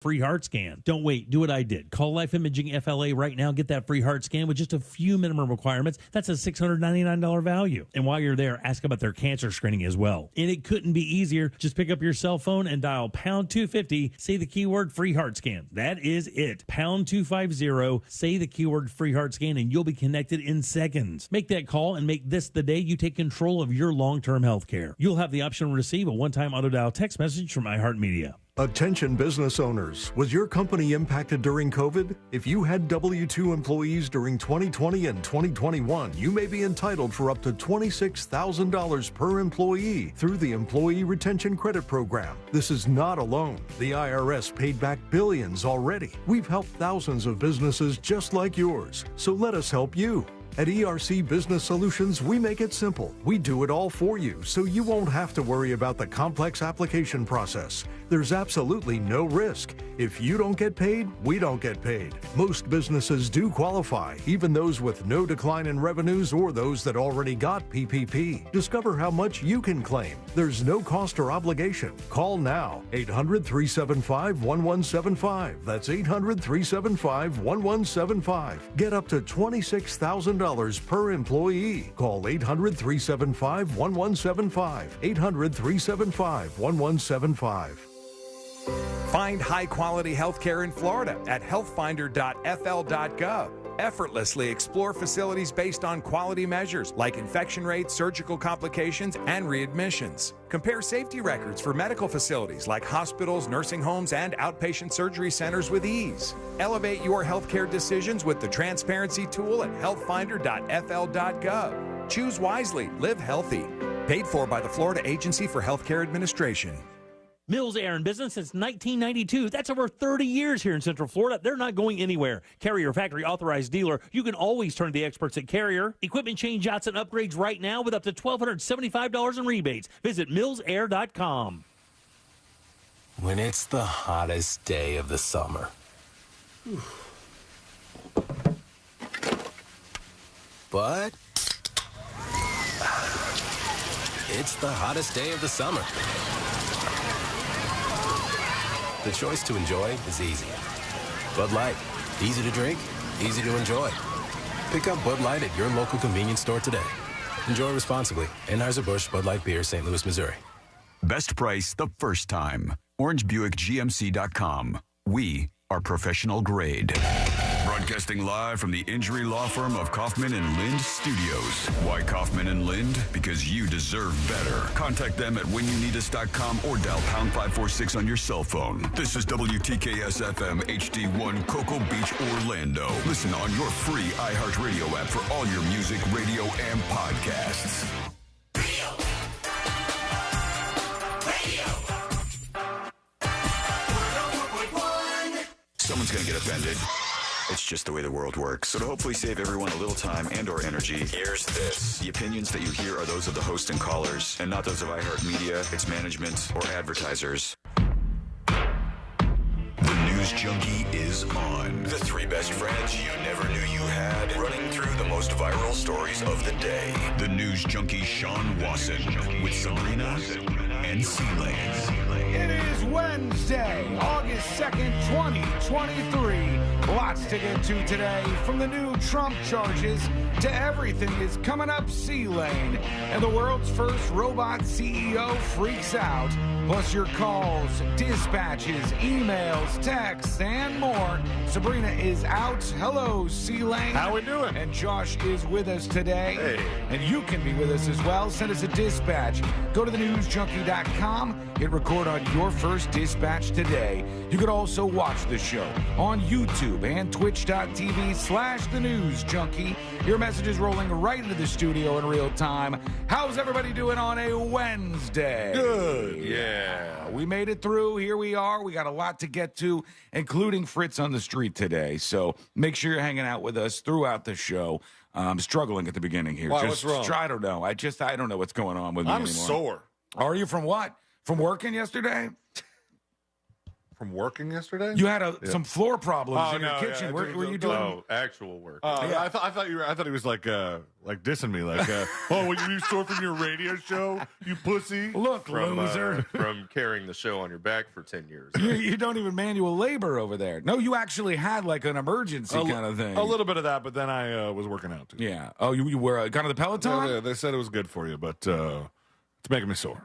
free heart scan. Don't wait. Do what I did. Call Life Imaging FLA right now. Get that free heart scan with just a few minimum requirements. That's a $699 value. And while you're there, ask about their cancer screening as well. And it couldn't be easier. Just pick up your cell phone and dial pound 250. Say the keyword free heart scan. That is it. Pound 250. Say the keyword free heart scan and you'll be connected in seconds. Make that call and make this the day you take control of your long-term health care. You'll have the option to receive a one-time auto-dial text message from iHeartMedia. Attention business owners. Was your company impacted during COVID? If you had W-2 employees during 2020 and 2021, you may be entitled for up to $26,000 per employee through the Employee Retention Credit Program. This is not alone. The IRS paid back billions already. We've helped thousands of businesses just like yours. So let us help you. At ERC Business Solutions, we make it simple. We do it all for you, so you won't have to worry about the complex application process. There's absolutely no risk. If you don't get paid, we don't get paid. Most businesses do qualify, even those with no decline in revenues or those that already got PPP. Discover how much you can claim. There's no cost or obligation. Call now. 800-375-1175. That's 800-375-1175. Get up to $26,000 per employee. Call 800-375-1175. 800-375-1175. Find high-quality healthcare in Florida at healthfinder.fl.gov. Effortlessly explore facilities based on quality measures like infection rates, surgical complications, and readmissions. Compare safety records for medical facilities like hospitals, nursing homes, and outpatient surgery centers with ease. Elevate your healthcare decisions with the transparency tool at healthfinder.fl.gov. Choose wisely. Live healthy. Paid for by the Florida Agency for Healthcare Administration. Mills Air in business since 1992. That's over 30 years here in Central Florida. They're not going anywhere. Carrier factory authorized dealer. You can always turn to the experts at Carrier. Equipment change outs and upgrades right now with up to $1,275 in rebates. Visit millsair.com. When it's the hottest day of the summer. But it's the hottest day of the summer. The choice to enjoy is easy. Bud Light. Easy to drink, easy to enjoy. Pick up Bud Light at your local convenience store today. Enjoy responsibly. Anheuser-Busch Bud Light Beer, St. Louis, Missouri. Best price the first time. OrangeBuickGMC.com. We are professional grade. Broadcasting live from the injury law firm of Kaufman and Lind Studios. Why Kaufman and Lind? Because you deserve better. Contact them at whenyouneedus.com or dial pound 546 on your cell phone. This is WTKS FM HD1 Cocoa Beach, Orlando. Listen on your free iHeartRadio app for all your music, radio, and podcasts. Someone's going to get offended. It's just the way the world works. So to hopefully save everyone a little time and or energy, here's this. The opinions that you hear are those of the host and callers, and not those of iHeartMedia, its management, or advertisers. The News Junkie is on. The three best friends you never knew you had, running through the most viral stories of the day. The News Junkie Sean Wasson with Sabrina and C-Lane. It is Wednesday, August 2nd, 2023. Lots to get to today, from the new Trump charges to everything is coming up C-Lane. And the world's first robot CEO freaks out. Plus your calls, dispatches, emails, texts, and more. Sabrina is out. Hello, C-Lane. How we doing? And Josh is with us today. Hey. And you can be with us as well. Send us a dispatch. Go to thenewsjunkie.com. Hit record on your first dispatch today. You could also watch the show on YouTube and twitch.tv/thenewsjunkie. Your message is rolling right into the studio in real time. How's everybody doing on a Wednesday? Good. Yeah. We made it through. Here we are. We got a lot to get to, including Fritz on the street today. So make sure you're hanging out with us throughout the show. I'm struggling at the beginning here. Why, what's wrong? I don't know. I don't know what's going on with me I'm anymore. sore. Are you from what? From working yesterday? from working yesterday. You had some floor problems in your kitchen. Yeah, Were you doing? No, actual work. I thought he was like dissing me, like, oh, well, you stole from your radio show, you pussy. Look, loser. From carrying the show on your back for 10 years. You don't even manual labor over there. No, you actually had like an emergency kind of thing. A little bit of that, but then I was working out too. Yeah. Oh, you were kind of the Peloton? Yeah, they said it was good for you, but it's making me sore.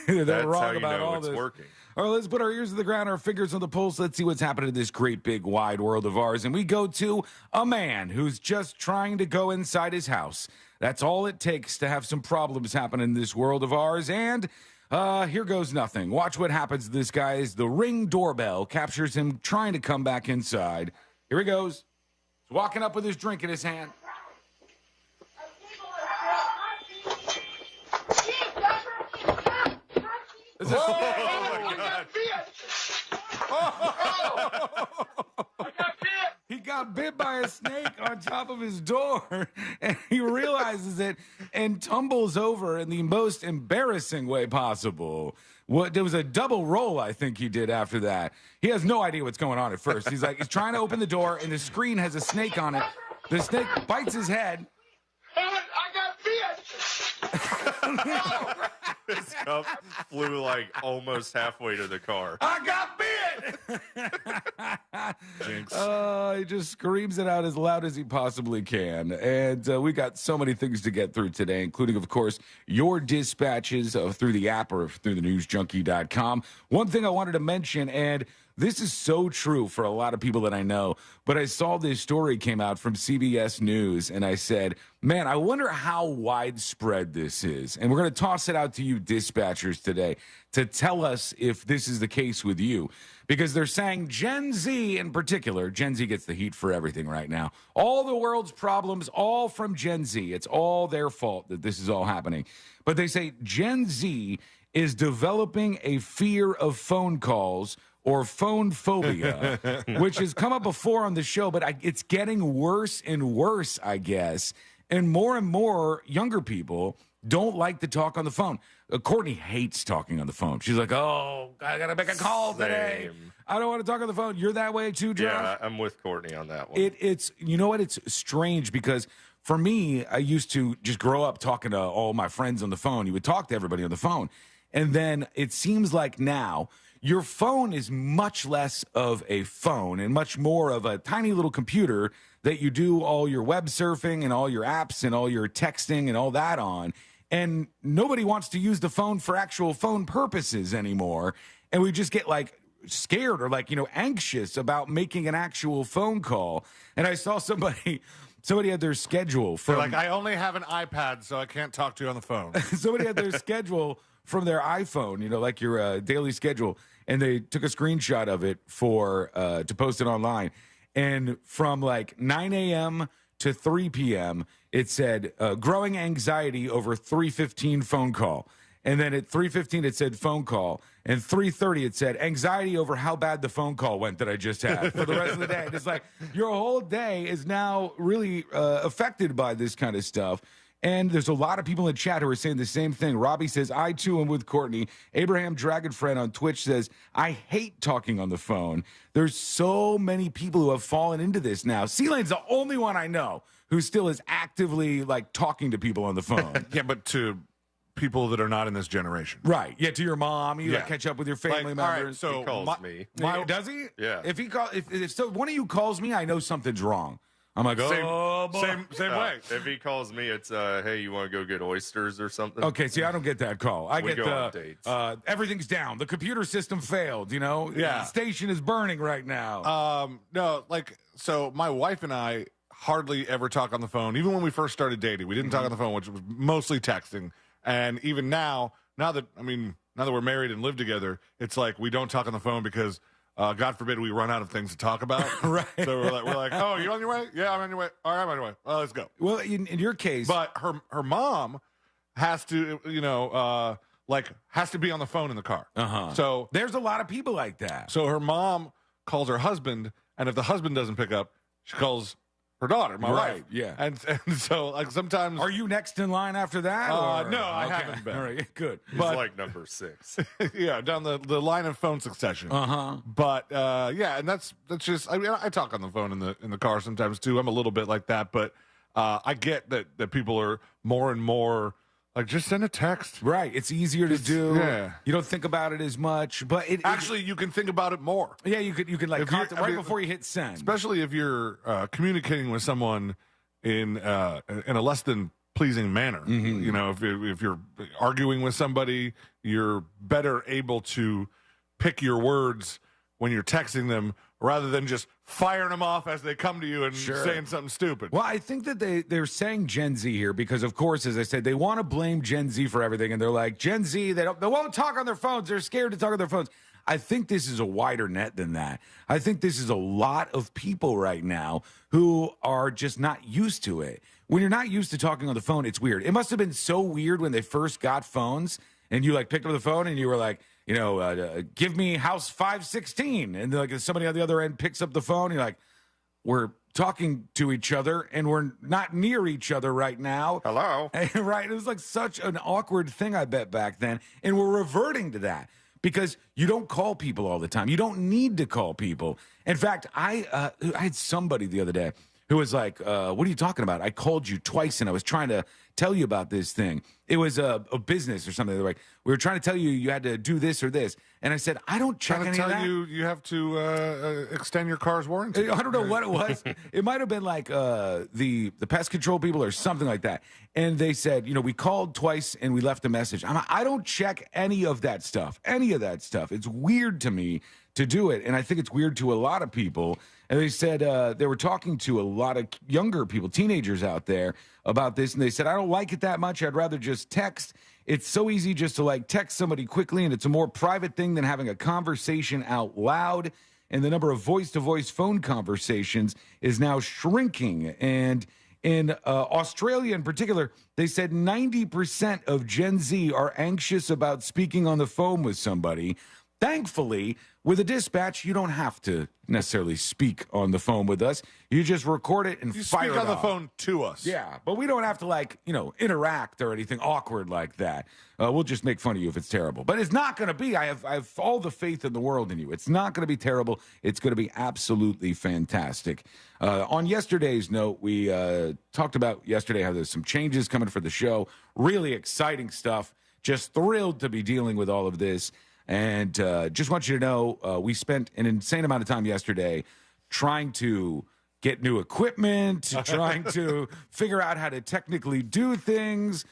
They're That's wrong how you about know all it's this. working. All right, let's put our ears to the ground, our fingers on the pulse. Let's see what's happening in this great, big, wide world of ours. And we go to a man who's just trying to go inside his house. That's all it takes to have some problems happen in this world of ours. And here goes nothing. Watch what happens to this guy as the Ring doorbell captures him trying to come back inside. Here he goes. He's walking up with his drink in his hand. Is this He got bit by a snake on top of his door, and he realizes it and tumbles over in the most embarrassing way possible. There was a double roll, I think he did after that. He has no idea what's going on at first. He's trying to open the door, and the screen has a snake on it. The snake bites his head. His cup flew like almost halfway to the car. I got bit! He just screams it out as loud as he possibly can. And we got so many things to get through today, including, of course, your dispatches through the app or through the newsjunkie.com. One thing I wanted to mention, and this is so true for a lot of people that I know, but I saw this story came out from CBS News, and I said, man, I wonder how widespread this is. And we're going to toss it out to you dispatchers today to tell us if this is the case with you. Because they're saying Gen Z in particular, Gen Z gets the heat for everything right now. All the world's problems, all from Gen Z. It's all their fault that this is all happening. But they say Gen Z is developing a fear of phone calls or phone phobia, which has come up before on the show, but it's getting worse and worse, I guess. And more younger people don't like to talk on the phone. Courtney hates talking on the phone. She's like, oh, I got to make a call today. I don't want to talk on the phone. You're that way too, Josh? Yeah, I'm with Courtney on that one. It's you know what? It's strange because for me, I used to just grow up talking to all my friends on the phone. You would talk to everybody on the phone. And then it seems like now your phone is much less of a phone and much more of a tiny little computer that you do all your web surfing and all your apps and all your texting and all that on. And nobody wants to use the phone for actual phone purposes anymore. And we just get like scared or like, anxious about making an actual phone call. And I saw somebody had their schedule from They're like, I only have an iPad, so I can't talk to you on the phone. Somebody had their schedule from their iPhone, like your daily schedule, and they took a screenshot of it to post it online. And from like 9 a.m. to 3 p.m., it said growing anxiety over 3:15 phone call. And then at 3:15, it said phone call. And 3:30, it said anxiety over how bad the phone call went that I just had for the rest of the day. And it's like your whole day is now really affected by this kind of stuff. And there's a lot of people in chat who are saying the same thing. Robbie says, I too am with Courtney. Abraham Dragonfriend on Twitch says, I hate talking on the phone. There's so many people who have fallen into this now. C-Lane's the only one I know who still is actively like talking to people on the phone. Yeah, but to people that are not in this generation. Right. Yeah, to your mom. You catch up with your family members. All right, so he calls me. Does he? Yeah. If one of you calls me, I know something's wrong. I'm like, oh, boy. Same way. If he calls me, it's, hey, you want to go get oysters or something? Okay, see, I don't get that call. I We get go on dates. Everything's down. The computer system failed, Yeah. The station is burning right now. No, so my wife and I hardly ever talk on the phone. Even when we first started dating, we didn't talk on the phone, which was mostly texting. And even now that we're married and live together, it's like we don't talk on the phone because God forbid we run out of things to talk about. Right. So we're like, oh, you on your way? Yeah, I'm on your way. All right, I'm on your way. Well, let's go. Well, in your case, But her mom has to, has to be on the phone in the car. Uh-huh. So there's a lot of people like that. So her mom calls her husband, and if the husband doesn't pick up, she calls her daughter, my Right, wife. yeah. And so like sometimes. Are you next in line after that? or? No, I haven't been. All right, good. He's But- like number 6. Yeah, down the line of phone succession. But yeah, and that's just. I mean, I talk on the phone in the car sometimes too. I'm a little bit like that, but I get that people are more and more like just send a text. Right, it's easier to do. Yeah. You don't think about it as much, but Actually, you can think about it more, yeah, you can like If you're- contact I right mean, before you hit send. especially if you're communicating with someone in a less than pleasing manner. You know, if you're arguing with somebody, you're better able to pick your words when you're texting them rather than just firing them off as they come to you and saying something stupid. Well, I think that they're saying Gen Z here because, of course, as I said, they want to blame Gen Z for everything, and they're like, Gen Z, they won't talk on their phones. They're scared to talk on their phones. I think this is a wider net than that. I think this is a lot of people right now who are just not used to it. When you're not used to talking on the phone, it's weird. It must have been so weird when they first got phones, and you like picked up the phone and you were like, you know, give me house 516. And like somebody on the other end picks up the phone. And you're like, we're talking to each other and we're not near each other right now. Hello. Right. It was like such an awkward thing, I bet, back then. And we're reverting to that because you don't call people all the time. You don't need to call people. In fact, I had somebody the other day who was like, what are you talking about? I called you twice and I was trying to tell you about this thing. It was a business or something. They're like, we were trying to tell you you had to do this or this. And I said, I don't check Trying any to of tell that. you have to extend your car's warranty. I don't know what it was. It might have been like the pest control people or something like that. And they said, you know, we called twice and we left a message. I don't check any of that stuff. Any of that stuff. It's weird to me to do it. And I think it's weird to a lot of people. And they said they were talking to a lot of younger people, teenagers out there about this. And they said, I don't like it that much. I'd rather just text. It's so easy just to like text somebody quickly. And it's a more private thing than having a conversation out loud. And the number of voice-to-voice phone conversations is now shrinking. And in Australia in particular, they said 90% of Gen Z are anxious about speaking on the phone with somebody. Thankfully, with a dispatch, you don't have to necessarily speak on the phone with us. You just record it and You fire speak it on the off. phone to us. Yeah, but we don't have to, like, you know, interact or anything awkward like that. We'll just make fun of you if it's terrible. But it's not going to be. I have all the faith in the world in you. It's not going to be terrible. It's going to be absolutely fantastic. On yesterday's note, we talked about yesterday how there's some changes coming for the show. Really exciting stuff. Just thrilled to be dealing with all of this. And just want you to know, we spent an insane amount of time yesterday trying to get new equipment, trying to figure out how to technically do things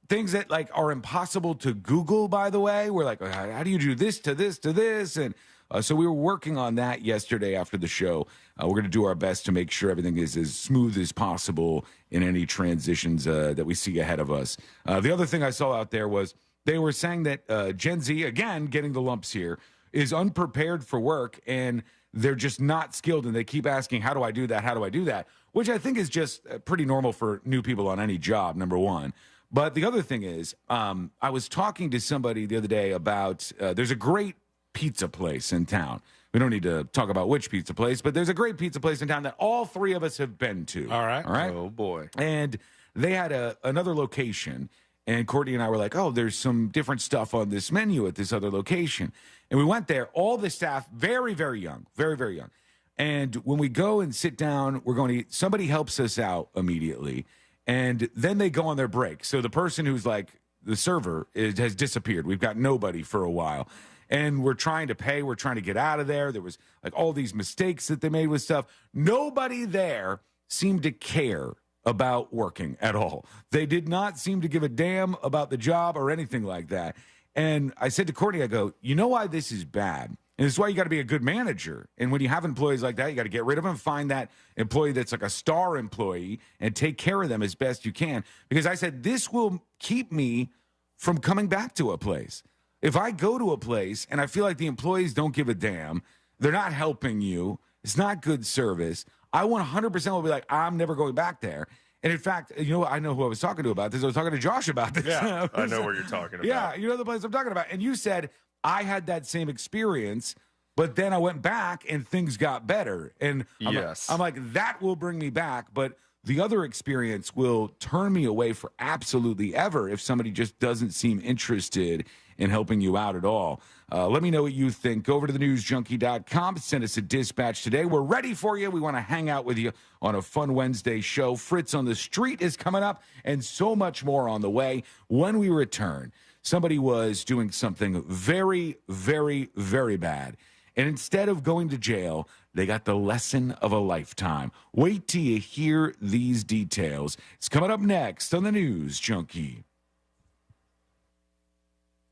that like are impossible to Google, by the way. We're like, how do you do this to this to this? And so we were working on that yesterday after the show. We're going to do our best to make sure everything is as smooth as possible in any transitions that we see ahead of us. The other thing I saw out there was they were saying that Gen Z, again, getting the lumps here, is unprepared for work, and they're just not skilled, and they keep asking, how do I do that? How do I do that? Which I think is just pretty normal for new people on any job, number one. But the other thing is, I was talking to somebody the other day about, there's a great pizza place in town. We don't need to talk about which pizza place, but there's a great pizza place in town that all three of us have been to. All right. All right. Oh, boy. And they had another location. And Courtney and I were like, oh, there's some different stuff on this menu at this other location. And we went there. All the staff, very, very young, very, very young. And when we go and sit down, we're going to eat. Somebody helps us out immediately. And then they go on their break. So the person who's like the server has disappeared. We've got nobody for a while. And we're trying to pay. We're trying to get out of there. There was like all these mistakes that they made with stuff. Nobody there seemed to care about working at all. They did not seem to give a damn about the job or anything like that. And I said to Courtney, I go, you know why this is bad? And it's why you got to be a good manager. And when you have employees like that, you got to get rid of them, find that employee that's like a star employee and take care of them as best you can. Because I said, this will keep me from coming back to a place. If I go to a place and I feel like the employees don't give a damn, they're not helping you, it's not good service, I 100% will be like, I'm never going back there. And in fact, you know, I know who I was talking to about this. I was talking to Josh about this. Yeah, I know what you're talking about. Yeah, you know the place I'm talking about. And you said, I had that same experience But then I went back and things got better. And I'm like, that will bring me back. But the other experience will turn me away for absolutely ever if somebody just doesn't seem interested in helping you out at all. Let me know what you think. Go over to thenewsjunkie.com. Send us a dispatch today. We're ready for you. We want to hang out with you on a fun Wednesday show. Fritz on the Street is coming up and so much more on the way. When we return, somebody was doing something very, very, very bad. And instead of going to jail, they got the lesson of a lifetime. Wait till you hear these details. It's coming up next on the News Junkie.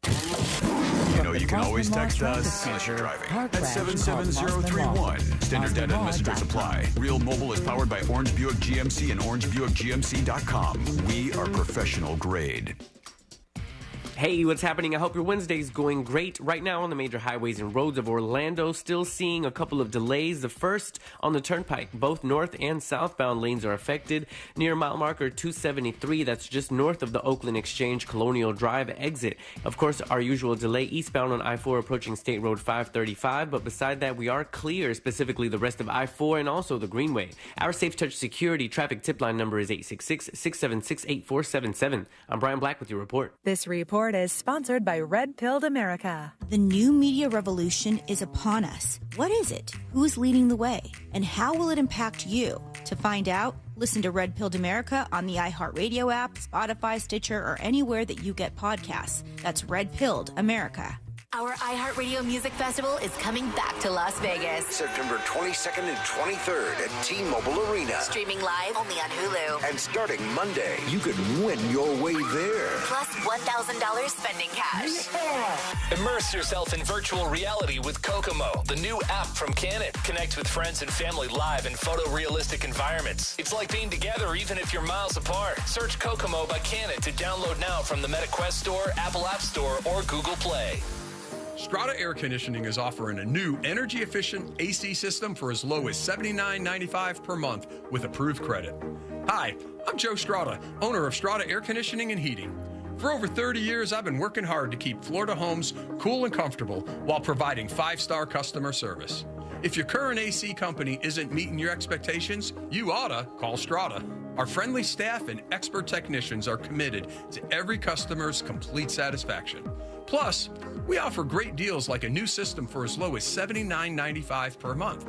You know, you can always text us unless you're driving at 77031. Standard data and messages apply. Real Mobile is powered by Orange Buick GMC and orangebuickgmc.com. We are professional grade. Hey, what's happening? I hope your Wednesday's going great. Right now on the major highways and roads of Orlando, still seeing a couple of delays. The first on the Turnpike, both north and southbound lanes are affected. Near mile marker 273, that's just north of the Oakland Exchange Colonial Drive exit. Of course, our usual delay eastbound on I-4 approaching State Road 535, but beside that, we are clear, specifically the rest of I-4 and also the Greenway. Our Safe Touch Security traffic tip line number is 866-676-8477. I'm Brian Black with your report. This report is sponsored by Red Pilled America. The new media revolution is upon us. What is it? Who's leading the way? And how will it impact you? To find out, listen to Red Pilled America on the iHeartRadio app, Spotify, Stitcher, or anywhere that you get podcasts. That's Red Pilled America. Our iHeartRadio Music Festival is coming back to Las Vegas. September 22nd and 23rd at T-Mobile Arena. Streaming live only on Hulu. And starting Monday, you could win your way there. Plus $1,000 spending cash. Yeah. Immerse yourself in virtual reality with Kokomo, the new app from Canon. Connect with friends and family live in photorealistic environments. It's like being together even if you're miles apart. Search Kokomo by Canon to download now from the Meta Quest Store, Apple App Store, or Google Play. Strata Air Conditioning is offering a new energy-efficient AC system for as low as $79.95 per month with approved credit. Hi, I'm Joe Strata, owner of Strata Air Conditioning and Heating. For over 30 years, I've been working hard to keep Florida homes cool and comfortable while providing 5-star customer service. If your current AC company isn't meeting your expectations, you oughta call Strata. Our friendly staff and expert technicians are committed to every customer's complete satisfaction. Plus, we offer great deals like a new system for as low as $79.95 per month.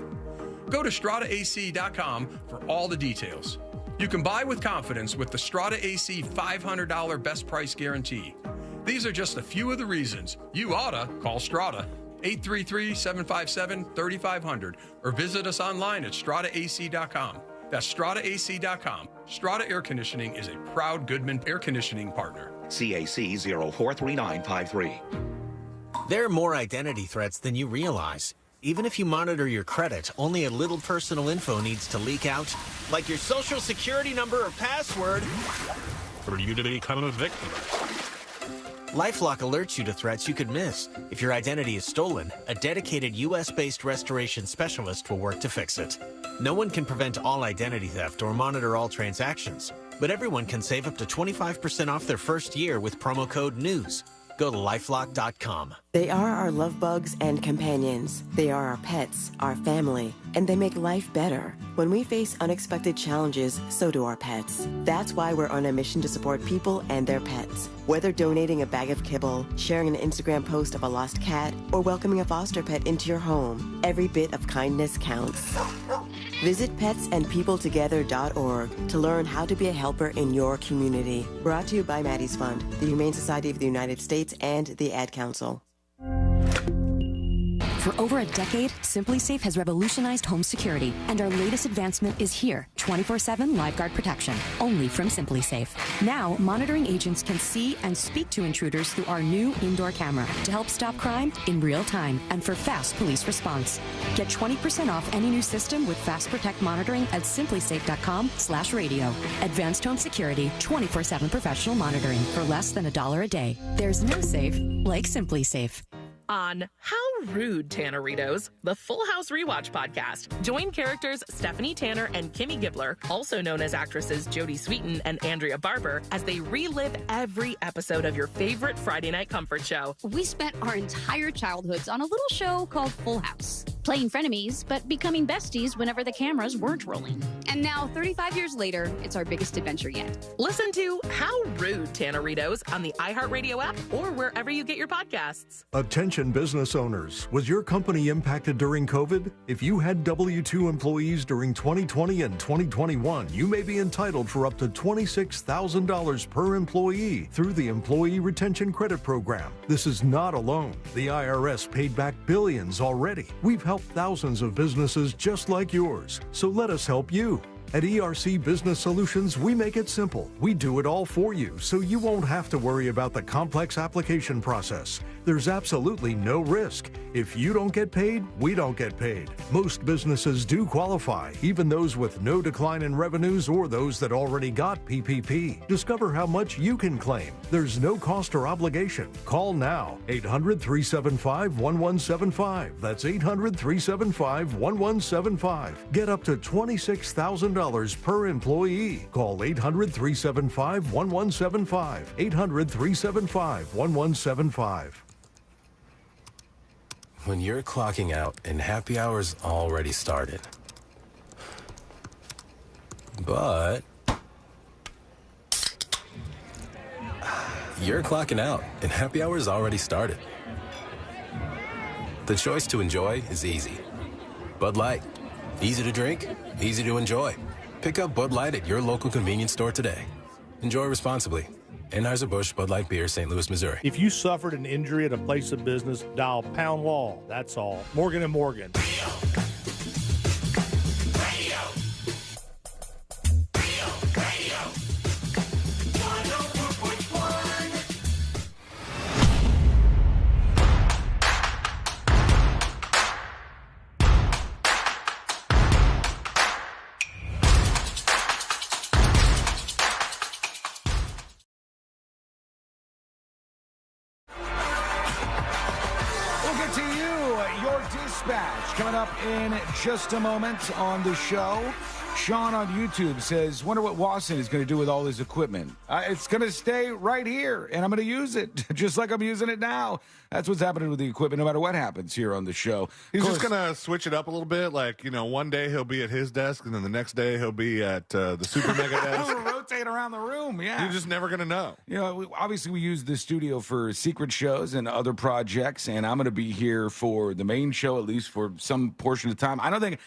Go to StrataAC.com for all the details. You can buy with confidence with the Strata AC $500 best price guarantee. These are just a few of the reasons you oughta call Strata. 833-757-3500 or visit us online at StrataAC.com. That's StrataAC.com. Strata Air Conditioning is a proud Goodman Air Conditioning partner. CAC 043953. There are more identity threats than you realize. Even if you monitor your credit, only a little personal info needs to leak out, like your social security number or password, for you to become a victim. LifeLock alerts you to threats you could miss. If your identity is stolen, a dedicated U.S.-based restoration specialist will work to fix it. No one can prevent all identity theft or monitor all transactions, but everyone can save up to 25% off their first year with promo code NEWS. Go to LifeLock.com. They are our love bugs and companions. They are our pets, our family, and they make life better. When we face unexpected challenges, so do our pets. That's why we're on a mission to support people and their pets. Whether donating a bag of kibble, sharing an Instagram post of a lost cat, or welcoming a foster pet into your home, every bit of kindness counts. Visit petsandpeopletogether.org to learn how to be a helper in your community. Brought to you by Maddie's Fund, the Humane Society of the United States, and the Ad Council. For over a decade, SimpliSafe has revolutionized home security, and our latest advancement is here, 24/7 LiveGuard protection, only from SimpliSafe. Now, monitoring agents can see and speak to intruders through our new indoor camera to help stop crime in real time and for fast police response. Get 20% off any new system with Fast Protect monitoring at simplisafe.com/radio. Advanced home security, 24/7 professional monitoring for less than $1 a day. There's no safe like SimpliSafe. on How Rude, Tanneritos, the Full House Rewatch podcast. Join characters Stephanie Tanner and Kimmy Gibbler, also known as actresses Jodie Sweetin and Andrea Barber, as they relive every episode of your favorite Friday night comfort show. We spent our entire childhoods on a little show called Full House, playing frenemies, but becoming besties whenever the cameras weren't rolling. And now, 35 years later, it's our biggest adventure yet. Listen to How Rude, Tanneritos on the iHeartRadio app or wherever you get your podcasts. Attention business owners. Was your company impacted during COVID? If you had W-2 employees during 2020 and 2021, you may be entitled for up to $26,000 per employee through the Employee Retention Credit Program. This is not alone. The IRS paid back billions already. We've helped thousands of businesses just like yours. So let us help you. At ERC Business Solutions, we make it simple. We do it all for you, so you won't have to worry about the complex application process. There's absolutely no risk. If you don't get paid, we don't get paid. Most businesses do qualify, even those with no decline in revenues or those that already got PPP. Discover how much you can claim. There's no cost or obligation. Call now. 800-375-1175. That's 800-375-1175. Get up to $26,000 per employee. Call 800-375-1175. 800-375-1175. When you're clocking out and happy hour's already started. But you're clocking out and happy hour's already started. The choice to enjoy is easy. Bud Light. Easy to drink, easy to enjoy. Pick up Bud Light at your local convenience store today. Enjoy responsibly. Anheuser-Busch Bud Light Beer, St. Louis, Missouri. If you suffered an injury at a place of business, dial pound law. That's all. Morgan & Morgan. Coming up in just a moment on the show, Sean on YouTube says, wonder what Wasson is going to do with all his equipment. It's going to stay right here, and I'm going to use it just like I'm using it now. That's what's happening with the equipment, no matter what happens here on the show. He's just going to switch it up a little bit. Like, one day he'll be at his desk, and then the next day he'll be at the super mega desk. Rotate around the room, yeah. You're just never going to know. Obviously we use the studio for secret shows and other projects, and I'm going to be here for the main show, at least for some portion of time. I don't think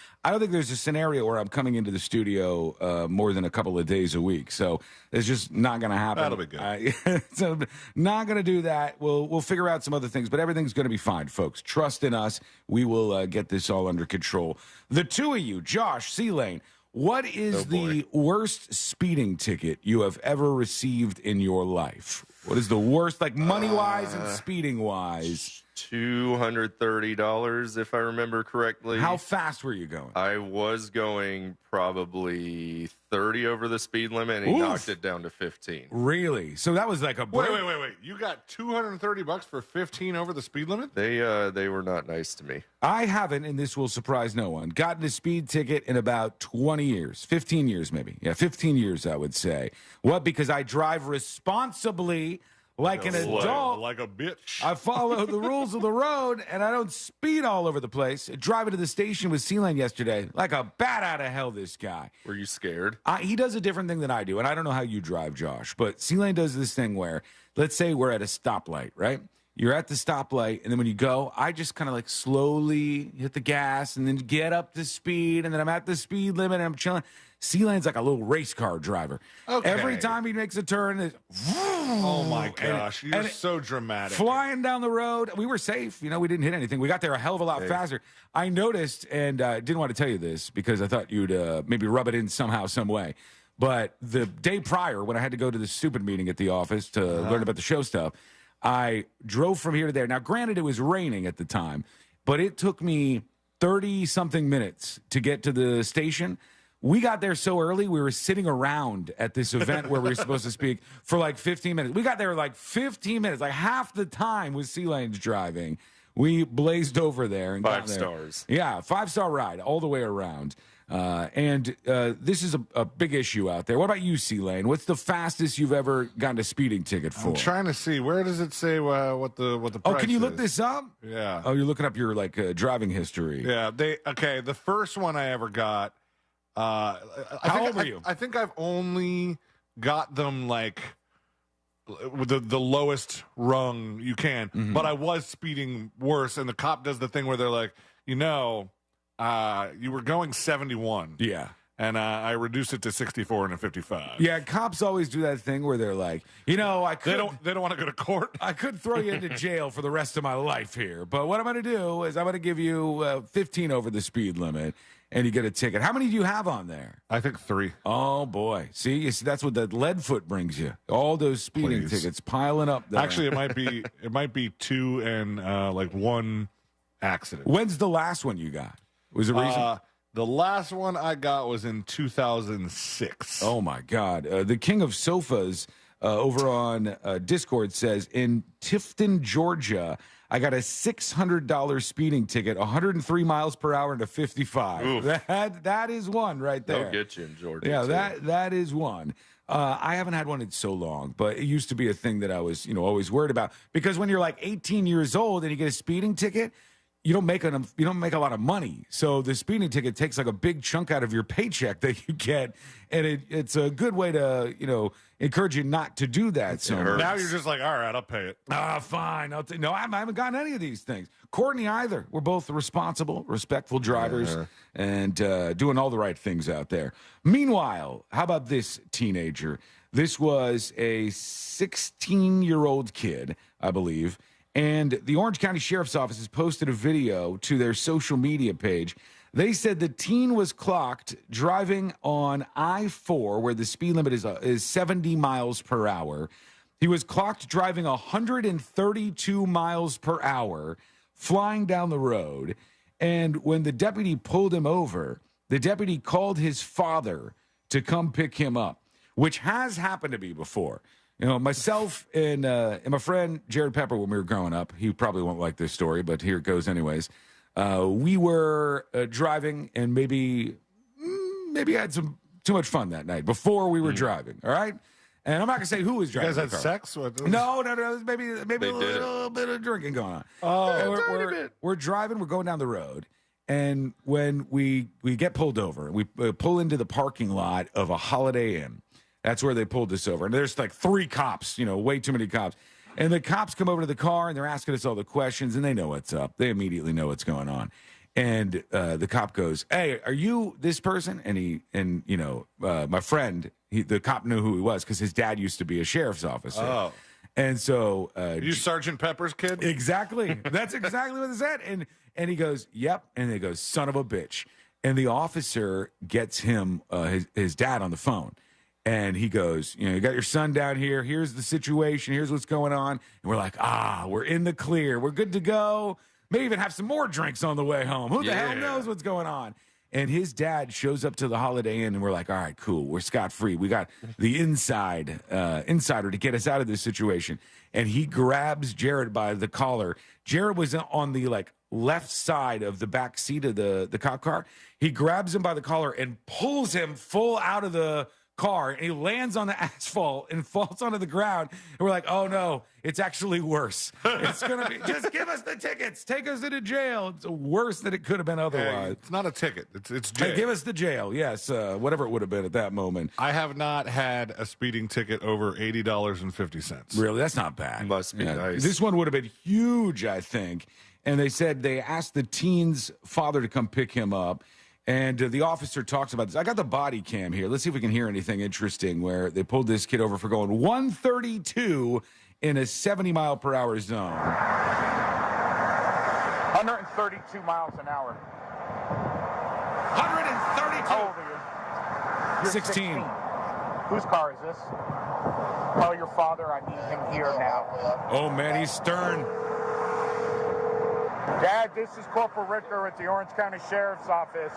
there's a scenario where I'm coming into the studio more than a couple of days a week. So it's just not going to happen. That'll be good. So not going to do that. We'll figure out some other things, but everything's going to be fine, folks. Trust in us. We will get this all under control. The two of you, Josh, C-Lane, what is the worst speeding ticket you have ever received in your life? What is the worst, like money-wise and speeding-wise? $230, if I remember correctly. How fast were you going? I was going probably 30 over the speed limit, and he knocked it down to 15. Really? So that was like a break. Wait. You got $230 for 15 over the speed limit? They were not nice to me. I haven't, and this will surprise no one, gotten a speed ticket in about 20 years. 15 years, maybe. Yeah, 15 years, I would say. What? Because I drive responsibly. Like an adult. Like a bitch. I follow the rules of the road, and I don't speed all over the place. Driving to the station with C-Lane yesterday, like a bat out of hell, this guy. Were you scared? He does a different thing than I do, and I don't know how you drive, Josh, but C-Lane does this thing where, let's say we're at a stoplight, right? You're at the stoplight, and then when you go, I just kind of like slowly hit the gas and then get up to speed, and then I'm at the speed limit, and I'm chilling. C-Lane's like a little race car driver. Okay. Every time he makes a turn, it's oh my gosh, you're so dramatic. Flying down the road. We were safe. We didn't hit anything. We got there a hell of a lot faster. I noticed, and didn't want to tell you this because I thought you'd maybe rub it in somehow, some way. But the day prior, when I had to go to the stupid meeting at the office to learn about the show stuff, I drove from here to there. Now, granted, it was raining at the time, but it took me 30-something minutes to get to the station. We got there so early, we were sitting around at this event where we were supposed to speak for like 15 minutes. We got there like 15 minutes, like half the time was C-Lane's driving. We blazed over there and 5 got there. stars. Yeah, 5-star ride all the way around. And this is a big issue out there. What about you, C-Lane? What's the fastest you've ever gotten a speeding ticket for? I'm trying to see. Where does it say what the price can you look is? this up? Yeah. Oh, you're looking up your driving history. Yeah. The first one I ever got. How old were you? I think I've only got them like with the lowest rung you can, but I was speeding worse, and the cop does the thing where they're like, you were going 71. Yeah. And I reduced it to 64 and a 55. Yeah, cops always do that thing where they're like, I could. They don't want to go to court. I could throw you into jail for the rest of my life here, but what I'm going to do is I'm going to give you 15 over the speed limit, and you get a ticket. How many do you have on there? I think 3. Oh boy, see, that's what the lead foot brings you. All those speeding tickets piling up there. Actually, it might be 2 and like 1 accident. When's the last one you got? Was there a reason? The last one I got was in 2006. Oh, my God. The King of Sofas over on Discord says, in Tifton, Georgia, I got a $600 speeding ticket, 103 miles per hour into 55. That is one right there. They'll get you in Georgia. Yeah, that is one. I haven't had one in so long, but it used to be a thing that I was, always worried about. Because when you're like 18 years old and you get a speeding ticket, you don't make a lot of money. So the speeding ticket takes like a big chunk out of your paycheck that you get, and it's a good way to encourage you not to do that. So now you're just like, all right, I'll pay it. Fine. I haven't gotten any of these things. Courtney either. We're both responsible, respectful drivers, and doing all the right things out there. Meanwhile, how about this teenager? This was a 16-year-old kid, I believe. And the Orange County Sheriff's Office has posted a video to their social media page. They said the teen was clocked driving on I-4, where the speed limit is 70 miles per hour. He was clocked driving 132 miles per hour, flying down the road. And when the deputy pulled him over, the deputy called his father to come pick him up, which has happened to me before. Myself and my friend Jared Pepper, when we were growing up, he probably won't like this story, but here it goes anyways. We were driving and maybe had some too much fun that night before we were driving, all right? And I'm not going to say who was driving. You guys had sex? No. Maybe a little bit of drinking going on. We're driving. We're going down the road. And when we get pulled over, we pull into the parking lot of a Holiday Inn. That's where they pulled us over. And there's like 3 cops, way too many cops. And the cops come over to the car, and they're asking us all the questions, and they know what's up. They immediately know what's going on. And the cop goes, "Hey, are you this person?" And my friend, the cop knew who he was because his dad used to be a sheriff's officer. Oh. And so... you Sergeant Pepper's kid? Exactly. That's exactly what they said. And he goes, "Yep." And they go, "Son of a bitch." And the officer gets him, his dad on the phone. And he goes, you got your son down here. Here's the situation. Here's what's going on. And we're like, we're in the clear. We're good to go. May even have some more drinks on the way home. Who the hell knows what's going on? And his dad shows up to the Holiday Inn, and we're like, all right, cool. We're scot-free. We got the insider to get us out of this situation. And he grabs Jared by the collar. Jared was on the left side of the back seat of the cop car. He grabs him by the collar and pulls him full out of the car, and he lands on the asphalt and falls onto the ground. And we're like, oh no, it's actually worse. It's gonna be just give us the tickets, take us into jail. It's worse than it could have been otherwise. It's not a ticket, it's jail. Give us the jail, yes, whatever it would have been at that moment. I have not had a speeding ticket over $80.50. Really, that's not bad. Must be nice. This one would have been huge, I think. And they said they asked the teen's father to come pick him up. And the officer talks about this. I got the body cam here. Let's see if we can hear anything interesting where they pulled this kid over for going 132 in a 70-mile-per-hour zone. 132 miles an hour. 132? How old are you? You're 16. Whose car is this? Tell your father I need him here now. Oh, man, he's stern. Dad, this is Corporal Ricker at the Orange County Sheriff's Office.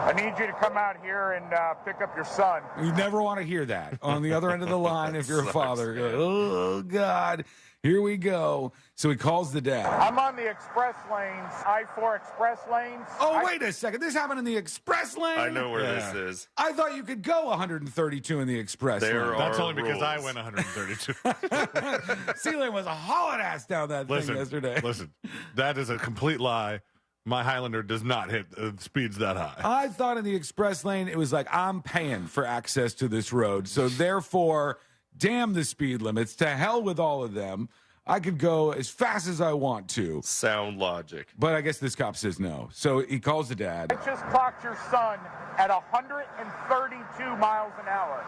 I need you to come out here and pick up your son. You never want to hear that on the other end of the line if you're a father. Oh, God. Here we go. So he calls the dad. I'm on the express lanes, I-4 express lanes. Oh, wait a second. This happened in the express lane? I know where this is. I thought you could go 132 in the express lane. That's only because I went 132. C-Lane was a hauling ass down that thing yesterday. Listen, that is a complete lie. My Highlander does not hit speeds that high. I thought in the express lane, it was like, I'm paying for access to this road. So therefore, damn the speed limits. To hell with all of them. I could go as fast as I want to. Sound logic. But I guess this cop says no. So he calls the dad. I just clocked your son at 132 miles an hour.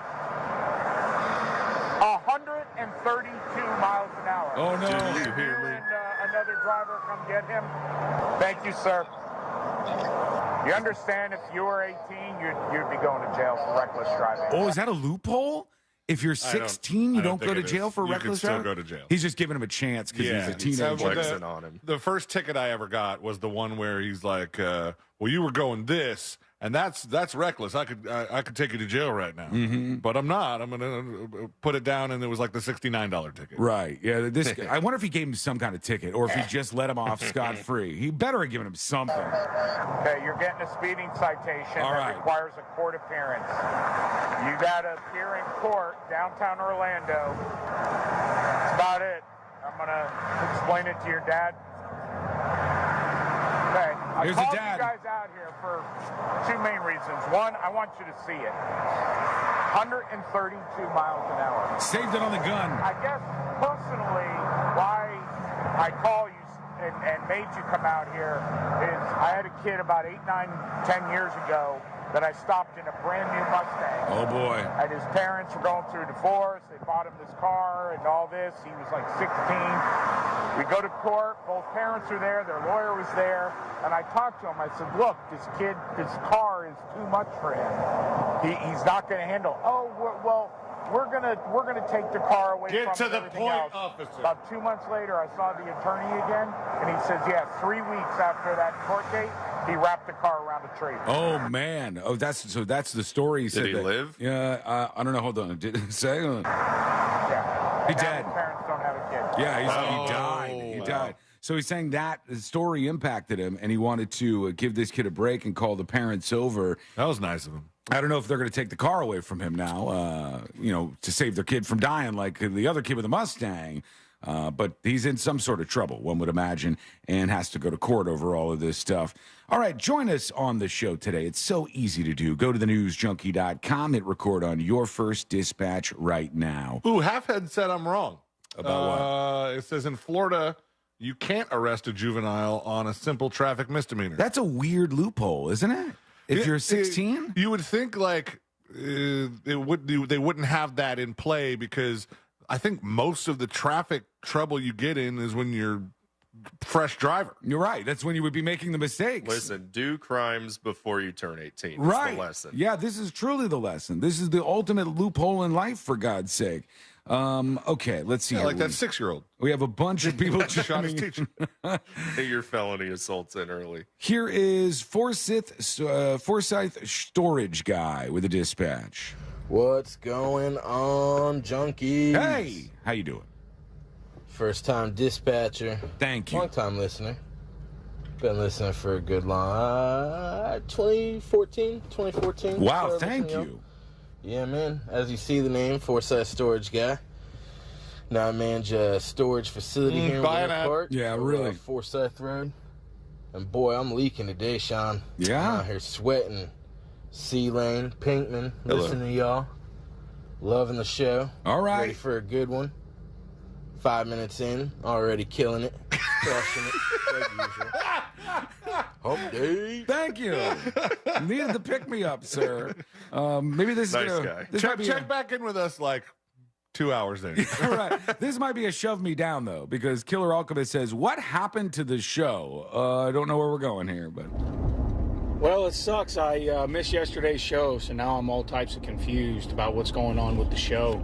132 miles an hour. Oh, no. Did you and another driver come get him? Thank you, sir. You understand if you were 18, you'd be going to jail for reckless driving. Oh, is that a loophole? If you're 16, you don't go to jail for reckless driving? You can still go to jail. He's just giving him a chance because he's a teenager. On him. The first ticket I ever got was the one where he's like, well, you were going this, and that's reckless. I could take you to jail right now. Mm-hmm. But I'm not. I'm going to put it down, and it was like the $69 ticket. Right. Yeah. This. I wonder if he gave him some kind of ticket or if he just let him off scot-free. He better have given him something. Okay, you're getting a speeding citation All that right. requires a court appearance. You got to appear in court, downtown Orlando. That's about it. I'm going to explain it to your dad. Okay. Here's I the called dad. you guys out here for two main reasons. One, I want you to see it. 132 miles an hour. Saved it on the gun. I guess personally, why I call you and made you come out here is I had a kid about 8, 9, 10 years ago that I stopped in a brand new Mustang. Oh, boy. And his parents were going through a divorce. They bought him this car and all this. He was like 16. We go to court. Both parents are there. Their lawyer was there. And I talked to him. I said, look, this car is too much for him. He's not going to handle. Oh, well, we're gonna take the car away from him. Get to the point, else. officer. About 2 months later, I saw the attorney again, and he says, yeah, 3 weeks after that court date, he wrapped the car around a tree. Oh, man. Oh, that's the story. Did he live? Yeah. I don't know. Hold on. Did it say? Yeah. He Now died. his parents don't have a kid. Yeah, he died. He died. So he's saying that the story impacted him, and he wanted to give this kid a break and call the parents over. That was nice of him. I don't know if they're going to take the car away from him now, to save their kid from dying like the other kid with the Mustang. But he's in some sort of trouble, one would imagine, and has to go to court over all of this stuff. All right, join us on the show today. It's so easy to do. Go to thenewsjunkie.com, hit record on your first dispatch right now. Ooh, Halfhead said I'm wrong. About what? It says in Florida, you can't arrest a juvenile on a simple traffic misdemeanor. That's a weird loophole, isn't it? If you're 16? You would think like they wouldn't have that in play because I think most of the traffic trouble you get in is when you're fresh driver. You're right. That's when you would be making the mistakes. Listen, do crimes before you turn 18. That's Right. the lesson. Yeah, this is truly the lesson. This is the ultimate loophole in life, for God's sake. Okay, let's see. Yeah, here. like that 6-year-old. We have a bunch of people shot his chiming in. teacher. Get your felony assaults in early. Here is Forsyth Storage Guy with a dispatch. What's going on, junkies? Hey, how you doing? First time dispatcher. Thank you. Long time listener. Been listening for a good long 2014. Wow, started thank listening, you. Yeah, man. As you see the name, Forsyth Storage Guy. Now I manage a storage facility here in Winter Park. Yeah, really. Forsyth Road. And boy, I'm leaking today, Sean. Yeah. I'm out here sweating. C-Lane, Pinkman, Hello. listening to y'all. Loving the show. All right. Ready for a good one. 5 minutes in, already killing it. Crushing it, like usual. Hump day. Thank you. Needed to pick me up, sir. Maybe this Nice is guy. This might be Check back in with us like 2 hours in. All right. This might be a shove me down, though, because Killer Alchemist says, what happened to the show? I don't know where we're going here, but... Well, it sucks. I missed yesterday's show, so now I'm all types of confused about what's going on with the show.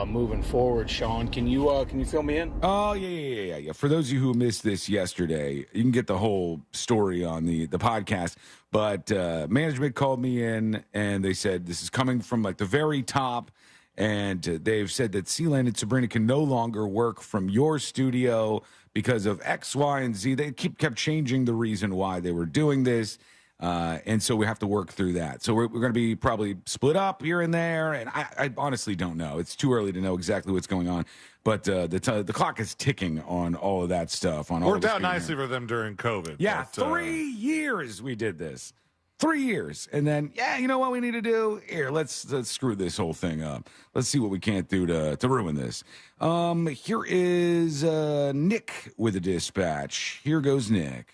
Moving forward, Sean, can you fill me in? Oh, yeah. For those of you who missed this yesterday, you can get the whole story on the podcast. But management called me in, and they said this is coming from like the very top. And they've said that Sealand and Sabrina can no longer work from your studio because of X, Y, and Z. They kept changing the reason why they were doing this. And so we have to work through that. So we're going to be probably split up here and there. And I honestly don't know. It's too early to know exactly what's going on. But the clock is ticking on all of that stuff. Worked out nicely for them during COVID. Yeah, but, 3 years we did this. 3 years. And then, you know what we need to do? Here, let's screw this whole thing up. Let's see what we can't do to ruin this. Here is Nick with a dispatch. Here goes Nick.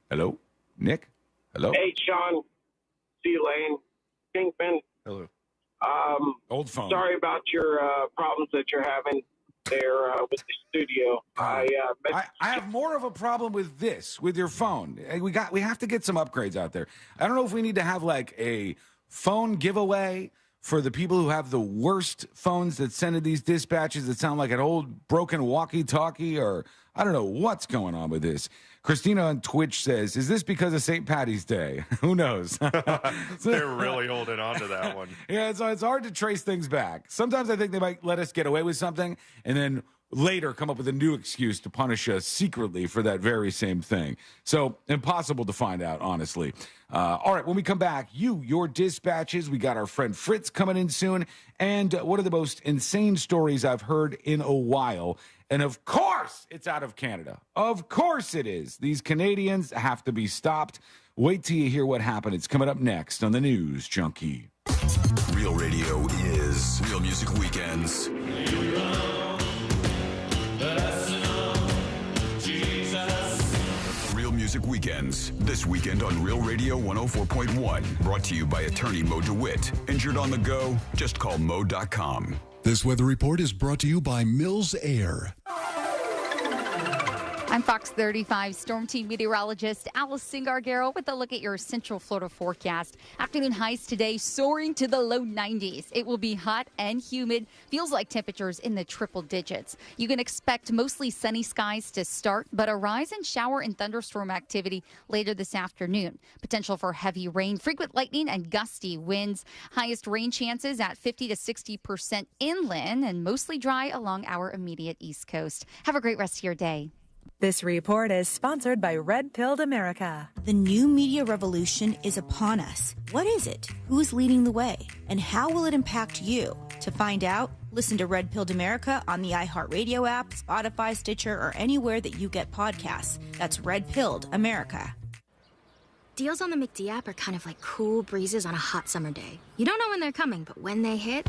Hello? Nick? Hello? Hey, Sean. See you, Lane. Kingpin. Hello. Old phone. Sorry about your problems that you're having there with the studio. I have more of a problem with this, with your phone. We have to get some upgrades out there. I don't know if we need to have like a phone giveaway for the people who have the worst phones that send in these dispatches that sound like an old broken walkie-talkie, or I don't know what's going on with this. Christina on Twitch says, is this because of St. Patty's Day? Who knows? They're really holding on to that one. Yeah, it's hard to trace things back. Sometimes I think they might let us get away with something and then later come up with a new excuse to punish us secretly for that very same thing. So impossible to find out, honestly. All right, when we come back, your dispatches. We got our friend Fritz coming in soon. And one of the most insane stories I've heard in a while. And of course, it's out of Canada. Of course it is. These Canadians have to be stopped. Wait till you hear what happened. It's coming up next on the News Junkie. Real Radio is Real Music Weekends. Real Music Weekends. This weekend on Real Radio 104.1. Brought to you by attorney Mo DeWitt. Injured on the go? Just call Mo.com. This weather report is brought to you by Mills Air. I'm Fox 35 Storm Team meteorologist Alice Singargaro with a look at your Central Florida forecast. Afternoon highs today soaring to the low 90s. It will be hot and humid. Feels like temperatures in the triple digits. You can expect mostly sunny skies to start, but a rise in shower and thunderstorm activity later this afternoon. Potential for heavy rain, frequent lightning, and gusty winds. Highest rain chances at 50 to 60% inland and mostly dry along our immediate east coast. Have a great rest of your day. This report is sponsored by Red Pilled America. The new media revolution is upon us. What is it? Who's leading the way? And how will it impact you? To find out, listen to Red Pilled America on the iHeartRadio app, Spotify, Stitcher, or anywhere that you get podcasts. That's Red Pilled America. Deals on the McD app are kind of like cool breezes on a hot summer day. You don't know when they're coming, but when they hit,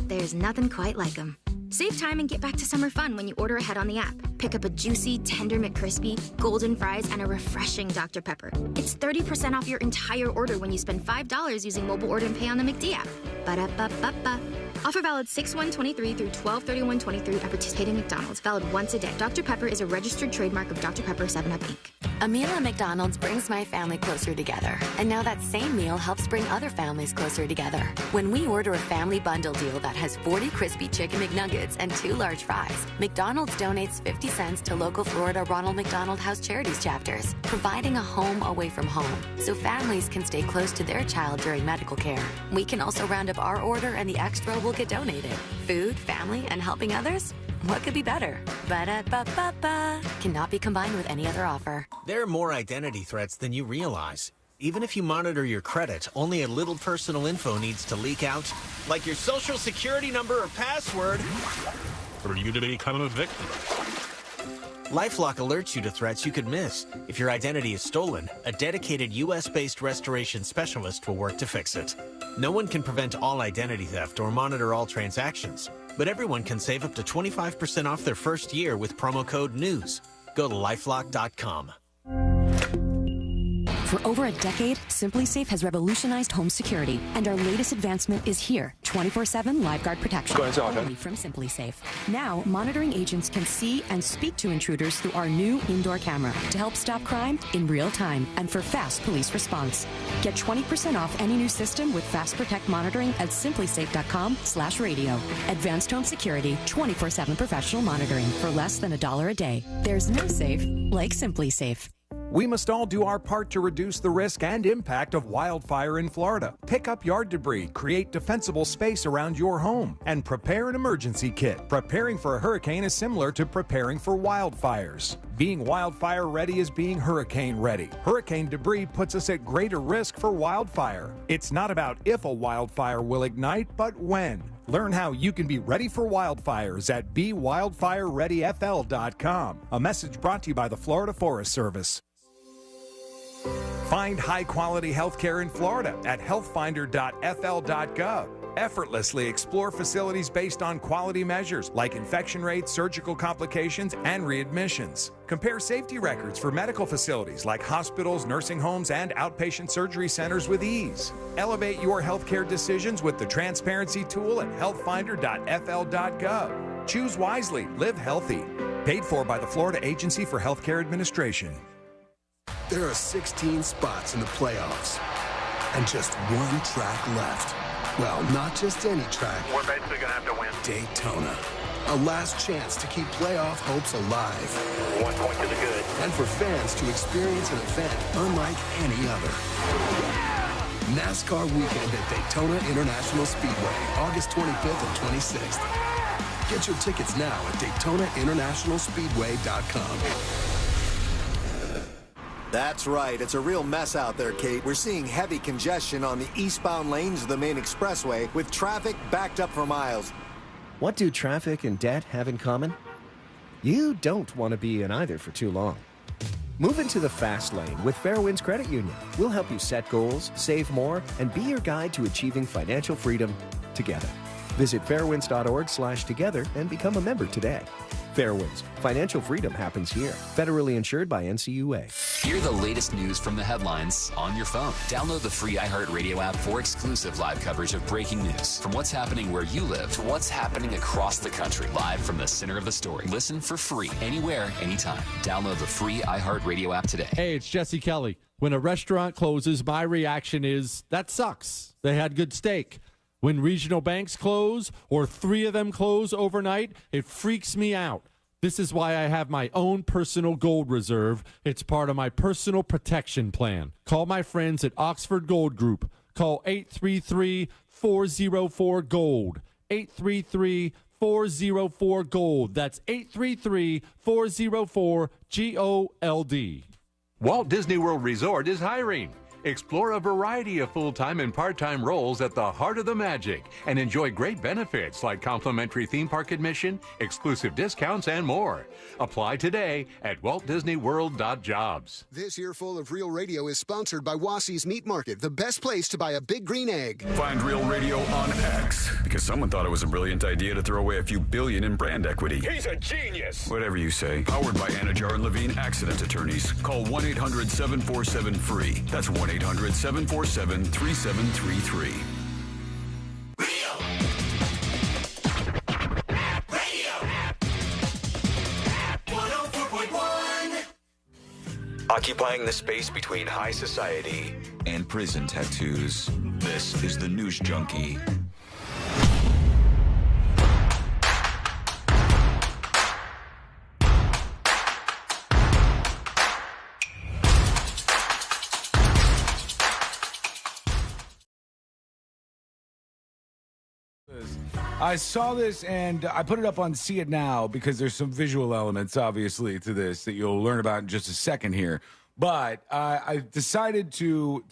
there's nothing quite like them. Save time and get back to summer fun when you order ahead on the app. Pick up a juicy, tender McCrispy, golden fries, and a refreshing Dr. Pepper. It's 30% off your entire order when you spend $5 using mobile order and pay on the McD app. Ba-da-ba-ba-ba. Offer valid 6/1/23 through 12/31/23 at participating McDonald's. Valid once a day. Dr. Pepper is a registered trademark of Dr. Pepper 7-Up, Inc. A meal at McDonald's brings my family closer together. And now that same meal helps bring other families closer together. When we order a family bundle deal that has 40 crispy chicken McNuggets and 2 large fries, McDonald's donates 50 cents to local Florida Ronald McDonald House Charities chapters, providing a home away from home so families can stay close to their child during medical care. We can also round up our order and the extra will get donated. Food, family, and helping others? What could be better? Ba-da-ba-ba-ba. Cannot be combined with any other offer. There are more identity threats than you realize. Even if you monitor your credit, only a little personal info needs to leak out, like your social security number or password. For you to become a victim. LifeLock alerts you to threats you could miss. If your identity is stolen, a dedicated U.S.-based restoration specialist will work to fix it. No one can prevent all identity theft or monitor all transactions, but everyone can save up to 25% off their first year with promo code NEWS. Go to LifeLock.com. For over a decade, SimpliSafe has revolutionized home security, and our latest advancement is here, 24/7 LiveGuard protection, only from SimpliSafe. Now, monitoring agents can see and speak to intruders through our new indoor camera to help stop crime in real time and for fast police response. Get 20% off any new system with Fast Protect monitoring at simplisafe.com/radio. Advanced home security, 24/7 professional monitoring for less than $1 a day. There's no safe like SimpliSafe. We must all do our part to reduce the risk and impact of wildfire in Florida. Pick up yard debris, create defensible space around your home, and prepare an emergency kit. Preparing for a hurricane is similar to preparing for wildfires. Being wildfire ready is being hurricane ready. Hurricane debris puts us at greater risk for wildfire. It's not about if a wildfire will ignite, but when. Learn how you can be ready for wildfires at BeWildfireReadyFL.com. A message brought to you by the Florida Forest Service. Find high-quality healthcare in Florida at healthfinder.fl.gov. Effortlessly explore facilities based on quality measures like infection rates, surgical complications, and readmissions. Compare safety records for medical facilities like hospitals, nursing homes, and outpatient surgery centers with ease. Elevate your healthcare decisions with the transparency tool at healthfinder.fl.gov. Choose wisely, live healthy. Paid for by the Florida Agency for Healthcare Administration. There are 16 spots in the playoffs and just one track left. Well, not just any track. We're basically going to have to win. Daytona. A last chance to keep playoff hopes alive. 1 point to the good. And for fans to experience an event unlike any other. NASCAR weekend at Daytona International Speedway, August 25th and 26th. Get your tickets now at DaytonaInternationalSpeedway.com. That's right. It's a real mess out there, Kate. We're seeing heavy congestion on the eastbound lanes of the main expressway with traffic backed up for miles. What do traffic and debt have in common? You don't want to be in either for too long. Move into the fast lane with Fairwinds Credit Union. We'll help you set goals, save more, and be your guide to achieving financial freedom together. Visit fairwinds.org/together and become a member today. Fairwinds. Financial freedom happens here. Federally insured by NCUA. Hear the latest news from the headlines on your phone. Download the free iHeartRadio app for exclusive live coverage of breaking news. From what's happening where you live to what's happening across the country. Live from the center of the story. Listen for free anywhere, anytime. Download the free iHeartRadio app today. Hey, it's Jesse Kelly. When a restaurant closes, my reaction is, that sucks. They had good steak. When regional banks close or 3 of them close overnight, it freaks me out. This is why I have my own personal gold reserve. It's part of my personal protection plan. Call my friends at Oxford Gold Group. Call 833-404-GOLD. 833-404-GOLD. That's 833-404-GOLD. Walt Disney World Resort is hiring. Explore a variety of full-time and part-time roles at the heart of the magic and enjoy great benefits like complimentary theme park admission, exclusive discounts, and more. Apply today at waltdisneyworld.jobs. This earful of Real Radio is sponsored by Wassey's Meat Market, the best place to buy a big green egg. Find Real Radio on X because someone thought it was a brilliant idea to throw away a few billion in brand equity. He's a genius. Whatever you say. Powered by Anajar and Levine Accident Attorneys. Call 1-800-747-FREE. That's 1-800-747-3733. Occupying the space between high society and prison tattoos. This is the News Junkie. I saw this and I put it up on See It Now because there's some visual elements, obviously, to this that you'll learn about in just a second here. But I decided to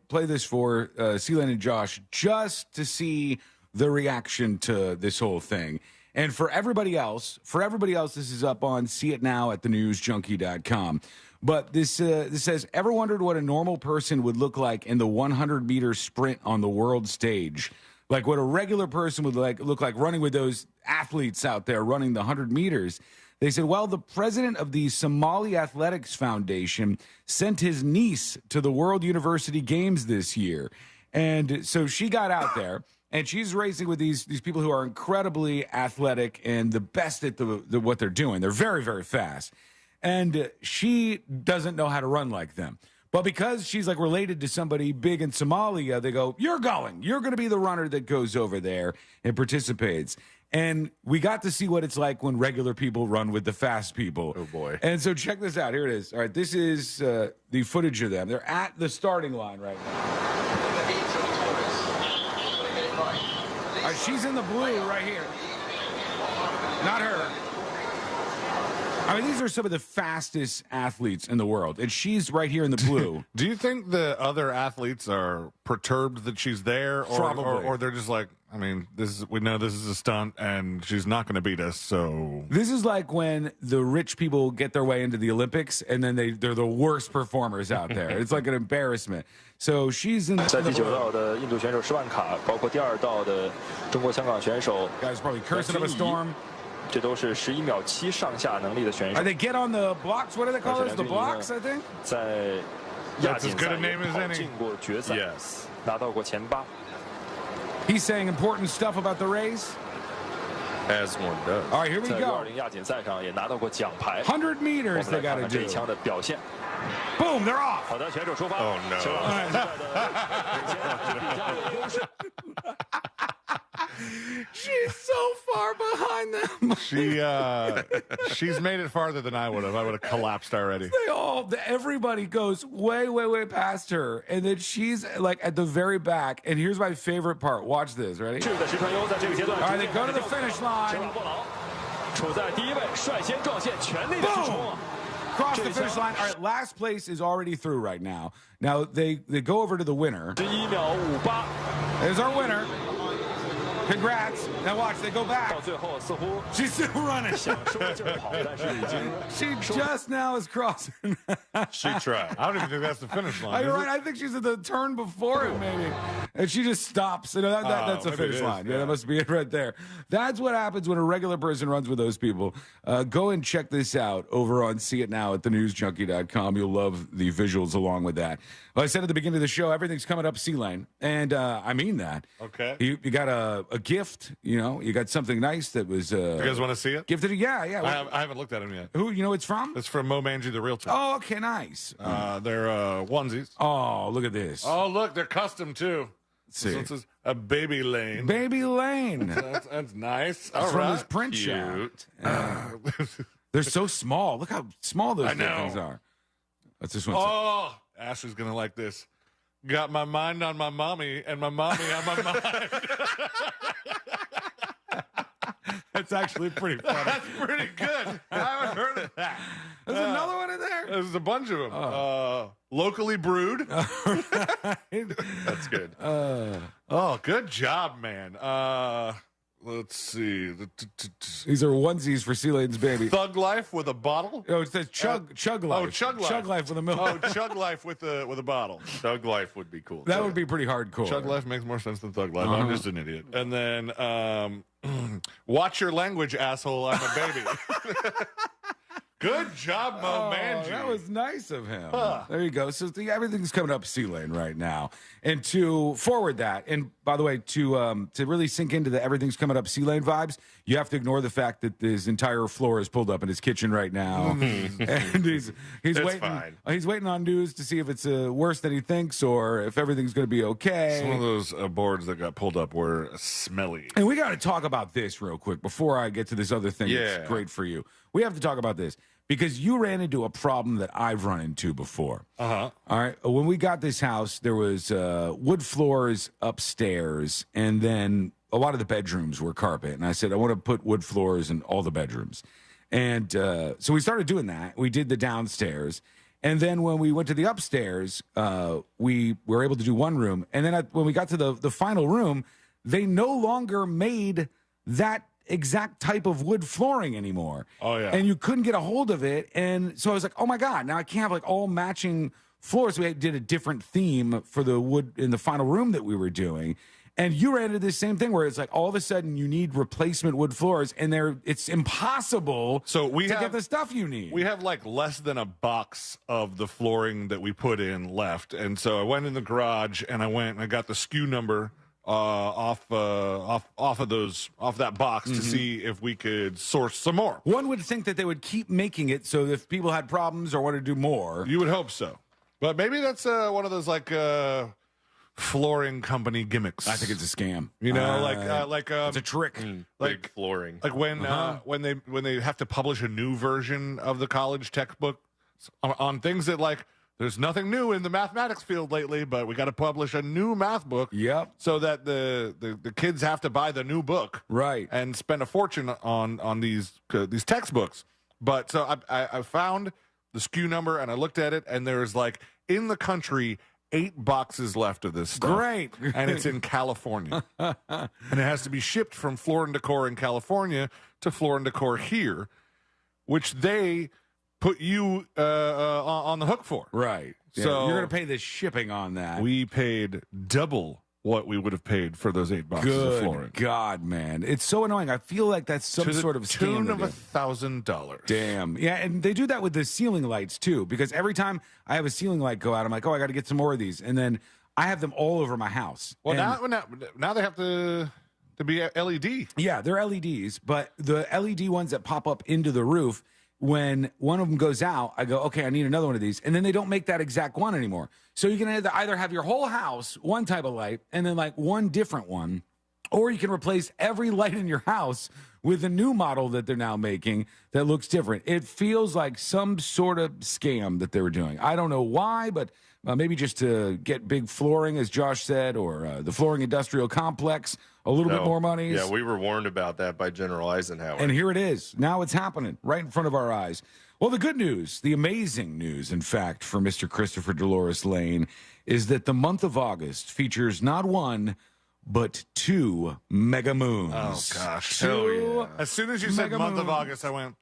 play this for Sealand and Josh just to see the reaction to this whole thing. And for everybody else, this is up on See It Now at thenewsjunkie.com. But this says, ever wondered what a normal person would look like in the 100-meter sprint on the world stage? Like what a regular person would look like running with those athletes out there running the 100 meters. They said, well, the president of the Somali Athletics Foundation sent his niece to the World University Games this year. And so she got out there, and she's racing with these people who are incredibly athletic and the best at what they're doing. They're very, very fast. And she doesn't know how to run like them. But because she's like related to somebody big in Somalia, they go, you're going to be the runner that goes over there and participates. And we got to see what it's like when regular people run with the fast people. Oh, boy. And so check this out. Here it is. All right, this is the footage of them. They're at the starting line right now. All right, she's in the blue right here. Not her. I mean, these are some of the fastest athletes in the world, and she's right here in the blue. Do you think the other athletes are perturbed that she's there, or they're just like, I mean, we know this is a stunt, and she's not going to beat us, so... This is like when the rich people get their way into the Olympics, and then they're the worst performers out there. It's like an embarrassment. So she's in the... 在第9道的印度选手10万卡，包括第2道的中国香港选手 Guys probably cursing up a storm. 这都是11秒7上下能力的选手。 They get on the blocks. What do they call this? The blocks, I think. 在亚锦赛跑进过决赛，拿到过前8。 He's saying important stuff about the race. As one does. All right, here we 在 go. 20亚锦赛上也拿到过奖牌。 100 meters they got to 这 do. 一枪的表现。 Boom, they're off. 好的，选手出发。Oh no. She's so far behind them. She's made it farther than I would have. I would have collapsed already. Everybody goes way, way, way past her, and then she's like at the very back. And here's my favorite part. Watch this. Ready? All right, they go to the finish line. Boom! Cross the finish line. All right, last place is already through right now. Now they go over to the winner. There's our winner. Congrats. Now watch, they go back. She's still running. She just now is crossing. She tried. I don't even think that's the finish line. You're right. I think she's at the turn before it, maybe. And she just stops. You know, that's the finish line. Yeah, that must be it right there. That's what happens when a regular person runs with those people. Go and check this out over on See It Now at thenewsjunkie.com. You'll love the visuals along with that. Well, I said at the beginning of the show, everything's coming up C-Lane. And I mean that. Okay. You got a gift, you know, you got something nice that was. You guys want to see it? Gifted. Yeah. I haven't looked at them yet. Who, you know, it's from? It's from Mo Manji, the Realtor. Oh, okay, nice. They're onesies. Oh, look at this. Oh, look, they're custom too. Let's see. This is a Baby Lane. Baby Lane. That's nice. That's from his print shop. They're so small. Look how small those things are. That's this one. Oh, Ashley's gonna like this. Got my mind on my mommy and my mommy on my mind. That's actually pretty funny. That's pretty good. I haven't heard of that. There's another one in there? There's a bunch of them. Locally brewed. That's good. Good job, man. Let's see. These are onesies for C-Lane's baby. Thug Life with a bottle? Oh, it says Chug Life. Oh, Chug Life. Chug Life with a milk. Oh, Chug Life with a bottle. Thug Life would be cool. That would be pretty hardcore. Chug Life makes more sense than Thug Life. I'm just an idiot. And then, watch your language, asshole. I'm a baby. Good job, Mo Manji. That was nice of him. There you go. So everything's coming up C-Lane right now. And to forward that, and by the way, to really sink into the everything's coming up C-Lane vibes, you have to ignore the fact that his entire floor is pulled up in his kitchen right now. And he's waiting. Fine. He's waiting on news to see if it's worse than he thinks or if everything's going to be okay. Some of those boards that got pulled up were smelly. And we got to talk about this real quick before I get to this other thing that's great for you. We have to talk about this because you ran into a problem that I've run into before. All right. When we got this house, there was wood floors upstairs, and then a lot of the bedrooms were carpet. And I said, I want to put wood floors in all the bedrooms. And so we started doing that. We did the downstairs. And then when we went to the upstairs, we were able to do one room. And then when we got to the final room, they no longer made that exact type of wood flooring anymore. Oh, yeah. And you couldn't get a hold of it. And so I was like, oh, my God, now I can't have like all matching floors. So we did a different theme for the wood in the final room that we were doing. And you ran into this same thing where it's like all of a sudden you need replacement wood floors, and it's impossible to get the stuff you need. We have like less than a box of the flooring that we put in left. And so I went in the garage and I got the SKU number off that box to see if we could source some more. One would think that they would keep making it so that if people had problems or wanted to do more. You would hope so. But maybe that's one of those like flooring company gimmicks. I think it's a scam. You know, it's a trick. Like big flooring. Like when they have to publish a new version of the college textbook on things that like there's nothing new in the mathematics field lately, but we got to publish a new math book. Yep. So that the kids have to buy the new book, right, and spend a fortune on these textbooks. But so I found the SKU number and I looked at it, and there's like in the country 8 boxes left of this stuff. Great. And it's in California. And it has to be shipped from Floor & Decor in California to Floor & Decor here, which they put you on the hook for. Right. Yeah, So you're going to pay the shipping on that. We paid double what we would have paid for those 8 boxes of flooring. Good God, man. It's so annoying. I feel like that's some sort of scam. To the tune of $1,000. Damn. Yeah, and they do that with the ceiling lights, too, because every time I have a ceiling light go out, I'm like, oh, I got to get some more of these. And then I have them all over my house. Well, now they have to be LED. Yeah, they're LEDs, but the LED ones that pop up into the roof, when one of them goes out, I go, okay, I need another one of these. And then they don't make that exact one anymore. So you can either have your whole house, one type of light, and then like one different one, or you can replace every light in your house with a new model that they're now making that looks different. It feels like some sort of scam that they were doing. I don't know why, but maybe just to get big flooring, as Josh said, or the flooring industrial complex, a little bit more money. Yeah, we were warned about that by General Eisenhower. And here it is. Now it's happening right in front of our eyes. Well, the good news, the amazing news, in fact, for Mr. Christopher Dolores Lane, is that the month of August features not one, but 2 mega moons. Oh, gosh. 2 As soon as you said month of August, I went,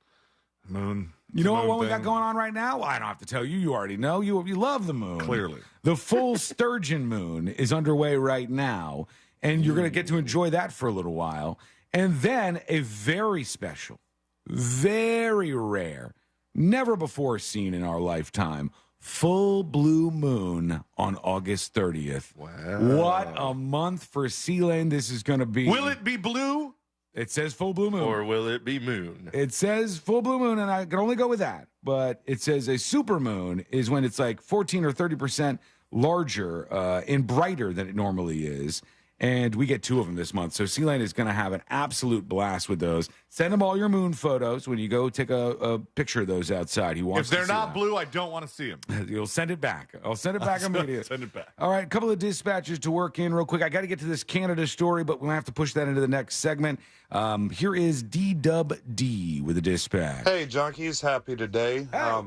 moon. You know what one we got going on right now? Well, I don't have to tell you. You already know. You love the moon. Clearly. The full sturgeon moon is underway right now, and you're going to get to enjoy that for a little while. And then a very special, very rare, never before seen in our lifetime, full blue moon on August 30th. Wow. What a month for Sea-Lane this is going to be. Will it be blue? It says full blue moon. Or will it be moon? It says full blue moon, and I can only go with that. But it says a supermoon is when it's like 14 or 30% larger and brighter than it normally is. And we get 2 of them this month. So Sea-Lane is going to have an absolute blast with those. Send him all your moon photos when you go take a picture of those outside. He wants. If they're not blue, I don't want to see them. You'll send it back. I'll send it back immediately. Send it back. All right, a couple of dispatches to work in real quick. I got to get to this Canada story, but we'll have to push that into the next segment. Here is D-Dub-D with a dispatch. Hey, junkies. Happy today. Hey.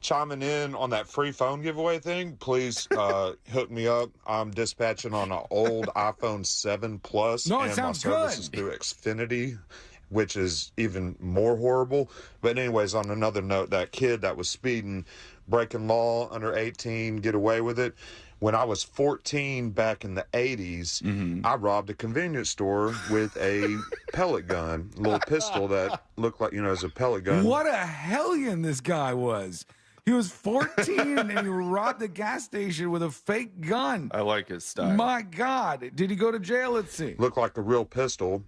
Chiming in on that free phone giveaway thing, please hook me up. I'm dispatching on an old iPhone 7 Plus. No, it and sounds my service good. is through Xfinity, which is even more horrible. But anyways, on another note, that kid that was speeding, breaking law, under 18, get away with it. When I was 14 back in the 80s, I robbed a convenience store with a pellet gun, a little pistol that looked like, as a pellet gun. What a hellion this guy was. He was 14 and he robbed the gas station with a fake gun. I like his style. My God. Did he go to jail? Let's see. Looked like a real pistol.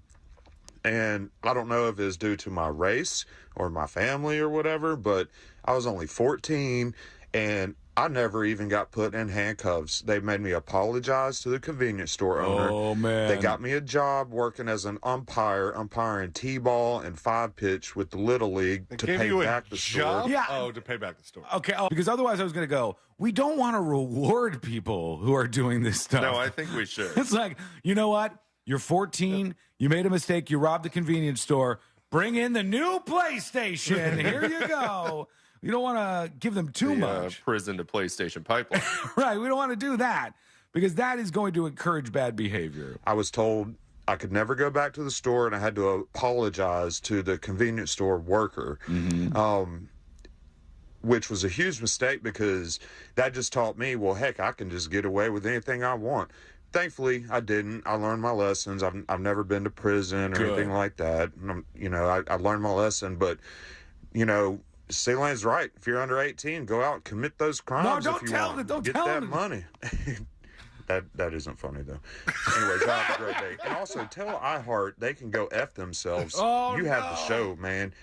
And I don't know if it's due to my race or my family or whatever, but I was only 14 and I never even got put in handcuffs. They made me apologize to the convenience store owner. Oh, man. They got me a job working as an umpire, umpiring T-ball and 5-pitch with the Little League to pay back the store. Yeah. Oh, to pay back the store. Okay, because otherwise I was going to go, we don't want to reward people who are doing this stuff. No, I think we should. It's like, you know what? You're 14. You made a mistake. You robbed the convenience store. Bring in the new PlayStation. Here you go. You don't want to give them too much. Prison to PlayStation pipeline. Right. We don't want to do that because that is going to encourage bad behavior. I was told I could never go back to the store and I had to apologize to the convenience store worker, which was a huge mistake because that just taught me, well, heck, I can just get away with anything I want. thankfully, I didn't. I learned my lessons. I've never been to prison or anything like that. And I learned my lesson. But, C-Lane's right. If you're under 18, go out and commit those crimes. No, don't tell them. Don't get tell that them. money. That isn't funny, though. Anyways, y'all have a great day. And also, tell iHeart they can go F themselves. Oh, you have the show, man.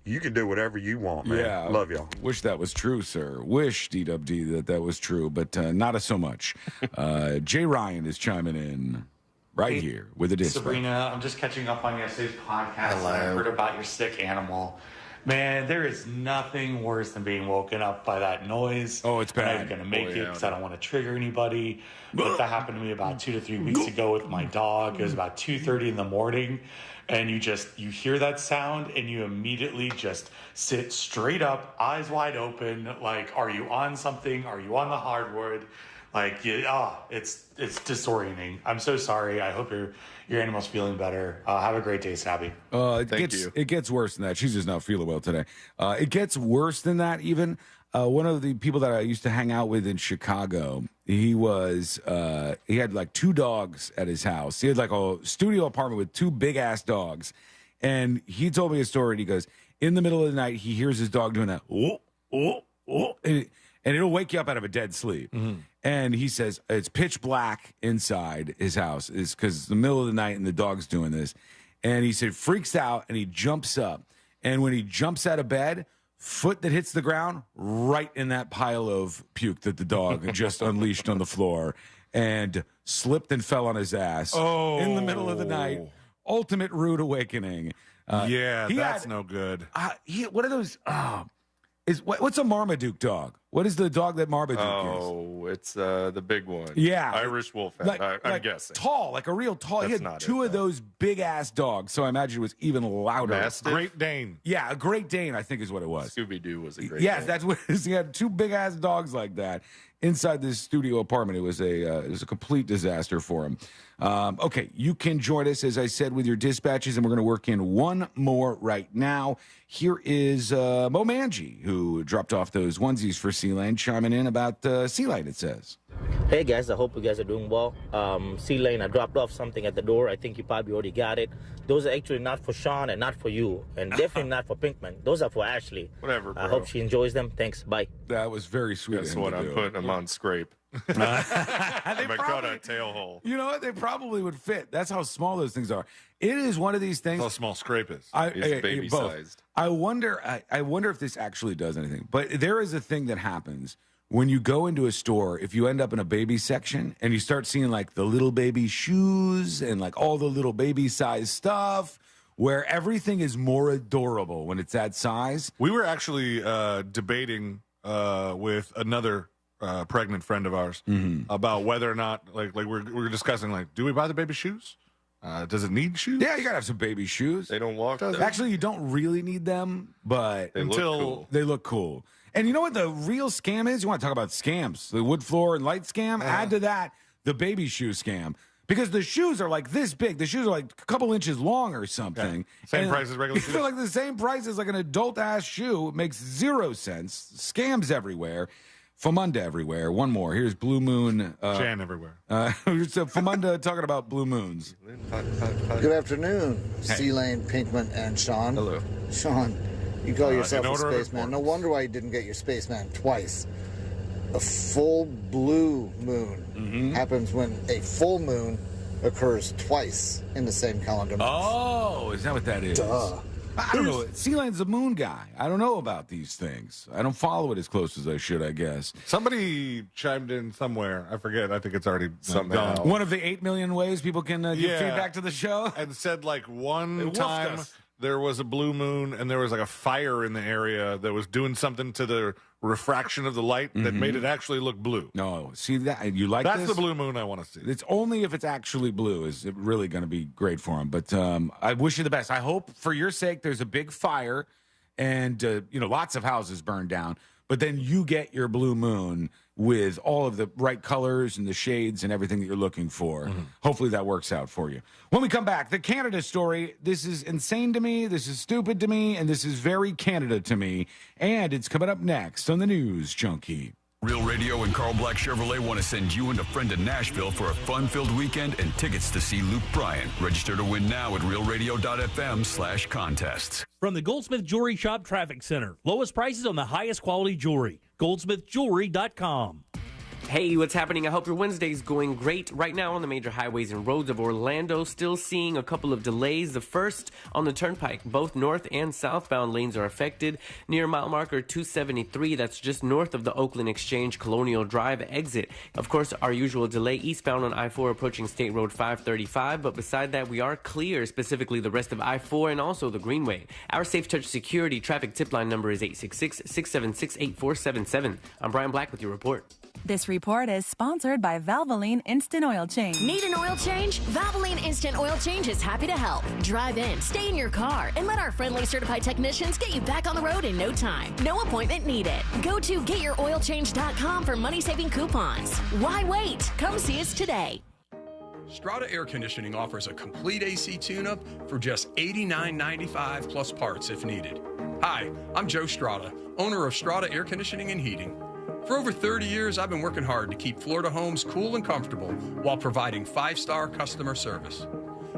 You can do whatever you want, man. Yeah. Love y'all. Wish that was true, sir. Wish, DWD, that was true, but not so much. Jay Ryan is chiming in right here with a dispatch. Sabrina, I'm just catching up on yesterday's podcast. And I heard about your sick animal. Man, there is nothing worse than being woken up by that noise. Oh, it's bad. I'm not even going to make it because I don't want to trigger anybody. But that happened to me about 2 to 3 weeks ago with my dog. It was about 2:30 in the morning. And you hear that sound and you immediately just sit straight up, eyes wide open. Like, are you on something? Are you on the hardwood? Like, it's disorienting. I'm so sorry. I hope your animal's feeling better. Have a great day, Sabby. It gets worse than that. She's just not feeling well today. It gets worse than that even. One of the people that I used to hang out with in Chicago, he had like 2 dogs at his house. He had like a studio apartment with 2 big-ass dogs. And he told me a story, and he goes, in the middle of the night, he hears his dog doing that, and it'll wake you up out of a dead sleep. Mm-hmm. And he says it's pitch black inside his house. It's because it's the middle of the night and the dog's doing this. And he said freaks out and he jumps up. And when he jumps out of bed, foot that hits the ground right in that pile of puke that the dog just unleashed on the floor, and slipped and fell on his ass in the middle of the night. Ultimate rude awakening. That's no good. What are those? What's a Marmaduke dog? What is the dog that Marmaduke is? Oh, it's the big one. Yeah. Irish Wolfhound, I'm guessing. Tall, like a real tall. He had 2 of those big-ass dogs, so I imagine it was even louder. Mastiff? Great Dane. Yeah, a Great Dane, I think is what it was. Scooby-Doo was a Great Yes, Dane. that's what it is. He had 2 big-ass dogs like that inside this studio apartment. It was a complete disaster for him. Okay, you can join us, as I said, with your dispatches, and we're going to work in one more right now. Here is Mo Manji, who dropped off those onesies for C-Lane, chiming in about C-Lane, it says. Hey guys, I hope you guys are doing well. C-Lane, I dropped off something at the door. I think you probably already got it. Those are actually not for Sean and not for you, and definitely not for Pinkman. Those are for Ashley. Whatever, bro. I hope she enjoys them. Thanks. Bye. That was very sweet. Guess what? I'm putting them on scrape. They got a tail hole. You know what? They probably would fit. That's how small those things are. It is one of these things. How small scrape is. It's baby sized. I wonder if this actually does anything. But there is a thing that happens when you go into a store. If you end up in a baby section and you start seeing like the little baby shoes and like all the little baby size stuff, where everything is more adorable when it's that size. We were actually debating with another pregnant friend of ours about whether or not, like we're discussing, like, do we buy the baby shoes? Does it need shoes? Yeah, you gotta have some baby shoes. They don't walk. Actually, you don't really need them, but They look cool. And you know what the real scam is? You want to talk about scams? The wood floor and light scam? Add to that the baby shoe scam. Because the shoes are like this big. The shoes are like a couple inches long or something. Yeah. Same price as regular shoes. They're like the same price as like an adult-ass shoe. It makes 0 sense. Scams everywhere. Famunda everywhere. One more. Here's Blue Moon. Jan everywhere. Here's Famunda talking about blue moons. Good afternoon, C-Lane, Pinkman, and Sean. Hello. Sean, you call yourself in a order of spaceman. No wonder why you didn't get your spaceman twice. A full blue moon happens when a full moon occurs twice in the same calendar month. Oh, is that what that is? Duh. I don't know. C-Lane's a moon guy. I don't know about these things. I don't follow it as close as I should, I guess. Somebody chimed in somewhere. I forget. I think it's already gone. One of the 8 million ways people can give feedback to the show. And said like one woofed time us. there was a blue moon and there was like a fire in the area that was doing something to the refraction of the light that made it actually look blue. No, see that you like That's this? the blue moon I want to see. It's only if it's actually blue is it really going to be great for him. But I wish you the best. I hope for your sake there's a big fire and lots of houses burn down. But then you get your blue moon with all of the right colors and the shades and everything that you're looking for. Hopefully that works out for you. When we come back, the Canada story. This is insane to me. This is stupid to me. And this is very Canada to me. And it's coming up next on the News Junkie. Real Radio and Carl Black Chevrolet want to send you and a friend to Nashville for a fun-filled weekend and tickets to see Luke Bryan. Register to win now at realradio.fm/contests. From the Goldsmith Jewelry Shop Traffic Center. Lowest prices on the highest quality jewelry. goldsmithjewelry.com. Hey, what's happening? I hope your Wednesday's going great. Right now on the major highways and roads of Orlando, still seeing a couple of delays. The first on the Turnpike, both north and southbound lanes are affected. Near mile marker 273, that's just north of the Oakland Exchange Colonial Drive exit. Of course, our usual delay eastbound on I-4 approaching State Road 535, but beside that, we are clear, specifically the rest of I-4 and also the Greenway. Our Safe Touch Security traffic tip line number is 866-676-8477. I'm Brian Black with your report. This report is sponsored by Valvoline Instant Oil Change. Need an oil change? Valvoline Instant Oil Change is happy to help. Drive in, stay in your car, and let our friendly certified technicians get you back on the road in no time. No appointment needed. Go to getyouroilchange.com for money-saving coupons. Why wait? Come see us today. Strata Air Conditioning offers a complete AC tune-up for just $89.95 plus parts if needed. Hi, I'm Joe Strata, owner of Strata Air Conditioning and Heating. For over 30 years, I've been working hard to keep Florida homes cool and comfortable while providing 5-star customer service.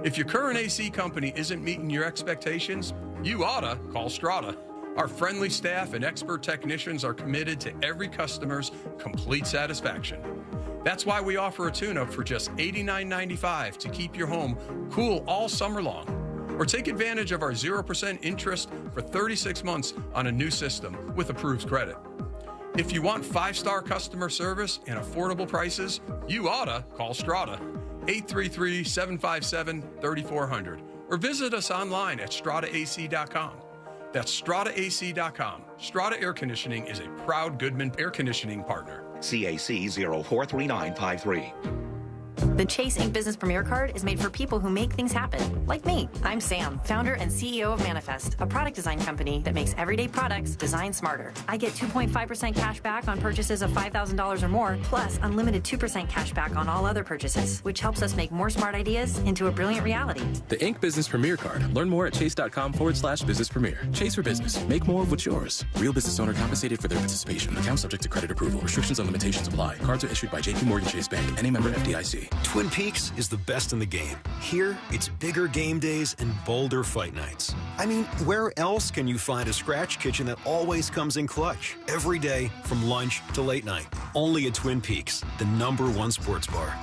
If your current AC company isn't meeting your expectations, you oughta call Strata. Our friendly staff and expert technicians are committed to every customer's complete satisfaction. That's why we offer a tune-up for just $89.95 to keep your home cool all summer long. Or take advantage of our 0% interest for 36 months on a new system with approved credit. If you want 5-star customer service and affordable prices, you oughta call Strata, 833-757-3400, or visit us online at strataac.com. That's strataac.com. Strata Air Conditioning is a proud Goodman Air Conditioning partner. CAC 043953. The Chase Ink Business Premier Card is made for people who make things happen, like me. I'm Sam, founder and CEO of Manifest, a product design company that makes everyday products designed smarter. I get 2.5% cash back on purchases of $5,000 or more, plus unlimited 2% cash back on all other purchases, which helps us make more smart ideas into a brilliant reality. The Ink Business Premier Card. Learn more at chase.com/business premier. Chase for business. Make more of what's yours. Real business owner compensated for their participation. Account subject to credit approval. Restrictions and limitations apply. Cards are issued by JP Morgan Chase Bank. Any member FDIC. Twin Peaks is the best in the game. Here, it's bigger game days and bolder fight nights. I mean, where else can you find a scratch kitchen that always comes in clutch? Every day, from lunch to late night. Only at Twin Peaks, the #1 sports bar.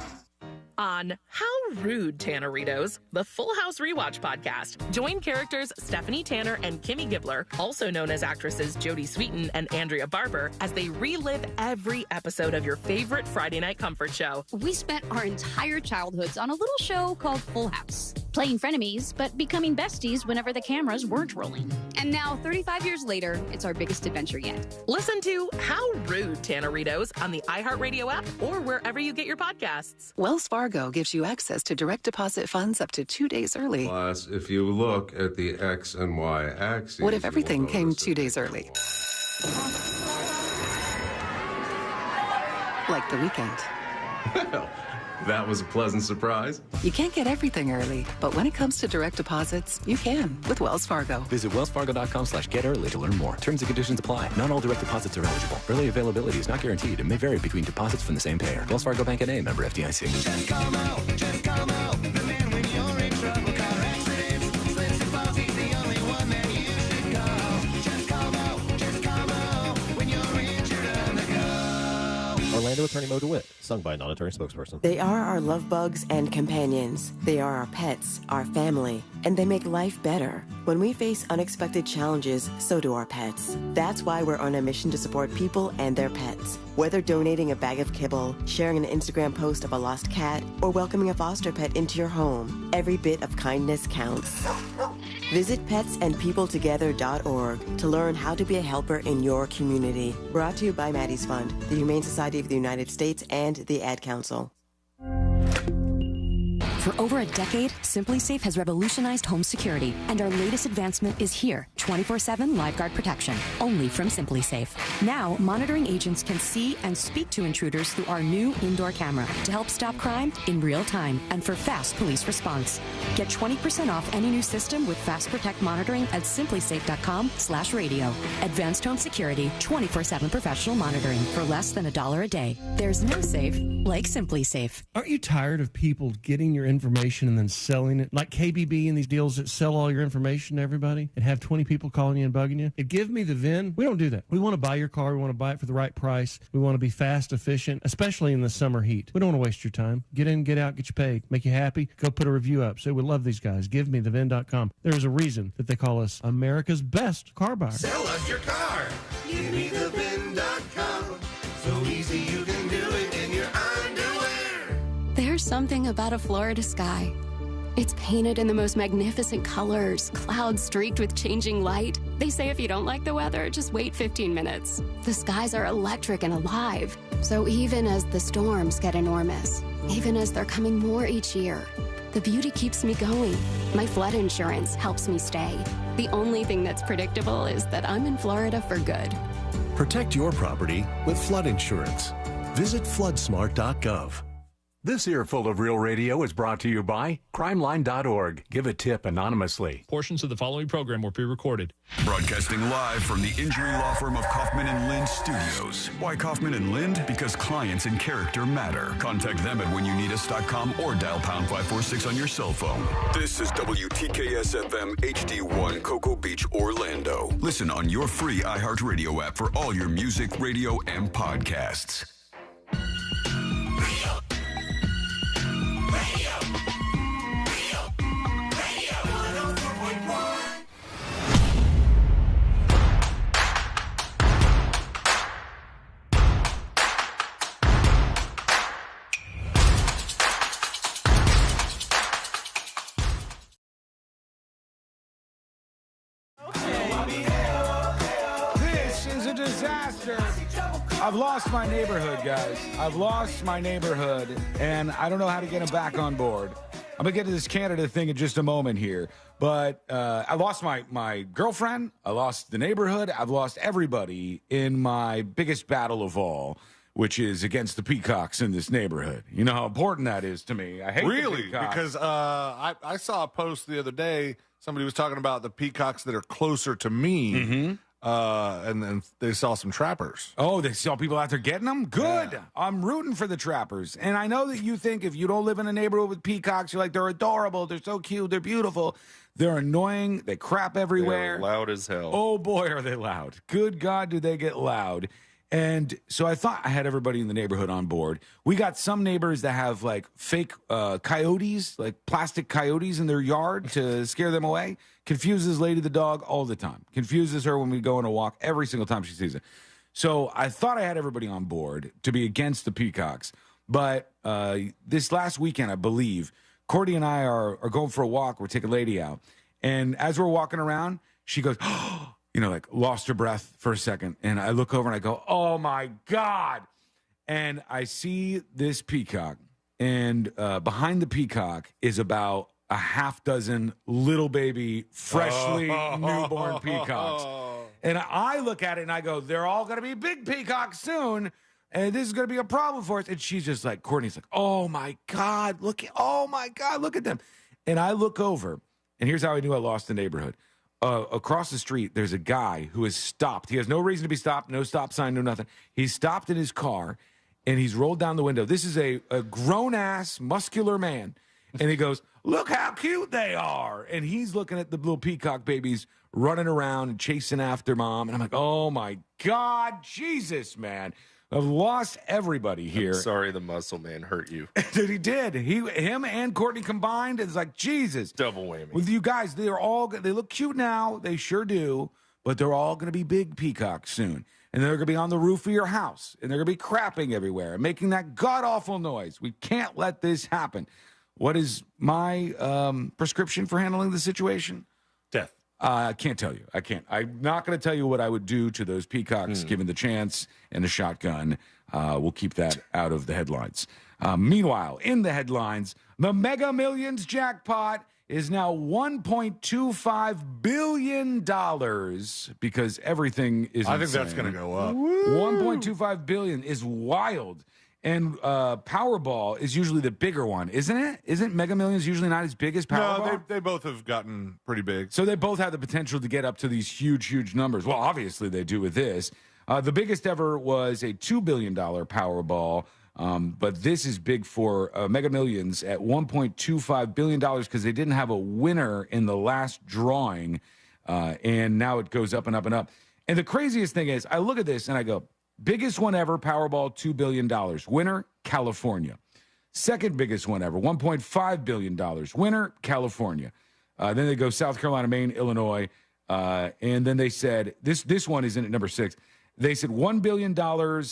On How Rude, Tanneritos, the Full House Rewatch podcast. Join characters Stephanie Tanner and Kimmy Gibbler, also known as actresses Jodie Sweetin and Andrea Barber, as they relive every episode of your favorite Friday night comfort show. We spent our entire childhoods on a little show called Full House, playing frenemies, but becoming besties whenever the cameras weren't rolling. And now, 35 years later, it's our biggest adventure yet. Listen to How Rude, Tanneritos on the iHeartRadio app or wherever you get your podcasts. Wells Fargo gives you access to direct deposit funds up to 2 days early. Plus, if you look at the X and Y axes... What if everything came 2 days early? Like the weekend. Well, that was a pleasant surprise. You can't get everything early, but when it comes to direct deposits, you can with Wells Fargo. Visit wellsfargo.com/get-early to learn more. Terms and conditions apply. Not all direct deposits are eligible. Early availability is not guaranteed and may vary between deposits from the same payer. Wells Fargo Bank N.A., member FDIC. Just come out. The man when you're in trouble. Car accidents, slips and falls, he's the only one that you should call. Just come out when you're injured on the go. Orlando Attorney Mo DeWitt, sung by a non-attorney spokesperson. They are our love bugs and companions. They are our pets, our family, and they make life better. When we face unexpected challenges, so do our pets. That's why we're on a mission to support people and their pets. Whether donating a bag of kibble, sharing an Instagram post of a lost cat, or welcoming a foster pet into your home, every bit of kindness counts. Visit petsandpeopletogether.org to learn how to be a helper in your community. Brought to you by Maddie's Fund, the Humane Society of the United States, and the Ad Council. For over a decade, SimpliSafe has revolutionized home security, and our latest advancement is here, 24/7 LiveGuard protection, only from SimpliSafe. Now, monitoring agents can see and speak to intruders through our new indoor camera to help stop crime in real time and for fast police response. Get 20% off any new system with Fast Protect monitoring at simplisafe.com/radio. Advanced home security, 24/7 professional monitoring for less than $1 a day. There's no safe like SimpliSafe. Aren't you tired of people getting your information and then selling it? Like KBB and these deals that sell all your information to everybody and have 20 people calling you and bugging you? Give me the VIN. We don't do that. We want to buy your car. We want to buy it for the right price. We want to be fast, efficient, especially in the summer heat. We don't want to waste your time. Get in, get out, get you paid. Make you happy. Go put a review up. Say we love these guys. GiveMeTheVIN.com. There's a reason that they call us America's best car buyer. Sell us your car. GiveMeTheVIN.com. So easy you can do it in your underwear. There's something about a Florida sky. It's painted in the most magnificent colors, clouds streaked with changing light. They say if you don't like the weather, just wait 15 minutes. The skies are electric and alive. So even as the storms get enormous, even as they're coming more each year, the beauty keeps me going. My flood insurance helps me stay. The only thing that's predictable is that I'm in Florida for good. Protect your property with flood insurance. Visit floodsmart.gov. This earful of Real Radio is brought to you by crimeline.org. Give a tip anonymously. Portions of the following program were pre-recorded. Broadcasting live from the injury law firm of Kaufman and Lind Studios. Why Kaufman and Lind? Because clients and character matter. Contact them at whenyouneedus.com or dial pound 546 on your cell phone. This is WTKS-FM HD1 Cocoa Beach, Orlando. Listen on your free iHeartRadio app for all your music, radio, and podcasts. I've lost my neighborhood, guys. I've lost my neighborhood, and I don't know how to get them back on board. I'm going to get to this Canada thing in just a moment here. But I lost my girlfriend. I lost the neighborhood. I've lost everybody in my biggest battle of all, which is against the peacocks in this neighborhood. You know how important that is to me. I hate the peacocks. Because I saw a post the other day. Somebody was talking about the peacocks that are closer to me. Mm-hmm. And then they saw some trappers. Oh, they saw people out there getting them? Good. Yeah. I'm rooting for the trappers. And I know that you think if you don't live in a neighborhood with peacocks, you're like, they're adorable, they're so cute, they're beautiful. They're annoying, they crap everywhere. They're loud as hell. Oh, boy, are they loud. Good God, do they get loud. And so I thought I had everybody in the neighborhood on board. We got some neighbors that have, like, fake coyotes, like plastic coyotes in their yard to scare them away. Confuses Lady the dog all the time. Confuses her when we go on a walk every single time she sees it. So I thought I had everybody on board to be against the peacocks. But this last weekend, I believe, Cordy and I are going for a walk. We're taking Lady out. And as we're walking around, she goes, oh, you know, like lost her breath for a second. And I look over and I go, oh, my God. And I see this peacock. And behind the peacock is about a half dozen little baby, freshly newborn peacocks. And I look at it and I go, they're all going to be big peacocks soon. And this is going to be a problem for us. And she's just like, Courtney's like, oh, my God, look at them. And I look over, and here's how I knew I lost the neighborhood. Across the street, there's a guy who has stopped. He has no reason to be stopped, no stop sign, no nothing. He's stopped in his car, and he's rolled down the window. This is a grown-ass, muscular man. And he goes, look how cute they are. And he's looking at the little peacock babies running around and chasing after mom. And I'm like, oh, my God, Jesus, man. I've lost everybody here. I'm sorry the muscle man hurt you. He did. Him and Courtney combined, it's like, Jesus. Double whammy. With you guys, they look cute now. They sure do. But they're all going to be big peacocks soon. And they're going to be on the roof of your house. And they're going to be crapping everywhere and making that god-awful noise. We can't let this happen. What is my prescription for handling the situation? Death. I can't tell you. I can't. I'm not going to tell you what I would do to those peacocks given the chance and a shotgun. We'll keep that out of the headlines. Meanwhile, in the headlines, the Mega Millions jackpot is now $1.25 billion because everything is I think insane. that's going to go up. $1.25 billion is wild. And Powerball is usually the bigger one, isn't it? Isn't Mega Millions usually not as big as Powerball? No, they both have gotten pretty big. So they both have the potential to get up to these huge, huge numbers. Well, obviously they do with this. The biggest ever was a $2 billion Powerball, but this is big for Mega Millions at $1.25 billion because they didn't have a winner in the last drawing, and now it goes up and up and up. And the craziest thing is, I look at this and I go, biggest one ever, Powerball, $2 billion. Winner, California. Second biggest one ever, $1.5 billion. Winner, California. Then they go South Carolina, Maine, Illinois. And then they said, this one is in at number 6. They said $1 billion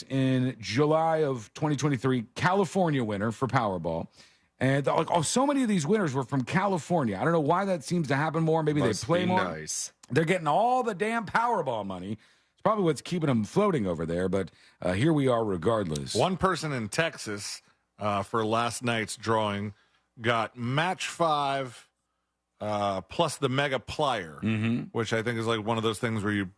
in July of 2023, California winner for Powerball. And so many of these winners were from California. I don't know why that seems to happen more. Maybe they play more. Nice. They're getting all the damn Powerball money. Probably what's keeping them floating over there, but here we are regardless. One person in Texas for last night's drawing got match 5 plus the mega plier, which I think is like one of those things where you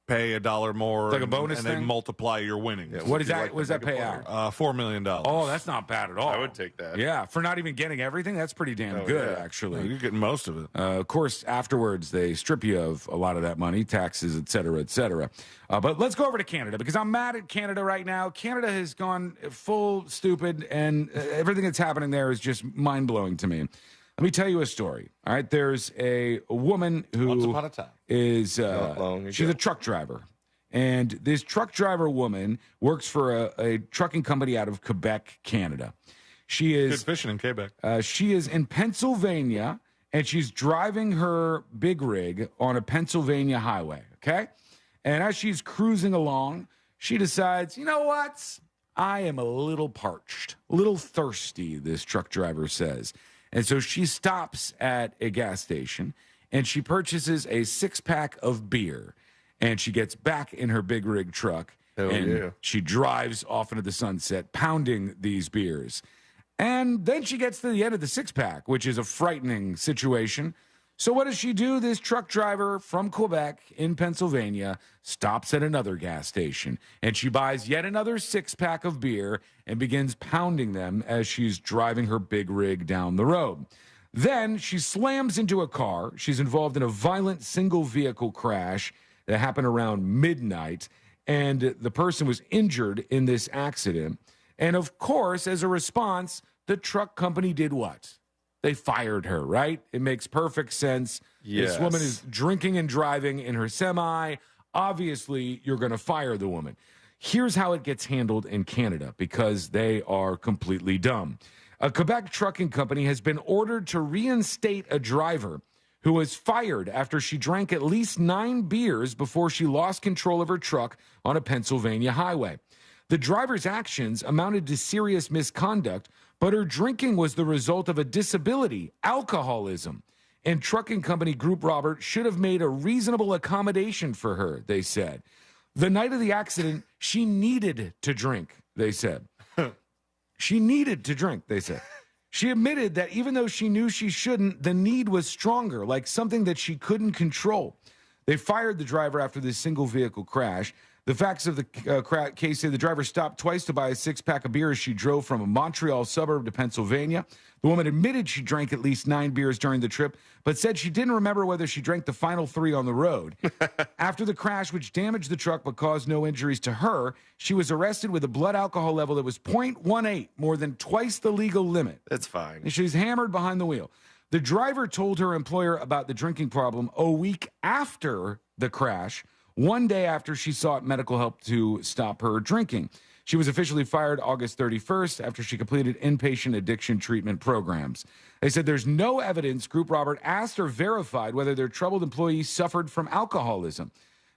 pay $1 more, it's like a bonus and thing? they multiply your winnings. Yeah, what is that? What does that pay out? $4 million. Oh, that's not bad at all. I would take that. Yeah, for not even getting everything, that's pretty damn good, actually. You're getting most of it. Of course, afterwards, they strip you of a lot of that money, taxes, et cetera, et cetera. But let's go over to Canada, because I'm mad at Canada right now. Canada has gone full stupid, and everything that's happening there is just mind-blowing to me. Let me tell you a story. All right, there's a woman who Once upon a time. is she's a ago. truck driver. And this truck driver woman works for a trucking company out of Quebec, Canada. She is good fishing in Quebec. She is in Pennsylvania, and she's driving her big rig on a Pennsylvania highway, okay? And as she's cruising along, she decides, you know what? I am a little parched, a little thirsty, this truck driver says. And so she stops at a gas station, and she purchases a 6-pack of beer. And she gets back in her big rig truck, and she drives off into the sunset, pounding these beers. And then she gets to the end of the 6-pack, which is a frightening situation. So what does she do? This truck driver from Quebec in Pennsylvania stops at another gas station, and she buys yet another 6-pack of beer and begins pounding them as she's driving her big rig down the road. Then she slams into a car. She's involved in a violent single-vehicle crash that happened around midnight, and the person was injured in this accident. And of course, as a response, the truck company did what? They fired her, right? It makes perfect sense. Yes. This woman is drinking and driving in her semi. Obviously, you're going to fire the woman. Here's how it gets handled in Canada, because they are completely dumb. A Quebec trucking company has been ordered to reinstate a driver who was fired after she drank at least 9 beers before she lost control of her truck on a Pennsylvania highway. The driver's actions amounted to serious misconduct, but her drinking was the result of a disability, alcoholism. And trucking company Group Robert should have made a reasonable accommodation for her, they said. The night of the accident, she needed to drink, they said. She needed to drink, they said. She admitted that even though she knew she shouldn't, the need was stronger, like something that she couldn't control. They fired the driver after this single vehicle crash. The facts of the case say the driver stopped twice to buy a 6-pack of beer as she drove from a Montreal suburb to Pennsylvania. The woman admitted she drank at least 9 beers during the trip, but said she didn't remember whether she drank the final 3 on the road. After the crash, which damaged the truck but caused no injuries to her, she was arrested with a blood alcohol level that was 0.18, more than twice the legal limit. That's fine. And she's hammered behind the wheel. The driver told her employer about the drinking problem a week after the crash, one day after she sought medical help to stop her drinking. She was officially fired August 31st after she completed inpatient addiction treatment programs. They said there's no evidence Group Robert asked or verified whether their troubled employee suffered from alcoholism.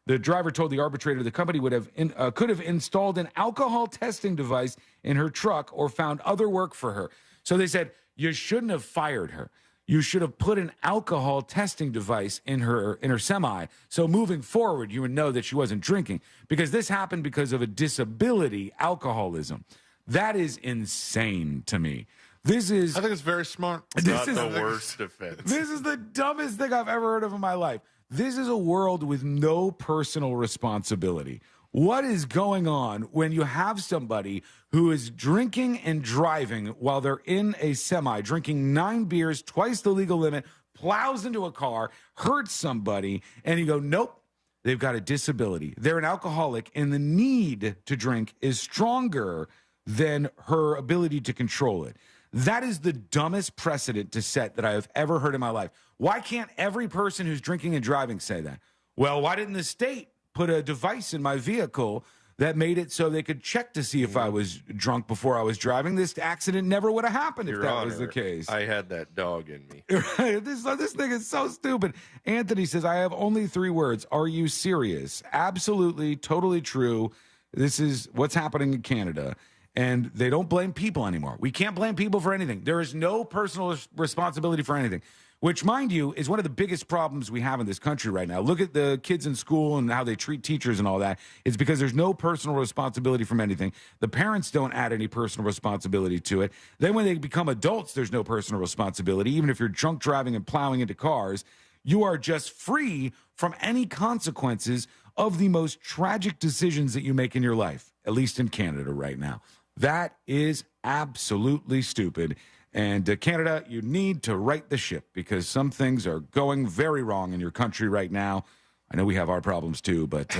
The driver told the arbitrator the company could have installed an alcohol testing device in her truck or found other work for her. So they said, you shouldn't have fired her. You should have put an alcohol testing device in her semi. So moving forward, you would know that she wasn't drinking, because this happened because of a disability, alcoholism. That is insane to me. This is. I think it's very smart. It's not the worst defense. This is the dumbest thing I've ever heard of in my life. This is a world with no personal responsibility. What is going on when you have somebody who is drinking and driving while they're in a semi, drinking 9 beers, twice the legal limit, plows into a car, hurts somebody, and you go, nope, they've got a disability. They're an alcoholic, and the need to drink is stronger than her ability to control it. That is the dumbest precedent to set that I have ever heard in my life. Why can't every person who's drinking and driving say that? Well, why didn't the state put a device in my vehicle that made it so they could check to see if I was drunk before I was driving? This accident never would have happened if that was the case. I had that dog in me. This thing is so stupid. Anthony says, I have only 3 words. Are you serious? Absolutely, totally true. This is what's happening in Canada. And they don't blame people anymore. We can't blame people for anything. There is no personal responsibility for anything, which, mind you, is one of the biggest problems we have in this country right now. Look at the kids in school and how they treat teachers and all that. It's because there's no personal responsibility from anything. The parents don't add any personal responsibility to it. Then when they become adults, there's no personal responsibility. Even if you're drunk driving and plowing into cars, you are just free from any consequences of the most tragic decisions that you make in your life, at least in Canada right now. That is absolutely stupid. And Canada, you need to right the ship because some things are going very wrong in your country right now. I know we have our problems too, but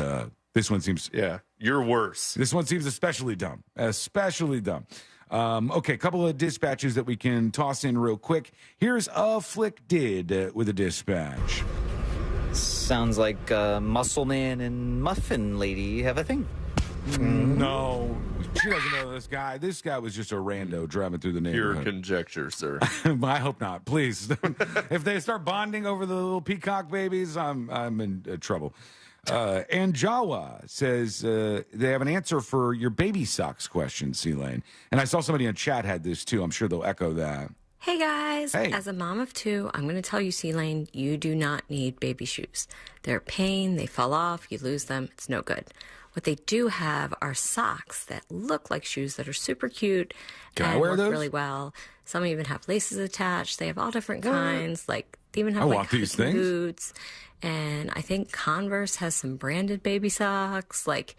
this one seems... Yeah, you're worse. This one seems especially dumb. Especially dumb. Okay, a couple of dispatches that we can toss in real quick. Here's a Flick Did with a dispatch. Sounds like Muscle Man and Muffin Lady have a thing. No, she doesn't know this guy. This guy was just a rando driving through the neighborhood. Pure conjecture, sir. I hope not. Please, if they start bonding over the little peacock babies, I'm in trouble. And Jawa says they have an answer for your baby socks question, C-Lane. And I saw somebody in chat had this too. I'm sure they'll echo that. Hey guys, Hey. As a mom of 2, I'm going to tell you, C-Lane, you do not need baby shoes. They're a pain, they fall off, you lose them, it's no good. What they do have are socks that look like shoes that are super cute and wear work those? really well. Some even have laces attached. They have all different kinds. Like they even have I like want these hiking things. boots. And I think Converse has some branded baby socks. Like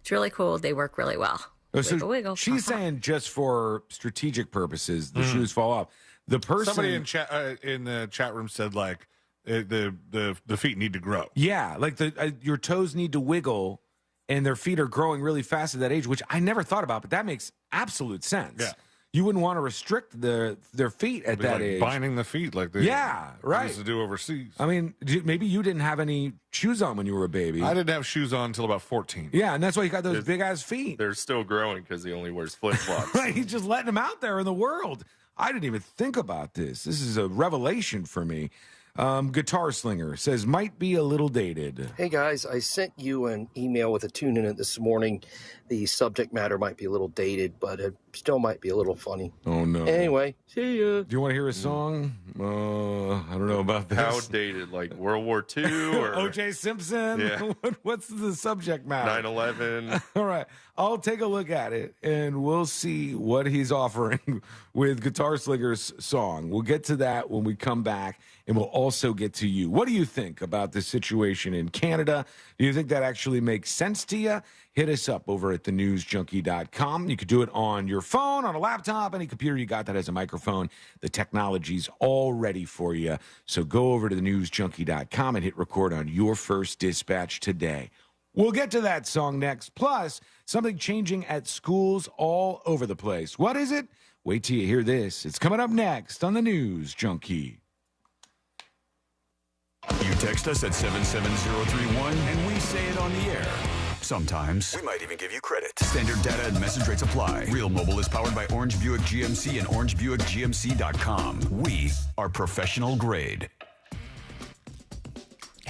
it's really cool. They work really well. So Wiggle, wiggle. she's saying just for strategic purposes, the shoes fall off. The person, Somebody in the chat room said like the feet need to grow. yeah, like your toes need to wiggle. And their feet are growing really fast at that age, which I never thought about, but that makes absolute sense. Yeah. You wouldn't want to restrict their feet at that like age. binding the feet like they used to do overseas. I mean, maybe you didn't have any shoes on when you were a baby. I didn't have shoes on until about 14. Yeah, and that's why you got those big-ass feet. They're still growing because he only wears flip-flops. Right, he's just letting them out there in the world. I didn't even think about this. This is a revelation for me. Guitar Slinger says, might be a little dated. Hey guys, I sent you an email with a tune in it this morning. The subject matter might be a little dated, but it still might be a little funny. Oh, no. Anyway, see ya. Do you want to hear a song? I don't know about this. How dated? Like World War II or O.J. Simpson? Yeah. What's the subject matter? 9/11? All right. I'll take a look at it, and we'll see what he's offering with Guitar Slinger's song. We'll get to that when we come back, and we'll also get to you. What do you think about the situation in Canada? Do you think that actually makes sense to you? Hit us up over at thenewsjunkie.com. You could do it on your phone, on a laptop, any computer you got that has a microphone. The technology's all ready for you. So go over to thenewsjunkie.com and hit record on your first dispatch today. We'll get to that song next. Plus, something changing at schools all over the place. What is it? Wait till you hear this. It's coming up next on the News Junkie. You text us at 77031 and we say it on the air. Sometimes. We might even give you credit. Standard data and message rates apply. Real Mobile is powered by Orange Buick GMC and OrangeBuickGMC.com. We are professional grade.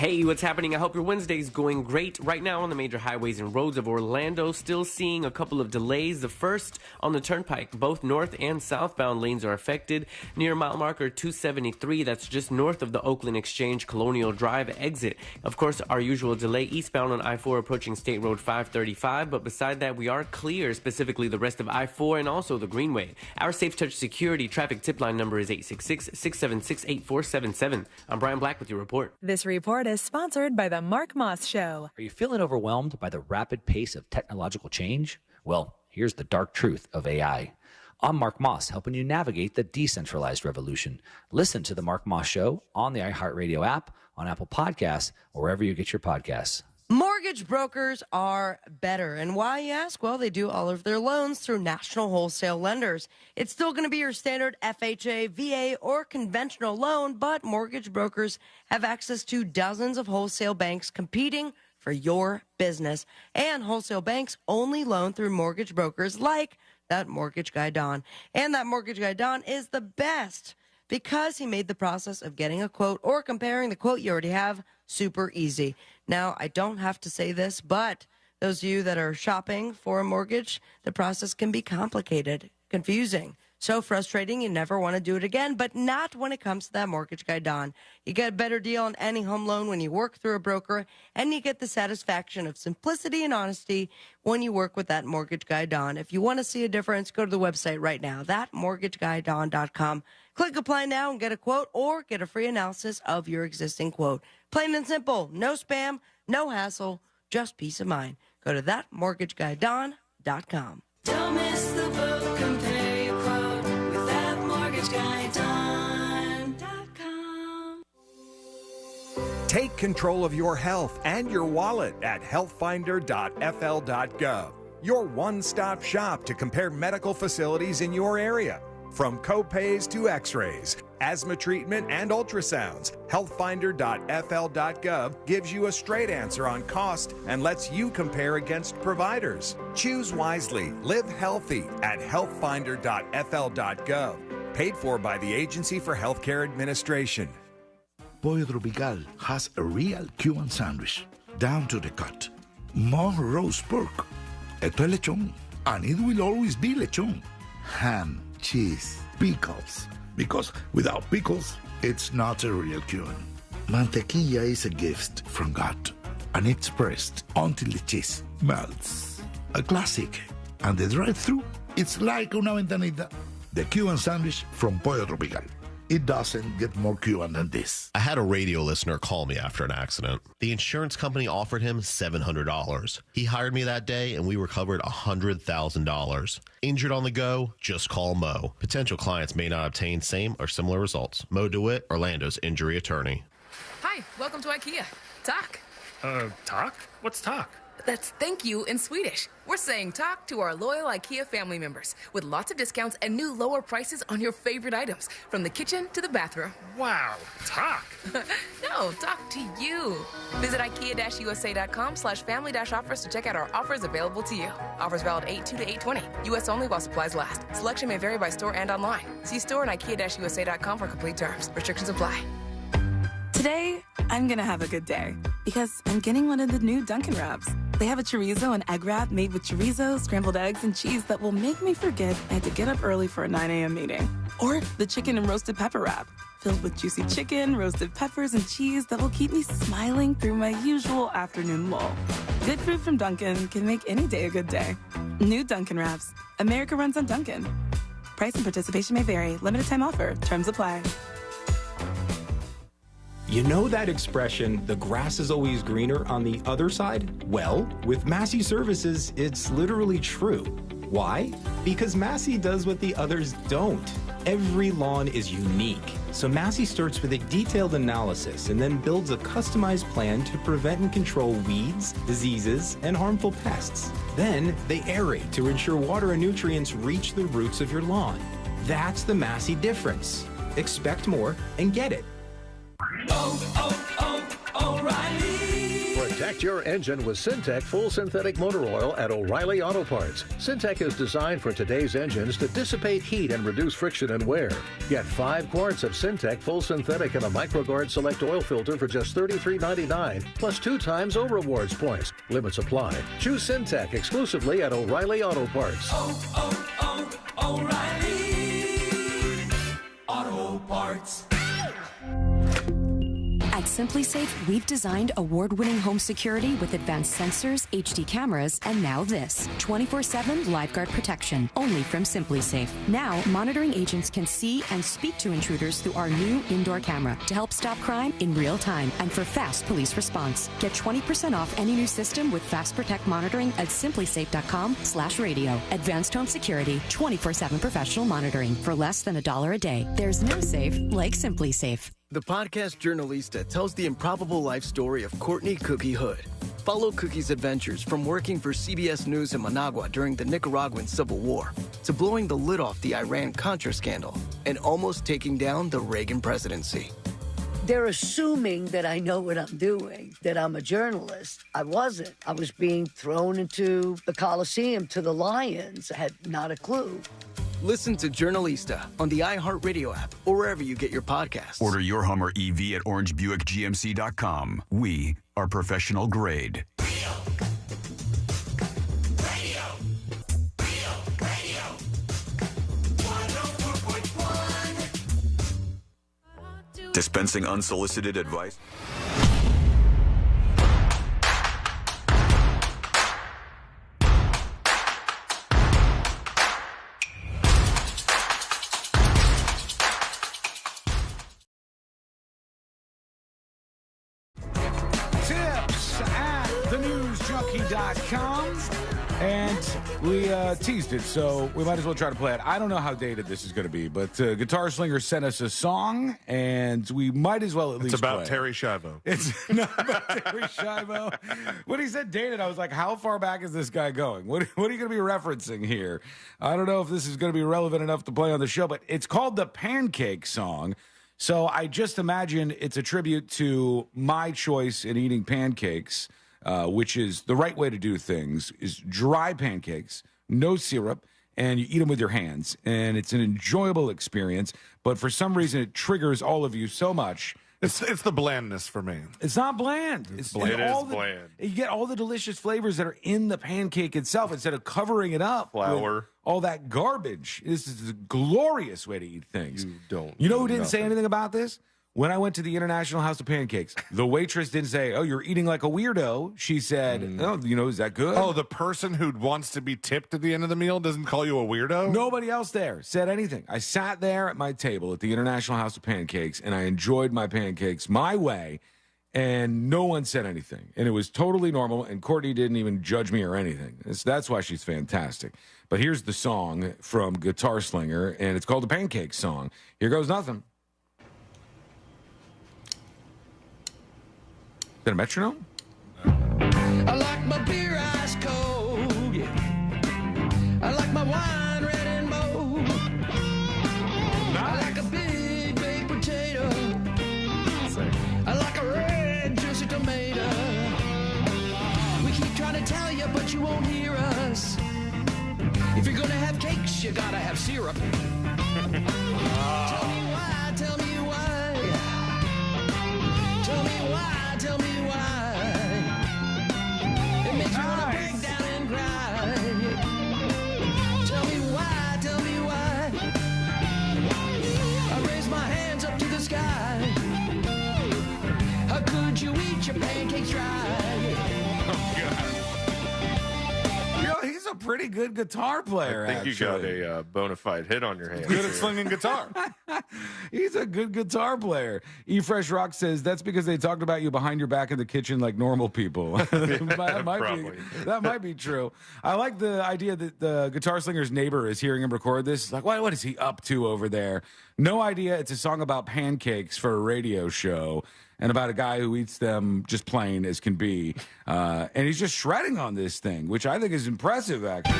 Hey, what's happening? I hope your Wednesday's going great. Right now on the major highways and roads of Orlando, still seeing a couple of delays. The first on the turnpike, both north and southbound lanes are affected. Near mile marker 273, that's just north of the Oakland Exchange Colonial Drive exit. Of course, our usual delay eastbound on I-4 approaching State Road 535, but beside that, we are clear, specifically the rest of I-4 and also the Greenway. Our Safe Touch Security traffic tip line number is 866-676-8477. I'm Brian Black with your report. This report is sponsored by The Mark Moss Show. Are you feeling overwhelmed by the rapid pace of technological change? Well, here's the dark truth of AI. I'm Mark Moss, helping you navigate the decentralized revolution. Listen to The Mark Moss Show on the iHeartRadio app, on Apple Podcasts, or wherever you get your podcasts. Mortgage brokers are better. And why, you ask? Well, they do all of their loans through national wholesale lenders. It's still going to be your standard FHA, VA, or conventional loan, but mortgage brokers have access to dozens of wholesale banks competing for your business. And wholesale banks only loan through mortgage brokers like that mortgage guy, Don. And that mortgage guy, Don, is the best because he made the process of getting a quote or comparing the quote you already have super easy. Now, I don't have to say this, but those of you that are shopping for a mortgage, the process can be complicated, confusing, so frustrating you never want to do it again, but not when it comes to that mortgage guy, Don. You get a better deal on any home loan when you work through a broker, and you get the satisfaction of simplicity and honesty when you work with that mortgage guy, Don. If you want to see a difference, go to the website right now, thatmortgageguydon.com. Click apply now and get a quote or get a free analysis of your existing quote. Plain and simple, no spam, no hassle, just peace of mind. Go to thatmortgageguydon.com. Don't miss the boat, compare your quote with thatmortgageguydon.com. Take control of your health and your wallet at healthfinder.fl.gov. Your one-stop shop to compare medical facilities in your area. From copays to x-rays, asthma treatment, and ultrasounds, healthfinder.fl.gov gives you a straight answer on cost and lets you compare against providers. Choose wisely. Live healthy at healthfinder.fl.gov. Paid for by the Agency for Healthcare Administration. Pollo Tropical has a real Cuban sandwich, down to the cut. More roast pork. Esto es lechón, and it will always be lechón. Ham, cheese, pickles. Because without pickles, it's not a real Cuban. Mantequilla is a gift from God, and it's pressed until the cheese melts. A classic. And the drive-thru, it's like una ventanita. The Cuban sandwich from Pollo Tropical. It doesn't get more Cuban than this. I had a radio listener call me after an accident. The insurance company offered him $700. He hired me that day, and we recovered $100,000. Injured on the go? Just call Mo. Potential clients may not obtain same or similar results. Mo DeWitt, Orlando's injury attorney. Hi, welcome to IKEA. Talk. Talk? What's talk? That's thank you in Swedish. We're saying talk to our loyal IKEA family members with lots of discounts and new lower prices on your favorite items, from the kitchen to the bathroom. Wow, talk. No, talk to you. Visit IKEA-USA.com/family-offers to check out our offers available to you. Offers valid 8/2 to 8/20. U.S. only while supplies last. Selection may vary by store and online. See store and IKEA-USA.com for complete terms. Restrictions apply. Today, I'm gonna have a good day because I'm getting one of the new Dunkin' Wraps. They have a chorizo and egg wrap made with chorizo, scrambled eggs, and cheese that will make me forget I had to get up early for a 9 a.m. meeting. Or the chicken and roasted pepper wrap, filled with juicy chicken, roasted peppers, and cheese that will keep me smiling through my usual afternoon lull. Good food from Dunkin' can make any day a good day. New Dunkin' Wraps. America runs on Dunkin'. Price and participation may vary. Limited time offer. Terms apply. You know that expression, the grass is always greener on the other side? Well, with Massey Services, it's literally true. Why? Because Massey does what the others don't. Every lawn is unique. So Massey starts with a detailed analysis and then builds a customized plan to prevent and control weeds, diseases, and harmful pests. Then they aerate to ensure water and nutrients reach the roots of your lawn. That's the Massey difference. Expect more and get it. O'Reilly. For a Protect your engine with Syntec Full Synthetic Motor Oil at O'Reilly Auto Parts. Syntec is designed for today's engines to dissipate heat and reduce friction and wear. Get 5 quarts of Syntec Full Synthetic and a MicroGuard Select Oil Filter for just $33.99, plus 2 times O Rewards points. Limits apply. Choose Syntec exclusively at O'Reilly Auto Parts. O'Reilly Auto Parts. At SimpliSafe, we've designed award-winning home security with advanced sensors, HD cameras, and now this 24/7 LiveGuard protection, only from SimpliSafe. Now, monitoring agents can see and speak to intruders through our new indoor camera to help stop crime in real time and for fast police response. Get 20% off any new system with Fast Protect monitoring at simplisafe.com/radio. Advanced home security, 24/7 professional monitoring for less than $1 a day. There's no safe like SimpliSafe. The podcast Journalista tells the improbable life story of Courtney Cookie Hood. Follow Cookie's adventures from working for CBS News in Managua during the Nicaraguan Civil War to blowing the lid off the Iran-Contra scandal and almost taking down the Reagan presidency. They're assuming that I know what I'm doing, that I'm a journalist. I wasn't. I was being thrown into the Coliseum to the lions. I had not a clue. Listen to Journalista on the iHeartRadio app or wherever you get your podcasts. Order your Hummer EV at orangebuickgmc.com. We are professional grade. Dispensing unsolicited advice. thenewsjunkie.com, and we teased it, so we might as well try to play it. I don't know how dated this is going to be, but Guitar Slinger sent us a song, and we might as well at least It's about play. Terry Schiavo. It's not about Terry Schiavo. When he said dated, I was like, how far back is this guy going? What are you going to be referencing here? I don't know if this is going to be relevant enough to play on the show, but it's called the Pancake song. So I just imagine it's a tribute to my choice in eating pancakes, which is the right way to do things, is dry pancakes, no syrup, and you eat them with your hands. And it's an enjoyable experience, but for some reason it triggers all of you so much. It's the blandness for me. It's not bland. It's bland. It is all bland. You get all the delicious flavors that are in the pancake itself instead of covering it up Flour. with all that garbage. This is a glorious way to eat things. You know who didn't say nothing. anything about this? When I went to the International House of Pancakes, the waitress didn't say, "Oh, you're eating like a weirdo." She said, "Oh, is that good?" Oh, the person who wants to be tipped at the end of the meal doesn't call you a weirdo? Nobody else there said anything. I sat there at my table at the International House of Pancakes, and I enjoyed my pancakes my way, and no one said anything. And it was totally normal, and Courtney didn't even judge me or anything. That's why she's fantastic. But here's the song from Guitar Slinger, and it's called the Pancake song. Here goes nothing. Is that a metronome? I like my beer ice cold, yeah. I like my wine red and bold. I like a big baked potato. I like a red juicy tomato. We keep trying to tell you, but you won't hear us. If you're gonna have cakes, you gotta have syrup. Tell me why, tell me why. Tell me why. Tell me why. It makes me wanna break down and cry. Tell me why, tell me why. I raise my hands up to the sky. How could you eat your pancakes dry? Oh, God. He's a pretty good guitar player, I think you got a bona fide hit on your hands. Good at slinging guitar. He's a good guitar player. E-Fresh Rock says that's because they talked about you behind your back in the kitchen like normal people. that might be true. I like the idea that the Guitar Slinger's neighbor is hearing him record this. Like, what is he up to over there? No idea. It's a song about pancakes for a radio show and about a guy who eats them just plain as can be. And he's just shredding on this thing, which I think is impressive, actually.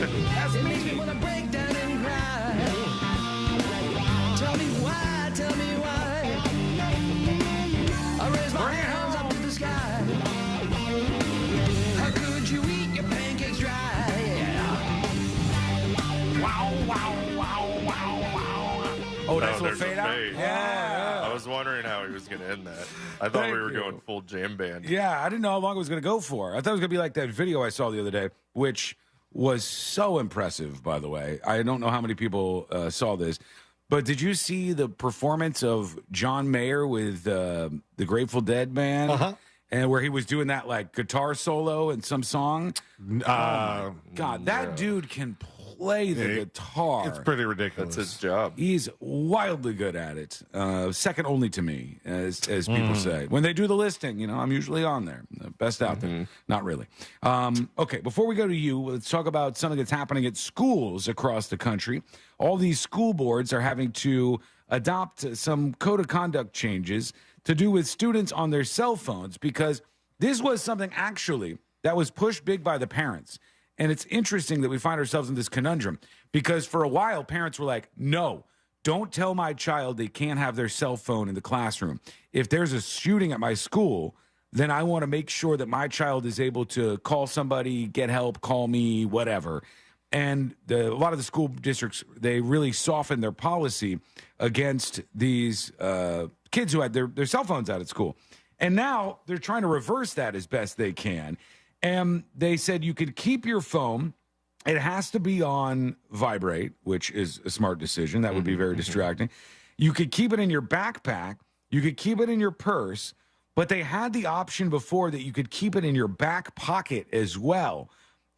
It makes me want to break down and cry. Tell me why, tell me why. I raise my hands up to the sky. How could you eat your pancakes dry? Wow, wow, wow, wow, wow. Oh, that's a little there's fade out? Yeah. I was wondering how he was going to end that. I thought we were going full jam band. Yeah, I didn't know how long it was going to go for. I thought it was going to be like that video I saw the other day, which was so impressive, by the way. I don't know how many people saw this, but did you see the performance of John Mayer with the Grateful Dead band? Uh-huh. And where he was doing that like guitar solo in some song? Oh, God, that dude can play the guitar. It's pretty ridiculous. That's his job. He's wildly good at it. Second only to me, as people say. When they do the listing, I'm usually on there. The best out there. Not really. Okay, before we go to you, let's talk about something that's happening at schools across the country. All these school boards are having to adopt some code of conduct changes to do with students on their cell phones, because this was something actually that was pushed big by the parents. And it's interesting that we find ourselves in this conundrum, because for a while, parents were like, no, don't tell my child they can't have their cell phone in the classroom. If there's a shooting at my school, then I want to make sure that my child is able to call somebody, get help, call me, whatever. And a lot of the school districts, they really softened their policy against these kids who had their cell phones out at school. And now they're trying to reverse that as best they can. And they said you could keep your phone. It has to be on vibrate, which is a smart decision. That would be very distracting. You could keep it in your backpack. You could keep it in your purse. But they had the option before that you could keep it in your back pocket as well.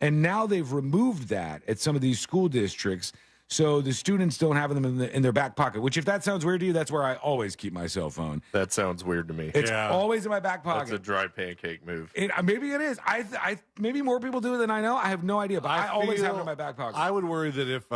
And now they've removed that at some of these school districts, so the students don't have them in their back pocket, which, if that sounds weird to you, that's where I always keep my cell phone. That sounds weird to me. It's always in my back pocket. That's a dry pancake move. Maybe it is. I maybe more people do it than I know. I have no idea, but I always have it in my back pocket. I would worry that if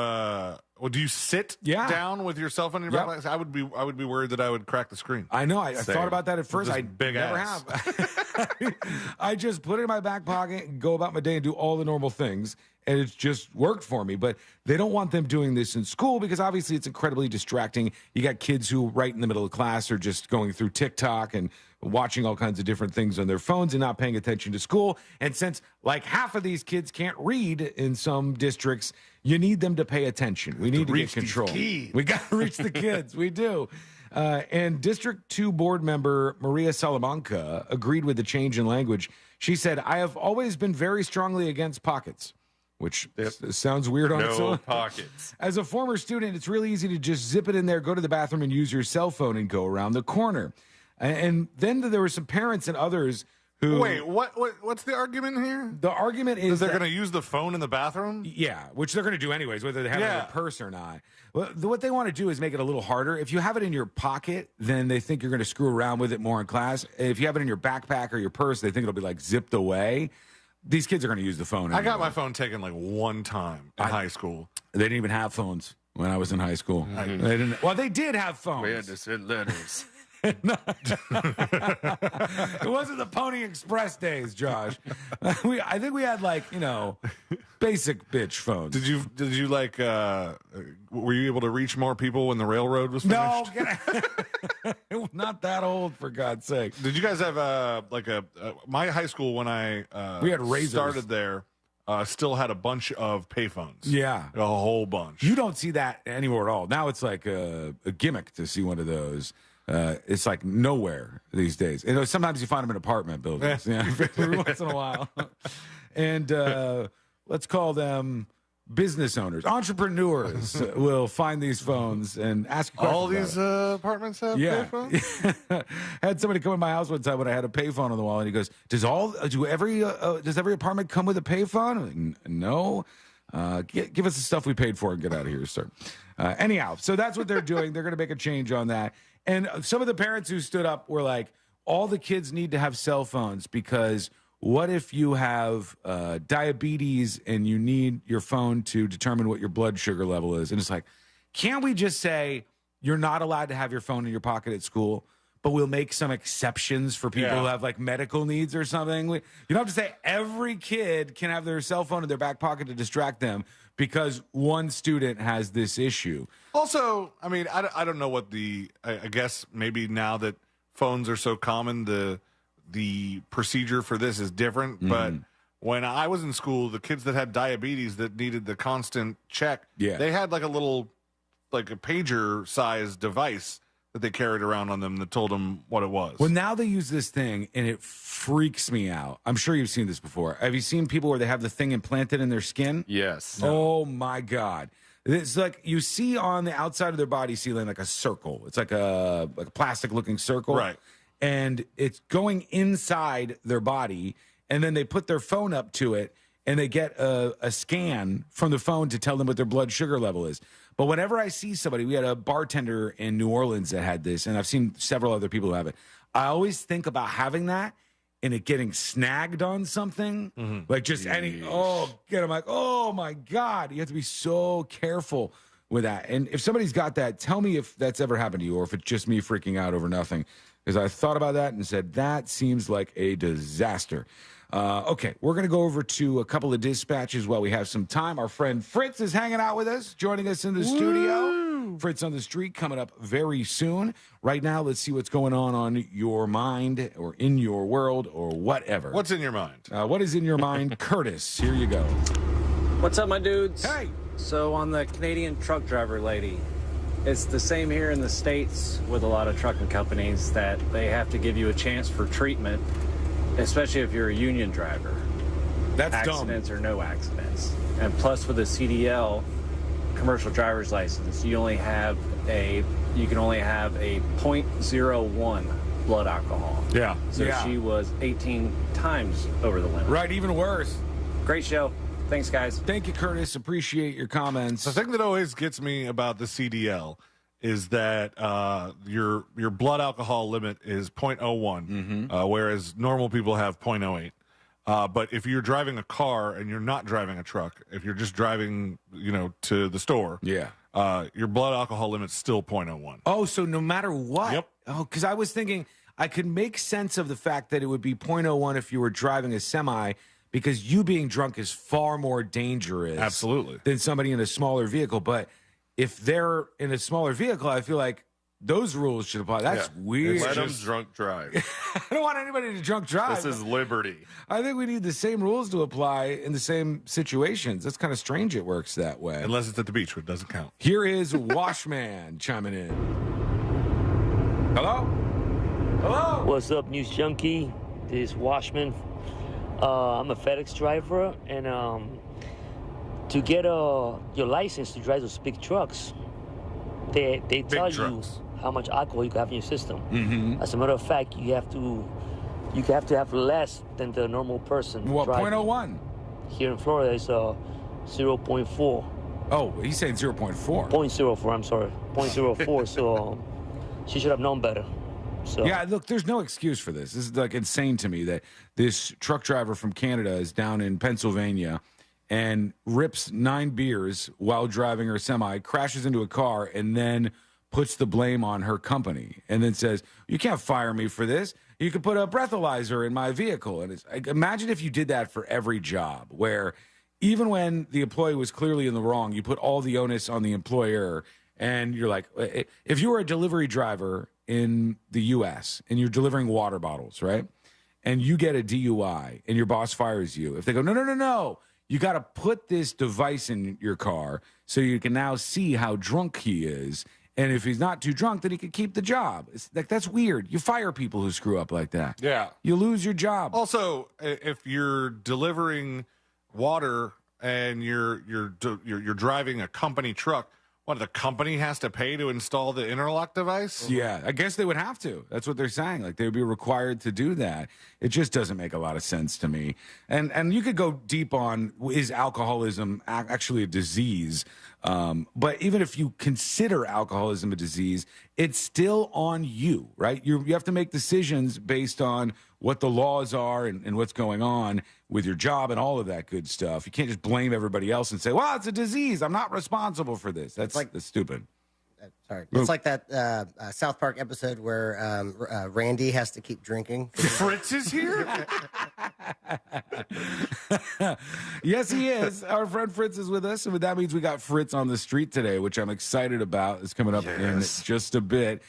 do you sit down with your cell phone in your back pocket? I would be worried that I would crack the screen. I know. I thought about that at first. I big never ass. have. I just put it in my back pocket and go about my day and do all the normal things. And it's just worked for me. But they don't want them doing this in school because obviously it's incredibly distracting. You got kids who right in the middle of class are just going through TikTok and watching all kinds of different things on their phones and not paying attention to school. And since like half of these kids can't read in some districts, you need them to pay attention. We need to get control. We got to reach the kids. We do. And District 2 board member Maria Salamanca agreed with the change in language. She said, I have always been very strongly against pockets, which sounds weird on its own. No pockets. As a former student, it's really easy to just zip it in there, go to the bathroom, and use your cell phone and go around the corner. And then there were some parents and others who... Wait, what's the argument here? The argument is they're going to use the phone in the bathroom? Yeah, which they're going to do anyways, whether they have it in their purse or not. Well, what they want to do is make it a little harder. If you have it in your pocket, then they think you're going to screw around with it more in class. If you have it in your backpack or your purse, they think it'll be like zipped away. These kids are going to use the phone anyway. I got my phone taken like one time in high school. They didn't even have phones when I was in high school. They didn't. Well, they did have phones. We had to send letters. It wasn't the Pony Express days, Josh. I think we had basic bitch phones. Did you like? Were you able to reach more people when the railroad was finished? No, not that old, for God's sake. Did you guys have my high school when I we had razors. Started there? Still had a bunch of payphones. Yeah, a whole bunch. You don't see that anywhere at all. Now it's like a gimmick to see one of those. It's like nowhere these days. Sometimes you find them in apartment buildings. Every once in a while. And let's call them business owners, entrepreneurs will find these phones and ask questions. All these apartments have payphones? I had somebody come in my house one time when I had a payphone on the wall, and he goes, does every apartment come with a payphone? I'm like, no. Give us the stuff we paid for and get out of here, sir. Anyhow, so that's what they're doing. They're going to make a change on that. And some of the parents who stood up were like, all the kids need to have cell phones because what if you have diabetes and you need your phone to determine what your blood sugar level is? And it's like, can't we just say you're not allowed to have your phone in your pocket at school? but we'll make some exceptions for people who have like medical needs or something. You don't have to say every kid can have their cell phone in their back pocket to distract them because one student has this issue. Also, I mean, I don't know what I guess maybe now that phones are so common, the procedure for this is different. But when I was in school, the kids that had diabetes that needed the constant check, they had like a pager-sized device that they carried around on them that told them what it was. Well, now they use this thing, and it freaks me out. I'm sure you've seen this before. Have you seen people where they have the thing implanted in their skin? Yes. Oh, my God. It's like you see on the outside of their body ceiling like a circle. It's like a plastic-looking circle. Right. And it's going inside their body, and then they put their phone up to it, and they get a scan from the phone to tell them what their blood sugar level is. But whenever I see somebody, we had a bartender in New Orleans that had this, and I've seen several other people who have it. I always think about having that and it getting snagged on something, like just I'm like, oh my God, you have to be so careful with that. And if somebody's got that, tell me if that's ever happened to you or if it's just me freaking out over nothing. Because I thought about that and said, that seems like a disaster. Okay, we're going to go over to a couple of dispatches while we have some time. Our friend Fritz is hanging out with us, joining us in the studio. Fritz on the Street coming up very soon. Right now, let's see what's going on your mind or in your world or whatever. What's in your mind? What is in your mind? Curtis, here you go. What's up, my dudes? Hey. So on the Canadian truck driver lady, it's the same here in the States with a lot of trucking companies that they have to give you a chance for treatment, especially if you're a union driver. That's accidents or no accidents. And plus with a CDL, commercial driver's license, you can only have a 0.01 blood alcohol. Yeah. So she was 18 times over the limit. Right, even worse. Great show. Thanks, guys. Thank you, Curtis. Appreciate your comments. The thing that always gets me about the CDL is that your blood alcohol limit is 0.01, whereas normal people have 0.08. But if you're driving a car and you're not driving a truck, if you're just driving, to the store, your blood alcohol limit's still 0.01. Oh, so no matter what? Yep. Oh, because I was thinking I could make sense of the fact that it would be 0.01 if you were driving a semi, because you being drunk is far more dangerous than somebody in a smaller vehicle. But if they're in a smaller vehicle, I feel like those rules should apply. That's weird. Let them drunk drive. I don't want anybody to drunk drive. This is liberty. I think we need the same rules to apply in the same situations. That's kind of strange it works that way. Unless it's at the beach, where it doesn't count. Here is Washman chiming in. Hello? Hello? What's up, News Junkie? This is Washman. I'm a FedEx driver, and to get your license to drive those big trucks, they tell you how much alcohol you have in your system. As a matter of fact, you have to have less than the normal person. What, driving. 0.01? Here in Florida, it's 0.4. Oh, he's saying 0.4. 0.04, I'm sorry. 0.04, so she should have known better. So. Yeah, look, there's no excuse for this. This is like insane to me that this truck driver from Canada is down in Pennsylvania and rips 9 beers while driving her semi, crashes into a car, and then puts the blame on her company and then says, you can't fire me for this. You could put a breathalyzer in my vehicle. And it's like, imagine if you did that for every job, where even when the employee was clearly in the wrong, you put all the onus on the employer. And you're like, if you were a delivery driver in the U.S. and you're delivering water bottles, right? And you get a DUI and your boss fires you. If they go, no, you got to put this device in your car so you can now see how drunk he is. And if he's not too drunk, then he can keep the job. It's like, that's weird. You fire people who screw up like that. Yeah. You lose your job. Also, if you're delivering water and you're driving a company truck, what, the company has to pay to install the interlock device? Yeah, I guess they would have to. That's what they're saying. Like, they would be required to do that. It just doesn't make a lot of sense to me. And you could go deep on, is alcoholism actually a disease? But even if you consider alcoholism a disease, it's still on you, right? You have to make decisions based on what the laws are and what's going on with your job and all of that good stuff. You can't just blame everybody else and say, well, it's a disease. I'm not responsible for this. That's stupid. Sorry. It's like that South Park episode where Randy has to keep drinking. Fritz is here? Yes, he is. Our friend Fritz is with us, and that means we got Fritz on the street today, which I'm excited about. It's coming up in just a bit.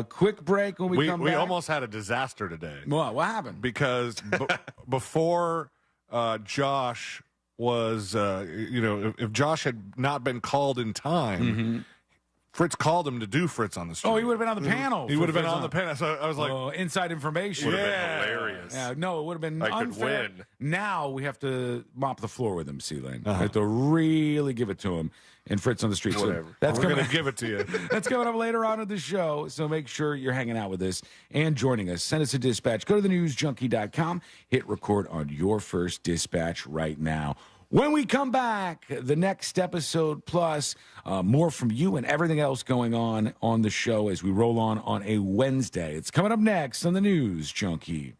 Quick break when we come back. We almost had a disaster today. What happened? Because before Josh was, if Josh had not been called in time, Fritz called him to do Fritz on the street. Oh, he would have been on the panel. He would have been on the panel. So I was like, inside information. Would have been hilarious. Yeah, no, it would have been I unfair. could win. Now we have to mop the floor with him, C-Lane. We have to really give it to him. And Fritz on the street. Whatever. So that's We're going to give it to you. That's coming up later on in the show. So make sure you're hanging out with us and joining us. Send us a dispatch. Go to thenewsjunkie.com. Hit record on your first dispatch right now. When we come back, the next episode plus more from you and everything else going on the show as we roll on a Wednesday. It's coming up next on the News Junkie.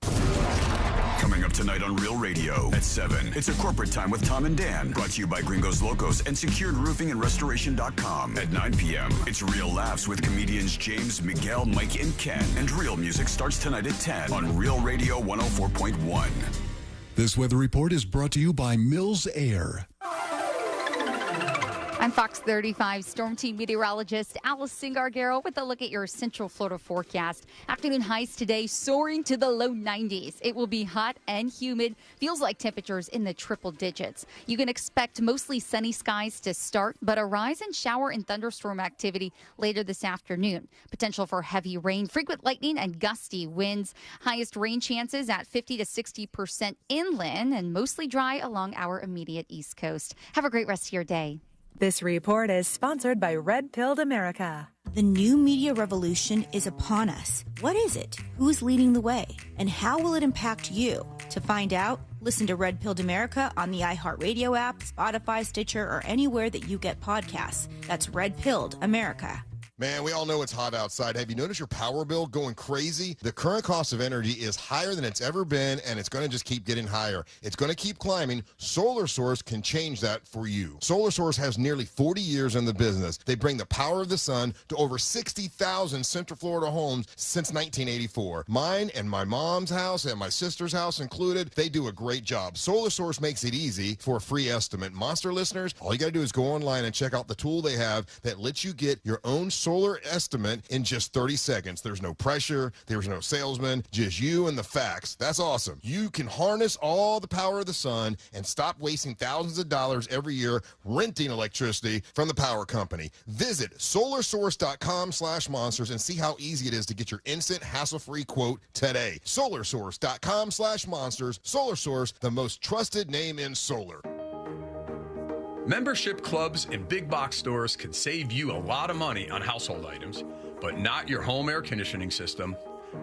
Coming up tonight on Real Radio at 7. It's a corporate time with Tom and Dan. Brought to you by Gringos Locos and SecuredRoofingAndRestoration.com. At 9 p.m., it's Real Laughs with comedians James, Miguel, Mike, and Ken. And Real Music starts tonight at 10 on Real Radio 104.1. This weather report is brought to you by Mills Air. I'm Fox 35 Storm Team meteorologist Alice Singargaro with a look at your Central Florida forecast. Afternoon highs today soaring to the low 90s. It will be hot and humid. Feels like temperatures in the triple digits. You can expect mostly sunny skies to start, but a rise in shower and thunderstorm activity later this afternoon. Potential for heavy rain, frequent lightning, and gusty winds. Highest rain chances at 50 to 60% inland and mostly dry along our immediate east coast. Have a great rest of your day. This report is sponsored by Red Pilled America. The new media revolution is upon us. What is it? Who's leading the way? And how will it impact you? To find out, listen to Red Pilled America on the iHeartRadio app, Spotify, Stitcher, or anywhere that you get podcasts. That's Red Pilled America. Man, we all know it's hot outside. Have you noticed your power bill going crazy? The current cost of energy is higher than it's ever been, and it's going to just keep getting higher. It's going to keep climbing. Solar Source can change that for you. Solar Source has nearly 40 years in the business. They bring the power of the sun to over 60,000 Central Florida homes since 1984. Mine and my mom's house and my sister's house included, they do a great job. Solar Source makes it easy for a free estimate. Monster listeners, all you got to do is go online and check out the tool they have that lets you get your own solar estimate in just 30 seconds. There's no pressure. There's no salesman. Just you and the facts. That's awesome. You can harness all the power of the sun and stop wasting thousands of dollars every year renting electricity from the power company. Visit solarsource.com/monsters and see how easy it is to get your instant hassle-free quote today. solarsource.com/monsters. Solar Source, the most trusted name in solar. Membership clubs and big box stores can save you a lot of money on household items, but not your home air conditioning system.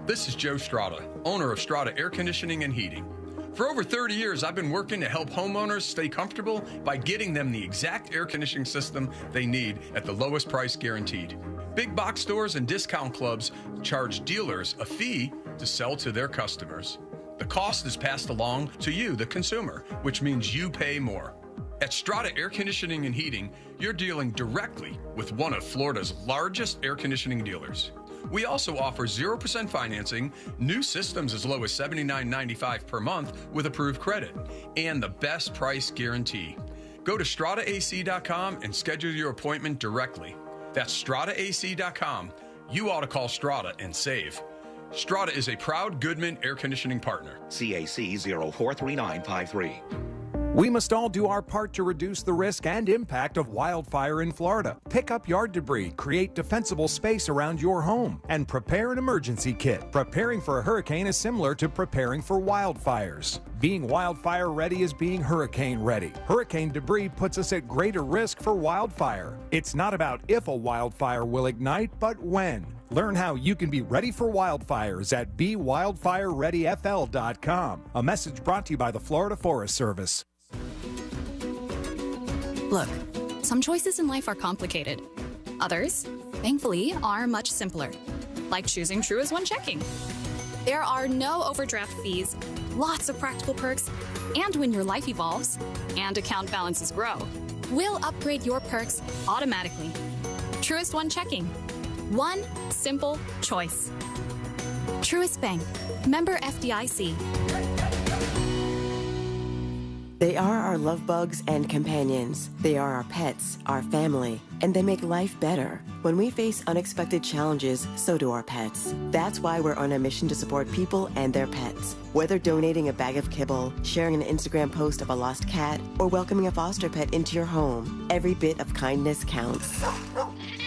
This is Joe Strada, owner of Strada Air Conditioning and Heating. For over 30 years, I've been working to help homeowners stay comfortable by getting them the exact air conditioning system they need at the lowest price guaranteed. Big box stores and discount clubs charge dealers a fee to sell to their customers. The cost is passed along to you, the consumer, which means you pay more. At Strada Air Conditioning and Heating, you're dealing directly with one of Florida's largest air conditioning dealers. We also offer 0% financing, new systems as low as $79.95 per month with approved credit, and the best price guarantee. Go to StradaAC.com and schedule your appointment directly. That's StradaAC.com. You ought to call Strada and save. Strada is a proud Goodman air conditioning partner. CAC 043953. We must all do our part to reduce the risk and impact of wildfire in Florida. Pick up yard debris, create defensible space around your home, and prepare an emergency kit. Preparing for a hurricane is similar to preparing for wildfires. Being wildfire ready is being hurricane ready. Hurricane debris puts us at greater risk for wildfire. It's not about if a wildfire will ignite, but when. Learn how you can be ready for wildfires at BeWildfireReadyFL.com. A message brought to you by the Florida Forest Service. Look, some choices in life are complicated. Others, thankfully, are much simpler, like choosing True as One checking. There are no overdraft fees, lots of practical perks, and when your life evolves and account balances grow, we'll upgrade your perks automatically. Truist One Checking. One simple choice. Truist Bank. Member FDIC. They are our love bugs and companions. They are our pets, our family, and they make life better. When we face unexpected challenges, so do our pets. That's why we're on a mission to support people and their pets. Whether donating a bag of kibble, sharing an Instagram post of a lost cat, or welcoming a foster pet into your home, every bit of kindness counts.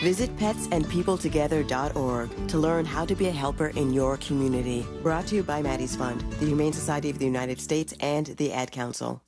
Visit petsandpeopletogether.org to learn how to be a helper in your community. Brought to you by Maddie's Fund, the Humane Society of the United States, and the Ad Council.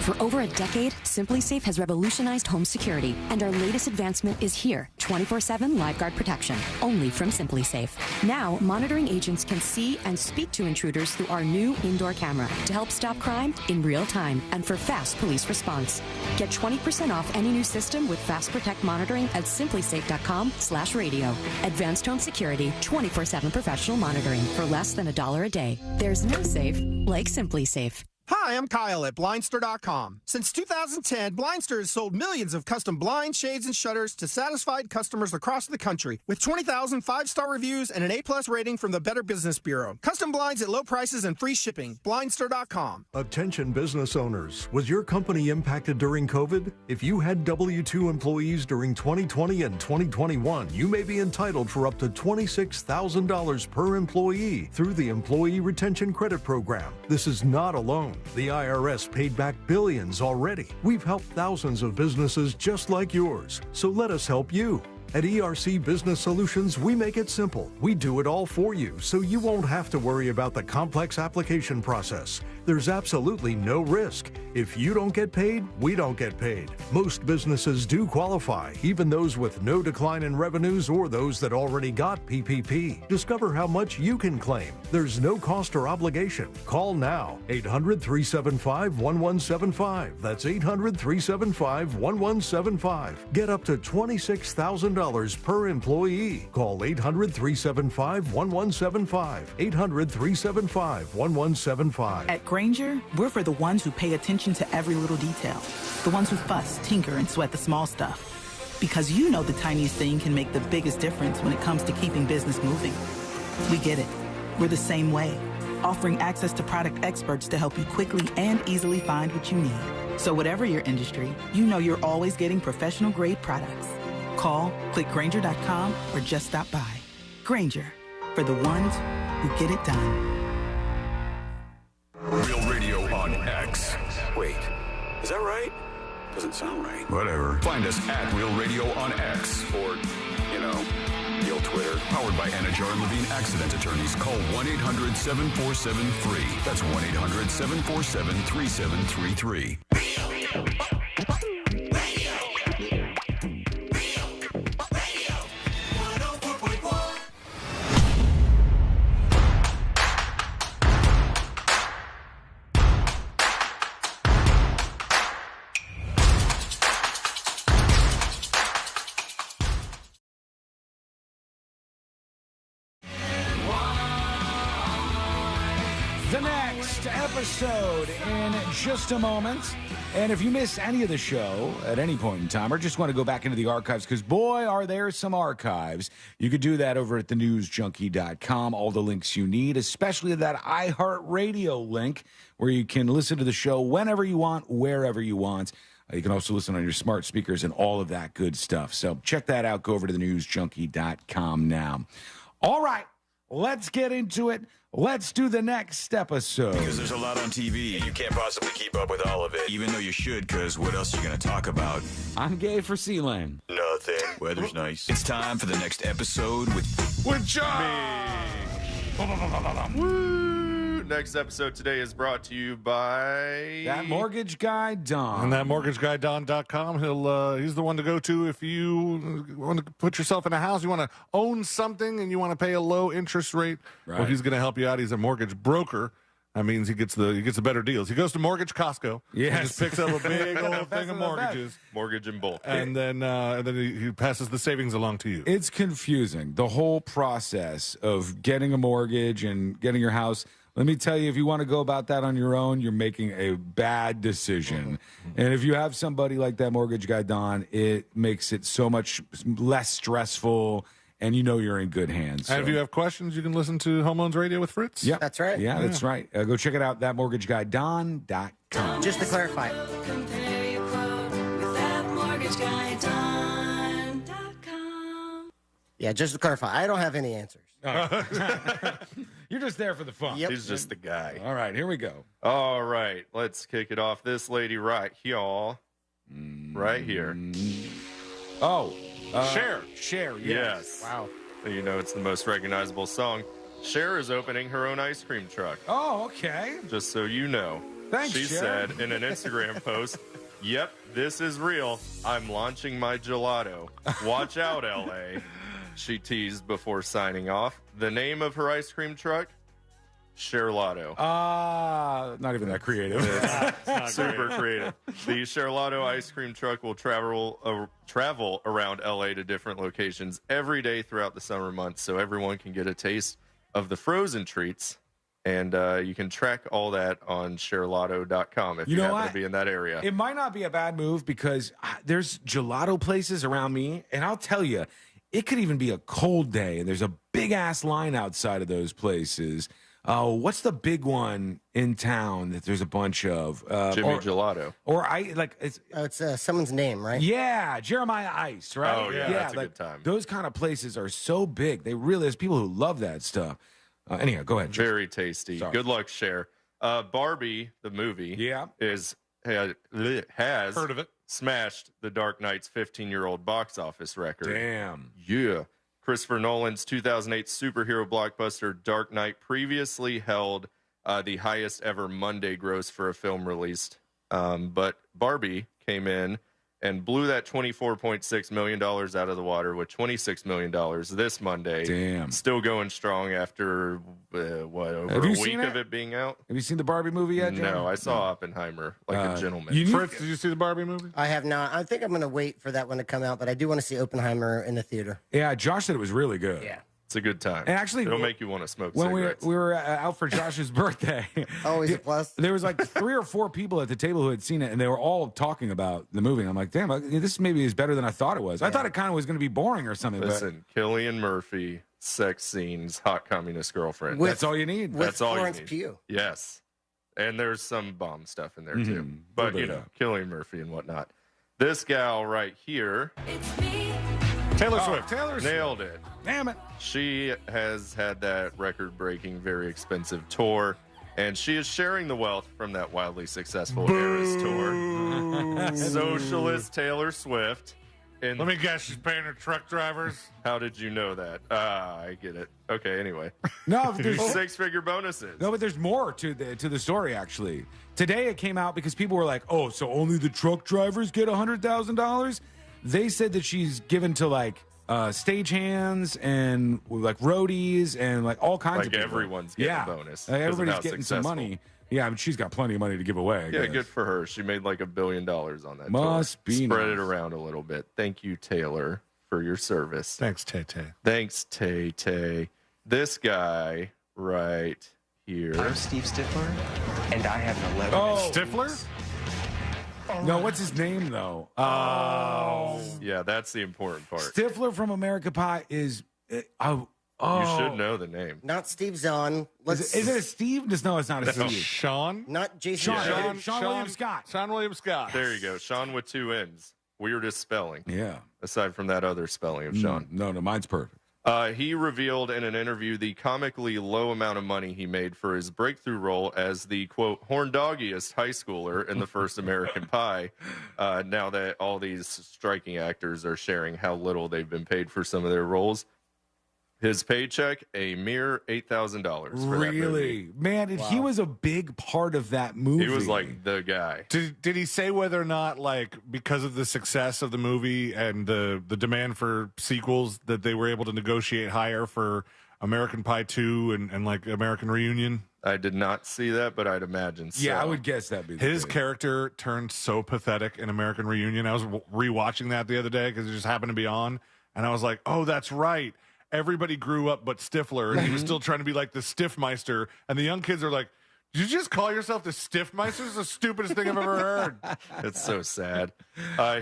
For over a decade, SimpliSafe has revolutionized home security, and our latest advancement is here, 24/7 LiveGuard protection, only from SimpliSafe. Now, monitoring agents can see and speak to intruders through our new indoor camera to help stop crime in real time and for fast police response. Get 20% off any new system with Fast Protect monitoring at simplisafe.com/radio. Advanced home security, 24/7 professional monitoring for less than $1 a day. There's no safe like SimpliSafe. Hi, I'm Kyle at Blindster.com. Since 2010, Blindster has sold millions of custom blinds, shades, and shutters to satisfied customers across the country with 20,000 5-star reviews and an A+ rating from the Better Business Bureau. Custom blinds at low prices and free shipping. Blindster.com. Attention business owners. Was your company impacted during COVID? If you had W-2 employees during 2020 and 2021, you may be entitled for up to $26,000 per employee through the Employee Retention Credit Program. This is not alone. The IRS paid back billions already. We've helped thousands of businesses just like yours. So let us help you. At ERC Business Solutions, we make it simple. We do it all for you, so you won't have to worry about the complex application process. There's absolutely no risk. If you don't get paid, we don't get paid. Most businesses do qualify, even those with no decline in revenues or those that already got PPP. Discover how much you can claim. There's no cost or obligation. Call now. 800-375-1175. That's 800-375-1175. Get up to $26,000 per employee. Call 800-375-1175. 800-375-1175. At Grainger, we're for the ones who pay attention to every little detail. The ones who fuss, tinker, and sweat the small stuff. Because you know the tiniest thing can make the biggest difference when it comes to keeping business moving. We get it. We're the same way, offering access to product experts to help you quickly and easily find what you need. So whatever your industry, you know you're always getting professional-grade products. Call, click Grainger.com, or just stop by. Grainger, for the ones who get it done. Real Radio on X. Wait, is that right? Doesn't sound right. Whatever. Find us at Real Radio on X. Or, you know, the old Twitter. Powered by Anajar and Levine Accident Attorneys. Call 1-800-747-FREE. That's 1-800-747-3733. The next episode in just a moment. And if you missed any of the show at any point in time or just want to go back into the archives, because boy, are there some archives, you could do that over at thenewsjunkie.com. All the links you need, especially that iHeartRadio link where you can listen to the show whenever you want, wherever you want. You can also listen on your smart speakers and all of that good stuff. So check that out. Go over to thenewsjunkie.com now. All right, let's get into it. Let's do the next episode. Because there's a lot on TV. You can't possibly keep up with all of it. Even though you should, because what else are you going to talk about? I'm gay for Sea-Lane. Nothing. Weather's nice. It's time for the next episode with John. Woo! Next episode today is brought to you by that mortgage guy, Don. And that mortgage guy, Don.com. He's the one to go to if you want to put yourself in a house, you want to own something, and you want to pay a low interest rate. Right. Well, he's going to help you out. He's a mortgage broker. That means he gets the better deals. He goes to Mortgage Costco. Yes. And just picks up a big old thing of mortgages. Mortgage in bulk. And then he passes the savings along to you. It's confusing, the whole process of getting a mortgage and getting your house. Let me tell you, if you want to go about that on your own, you're making a bad decision. And if you have somebody like that mortgage guy, Don, it makes it so much less stressful, and you know you're in good hands. And if you have questions, you can listen to Home Loans Radio with Fritz. Yep. That's right. Yeah, that's right. Go check it out, thatmortgageguyDon.com. Just to clarify. Yeah, just to clarify, I don't have any answers. You're just there for the fun. Yep. He's just the guy. All right, here we go. All right, let's kick it off. This lady right here. Right here. Oh. Cher. Cher, yes. Wow. You know, it's the most recognizable song. Cher is opening her own ice cream truck. Oh, okay. Just so you know. Thanks, She Cher. said in an Instagram post, "Yep, this is real. I'm launching my gelato. Watch out, LA." She teased before signing off. The name of her ice cream truck? Cherlato. Not even that creative. Super creative. The Cherlato ice cream truck will travel around LA to different locations every day throughout the summer months, so everyone can get a taste of the frozen treats. And you can track all that on Cherlato.com if you happen to be in that area. It might not be a bad move because there's gelato places around me, and I'll tell you, it could even be a cold day, and there's a big-ass line outside of those places. What's the big one in town that there's a bunch of? Jimmy Gelato. Or it's someone's name, right? Yeah, Jeremiah Ice, right? Oh, yeah, that's a good time. Those kind of places are so big. There's people who love that stuff. Anyhow, go ahead. Very tasty. Sorry. Good luck, Cher. Barbie, the movie, has heard of it. Smashed the Dark Knight's 15-year-old box office record. Damn. Yeah. Christopher Nolan's 2008 superhero blockbuster Dark Knight previously held the highest ever Monday gross for a film released. But Barbie came in and blew that $24.6 million out of the water with $26 million this Monday. Damn. Still going strong after, over a week of it being out? Have you seen the Barbie movie yet, Jeremy? No, I saw Oppenheimer like a gentleman. Fritz, did you see the Barbie movie? I have not. I think I'm going to wait for that one to come out, but I do want to see Oppenheimer in the theater. Yeah, Josh said it was really good. Yeah. It's a good time. And actually, it'll make you want to smoke when cigarettes. we were out for Josh's birthday. Always a plus. There was like 3 or 4 people at the table who had seen it, and they were all talking about the movie. And I'm like, damn, this maybe is better than I thought it was. I thought it kind of was going to be boring or something. Listen, Cillian Murphy, sex scenes, hot communist girlfriend. That's all you need. That's all Florence you need. Pugh. Yes. And there's some bomb stuff in there, too. But, Little you bit know, Cillian Murphy and whatnot. This gal right here. Taylor Swift. Nailed it. Damn it. She has had that record-breaking, very expensive tour, and she is sharing the wealth from that wildly successful Eras tour. Socialist Taylor Swift. And Let me guess, she's paying her truck drivers. how did you know that? I get it. Okay, anyway. No, there's 6-figure bonuses. No, but there's more to the story, actually. Today it came out because people were like, oh, so only the truck drivers get $100,000? They said that she's given to, like, stagehands and, like, roadies and, like, all kinds of people. Everyone's getting a bonus. 'cause of Everybody's how getting successful. some money. Yeah, I mean, she's got plenty of money to give away, I guess. Good for her. She made like $1 billion on that Must tour. be Spread nice. it around a little bit. Thank you, Taylor, for your service. Thanks, Tay-Tay. Thanks, Tay-Tay. This guy right here. I'm Steve Stifler, and I have an 11. Oh. Stifler? No, what's his name, though? Yeah, that's the important part. Stifler from American Pie is... You should know the name. Not Steve Zahn. Is it a Steve? Just no, it's not a Steve. Sean? Not Jason. Sean William Scott. Sean William Scott. There you go. Sean with 2 N's. Weirdest spelling. Yeah. Aside from that other spelling of Sean. No, mine's perfect. He revealed in an interview the comically low amount of money he made for his breakthrough role as the, quote, horndoggiest high schooler in the first American Pie. Now that all these striking actors are sharing how little they've been paid for some of their roles. His paycheck, a mere $8,000. Really? Man, he was a big part of that movie. He was like the guy. Did he say whether or not, like, because of the success of the movie and the demand for sequels, that they were able to negotiate higher for American Pie 2 and like American Reunion? I did not see that, but I'd imagine so. Yeah, I would guess that'd be the His case. character turned so pathetic in American Reunion. I was rewatching that the other day because it just happened to be on, and I was like, oh, that's right. everybody grew up but Stifler, and he was still trying to be like the Stiffmeister, and the young kids are like, did you just call yourself the Stiffmeister? This is the stupidest thing I've ever heard. It's so sad.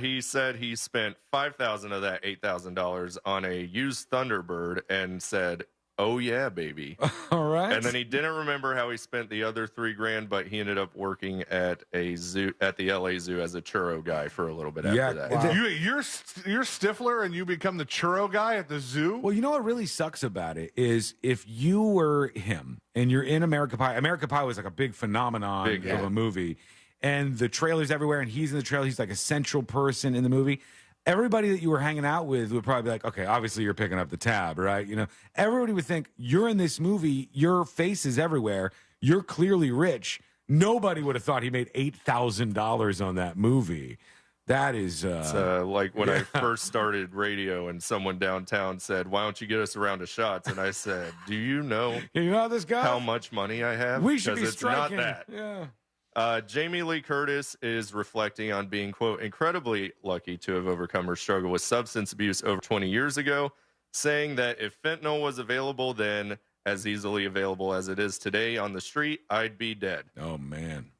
He said he spent $5,000 of that $8,000 on a used Thunderbird and said, "Oh yeah, baby." All right. And then he didn't remember how he spent the other $3,000, but he ended up working at a zoo at the LA Zoo as a churro guy for a little bit after that. Wow. You're Stifler and you become the churro guy at the zoo? Well, you know what really sucks about it is if you were him and you're in American Pie. American Pie was like a big phenomenon of a movie, and the trailer's everywhere, and he's in the trailer. He's like a central person in the movie. Everybody that you were hanging out with would probably be like, okay, obviously you're picking up the tab, right? You know, everybody would think you're in this movie. Your face is everywhere. You're clearly rich. Nobody would have thought he made $8,000 on that movie. That is it's like when I first started radio and someone downtown said, "Why don't you get us a round of shots?" And I said, "Do you know this guy? How much money I have? We should be it's striking." Not that. Yeah. Jamie Lee Curtis is reflecting on being, quote, incredibly lucky to have overcome her struggle with substance abuse over 20 years ago, saying that if fentanyl was available then, as easily available as it is today on the street, I'd be dead. Oh, man.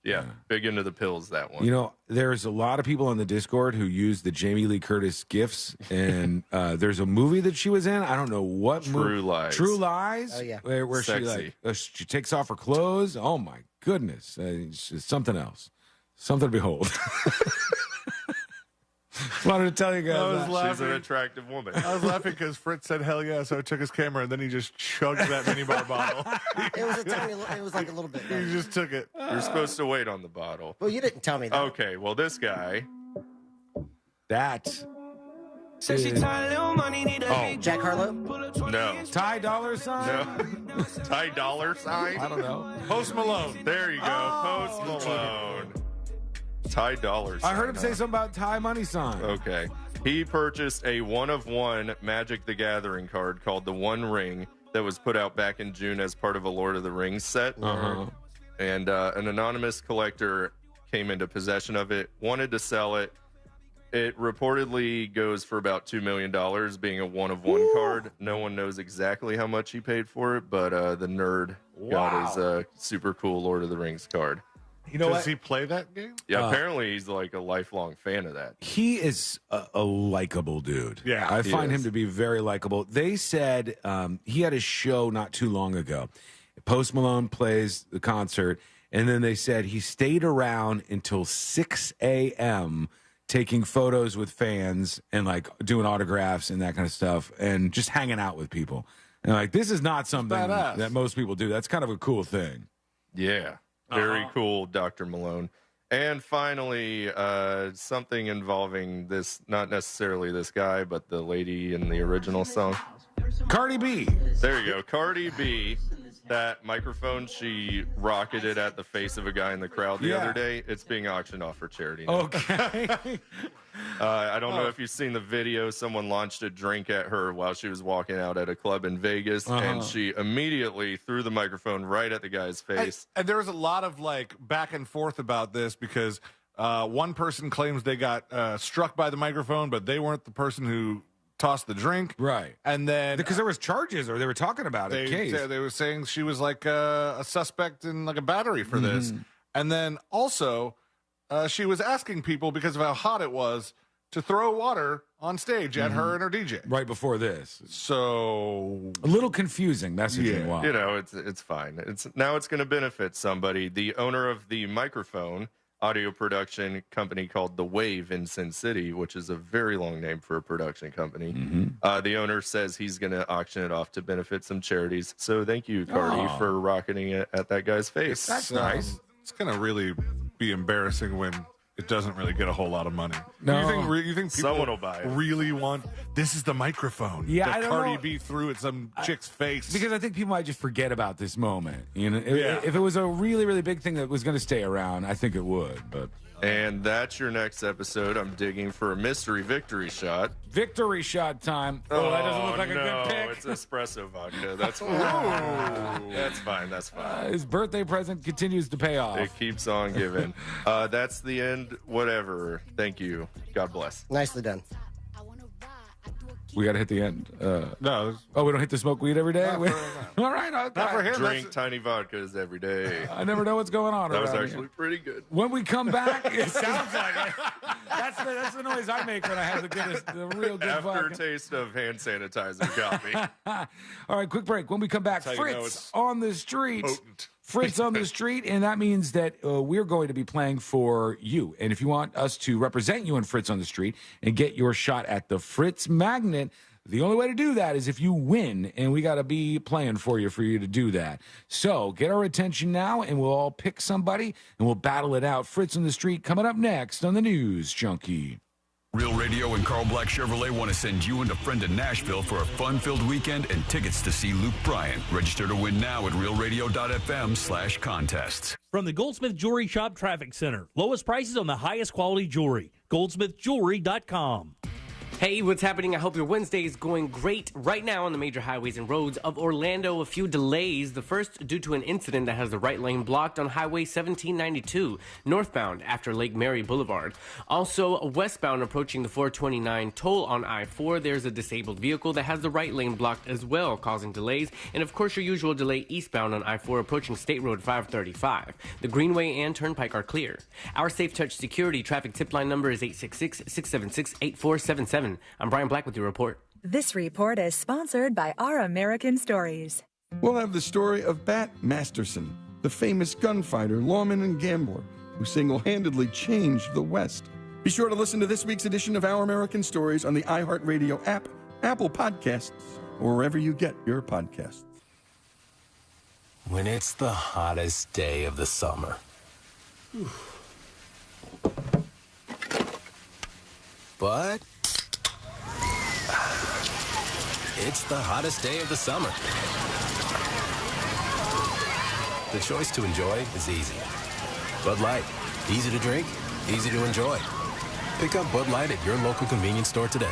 Yeah, big into the pills, that one. You know, there's a lot of people on the Discord who use the Jamie Lee Curtis gifs, and there's a movie that she was in. I don't know what movie. True Lies. True Lies? Oh, yeah. Where she she takes off her clothes. Oh, my goodness. It's just something else. Something to behold. Wanted to tell you guys that. She's an attractive woman. I was laughing because Fritz said hell yeah, so I took his camera and then he just chugged that minibar bottle. It was it was like a little bit. He just took it. You're supposed to wait on the bottle. Well, you didn't tell me that. Okay, well, this guy. That. Oh, Jack Harlow? No. Ty Dollar Sign? No. Ty Dollar Sign? I don't know. Post Malone. There you go. Post Malone. Ty Dollar Sign. I heard him say something about Ty Money Sign. Okay. He purchased a 1-of-1 Magic the Gathering card called the One Ring that was put out back in June as part of a Lord of the Rings set. Uh-huh. And an anonymous collector came into possession of it, wanted to sell it. It reportedly goes for about $2 million, being a 1-of-1 card. No one knows exactly how much he paid for it, but the nerd got his super cool Lord of the Rings card. You know Does he play that game? Yeah, apparently he's like a lifelong fan of that. He is a likable dude. Yeah, I find him to be very likable. They said he had a show not too long ago. Post Malone plays the concert, and then they said he stayed around until 6 a.m., taking photos with fans and like doing autographs and that kind of stuff and just hanging out with people. And like, this is not something that most people do. That's kind of a cool thing. Yeah. Very cool, Dr. Malone. And finally, something involving this, not necessarily this guy, but the lady in the original song. Cardi B. There you go. Cardi B. That microphone she rocketed at the face of a guy in the crowd the other day, it's being auctioned off for charity now. Okay. I don't know if you've seen the video. Someone launched a drink at her while she was walking out at a club in Vegas, and she immediately threw the microphone right at the guy's face. And there was a lot of like back and forth about this because one person claims they got struck by the microphone, but they weren't the person who tossed the drink. Right. And then because there was charges, or they were talking about it. They were saying she was like a suspect in like a battery for this. And then also she was asking people, because of how hot it was, to throw water on stage at her and her DJ right before this. So a little confusing messaging. You know, it's fine. It's going to benefit somebody. The owner of the microphone audio production company called The Wave in Sin City, which is a very long name for a production company. The owner says he's going to auction it off to benefit some charities. So thank you, Cardi, for rocketing it at that guy's face. That's nice. It's going to really be embarrassing when it doesn't really get a whole lot of money. No. You think people Someone will buy it. really want, this is the microphone that Cardi B threw at some chick's face? Because I think people might just forget about this moment. You know, if it was a really, really big thing that was going to stay around, I think it would. But and that's your next episode. I'm digging for a mystery victory shot. Victory shot time. Oh, that doesn't look like a good pick. It's espresso vodka. That's fine. That's fine. That's fine. His birthday present continues to pay off. It keeps on giving. That's the end. Whatever. Thank you. God bless. Nicely done. We got to hit the end. No. Oh, we don't hit the smoke weed every day? Not for- All right. Okay. Not for him. Drink tiny vodkas every day. I never know what's going on That was around actually here. pretty good. When we come back, it sounds like it. That's the noise I make when I have the real good vodka. Aftertaste of hand sanitizer got me. All right, quick break. When we come back, That's how you know Fritz it's on the street. potent. Fritz on the street, and that means that we're going to be playing for you. And if you want us to represent you in Fritz on the street and get your shot at the Fritz Magnet, the only way to do that is if you win, and we got to be playing for you to do that. So get our attention now, and we'll all pick somebody, and we'll battle it out. Fritz on the street coming up next on the News Junkie. Real Radio and Carl Black Chevrolet want to send you and a friend to Nashville for a fun-filled weekend and tickets to see Luke Bryan. Register to win now at realradio.fm/contests. From the Goldsmith Jewelry Shop Traffic Center. Lowest prices on the highest quality jewelry. goldsmithjewelry.com. Hey, what's happening? I hope your Wednesday is going great. Right now on the major highways and roads of Orlando, a few delays. The first due to an incident that has the right lane blocked on Highway 1792, northbound after Lake Mary Boulevard. Also, westbound approaching the 429 toll on I-4, there's a disabled vehicle that has the right lane blocked as well, causing delays. And of course, your usual delay eastbound on I-4 approaching State Road 535. The Greenway and Turnpike are clear. Our Safe Touch Security traffic tip line number is 866-676-8477. I'm Brian Black with your report. This report is sponsored by Our American Stories. We'll have the story of Bat Masterson, the famous gunfighter, lawman, and gambler who single-handedly changed the West. Be sure to listen to this week's edition of Our American Stories on the iHeartRadio app, Apple Podcasts, or wherever you get your podcasts. When it's the hottest day of the summer. But it's the hottest day of the summer. The choice to enjoy is easy. Bud Light. Easy to drink, easy to enjoy. Pick up Bud Light at your local convenience store today.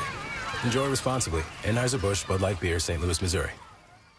Enjoy responsibly. Anheuser-Busch Bud Light Beer, St. Louis, Missouri.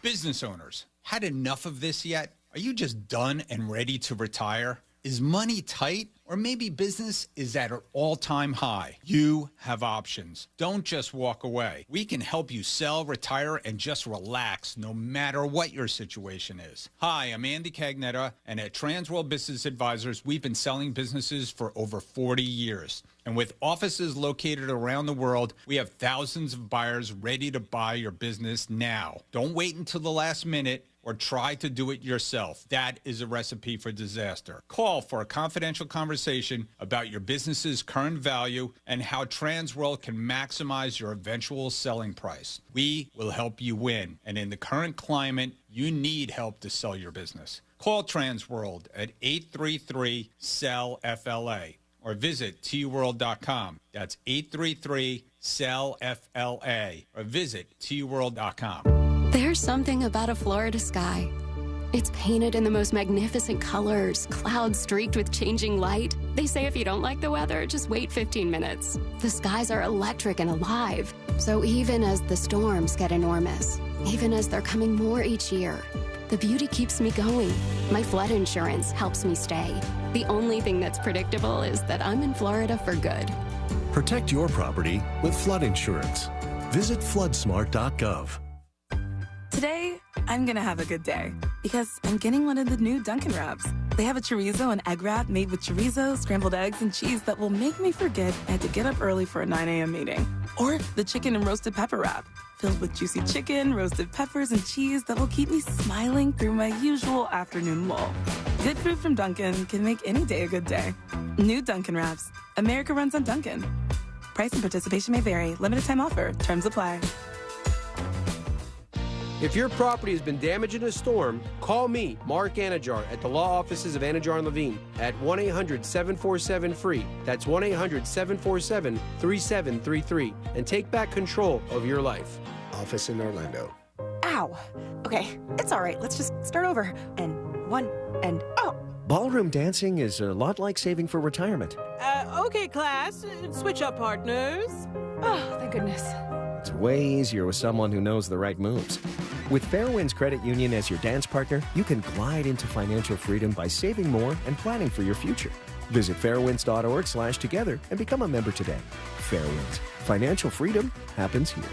Business owners, had enough of this yet? Are you just done and ready to retire? Is money tight? Or maybe business is at an all-time high. You have options. Don't just walk away. We can help you sell, retire, and just relax no matter what your situation is. Hi, I'm Andy Cagnetta, and at Transworld Business Advisors, we've been selling businesses for over 40 years. And with offices located around the world, we have thousands of buyers ready to buy your business now. Don't wait until the last minute or try to do it yourself. That is a recipe for disaster. Call for a confidential conversation about your business's current value and how Transworld can maximize your eventual selling price. We will help you win. And in the current climate, you need help to sell your business. Call Transworld at 833-SELL-FLA or visit tworld.com. That's 833-SELL-FLA or visit tworld.com. There's something about a Florida sky. It's painted in the most magnificent colors, clouds streaked with changing light. They say if you don't like the weather, just wait 15 minutes. The skies are electric and alive. So even as the storms get enormous, even as they're coming more each year, the beauty keeps me going. My flood insurance helps me stay. The only thing that's predictable is that I'm in Florida for good. Protect your property with flood insurance. Visit floodsmart.gov. Today, I'm gonna have a good day because I'm getting one of the new Dunkin' Wraps. They have a chorizo and egg wrap made with chorizo, scrambled eggs, and cheese that will make me forget I had to get up early for a 9 a.m. meeting. Or the chicken and roasted pepper wrap, filled with juicy chicken, roasted peppers, and cheese that will keep me smiling through my usual afternoon lull. Good food from Dunkin' can make any day a good day. New Dunkin' Wraps. America runs on Dunkin'. Price and participation may vary. Limited time offer. Terms apply. If your property has been damaged in a storm, call me, Mark Anajar, at the law offices of Anajar & Levine at 1-800-747-FREE. That's 1-800-747-3733. And take back control of your life. Office in Orlando. Ow. Okay, it's all right. Let's just start over. And one, and oh. Ballroom dancing is a lot like saving for retirement. Okay, class. Switch up partners. Oh, thank goodness. It's way easier with someone who knows the right moves. With Fairwinds Credit Union as your dance partner, you can glide into financial freedom by saving more and planning for your future. Visit fairwinds.org/together and become a member today. Fairwinds. Financial freedom happens here.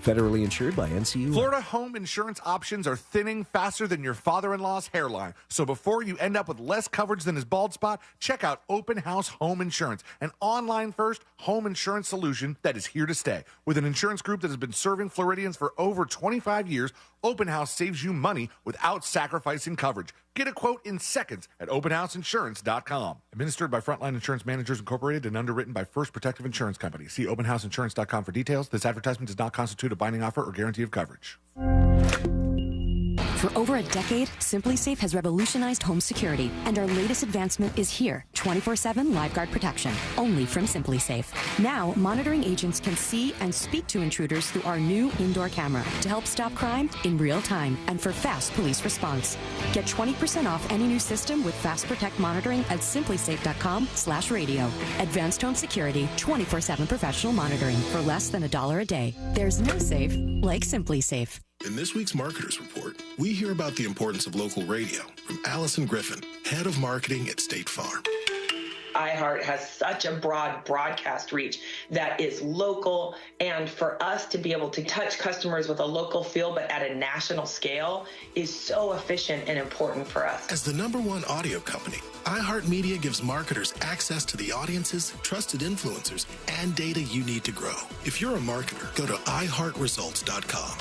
Federally insured by NCUA. Florida home insurance options are thinning faster than your father-in-law's hairline. So before you end up with less coverage than his bald spot, check out Open House Home Insurance, an online-first home insurance solution that is here to stay. With an insurance group that has been serving Floridians for over 25 years, Open House saves you money without sacrificing coverage. Get a quote in seconds at openhouseinsurance.com. Administered by Frontline Insurance Managers Incorporated and underwritten by First Protective Insurance Company. See openhouseinsurance.com for details. This advertisement does not constitute a binding offer or guarantee of coverage. For over a decade, SimpliSafe has revolutionized home security, and our latest advancement is here, 24/7 LiveGuard protection, only from SimpliSafe. Now, monitoring agents can see and speak to intruders through our new indoor camera to help stop crime in real time and for fast police response. Get 20% off any new system with Fast Protect monitoring at simplisafe.com/radio. Advanced home security, 24/7 professional monitoring for less than $1 a day. There's no safe like SimpliSafe. In this week's Marketers Report, we hear about the importance of local radio from Allison Griffin, head of marketing at State Farm. iHeart has such a broad broadcast reach that is local, and for us to be able to touch customers with a local feel but at a national scale is so efficient and important for us. As the #1 audio company, iHeartMedia gives marketers access to the audiences, trusted influencers, and data you need to grow. If you're a marketer, go to iHeartResults.com.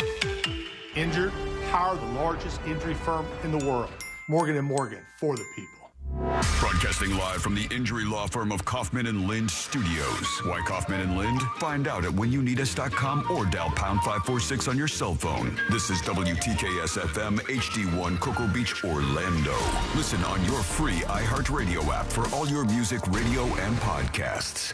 Injured, hire the largest injury firm in the world. Morgan & Morgan, for the people. Broadcasting live from the injury law firm of Kaufman and Lind Studios. Why Kaufman and Lind? Find out at whenyouneedus.com or dial pound 546 on your cell phone. This is WTKS-FM HD1 Cocoa Beach, Orlando. Listen on your free iHeartRadio app for all your music, radio, and podcasts.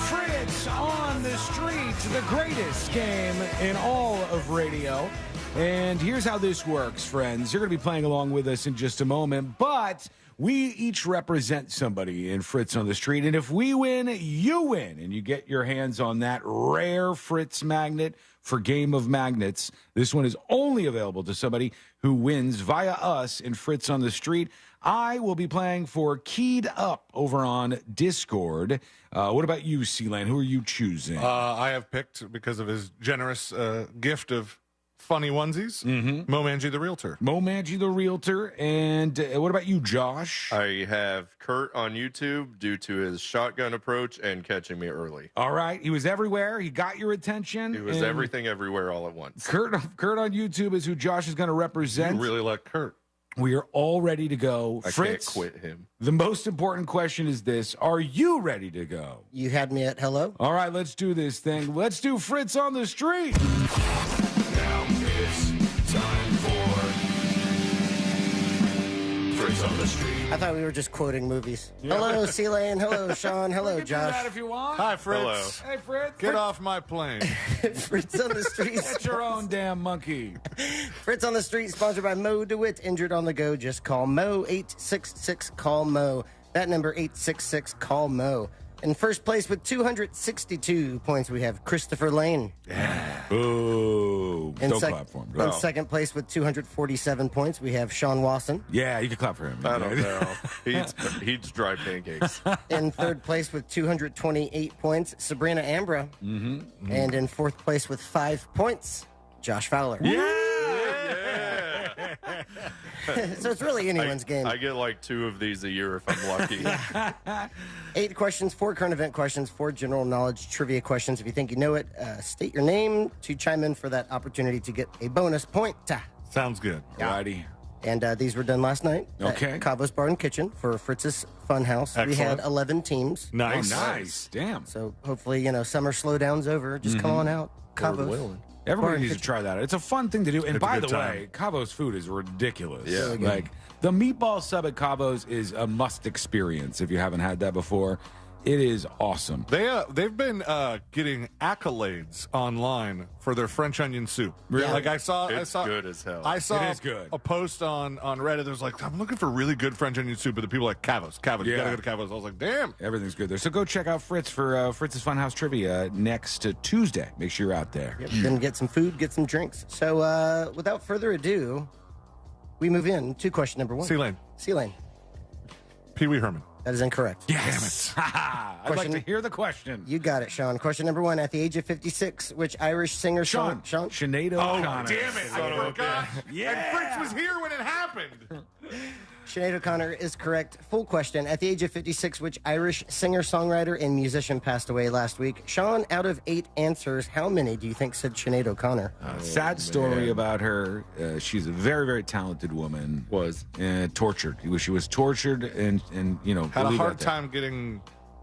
Fritz on the street, the greatest game in all of radio. And here's how this works, friends. You're going to be playing along with us in just a moment, but we each represent somebody in Fritz on the Street. And if we win, you win. And you get your hands on that rare Fritz magnet for Game of Magnets. This one is only available to somebody who wins via us in Fritz on the Street. I will be playing for Keyed Up over on Discord. What about you, Sealand? Who are you choosing? I have picked, because of his generous gift of funny onesies, Mo Manji the Realtor. Mo Manji the Realtor. And what about you, Josh? I have Kurt on YouTube due to his shotgun approach and catching me early. All right. He was everywhere. He got your attention. It was everything everywhere all at once. Kurt on YouTube is who Josh is going to represent. You really like Kurt. We are all ready to go. I Fritz, can't quit him. The most important question is this. Are you ready to go? You had me at hello. All right, let's do this thing. Let's do Fritz on the Street. Now it's time for Fritz on the Street. I thought we were just quoting movies. Hello, C-Lane. Hello, Sean. Hello, We can do Josh. that if you want. Hi, Fritz. Hey, Fritz. Get off my plane. Fritz on the Street. Get your own damn monkey. Fritz on the Street, sponsored by Mo DeWitt. Injured on the go, just call Mo. 866-CALL-MO. That number, 866-CALL-MO. In first place with 262 points, we have Christopher Lane. Yeah. Boo. Don't clap for him. In second place with 247 points, we have Sean Wasson. Yeah, you can clap for him. I don't know. He eats dry pancakes. In third place with 228 points, Sabrina Ambra. And in fourth place with 5 points, Josh Fowler. So it's really anyone's game. I get like 2 of these a year if I'm lucky. 8 questions, 4 current event questions, 4 general knowledge trivia questions. If you think you know it, state your name to chime in for that opportunity to get a bonus point. Sounds good. Alrighty. And these were done last night Okay. at Cavo's Bar and Kitchen for Fritz's Funhouse. We had 11 teams. Nice. Oh, nice. Damn. So hopefully, summer slowdown's over. Just come on out. Cavo's. Everybody needs to try that. It's a fun thing to do. And It's a by good the time. way, Cavo's food is ridiculous. Yeah. Like, the meatball sub at Cavo's is a must experience if you haven't had that before. It is awesome. They've been getting accolades online for their French onion soup. Really? Like I saw good as hell. I saw It is good. a post on Reddit that was like, I'm looking for really good French onion soup, but the people are like Cavos. You gotta go to Cavos. I was like, damn. Everything's good there. So go check out Fritz for Fritz's Funhouse Trivia next Tuesday. Make sure you're out there. Yep. Then get some food, get some drinks. So without further ado, we move in to question number 1. C-Lane. Pee Wee Herman. That is incorrect. Yes. I'd like to hear the question. You got it, Sean. Question number 1. At the age of 56, which Irish singer... Sean. Sinead O'Connor. Damn it. I forgot. Yeah. And Fritz was here when it happened. Sinead O'Connor is correct. Full question. At the age of 56, which Irish singer, songwriter, and musician passed away last week? Sean, out of 8 answers, how many do you think said Sinead O'Connor? Sad story about her. She's a very, very talented woman. Tortured. She was tortured and had a hard time getting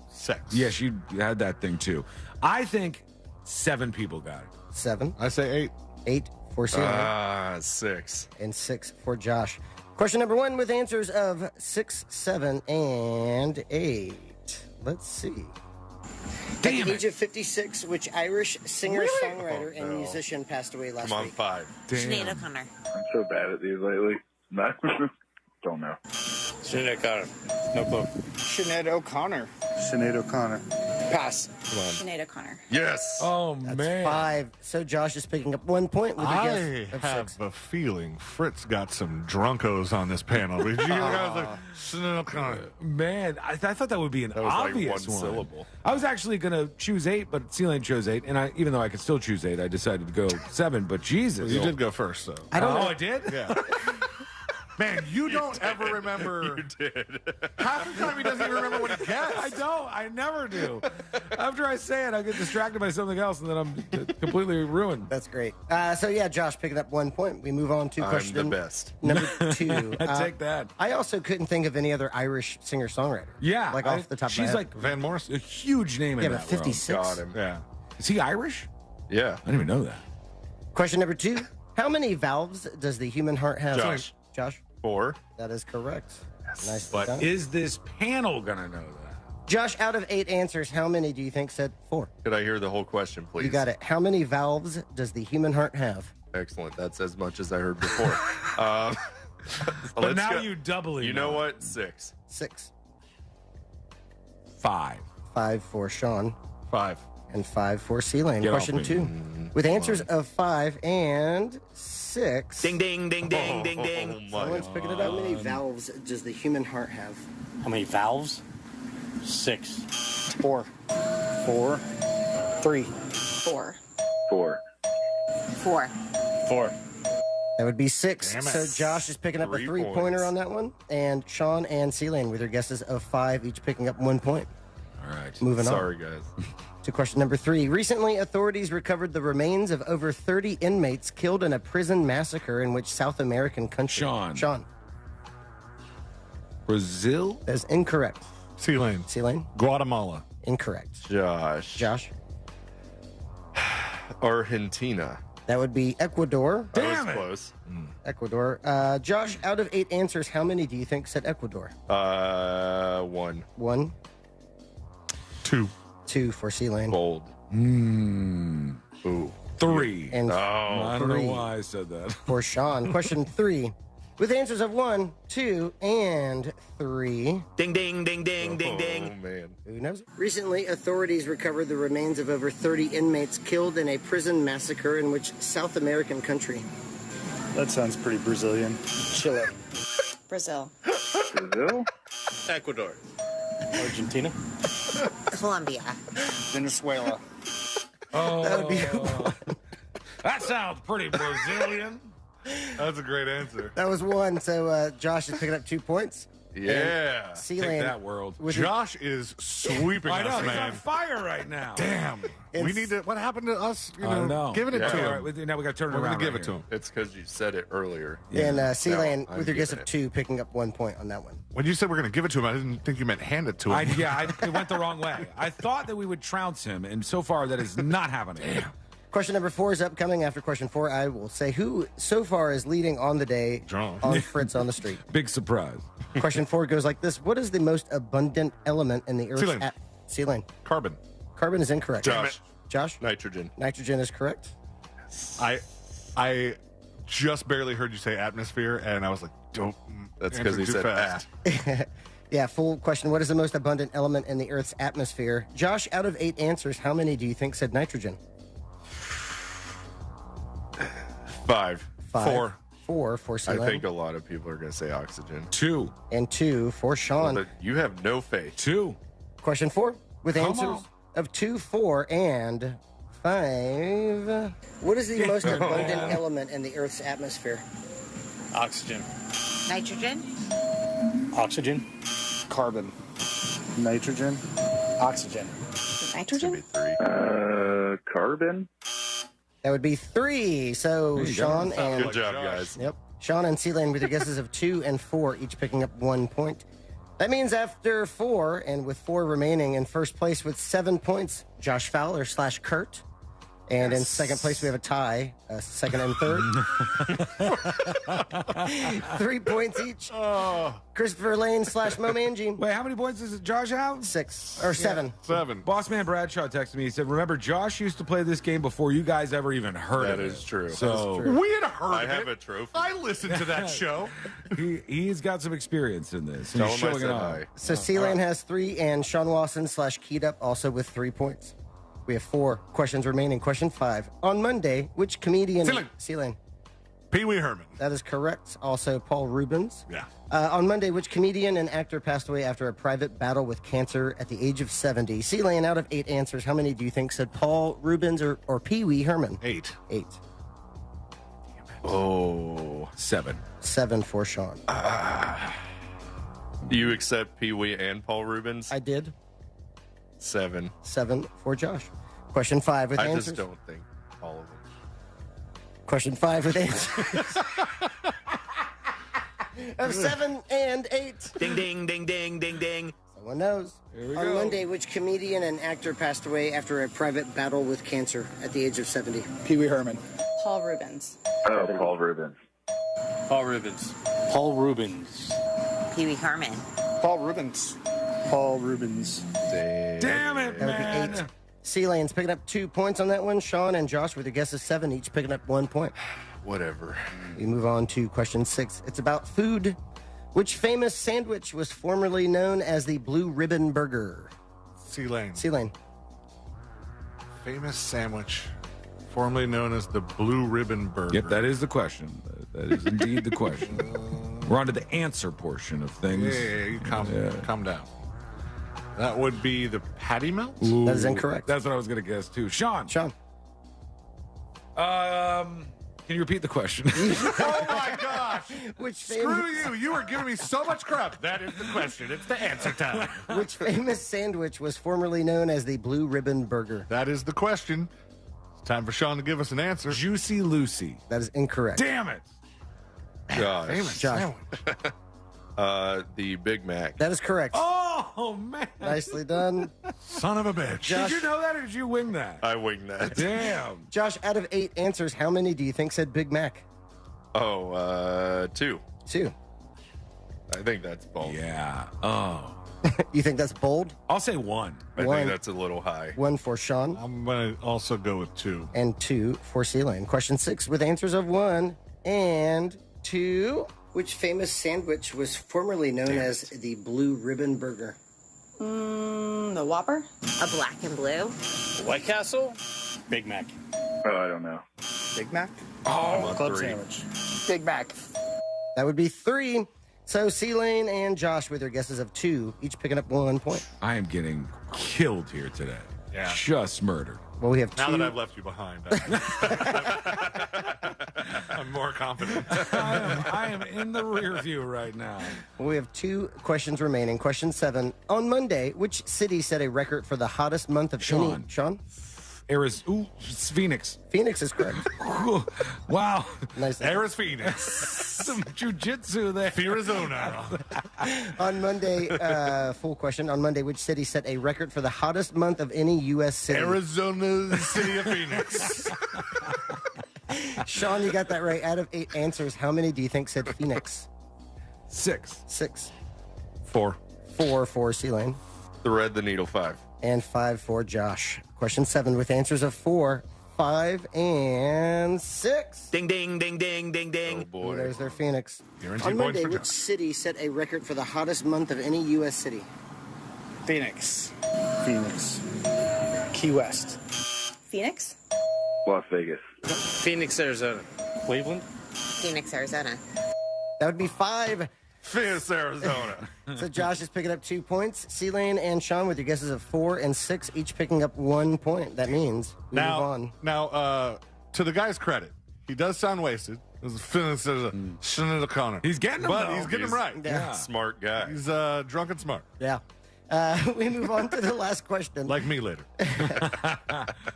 sex. Yeah, she had that thing too. I think 7 people got it. 7. I say 8. 8 for Sinead. 6. And 6 for Josh. Question number 1 with answers of 6, 7, and 8. Let's see. At the age of 56, which Irish singer, songwriter, and musician passed away last week? 5. Sinead O'Connor. I'm so bad at these lately. Don't know. Sinead O'Connor. No clue. Sinead O'Connor. Sinead O'Connor. Pass. Come on. Sinead O'Connor. Yes. Oh, That's man. 5. So Josh is picking up 1 point with a I guess of have 6. a feeling Fritz got some drunkos on this panel. Did you guys like Sinead O'Connor? Man, I thought that would be an That was like obvious one one. syllable. I was actually going to choose 8, but C-Lane chose 8. And even though I could still choose 8, I decided to go 7. But Jesus. You did go first, though. I don't know. I did? Yeah. Man, you don't ever remember. You did. Half the time he doesn't even remember what he guessed. I don't. I never do. After I say it, I get distracted by something else, and then I'm completely ruined. That's great. So, yeah, Josh picking up 1 point. We move on to question I'm the best. number 2. I take that. I also couldn't think of any other Irish singer-songwriter. Yeah. Like off the top of my She's head. like Van Morrison. a huge name in Yeah, that but 56. Got him. Yeah. Is he Irish? Yeah. I didn't even know that. Question number 2. How many valves does the human heart have? Josh. Josh? 4. That is correct. Nice. But done. is this panel going to know that? Josh, out of 8 answers, how many do you think said 4? Could I hear the whole question, please? You got it. How many valves does the human heart have? Excellent. That's as much as I heard before. But now you doubly You know what? 6. 6. 5. 5 for Sean. 5. And 5 for C-Lane. Get off Question me. 2. With answers of 5 and 6. Ding, ding, ding, ding, ding, ding. Someone's picking it up. How many valves does the human heart have? How many valves? 6. 4. 4. 3. 4. 4. 4. 4. That would be 6. Damn it. So Josh is picking up a 3 3-pointer points. on that one. And Sean and C-Lane with their guesses of 5, each picking up 1 point. All right. Moving Sorry, guys. on to question number 3. Recently, authorities recovered the remains of over 30 inmates killed in a prison massacre in which South American country? Sean. Brazil? That is incorrect. C-Lane. C-Lane? Guatemala. Incorrect. Josh. Argentina. That would be Ecuador. That was close. Ecuador. Josh, out of 8 answers, how many do you think said Ecuador? 1. 1. 2. 2 for C-Lane. Bold. Ooh. 3. And I don't know 3 why I said that. for Sean. Question 3. With answers of 1, 2, and 3. Ding, ding, ding, ding, ding, ding. Oh, man. Who knows? Recently, authorities recovered the remains of over 30 inmates killed in a prison massacre in which South American country? That sounds pretty Brazilian. Chile. Brazil. Brazil? Ecuador. Argentina. Colombia. Venezuela. Oh, That would be 1. that sounds pretty Brazilian. That's a great answer. That was 1. So Josh is picking up 2 points. Yeah. Take C-Lane. that, world. Josh is sweeping I know, us, he's on man. fire right now. Damn. We need to. What happened to us? I don't know. Giving it to All him. right, now we got to turn it We're around. gonna give right it to here. him. It's because you said it earlier. And C-Lane, No, with your I'm guess giving of it. 2, picking up 1 point on that one. When you said we're going to give it to him, I didn't think you meant hand it to him. It went the wrong way. I thought that we would trounce him, and so far that is not happening. Question number 4 is upcoming. After question 4, I will say who so far is leading on the day on Fritz on the Street. Big surprise. Question 4 goes like this. What is the most abundant element in the Earth's C-Lane. C-Lane. Carbon. Carbon is incorrect. Josh? Nitrogen. Nitrogen is correct. I just barely heard you say atmosphere, and I was like, don't. That's because he too said fast. Yeah, full question. What is the most abundant element in the Earth's atmosphere? Josh, out of 8 answers, how many do you think said nitrogen? 5. 5. 4 for I C-Lane. think a lot of people are going to say oxygen. 2. And 2 for Sean. But you have no faith. 2. Question 4 with Come answers on. of 2, 4, and 5. What is the most abundant element in the Earth's atmosphere? Oxygen. Nitrogen. Oxygen. Carbon. Nitrogen. Oxygen. Nitrogen. Carbon. That would be 3. So Sean and Good job, guys. Yep. Sean and C-Lane with your guesses of 2 and 4, each picking up 1 point. That means after 4, and with 4 remaining, in first place with 7 points, Josh Fowler / Kurt. And in second place, we have a tie, second and third. 3 points each. Christopher Lane / Momanji. Wait, how many points does Josh have? 6 or 7. 7. Boss man Bradshaw texted me. He said, remember, Josh used to play this game before you guys ever even heard of it. That is true. So We had heard I of have it. a trophy. I listened to that show. he's got some experience in this. Tell He's him I showing said it off. hi. So C-Lane has 3, and Sean Wasson / Keyed Up also with 3 points. We have 4 questions remaining. Question 5. On Monday, which comedian... C-Lane. Pee Wee Herman. That is correct. Also, Paul Rubens. Yeah. On Monday, which comedian and actor passed away after a private battle with cancer at the age of 70? C-Lane, out of 8 answers, how many do you think said Paul Rubens or Pee Wee Herman? 8. 8. Oh, 7. 7 for Sean. Do you accept Pee Wee and Paul Rubens? I did. 7. 7 for Josh. Question 5 with I answers. just don't think all of them. Question 5 with answers. Of 7 and 8. Ding, ding, ding, ding, ding, ding. Someone knows. On Monday, which comedian and actor passed away after a private battle with cancer at the age of 70? Pee Wee Herman. Paul Rubens. Oh, Paul Rubens. Paul Rubens. Paul Rubens. Pee Wee Herman. Paul Rubens. Paul Rubens. Damn it, That would be 8. C-Lane's picking up 2 points on that one. Sean and Josh with their guesses 7, each picking up 1 point. Whatever. We move on to question 6. It's about food. Which famous sandwich was formerly known as the Blue Ribbon Burger? C-Lane. C-Lane. Famous sandwich, formerly known as the Blue Ribbon Burger. Yep, that is the question. That is indeed the question. We're on to the answer portion of things. Yeah, you calm down. That would be the patty melt? That is incorrect. That's what I was going to guess, too. Sean. Can you repeat the question? Oh, my gosh. Which Screw you. You are giving me so much crap. That is the question. It's the answer time. Which famous sandwich was formerly known as the Blue Ribbon Burger? That is the question. It's time for Sean to give us an answer. Juicy Lucy. That is incorrect. Damn it. Josh. Famous Josh. sandwich. The Big Mac. That is correct. Oh, man. Nicely done. Son of a bitch. Josh. Did you know that or did you wing that? I winged that. Damn. Josh, out of 8 answers, how many do you think said Big Mac? Oh, 2. 2. I think that's bold. Yeah. Oh. You think that's bold? I'll say 1. I 1. think that's a little high. 1 for Sean. I'm going to also go with 2. And 2 for C-Lane. Question 6 with answers of 1 and 2. Which famous sandwich was formerly known as the Blue Ribbon Burger? The Whopper. A black and blue. White Castle. Big Mac. Oh, I don't know. Big Mac. Oh, Club 3. sandwich. Big Mac. That would be 3. So C-Lane and Josh with their guesses of 2, each picking up 1 point. I am getting killed here today. Yeah. Just murdered. Well, we have 2. Now that I've left you behind, I'm more confident. I am in the rear view right now. Well, we have 2 questions remaining. Question 7. On Monday, which city set a record for the hottest month of Sean. any? Sean? Ooh, it's Phoenix. Phoenix is correct. Wow. Nice. Aris Phoenix. Some jujitsu there. Arizona. On Monday, full question. On Monday, which city set a record for the hottest month of any U.S. city? Arizona, city of Phoenix. Sean, you got that right. Out of 8 answers, how many do you think said Phoenix? 6. 6. 4. 4 for C-Lane. Thread the needle 5. and 5 for Josh. Question 7 with answers of 4, 5, and 6. Ding, ding, ding, ding, ding, ding. Oh, boy. There's their Phoenix. Guaranteed On points Monday, for which Josh. city set a record for the hottest month of any U.S. city? Phoenix. Key West. Phoenix? Las Vegas. Phoenix, Arizona. Cleveland. Phoenix, Arizona. That would be 5. Phoenix, Arizona. So Josh is picking up 2 points. C-Lane and Sean with your guesses of 4 and 6, each picking up 1 point. That means we move on. Now, to the guy's credit, he does sound wasted. There's a Phoenix, there's a Chanel Connor. He's getting them, but though. he's getting them right. Yeah. Smart guy. He's drunk and smart. Yeah. We move on to the last question. Like me later.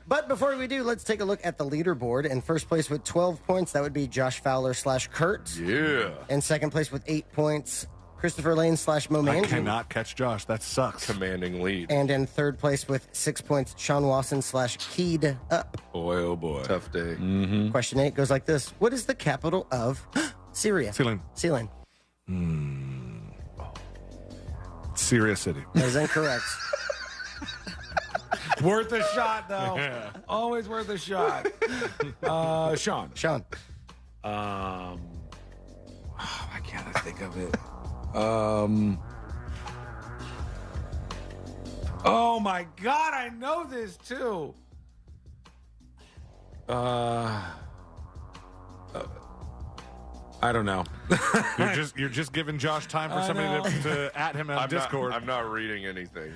But before we do, let's take a look at the leaderboard. In first place with 12 points, that would be Josh Fowler / Kurt. Yeah. In second place with 8 points, Christopher Lane / Mo I Manju. cannot catch Josh. That sucks. Commanding lead. And in third place with 6 points, Sean Wasson / Keyed Up. Boy, oh boy. Tough day. Question 8 goes like this. What is the capital of Syria? Sealing. Sealing. Syria City. That is incorrect. Worth a shot, though. Yeah. Always worth a shot. Sean. Sean. Why can't I think of it? Oh my God, I know this too. I don't know. You're just giving Josh time for somebody to at him on Discord. I'm not reading anything.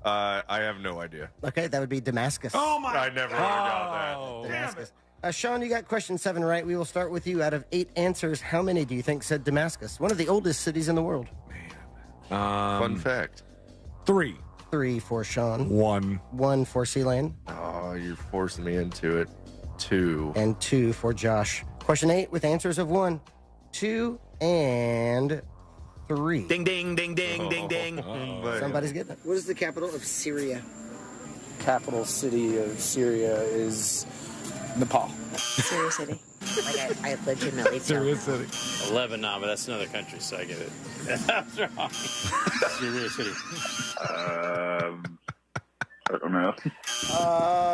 I have no idea. Okay, that would be Damascus. Oh my! I never would have got that. Damascus. Sean, you got question 7 right. We will start with you. Out of 8 answers, how many do you think said Damascus? One of the oldest cities in the world. Fun fact. 3. 3 for Sean. 1. 1 for C-Lane. Oh, you're forcing me into it. 2. And 2 for Josh. Question 8 with answers of 1, 2, and 3. Ding, ding, ding, ding, ding, ding. Somebody's getting it. What is the capital of Syria? Capital city of Syria is Nepal. Syria City. Like I legitimately Syria City. Lebanon, but that's another country, so I get it. That's wrong. Syria City. I don't know.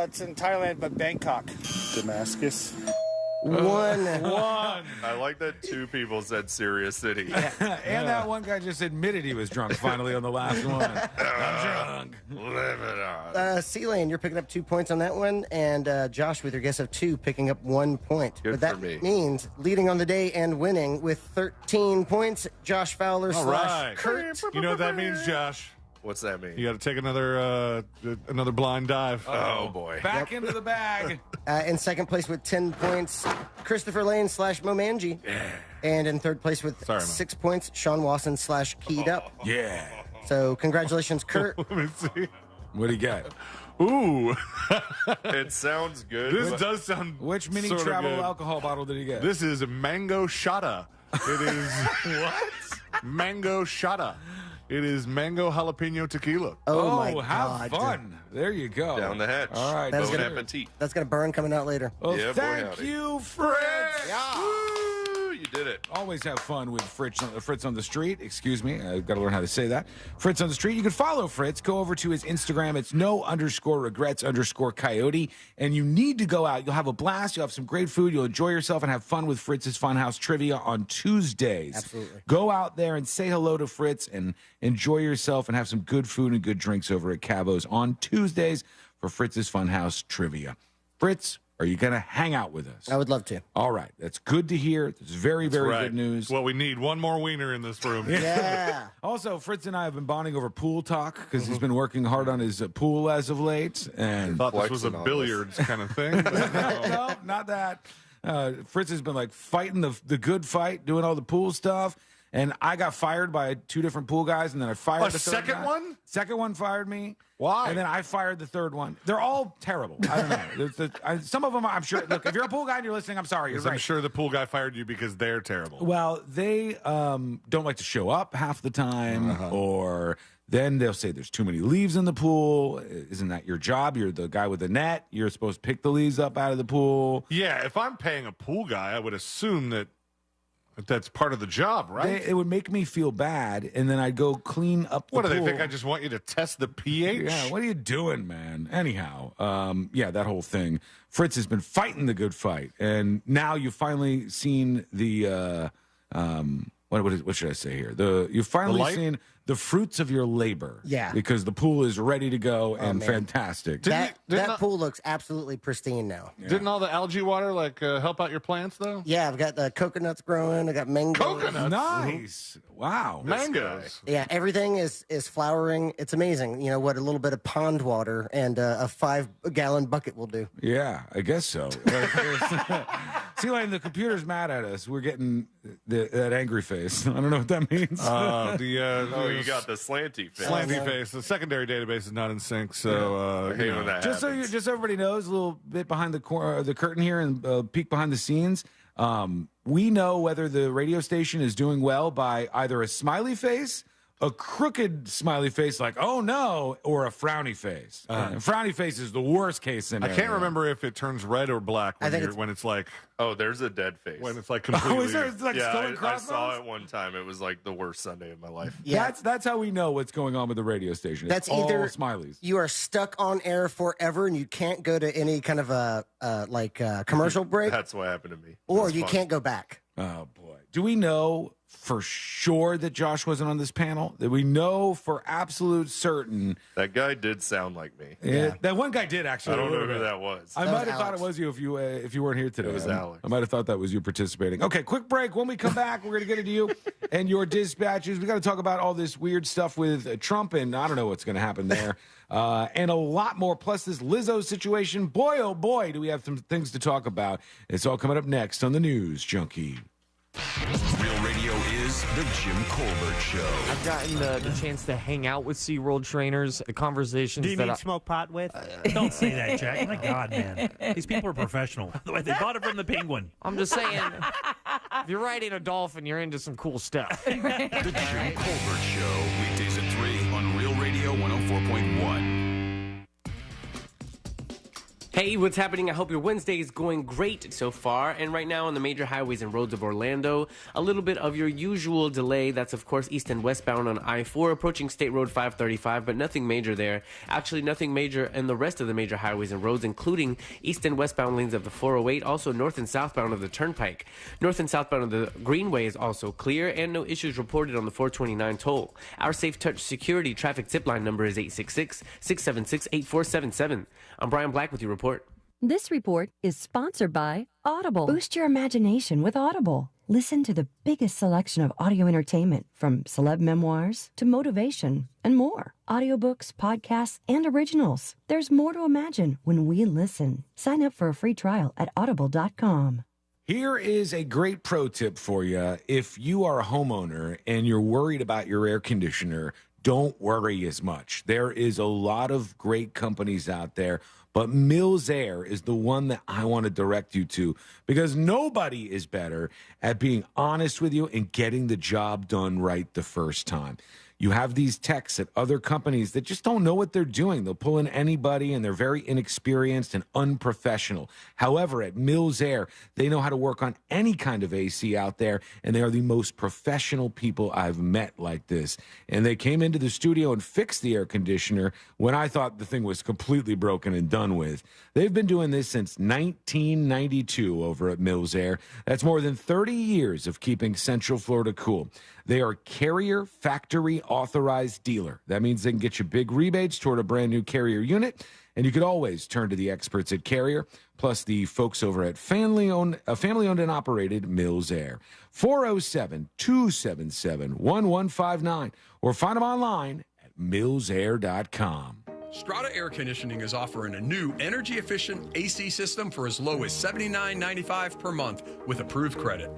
It's in Thailand, but Bangkok. Damascus. 1. I like that 2 people said Syria City. And that one guy just admitted he was drunk finally on the last one. I'm drunk. Live it on. C-Lane, you're picking up 2 points on that one, and Josh, with your guess of 2, picking up 1 point. Good but that for me. means leading on the day and winning with 13 points, Josh Fowler All right. / Kurt. You know what that means, Josh? What's that mean? You got to take another blind dive. Oh, boy. Back into the bag. In second place with 10 points, Christopher Lane / Momanji. And in third place with 6 points, Sean Wasson / Keyed Up. Yeah. So congratulations, Kurt. Let me see. What do you got? Ooh. It sounds good. This but does sound Which mini sorta travel good. alcohol bottle did he get? This is mango shada. It is what? Mango shada. It is mango jalapeno tequila. Oh, my have God. fun. There you go. Down the hatch. All right. That's Bon gonna- appetit. That's going to burn coming out later. Well, Yeah, boy, thank howdy. you, Fritz. Woo, you did it. Always have fun with Fritz on the street. Excuse me. I've got to learn how to say that. Fritz on the street. You can follow Fritz. Go over to his Instagram. It's no_regrets_coyote. And you need to go out. You'll have a blast. You'll have some great food. You'll enjoy yourself and have fun with Fritz's Funhouse Trivia on Tuesdays. Absolutely. Go out there and say hello to Fritz and enjoy yourself and have some good food and good drinks over at Cavo's on Tuesdays for Fritz's Funhouse Trivia. Fritz, are you going to hang out with us? I would love to. All right. That's good to hear. It's very, very good news. Well, we need one more wiener in this room. Yeah. Also, Fritz and I have been bonding over pool talk because he's been working hard on his pool as of late. And Thought this was a Flexing on billiards kind of thing. but no. no, not that. Fritz has been like fighting the good fight, doing all the pool stuff. And I got fired by 2 different pool guys, and then I fired the third second guy. one? Second one fired me. Why? And then I fired the third one. They're all terrible. I don't know. Some of them, I'm sure. Look, if you're a pool guy and you're listening, I'm sorry. You're I'm right. sure the pool guy fired you because they're terrible. Well, they don't like to show up half the time, or then they'll say there's too many leaves in the pool. Isn't that your job? You're the guy with the net. You're supposed to pick the leaves up out of the pool. Yeah, if I'm paying a pool guy, I would assume that That's part of the job, right? It would make me feel bad, and then I'd go clean up the What do pool. they think? I just want you to test the pH? Yeah, what are you doing, man? Anyhow, that whole thing. Fritz has been fighting the good fight, and now you've finally seen the what should I say here? You've finally seen the fruits of your labor. Yeah. Because the pool is ready to go and man. fantastic. That pool looks absolutely pristine now. Yeah. Didn't all the algae water help out your plants though? Yeah, I've got the coconuts growing. I got mangoes. Coconuts? Nice. Wow. Mangoes. Yeah, everything is flowering. It's amazing. You know what a little bit of pond water and a 5-gallon bucket will do. Yeah, I guess so. See, like the computer's mad at us. We're getting that angry face. I don't know what that means. You got the slanty face. Slanty face. The secondary database is not in sync, so I hate when that just happens. so everybody knows, a little bit behind the curtain here and peek behind the scenes. We know whether the radio station is doing well by either a smiley face, a crooked smiley face like "oh no," or a frowny face. Frowny face is the worst case scenario. I can't remember if it turns red or black when it's like. Oh, there's a dead face. When it's like completely. Is there like skull and I crossbones? saw it one time. It was like the worst Sunday of my life. Yeah. That's how we know what's going on with the radio station. It's That's all either smileys. You are stuck on air forever and you can't go to any kind of a commercial break, That's what happened to me. or It's you fun. can't go back. Oh boy. Do we know for sure that Josh wasn't on this panel? That we know for absolute certain? That guy did sound like me. Yeah. That one guy did actually. I don't a know little who bit. that was. I That might was have thought Alex. it was you if you weren't here today. It was Alex. I might have thought that was you participating. Okay, quick break. When we come back, we're going to get into you and your dispatches. We got to talk about all this weird stuff with Trump, and I don't know what's going to happen there, and a lot more. Plus this Lizzo situation. Boy, oh boy, do we have some things to talk about. It's all coming up next on the News Junkie. Real Radio is the Jim Colbert Show. I've gotten the chance to hang out with SeaWorld trainers, the conversations Do you that mean smoke pot with? Don't say that, Jack. My God, man. These people are professional. By the way, they bought it from the Penguin. I'm just saying, if you're riding a dolphin, you're into some cool stuff. The Jim Colbert Show. Weekdays at 3 on Real Radio 104.1. Hey, what's happening? I hope your Wednesday is going great so far. And right now on the major highways and roads of Orlando, a little bit of your usual delay. That's, of course, east and westbound on I-4 approaching State Road 535, but nothing major there. Actually, nothing major in the rest of the major highways and roads, including east and westbound lanes of the 408, also north and southbound of the Turnpike. North and southbound of the Greenway is also clear, and no issues reported on the 429 toll. Our Safe Touch Security traffic zipline number is 866-676-8477. I'm Brian Black with your report. This report is sponsored by Audible. Boost your imagination with Audible. Listen to the biggest selection of audio entertainment, from celeb memoirs to motivation and more. Audiobooks, podcasts, and originals. There's more to imagine when we listen. Sign up for a free trial at audible.com. Here is a great pro tip for you. If you are a homeowner and you're worried about your air conditioner, don't worry as much. There is a lot of great companies out there, but Mills Air is the one that I want to direct you to, because nobody is better at being honest with you and getting the job done right the first time. You have these techs at other companies that just don't know what they're doing. They'll pull in anybody, and they're very inexperienced and unprofessional. However, at Mills Air, they know how to work on any kind of AC out there, and they are the most professional people I've met like this. And they came into the studio and fixed the air conditioner when I thought the thing was completely broken and done with. They've been doing this since 1992 over at Mills Air. That's more than 30 years of keeping Central Florida cool. They are Carrier Factory Authorized Dealer. That means they can get you big rebates toward a brand new Carrier unit, and you could always turn to the experts at Carrier, plus the folks over at family-owned and operated Mills Air. 407-277-1159, or find them online at millsair.com. Strata Air Conditioning is offering a new energy-efficient AC system for as low as $79.95 per month with approved credit.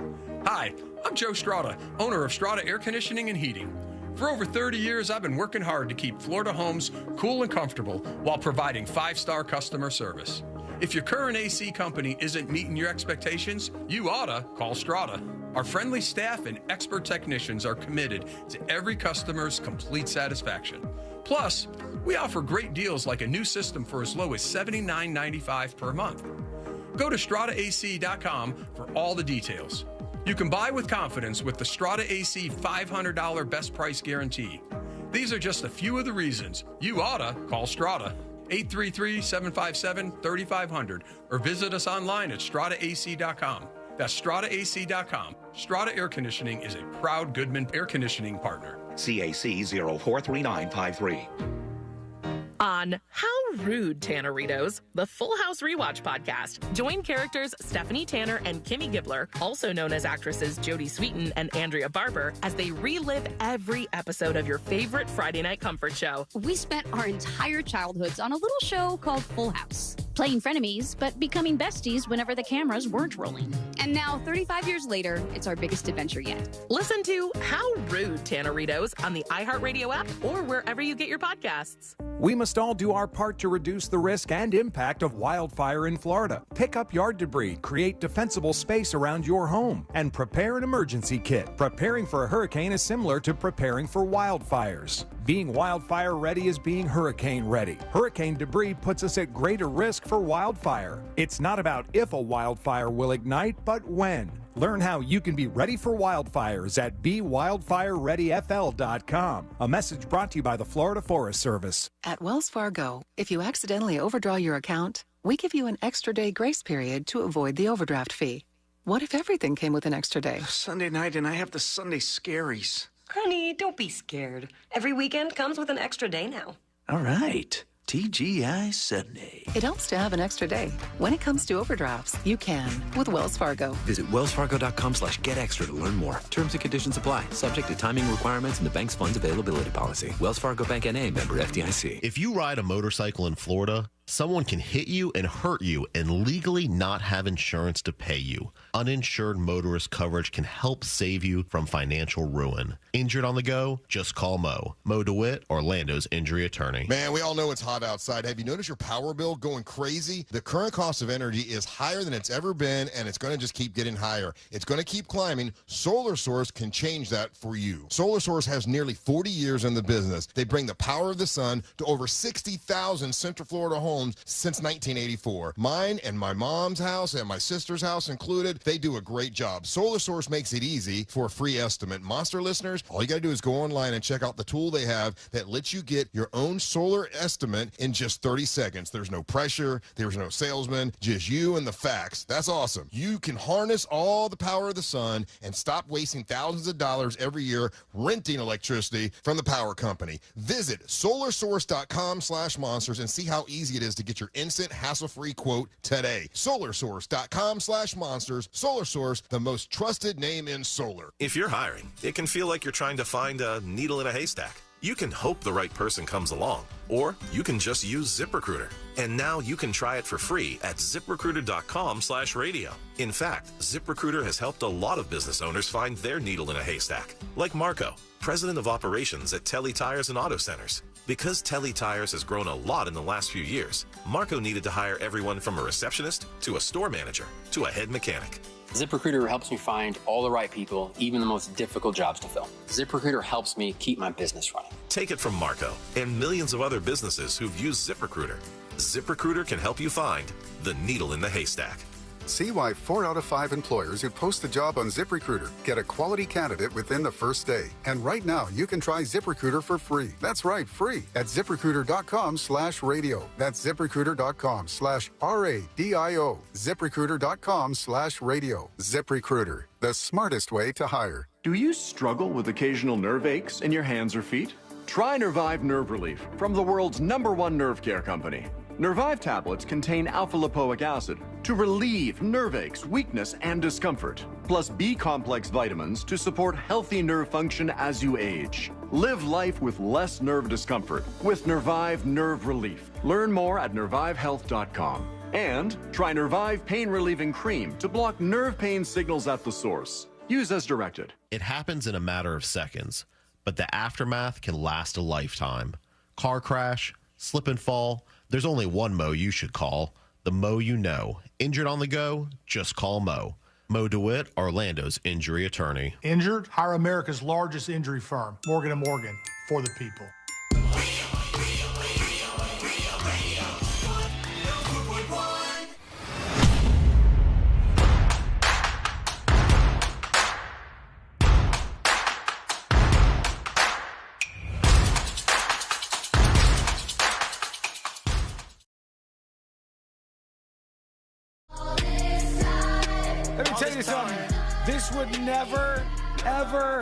Hi, I'm Joe Strata, owner of Strata Air Conditioning and Heating. For over 30 years, I've been working hard to keep Florida homes cool and comfortable while providing 5-star customer service. If your current AC company isn't meeting your expectations, you oughta call Strata. Our friendly staff and expert technicians are committed to every customer's complete satisfaction. Plus, we offer great deals like a new system for as low as $79.95 per month. Go to strataac.com for all the details. You can buy with confidence with the Strata AC $500 best price guarantee. These are just a few of the reasons you oughta call Strata. 833-757-3500 or visit us online at strataac.com. That's strataac.com. Strata Air Conditioning is a proud Goodman air conditioning partner. CAC 043953. On How Rude, Tanneritos, the Full House Rewatch podcast. Join characters Stephanie Tanner and Kimmy Gibbler, also known as actresses Jodie Sweetin and Andrea Barber, as they relive every episode of your favorite Friday night comfort show. We spent our entire childhoods on a little show called Full House, playing frenemies, but becoming besties whenever the cameras weren't rolling. And now, 35 years later, it's our biggest adventure yet. Listen to How Rude, Tanneritos on the iHeartRadio app or wherever you get your podcasts. We must all do our part to reduce the risk and impact of wildfire in Florida. Pick up yard debris, create defensible space around your home, and prepare an emergency kit. Preparing for a hurricane is similar to preparing for wildfires. Being wildfire ready is being hurricane ready. Hurricane debris puts us at greater risk for wildfire. It's not about if a wildfire will ignite, but when. Learn how you can be ready for wildfires at BeWildfireReadyFL.com. A message brought to you by the Florida Forest Service. At Wells Fargo, if you accidentally overdraw your account, we give you an extra day grace period to avoid the overdraft fee. What if everything came with an extra day? Sunday night and I have the Sunday scaries. Honey, don't be scared. Every weekend comes with an extra day now. All right. TGI Sunday. It helps to have an extra day. When it comes to overdrafts, you can with Wells Fargo. Visit wellsfargo.com/getextra to learn more. Terms and conditions apply. Subject to timing requirements and the bank's funds availability policy. Wells Fargo Bank N.A. member FDIC. If you ride a motorcycle in Florida, someone can hit you and hurt you and legally not have insurance to pay you. Uninsured motorist coverage can help save you from financial ruin. Injured on the go? Just call Mo. Mo DeWitt, Orlando's injury attorney. Man, we all know it's hot outside. Have you noticed your power bill going crazy? The current cost of energy is higher than it's ever been, and it's going to just keep getting higher. It's going to keep climbing. Solar Source can change that for you. Solar Source has nearly 40 years in the business. They bring the power of the sun to over 60,000 Central Florida homes since 1984. Mine and my mom's house and my sister's house included, they do a great job. Solar Source makes it easy for a free estimate. Monster listeners, all you got to do is go online and check out the tool they have that lets you get your own solar estimate in just 30 seconds. There's no pressure. There's no salesman. Just you and the facts. That's awesome. You can harness all the power of the sun and stop wasting thousands of dollars every year renting electricity from the power company. Visit solarsource.com/monsters and see how easy it is to get your instant hassle-free quote today. solarsource.com/monsters. Solar Source, the most trusted name in solar. If you're hiring, it can feel like you're trying to find a needle in a haystack. You can hope the right person comes along, or you can just use ZipRecruiter. And now you can try it for free at ZipRecruiter.com/radio. In fact, ZipRecruiter has helped a lot of business owners find their needle in a haystack, like Marco, president of operations at Telly Tires and Auto Centers. Because Telly Tires has grown a lot in the last few years, Marco needed to hire everyone from a receptionist to a store manager to a head mechanic. ZipRecruiter helps me find all the right people, even the most difficult jobs to fill. ZipRecruiter helps me keep my business running. Take it from Marco and millions of other businesses who've used ZipRecruiter. ZipRecruiter can help you find the needle in the haystack. See why 4 out of 5 employers who post a job on ZipRecruiter get a quality candidate within the first day. And right now, you can try ZipRecruiter for free. That's right, free at ZipRecruiter.com/radio. That's ZipRecruiter.com/RADIO. ZipRecruiter.com/radio. ZipRecruiter, the smartest way to hire. Do you struggle with occasional nerve aches in your hands or feet? Try Nervive Nerve Relief from the world's #1 nerve care company. Nervive tablets contain alpha-lipoic acid to relieve nerve aches, weakness, and discomfort, plus B-complex vitamins to support healthy nerve function as you age. Live life with less nerve discomfort with Nervive Nerve Relief. Learn more at nervivehealth.com. And try Nervive Pain Relieving Cream to block nerve pain signals at the source. Use as directed. It happens in a matter of seconds, but the aftermath can last a lifetime. Car crash, slip and fall. There's only one Mo you should call, the Mo you know. Injured on the go? Just call Mo. Mo DeWitt, Orlando's injury attorney. Injured? Hire America's largest injury firm, Morgan & Morgan, for the people. tell you something. This would never, ever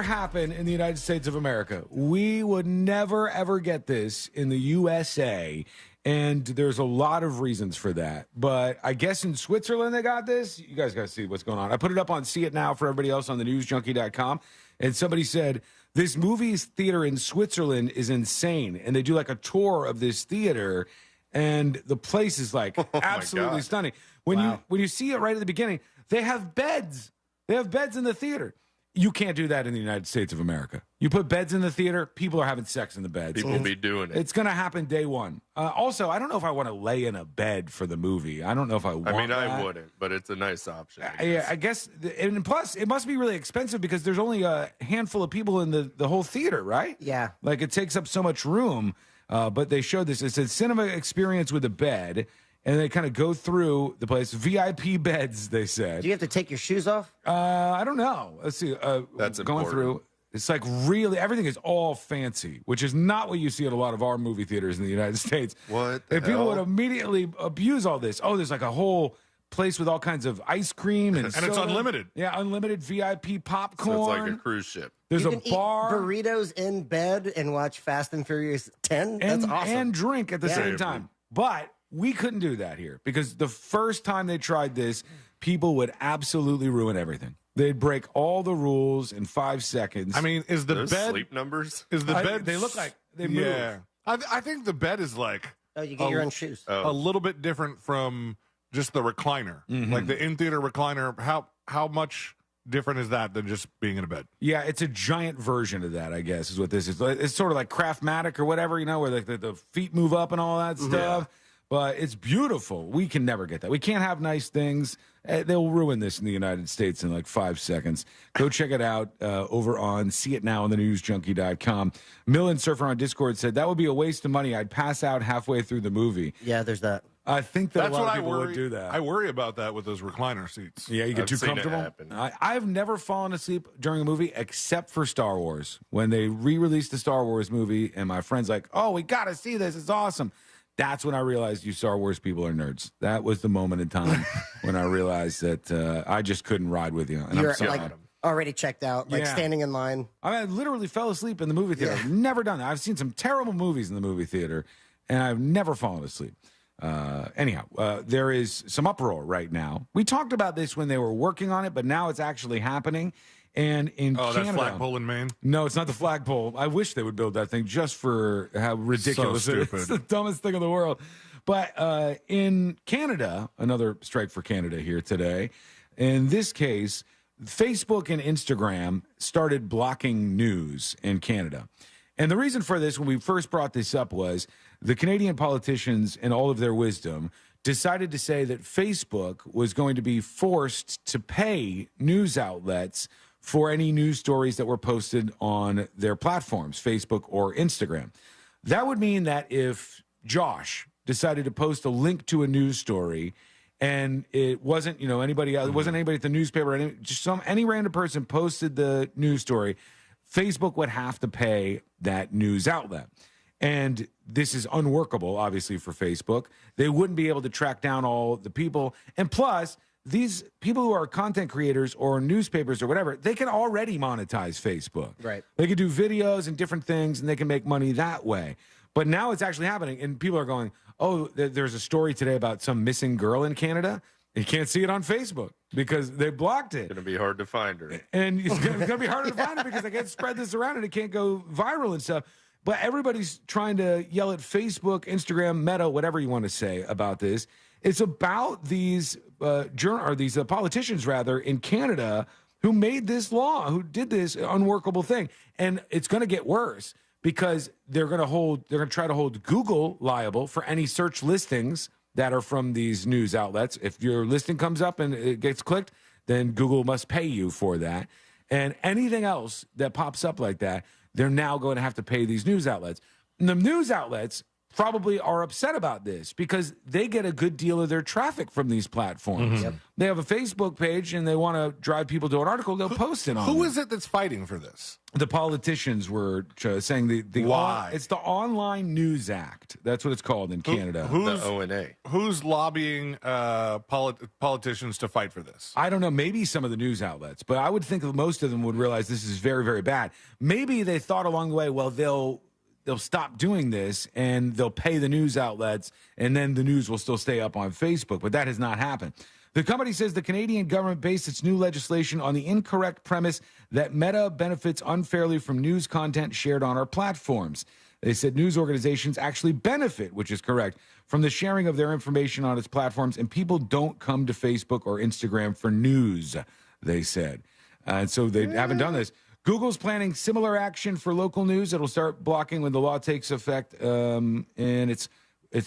happen in the United States of America. We would never, ever get this in the USA. And there's a lot of reasons for that. But I guess in Switzerland they got this. You guys got to see what's going on. I put it up on See It Now for everybody else on the newsjunkie.com. And somebody said, this movie's theater in Switzerland is insane. And they do like a tour of this theater. And the place is like absolutely stunning. When you see it right at the beginning, they have beds. They have beds in the theater. You can't do that in the United States of America. You put beds in the theater, people are having sex in the beds. People will be doing it. It's going to happen day one. Also, I don't know if I want to lay in a bed for the movie. I don't know if I want that. I wouldn't, but it's a nice option. I guess. And plus, it must be really expensive because there's only a handful of people in the whole theater, right? Yeah. Like, it takes up so much room. But they showed this. It said cinema experience with a bed. And they kind of go through the place. VIP beds, they said. Do you have to take your shoes off? I don't know. Let's see. That's going important. through. It's like really everything is all fancy, which is not what you see at a lot of our movie theaters in the United States. What? And people would immediately abuse all this. Oh, there's like a whole place with all kinds of ice cream and it's unlimited. Yeah, unlimited VIP popcorn. So it's like a cruise ship. There's you a can bar, eat burritos in bed and watch Fast and Furious 10. That's awesome. And drink at the same time. But we couldn't do that here because the first time they tried this, people would absolutely ruin everything. They'd break all the rules in 5 seconds. I mean, is the Those bed sleep numbers? Is the bed? They look like they move. Yeah, I think the bed is like you get your own shoes. A little bit different from just the recliner, like the in theater recliner. How much different is that than just being in a bed? Yeah, it's a giant version of that, I guess, is what this is. It's sort of like Craftmatic or whatever, where the feet move up and all that stuff. But it's beautiful. We can never get that. We can't have nice things. They'll ruin this in the United States in like 5 seconds. Go check it out over on See It Now on the newsjunkie.com. Millen Surfer on Discord said, that would be a waste of money. I'd pass out halfway through the movie. Yeah, there's that. I think that That's a lot what of people I worry, would do that. I worry about that with those recliner seats. Yeah, you get too comfortable. I've never fallen asleep during a movie except for Star Wars. When they re-released the Star Wars movie and my friend's like, oh, we got to see this. It's awesome. That's when I realized you Star Wars people are nerds. That was the moment in time when I realized that I just couldn't ride with you. And You're I'm sorry. like already checked out, like standing in line. I literally fell asleep in the movie theater. I've never done that. I've seen some terrible movies in the movie theater, and I've never fallen asleep. Anyhow, there is some uproar right now. We talked about this when they were working on it, but now it's actually happening. And in Canada, that flagpole in Maine? No, it's not the flagpole. I wish they would build that thing just for how ridiculous it is. It's the dumbest thing in the world. But in Canada, another strike for Canada here today. In this case, Facebook and Instagram started blocking news in Canada. And the reason for this, when we first brought this up, was the Canadian politicians, in all of their wisdom, decided to say that Facebook was going to be forced to pay news outlets for any news stories that were posted on their platforms, Facebook or Instagram. That would mean that if Josh decided to post a link to a news story and it wasn't, anybody else, it wasn't anybody at the newspaper, any random person posted the news story, Facebook would have to pay that news outlet. And this is unworkable, obviously, for Facebook. They wouldn't be able to track down all the people. And plus, these people who are content creators or newspapers or whatever, they can already monetize Facebook. Right. They can do videos and different things, and they can make money that way. But now it's actually happening, and people are going, oh, there's a story today about some missing girl in Canada. You can't see it on Facebook because they blocked it. It's going to be hard to find her. And it's going to be harder to find her because they can't spread this around and it can't go viral and stuff. But everybody's trying to yell at Facebook, Instagram, Meta, whatever you want to say about this. It's about these politicians, rather, in Canada who made this law, who did this unworkable thing. And it's going to get worse because they're going to try to hold Google liable for any search listings that are from these news outlets. If your listing comes up and it gets clicked, then Google must pay you for that. And anything else that pops up like that, they're now going to have to pay these news outlets. And the news outlets probably are upset about this because they get a good deal of their traffic from these platforms. Yep. They have a Facebook page and they want to drive people to an article. They'll post it on Who it. is it that's fighting for this? The politicians were saying the Why? it's the Online News Act. That's what it's called in Canada. Who's, the ONA. Who's lobbying politicians to fight for this? I don't know. Maybe some of the news outlets, but I would think that most of them would realize this is very, very bad. Maybe they thought along the way, well, they'll stop doing this and they'll pay the news outlets and then the news will still stay up on Facebook, but that has not happened. The company says the Canadian government based its new legislation on the incorrect premise that Meta benefits unfairly from news content shared on our platforms. They said news organizations actually benefit, which is correct, from the sharing of their information on its platforms, and people don't come to Facebook or Instagram for news, they said. And so they haven't done this. Google's planning similar action for local news. It'll start blocking when the law takes effect, and it's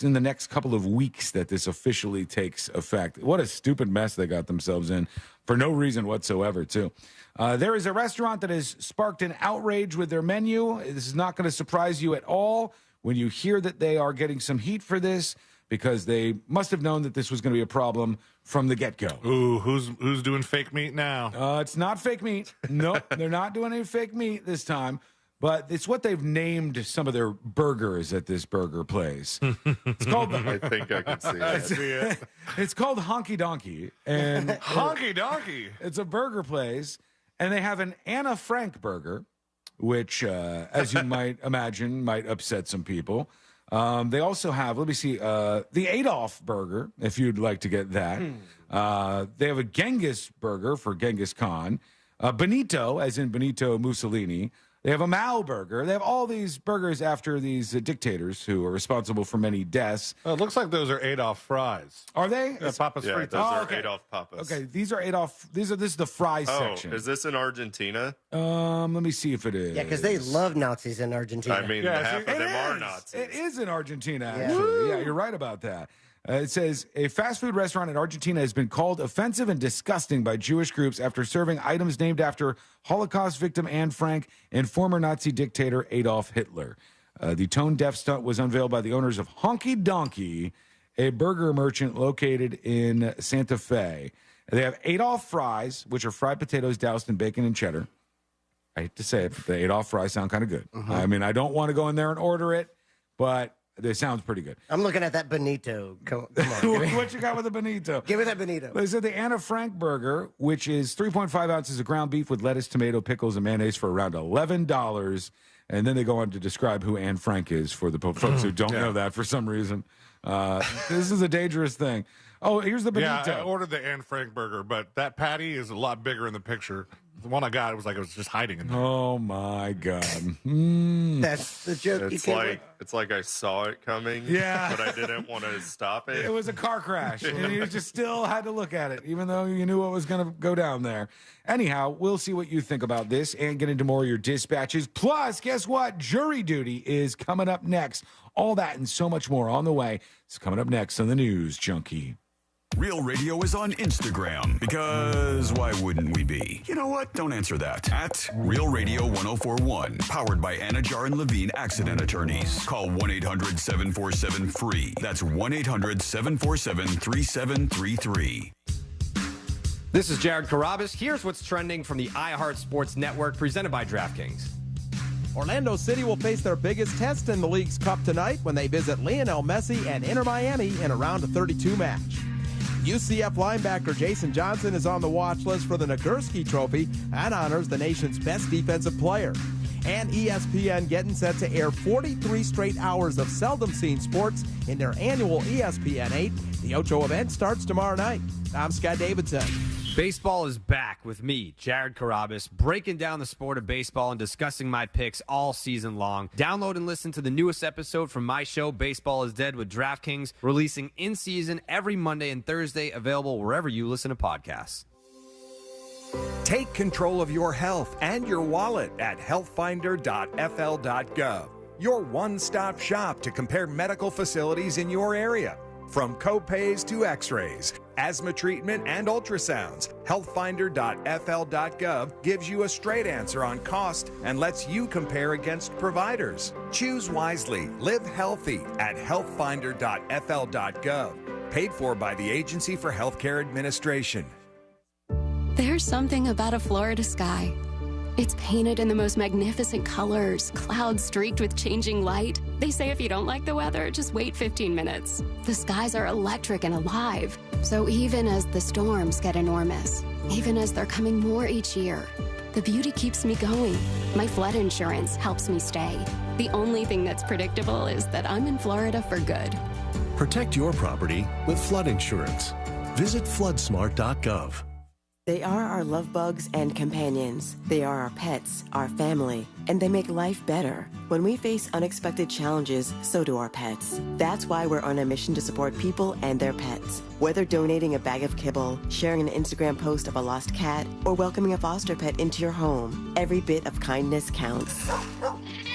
in the next couple of weeks that this officially takes effect. What a stupid mess they got themselves in for no reason whatsoever, too. There is a restaurant that has sparked an outrage with their menu. This is not going to surprise you at all when you hear that they are getting some heat for this, because they must have known that this was going to be a problem from the get-go. Ooh, who's doing fake meat now? It's not fake meat. Nope, they're not doing any fake meat this time. But it's what they've named some of their burgers at this burger place. It's called. I think I can see it. It's called Honky Donkey, and Honky Donkey. It's a burger place, and they have an Anna Frank burger, which, as you might imagine, might upset some people. They also have, let me see, the Adolf burger, if you'd like to get that. They have a Genghis burger for Genghis Khan. Benito, as in Benito Mussolini. They have a Mao burger. They have all these burgers after these dictators who are responsible for many deaths. It looks like those are Adolf fries. Are they? Papa's Yeah, Fritas. those are okay. Adolf Papas. Okay, these are Adolf. This is the fries section. Is this in Argentina? Let me see if it is. Yeah, because they love Nazis in Argentina. I mean, half of them are is. Nazis. It is in Argentina, Yeah. actually. Yeah, you're right about that. It says a fast food restaurant in Argentina has been called offensive and disgusting by Jewish groups after serving items named after Holocaust victim Anne Frank and former Nazi dictator Adolf Hitler. The tone-deaf stunt was unveiled by the owners of Honky Donkey, a burger merchant located in Santa Fe. They have Adolf fries, which are fried potatoes doused in bacon and cheddar. I hate to say it, but the Adolf fries sound kind of good. I mean, I don't want to go in there and order it, but it sounds pretty good. I'm looking at that Benito. Come on. What you got with the Benito? Give me that Benito. They said the Anna Frank burger, which is 3.5 ounces of ground beef with lettuce, tomato, pickles, and mayonnaise for around $11. And then they go on to describe who Anne Frank is for the folks who don't know that for some reason. This is a dangerous thing. Oh, here's the Benito. Yeah, I ordered the Anne Frank burger, but that patty is a lot bigger in the picture. The one I got, it was like it was just hiding in there. Oh my God! That's the joke. It's like I saw it coming, Yeah. but I didn't want to stop it. It was a car crash, and you just still had to look at it, even though you knew what was going to go down there. Anyhow, we'll see what you think about this and get into more of your dispatches. Plus, guess what? Jury duty is coming up next. All that and so much more on the way. It's coming up next on the News Junkie. Real Radio is on Instagram because why wouldn't we be? You know what? Don't answer that. At Real Radio 1041, powered by Anajar and Levine Accident Attorneys. Call 1-800-747-FREE. That's 1-800-747-3733. This is Jared Carabas. Here's what's trending from the iHeart Sports Network, presented by DraftKings. Orlando City will face their biggest test in the League's Cup tonight when they visit Lionel Messi and Inter Miami in a round of 32 match. UCF linebacker Jason Johnson is on the watch list for the Nagurski Trophy and honors the nation's best defensive player. And ESPN getting set to air 43 straight hours of seldom seen sports in their annual ESPN 8. The Ocho event starts tomorrow night. I'm Scott Davidson. Baseball is back with me, Jared Carabas, breaking down the sport of baseball and discussing my picks all season long. Download and listen to the newest episode from my show, Baseball is Dead with DraftKings, releasing in season every Monday and Thursday, available wherever you listen to podcasts. Take control of your health and your wallet at healthfinder.fl.gov. Your one-stop shop to compare medical facilities in your area. From copays to x-rays, asthma treatment, and ultrasounds. Healthfinder.fl.gov gives you a straight answer on cost and lets you compare against providers. Choose wisely. Live healthy at healthfinder.fl.gov. Paid for by the Agency for Healthcare Administration. There's something about a Florida sky. It's painted in the most magnificent colors, clouds streaked with changing light. They say if you don't like the weather, just wait 15 minutes. The skies are electric and alive. So even as the storms get enormous, even as they're coming more each year, the beauty keeps me going. My flood insurance helps me stay. The only thing that's predictable is that I'm in Florida for good. Protect your property with flood insurance. Visit floodsmart.gov. They are our love bugs and companions. They are our pets, our family, and they make life better. When we face unexpected challenges, so do our pets. That's why we're on a mission to support people and their pets. Whether donating a bag of kibble, sharing an Instagram post of a lost cat, or welcoming a foster pet into your home, every bit of kindness counts.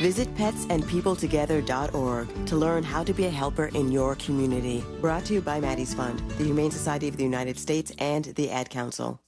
Visit petsandpeopletogether.org to learn how to be a helper in your community. Brought to you by Maddie's Fund, the Humane Society of the United States, and the Ad Council.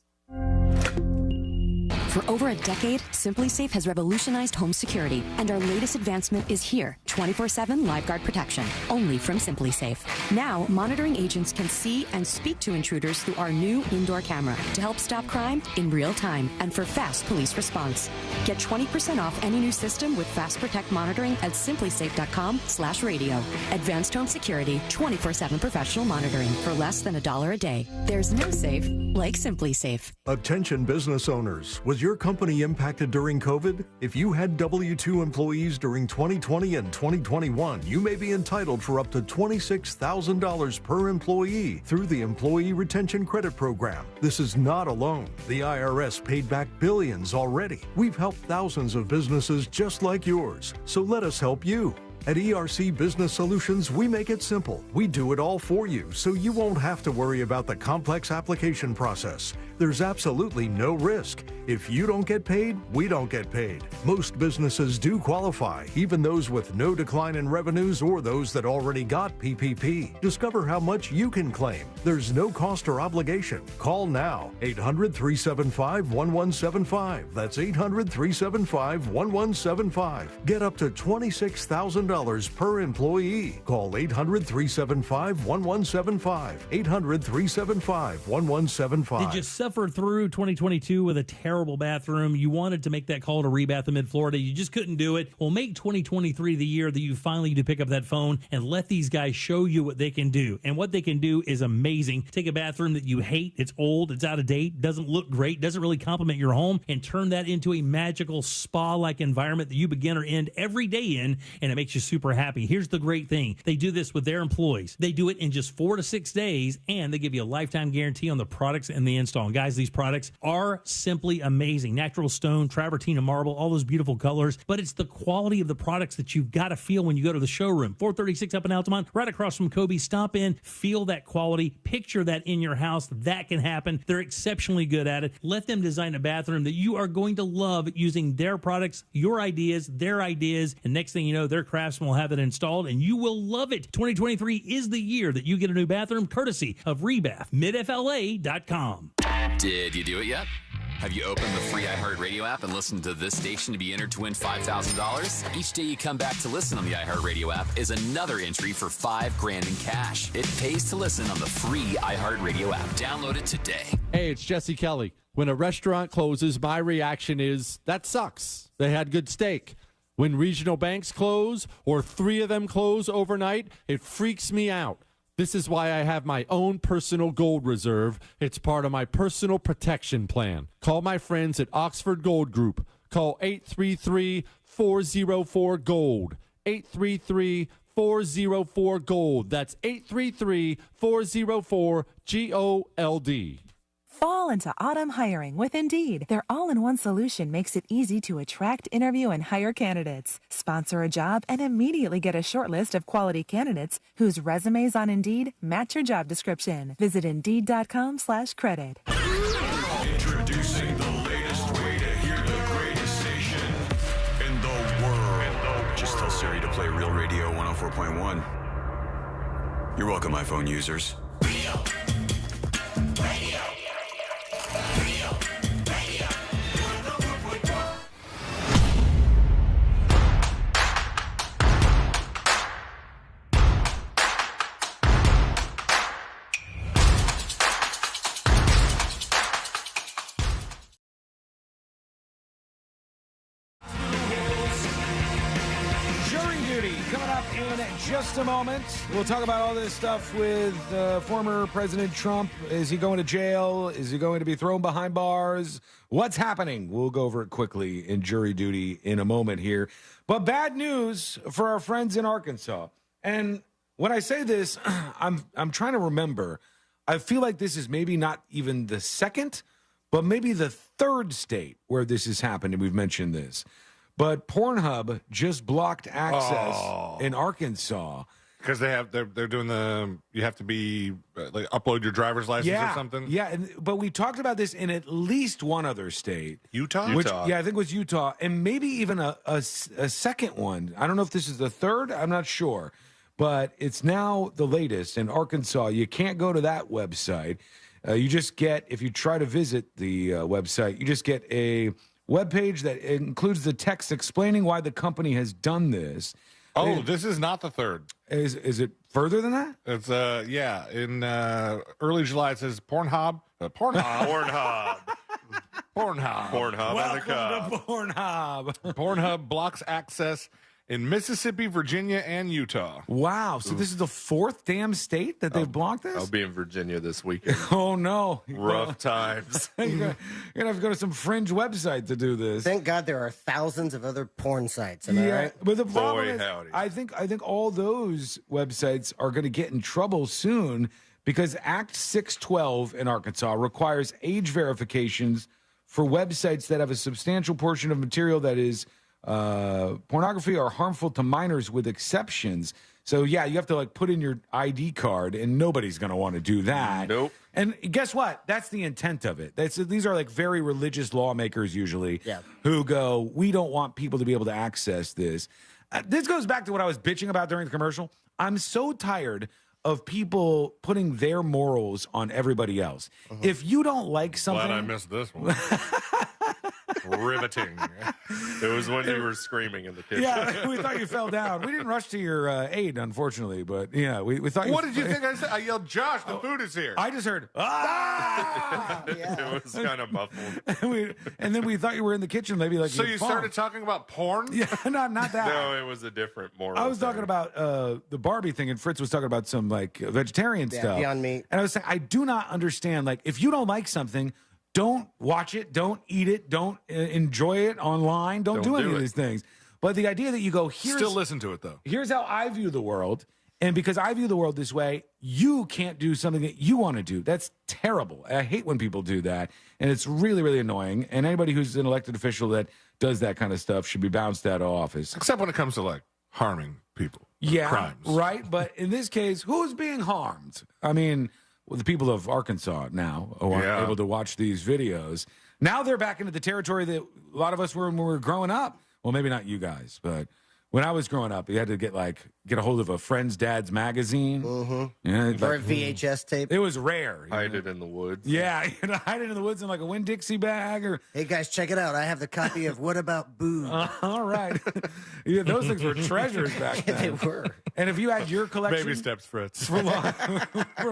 For over a decade, SimpliSafe has revolutionized home security, and our latest advancement is here, 24/7 LiveGuard protection, only from SimpliSafe. Now, monitoring agents can see and speak to intruders through our new indoor camera to help stop crime in real time and for fast police response. Get 20% off any new system with Fast Protect monitoring at simplisafe.com/radio. Advanced home security, 24/7 professional monitoring for less than $1 a day. There's no safe like SimpliSafe. Attention business owners. Was your company impacted during COVID? If you had W-2 employees during 2020 and 2021, you may be entitled for up to $26,000 per employee through the Employee Retention Credit Program. This is not alone. The IRS paid back billions already. We've helped thousands of businesses just like yours. So let us help you. At ERC Business Solutions, we make it simple. We do it all for you, so you won't have to worry about the complex application process. There's absolutely no risk. If you don't get paid, we don't get paid. Most businesses do qualify, even those with no decline in revenues or those that already got PPP. Discover how much you can claim. There's no cost or obligation. Call now. 800-375-1175. That's 800-375-1175. Get up to $26,000 per employee. Call 800-375-1175. 800-375-1175. Did you suffer through 2022 with a terrible bathroom? You wanted to make that call to Rebath in Mid-Florida. You just couldn't do it. Well, make 2023 the year that you finally do pick up that phone and let these guys show you what they can do. And what they can do is amazing. Take a bathroom that you hate, it's old, it's out of date, doesn't look great, doesn't really complement your home, and turn that into a magical spa-like environment that you begin or end every day in, and it makes you super happy. Here's the great thing. They do this with their employees. They do it in just 4 to 6 days, and they give you a lifetime guarantee on the products and the install. And guys, these products are simply amazing. Natural stone, travertine marble, all those beautiful colors, but it's the quality of the products that you've got to feel when you go to the showroom. 436 up in Altamont, right across from Kobe. Stop in, feel that quality, picture that in your house. That can happen. They're exceptionally good at it. Let them design a bathroom that you are going to love using their products, your ideas, their ideas, and next thing you know, their craftsmen will have it installed and you will love it. 2023 is the year that you get a new bathroom courtesy of Rebath, midfla.com. Did you do it yet? Have you opened the free iHeartRadio app and listened to this station to be entered to win $5,000? Each day you come back to listen on the iHeartRadio app is another entry for $5,000 in cash. It pays to listen on the free iHeartRadio app. Download it today. Hey, it's Jesse Kelly. When a restaurant closes, my reaction is, that sucks. They had good steak. When regional banks close or 3 of them close overnight, it freaks me out. This is why I have my own personal gold reserve. It's part of my personal protection plan. Call my friends at Oxford Gold Group. Call 833-404-GOLD. 833-404-GOLD. That's 833-404-GOLD. Fall into autumn hiring with Indeed. Their all-in-one solution makes it easy to attract, interview, and hire candidates. Sponsor a job and immediately get a short list of quality candidates whose resumes on Indeed match your job description. Visit Indeed.com/credit. Introducing the latest way to hear the greatest station in the world. Just tell Siri to play Real Radio 104.1. You're welcome, iPhone users. in just a moment. We'll talk about all this stuff with former President Trump. Is he going to jail? Is he going to be thrown behind bars? What's happening? We'll go over it quickly in jury duty in a moment here. But bad news for our friends in Arkansas. And when I say this, I'm trying to remember. I feel like this is maybe not even the second, but maybe the third state where this has happened, and we've mentioned this. But Pornhub just blocked access in Arkansas. Because they're doing you have to be, like, upload your driver's license or something? Yeah, but we talked about this in at least one other state. Utah? I think it was Utah, and maybe even a second one. I don't know if this is the third. I'm not sure. But it's now the latest in Arkansas. You can't go to that website. You just get, if you try to visit the website, you just get a webpage that includes the text explaining why the company has done this. This is not the third. Is it further than that? It's in early July it says Pornhub. Pornhub. Welcome on the cup. to Pornhub. Pornhub blocks access in Mississippi, Virginia, and Utah. Wow. So this is the fourth damn state that they've blocked this? I'll be in Virginia this weekend. Oh, no. Rough times. You're going to have to go to some fringe website to do this. Thank God there are thousands of other porn sites. Am I right? But the problem Boy, is, howdy. I think all those websites are going to get in trouble soon because Act 612 in Arkansas requires age verifications for websites that have a substantial portion of material that is pornography or harmful to minors with exceptions. So, yeah, you have to put in your ID card, and nobody's going to want to do that. Nope. And guess what? That's the intent of it. These are very religious lawmakers usually who go, we don't want people to be able to access this. This goes back to what I was bitching about during the commercial. I'm so tired of people putting their morals on everybody else. If you don't like something... Glad I missed this one. Riveting. It was when you were screaming in the kitchen. Yeah, we thought you fell down. We didn't rush to your aid, unfortunately, but yeah, we thought you... What did you think I said? I yelled, Josh, the food is here. I just heard, ah! It was kind of muffled. and then we thought you were in the kitchen, maybe So you started talking about porn? Yeah, not that. No, it was a different moral. I was talking about the Barbie thing, and Fritz was talking about some vegetarian stuff. Beyond Meat. And I was saying, I do not understand. If you don't like something, don't watch it, don't eat it, don't enjoy it online, don't do any of these things. But the idea that you go, still listen to it, though. Here's how I view the world. And because I view the world this way, you can't do something that you want to do. That's terrible. I hate when people do that. And it's really, really annoying. And anybody who's an elected official that does that kind of stuff should be bounced out of office. Except when it comes to harming people. Yeah, crimes. right. But in this case, who's being harmed? I mean, the people of Arkansas now who aren't able to watch these videos. Now they're back into the territory that a lot of us were when we were growing up. Well, maybe not you guys, but when I was growing up, you had to get a hold of a friend's dad's magazine. Yeah, or a VHS tape. It was rare. Hide it in the woods. Yeah, hide it in the woods in a Winn-Dixie bag. Or hey, guys, check it out. I have the copy of What About Boo? All right. Yeah, those things were treasures back then. They were. And if you had your collection... Baby steps, Fritz. For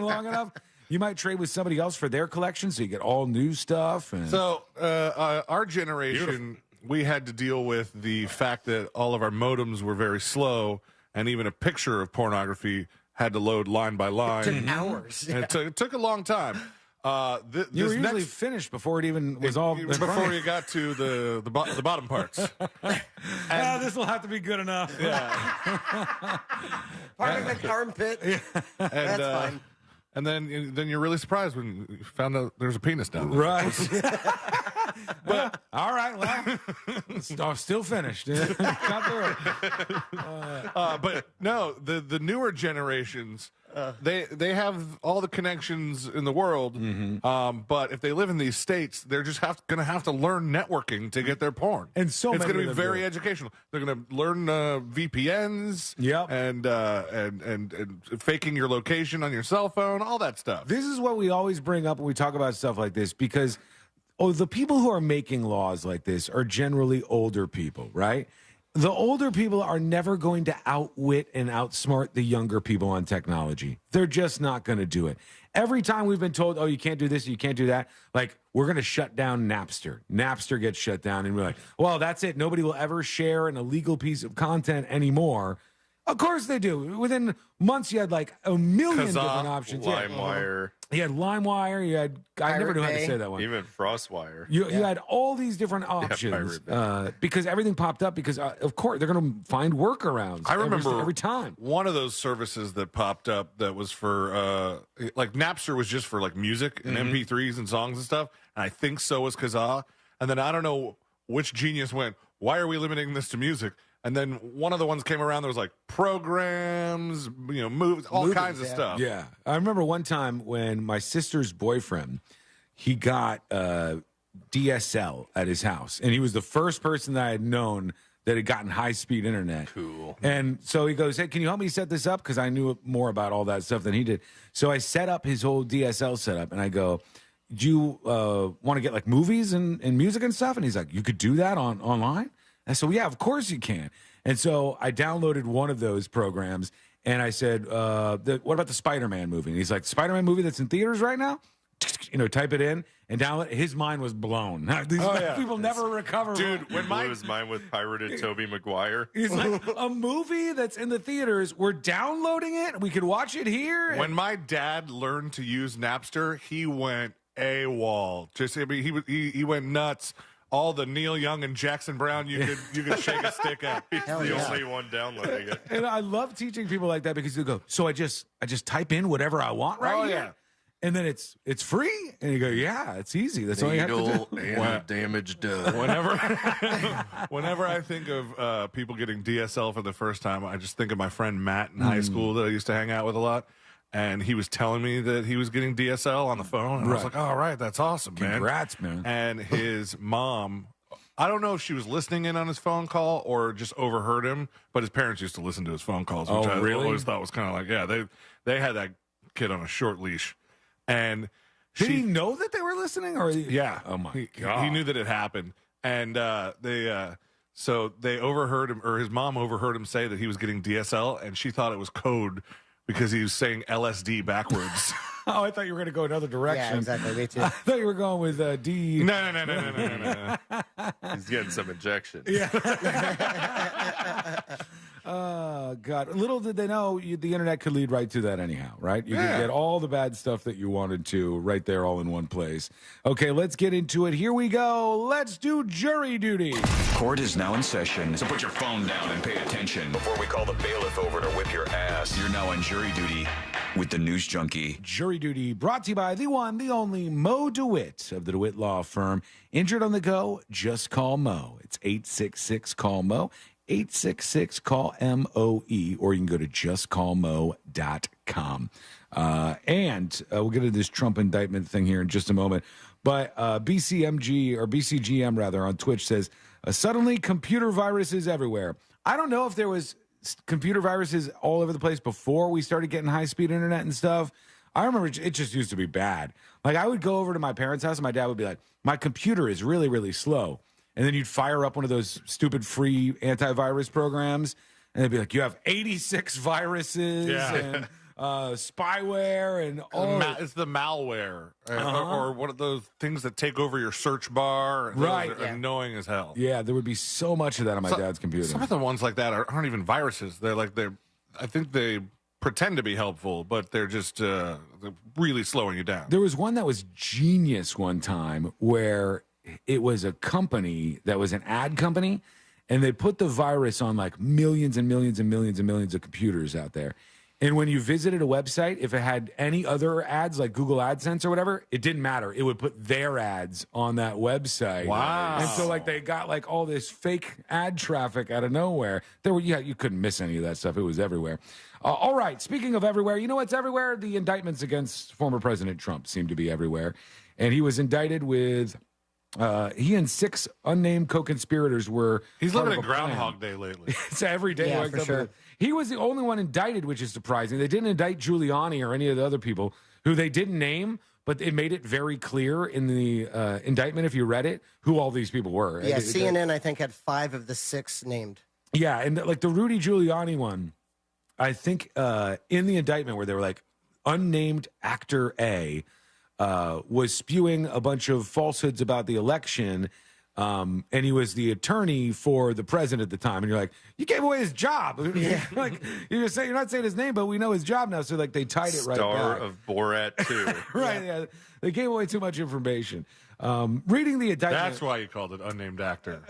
long enough... You might trade with somebody else for their collection, so you get all new stuff. And... So, our generation, we had to deal with the fact that all of our modems were very slow, and even a picture of pornography had to load line by line. It took hours. And it took a long time. You were usually finished before it even was all... Before you got to the bottom parts. This will have to be good enough. Yeah. Part of the armpit. Yeah. That's fine. And then you're really surprised when you found out there's a penis down there. Right. But all right, well, still finished. Got through it. But no, the newer generations, they have all the connections in the world. But if they live in these states, they're just going to have to learn networking to get their porn. And it's going to be very educational. They're going to learn VPNs. Yep. And faking your location on your cell phone, all that stuff. This is what we always bring up when we talk about stuff like this because the people who are making laws like this are generally older people, right? The older people are never going to outwit and outsmart the younger people on technology. They're just not going to do it. Every time we've been told, oh, you can't do this, you can't do that, we're going to shut down Napster. Napster gets shut down, and we're like, well, that's it. Nobody will ever share an illegal piece of content anymore. Of course they do. Within months, you had like a million different options. LimeWire. You had LimeWire. You had I never knew how to say that one. Even FrostWire. You had all these different options because everything popped up because, of course, they're going to find workarounds. I remember every time. One of those services that popped up that was for, like Napster was just for like music and MP3s and songs and stuff. And I think so was Kazaa. And then I don't know which genius went, why are we limiting this to music? And then one of the ones came around that was like programs, movies, all kinds of stuff. Yeah. I remember one time when my sister's boyfriend, he got DSL at his house. And he was the first person that I had known that had gotten high-speed internet. Cool. And so he goes, hey, can you help me set this up? Because I knew more about all that stuff than he did. So I set up his whole DSL setup, and I go, do you want to get like movies and music and stuff? And he's like, you could do that online? I said, well, yeah, of course you can. And so I downloaded one of those programs, and I said, what about the Spider-Man movie? And he's like, Spider-Man movie that's in theaters right now? Type it in and download. His mind was blown. These people never recover. Dude, when blew his mind with pirated Tobey Maguire. He's like, a movie that's in the theaters, we're downloading it? We could watch it here? When my dad learned to use Napster, he went AWOL. He went nuts. All the Neil Young and Jackson Brown you could shake a stick at. He's the only one downloading it. And I love teaching people like that because they go, so I just type in whatever I want here? Yeah. And then it's free? And you go, yeah, it's easy. That's all you have to do. And damage done. Whenever I think of people getting DSL for the first time, I just think of my friend Matt in high school that I used to hang out with a lot. And he was telling me that he was getting DSL on the phone. And I was like, all right, that's awesome, man. Congrats, man. And his mom, I don't know if she was listening in on his phone call or just overheard him, but his parents used to listen to his phone calls, which I always thought was kind of like, yeah, they had that kid on a short leash. And did he know that they were listening? Or yeah. Oh, my God. He knew that it happened. And so they overheard him, or his mom overheard him say that he was getting DSL, and she thought it was code because he was saying LSD backwards. Oh, I thought you were going to go another direction. Yeah, exactly. Me too. I thought you were going with D. No. He's getting some injection. Yeah. Oh, God. Little did they know the internet could lead right to that anyhow, right? You could get all the bad stuff that you wanted to right there all in one place. Okay, let's get into it. Here we go. Let's do jury duty. Court is now in session, so put your phone down and pay attention. Before we call the bailiff over to whip your ass, you're now on jury duty with the News Junkie. Jury duty brought to you by the one, the only Mo DeWitt of the DeWitt Law Firm. Injured on the go? Just call Mo. It's 866-CALL-MO. 866-CALL-MOE, or you can go to justcallmo.com. And we'll get into this Trump indictment thing here in just a moment. But BCGM rather on Twitch says, suddenly computer viruses everywhere. I don't know if there was computer viruses all over the place before we started getting high-speed internet and stuff. I remember it just used to be bad. Like, I would go over to my parents' house and my dad would be like, my computer is really, really slow. And then you'd fire up one of those stupid free antivirus programs, and they'd be like, you have 86 viruses and spyware and all. It's the malware or one of those things that take over your search bar. Right. Those are annoying as hell. Yeah, there would be so much of that on my dad's computer. Some of the ones like that aren't even viruses. I think they pretend to be helpful, but they're just they're really slowing you down. There was one that was genius one time where it was a company that was an ad company, and they put the virus on like millions and millions and millions and millions of computers out there. And when you visited a website, if it had any other ads like Google AdSense or whatever, it didn't matter. It would put their ads on that website. Wow. And so like they got like all this fake ad traffic out of nowhere. You couldn't miss any of that stuff. It was everywhere. All right. Speaking of everywhere, you know what's everywhere? The indictments against former President Trump seem to be everywhere. And he was indicted with... he and 6 unnamed co-conspirators were. He's living in Groundhog Day lately. It's every day. Yeah, for sure. He was the only one indicted, which is surprising. They didn't indict Giuliani or any of the other people who they didn't name, but it made it very clear in the indictment, if you read it, who all these people were. Yeah, CNN, I think, had 5 of the 6 named. Yeah, and like the Rudy Giuliani one, I think in the indictment where they were like, unnamed actor A was spewing a bunch of falsehoods about the election And he was the attorney for the president at the time. And you're like, you gave away his job. Like you're not saying his name, but we know his job now. So like they tied it right Star back. of Borat 2. Right. Yeah. They gave away too much information. Reading the indictment. That's why you called it unnamed actor.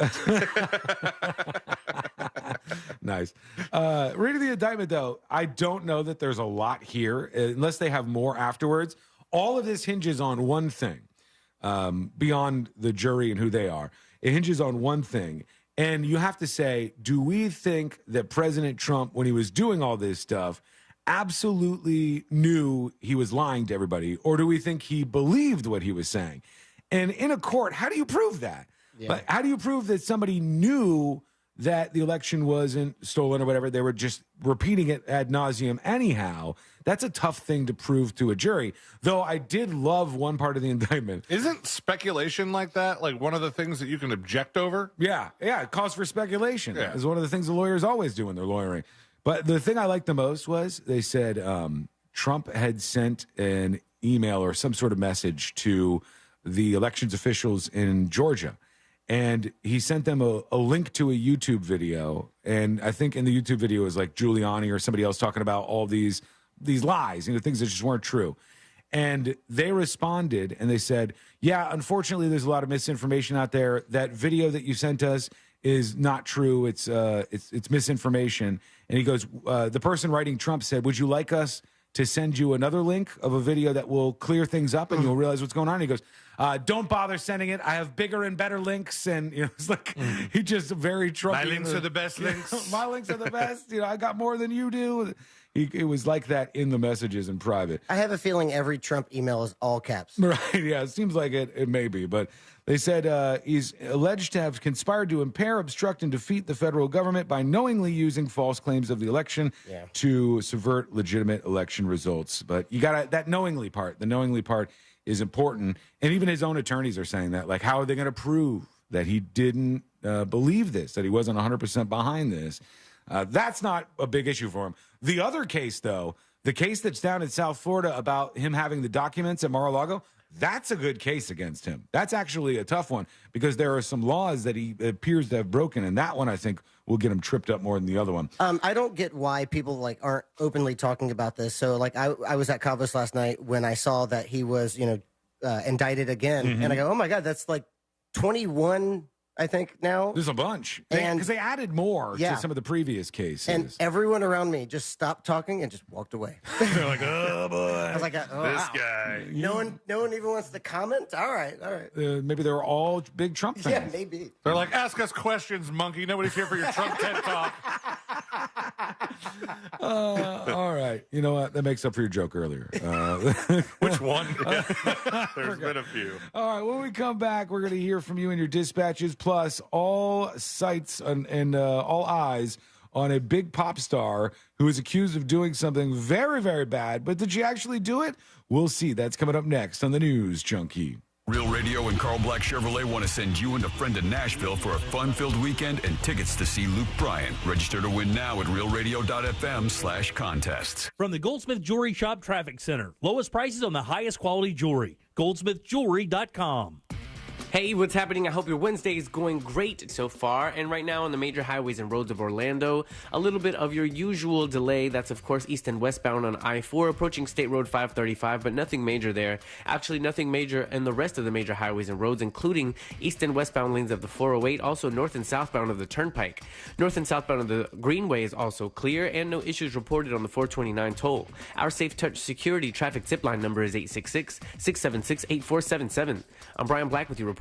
Nice. Reading the indictment, though, I don't know that there's a lot here unless they have more afterwards. All of this hinges on one thing. Beyond the jury and who they are. It hinges on one thing. And you have to say, do we think that President Trump, when he was doing all this stuff, absolutely knew he was lying to everybody? Or do we think he believed what he was saying? And in a court, how do you prove that? Yeah. Like, how do you prove that somebody knew that the election wasn't stolen or whatever? They were just repeating it ad nauseum anyhow. That's a tough thing to prove to a jury. Though I did love one part of the indictment. Isn't speculation like that like one of the things that you can object over? Yeah, it calls for speculation. Yeah. It's one of the things the lawyers always do when they're lawyering. But the thing I liked the most was they said Trump had sent an email or some sort of message to the elections officials in Georgia. And he sent them a link to a YouTube video. And I think in the YouTube video is like Giuliani or somebody else talking about all these lies, things that just weren't true. And they responded and they said, yeah, unfortunately, there's a lot of misinformation out there. That video that you sent us is not true. It's misinformation. And he goes, the person writing Trump said, would you like us to send you another link of a video that will clear things up and you'll realize what's going on? And he goes, don't bother sending it. I have bigger and better links. And it's like he just very Trump. My links are the best links. My links are the best. I got more than you do. It was like that in the messages in private. I have a feeling every Trump email is all caps. Right, yeah, it seems like it may be. But they said he's alleged to have conspired to impair, obstruct, and defeat the federal government by knowingly using false claims of the election to subvert legitimate election results. But you got that knowingly part. The knowingly part is important. And even his own attorneys are saying that. Like, how are they going to prove that he didn't believe this, that he wasn't 100% behind this? That's not a big issue for him. The other case, though, the case that's down in South Florida about him having the documents at Mar-a-Lago, that's a good case against him. That's actually a tough one because there are some laws that he appears to have broken, and that one, I think, will get him tripped up more than the other one. I don't get why people aren't openly talking about this. So I was at Cavos last night when I saw that he was indicted again, and I go, oh my God, that's like 21. I think now. There's a bunch. Because they added more to some of the previous cases. And everyone around me just stopped talking and just walked away. They're like, oh, boy. I was like, oh, this wow. guy. No one even wants to comment? All right. Maybe they were all big Trump fans. Yeah, maybe. They're like, ask us questions, monkey. Nobody's here for your Trump TED Talk. All right. You know what? That makes up for your joke earlier. Which one? There's been a few. All right. When we come back, we're going to hear from you and your dispatches, plus all sights and all eyes on a big pop star who is accused of doing something very, very bad. But did she actually do it? We'll see. That's coming up next on the News Junkie. Real Radio and Carl Black Chevrolet want to send you and a friend to Nashville for a fun-filled weekend and tickets to see Luke Bryan. Register to win now at realradio.fm/contests. From the Goldsmith Jewelry Shop Traffic Center. Lowest prices on the highest quality jewelry. goldsmithjewelry.com. Hey, what's happening? I hope your Wednesday is going great so far. And right now on the major highways and roads of Orlando, a little bit of your usual delay. That's, of course, east and westbound on I-4 approaching State Road 535, but nothing major there. Actually, nothing major in the rest of the major highways and roads, including east and westbound lanes of the 408, also north and southbound of the Turnpike. North and southbound of the Greenway is also clear, and no issues reported on the 429 toll. Our Safe Touch Security traffic zipline number is 866-676-8477. I'm Brian Black with your report.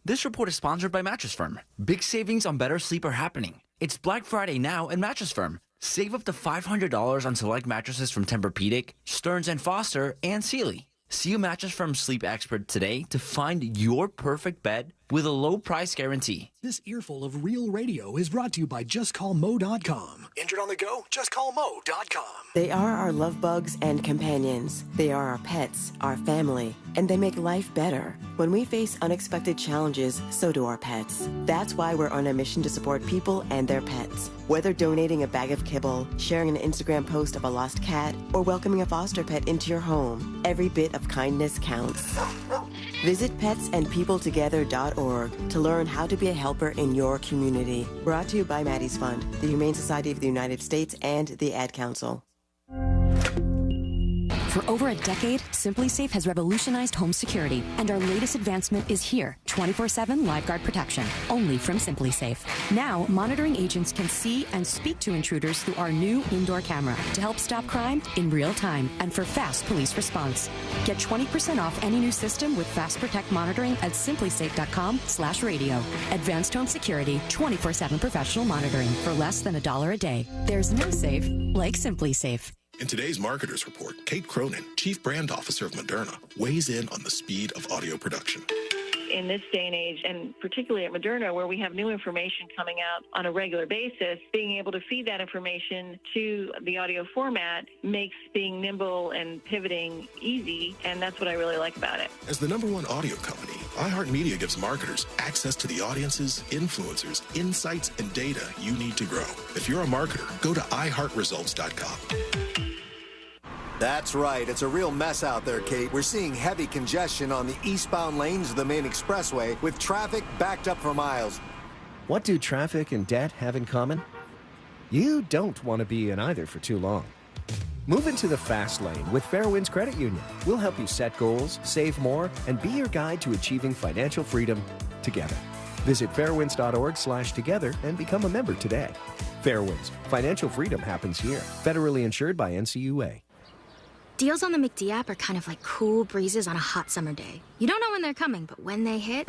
This report is sponsored by Mattress Firm. Big savings on better sleep are happening. It's Black Friday now at Mattress Firm. Save up to $500 on select mattresses from Tempur-Pedic, Stearns & Foster, and Sealy. See a Mattress Firm sleep expert today to find your perfect bed with a low price guarantee. This earful of Real Radio is brought to you by JustCallMo.com. Injured on the go? JustCallMo.com. They are our love bugs and companions. They are our pets, our family, and they make life better. When we face unexpected challenges, so do our pets. That's why we're on a mission to support people and their pets. Whether donating a bag of kibble, sharing an Instagram post of a lost cat, or welcoming a foster pet into your home, every bit of kindness counts. Visit petsandpeopletogether.org to learn how to be a helper in your community. Brought to you by Maddie's Fund, the Humane Society of the United States, and the Ad Council. For over a decade, SimpliSafe has revolutionized home security, and our latest advancement is here, 24/7 LiveGuard protection, only from SimpliSafe. Now, monitoring agents can see and speak to intruders through our new indoor camera to help stop crime in real time and for fast police response. Get 20% off any new system with Fast Protect monitoring at simplisafe.com/radio. Advanced home security, 24/7 professional monitoring for less than $1 a day. There's no safe like SimpliSafe. In today's Marketers Report, Kate Cronin, Chief Brand Officer of Moderna, weighs in on the speed of audio production. In this day and age, and particularly at Moderna, where we have new information coming out on a regular basis, being able to feed that information to the audio format makes being nimble and pivoting easy, and that's what I really like about it. As the #1 audio company, iHeartMedia gives marketers access to the audiences, influencers, insights, and data you need to grow. If you're a marketer, go to iHeartResults.com. That's right. It's a real mess out there, Kate. We're seeing heavy congestion on the eastbound lanes of the main expressway with traffic backed up for miles. What do traffic and debt have in common? You don't want to be in either for too long. Move into the fast lane with Fairwinds Credit Union. We'll help you set goals, save more, and be your guide to achieving financial freedom together. Visit fairwinds.org/together and become a member today. Fairwinds. Financial freedom happens here. Federally insured by NCUA. Deals on the McD app are kind of like cool breezes on a hot summer day. You don't know when they're coming, but when they hit,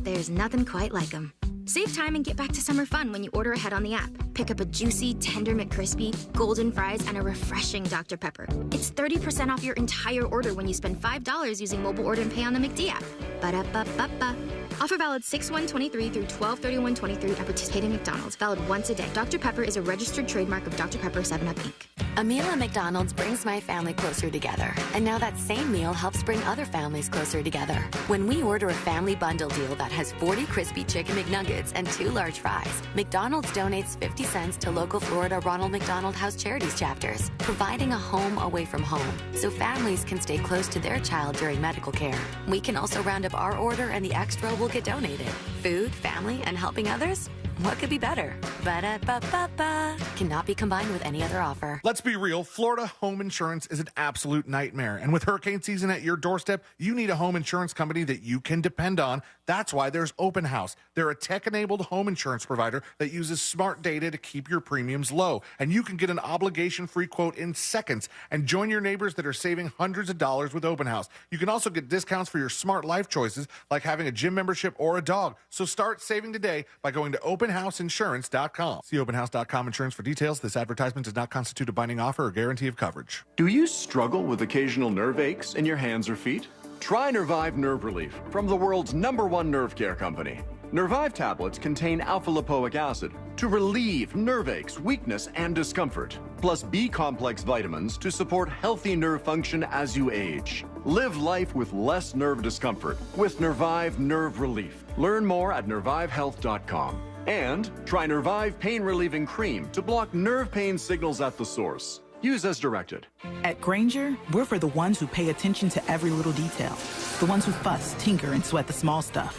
there's nothing quite like them. Save time and get back to summer fun when you order ahead on the app. Pick up a juicy, tender McCrispy, golden fries, and a refreshing Dr. Pepper. It's 30% off your entire order when you spend $5 using mobile order and pay on the McD app. Ba-da-ba-ba-ba. Offer valid 6/1/23 through 12/31/23 at participating McDonald's. Valid once a day. Dr. Pepper is a registered trademark of Dr. Pepper 7-Up, Inc. A meal at McDonald's brings my family closer together. And now that same meal helps bring other families closer together. When we order a family bundle deal that has 40 crispy chicken McNuggets and 2 large fries, McDonald's donates 50 cents to local Florida Ronald McDonald House Charities chapters, providing a home away from home so families can stay close to their child during medical care. We can also round up our order and the extra will get donated. Food, family, and helping others? What could be better? Ba-da-ba-ba-ba. Cannot be combined with any other offer. Let's be real. Florida home insurance is an absolute nightmare. And with hurricane season at your doorstep, you need a home insurance company that you can depend on. That's why there's Open House. They're a tech-enabled home insurance provider that uses smart data to keep your premiums low. And you can get an obligation-free quote in seconds and join your neighbors that are saving hundreds of dollars with Open House. You can also get discounts for your smart life choices, like having a gym membership or a dog. So start saving today by going to openhouseinsurance.com. See openhouse.com insurance for details. This advertisement does not constitute a binding offer or guarantee of coverage. Do you struggle with occasional nerve aches in your hands or feet? Try Nervive Nerve Relief from the world's #1 nerve care company. Nervive tablets contain alpha-lipoic acid to relieve nerve aches, weakness, and discomfort, plus B-complex vitamins to support healthy nerve function as you age. Live life with less nerve discomfort with Nervive Nerve Relief. Learn more at nervivehealth.com. And try Nervive Pain Relieving Cream to block nerve pain signals at the source. Use as directed. At Grainger, we're for the ones who pay attention to every little detail. The ones who fuss, tinker, and sweat the small stuff.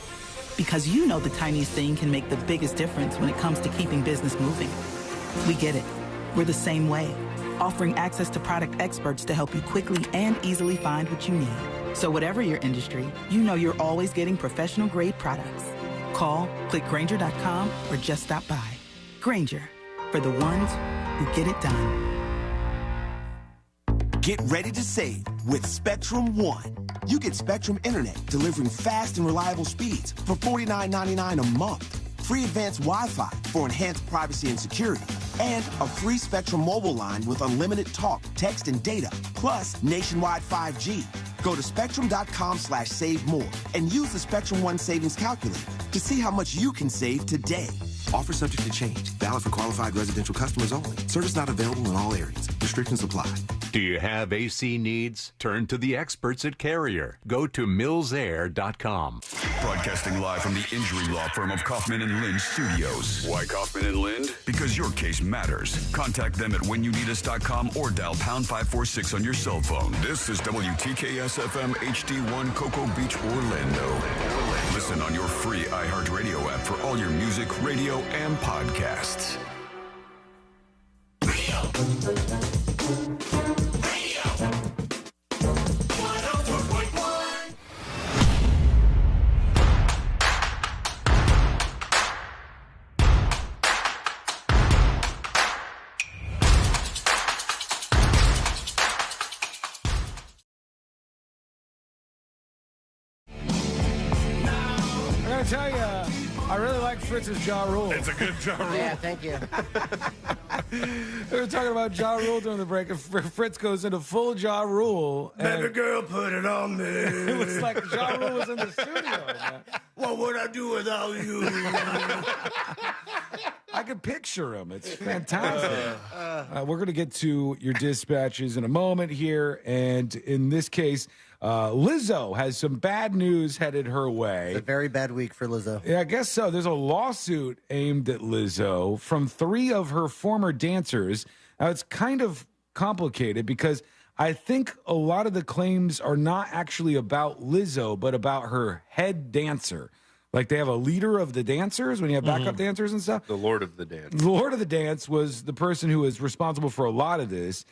Because you know the tiniest thing can make the biggest difference when it comes to keeping business moving. We get it. We're the same way, offering access to product experts to help you quickly and easily find what you need. So whatever your industry, you know you're always getting professional-grade products. Call, click Grainger.com, or just stop by. Grainger, for the ones who get it done. Get ready to save with Spectrum One. You get Spectrum Internet delivering fast and reliable speeds for $49.99 a month. Free advanced Wi-Fi for enhanced privacy and security. And a free Spectrum mobile line with unlimited talk, text, and data, plus nationwide 5G. Go to spectrum.com/save more and use the Spectrum One savings calculator to see how much you can save today. Offer subject to change. Valid for qualified residential customers only. Service not available in all areas. Restrictions apply. Do you have AC needs? Turn to the experts at Carrier. Go to millsair.com. Broadcasting live from the injury law firm of Kaufman and Lind Studios. Why Kaufman and Lind? Because your case matters. Contact them at whenyounneedus.com or dial pound 546 on your cell phone. This is WTKS FM HD1 Cocoa Beach, Orlando. Listen on your free iHeartRadio app for all your music, radio, and podcasts. I tell you, I really like Fritz's Ja Rule. It's a good Ja Rule. Yeah, thank you. We were talking about Ja Rule during the break, and Fritz goes into full Ja Rule. Baby girl, put it on me. It was like Ja Rule was in the studio, man. What would I do without you? I could picture him. It's fantastic. We're going to get to your dispatches in a moment here. And in this case, Lizzo has some bad news headed her way. It's a very bad week for Lizzo. Yeah, I guess so. There's a lawsuit aimed at Lizzo from 3 of her former dancers. Now, it's kind of complicated because I think a lot of the claims are not actually about Lizzo, but about her head dancer. Like they have a leader of the dancers when you have backup dancers and stuff. The Lord of the Dance. The Lord of the Dance was the person who was responsible for a lot of this.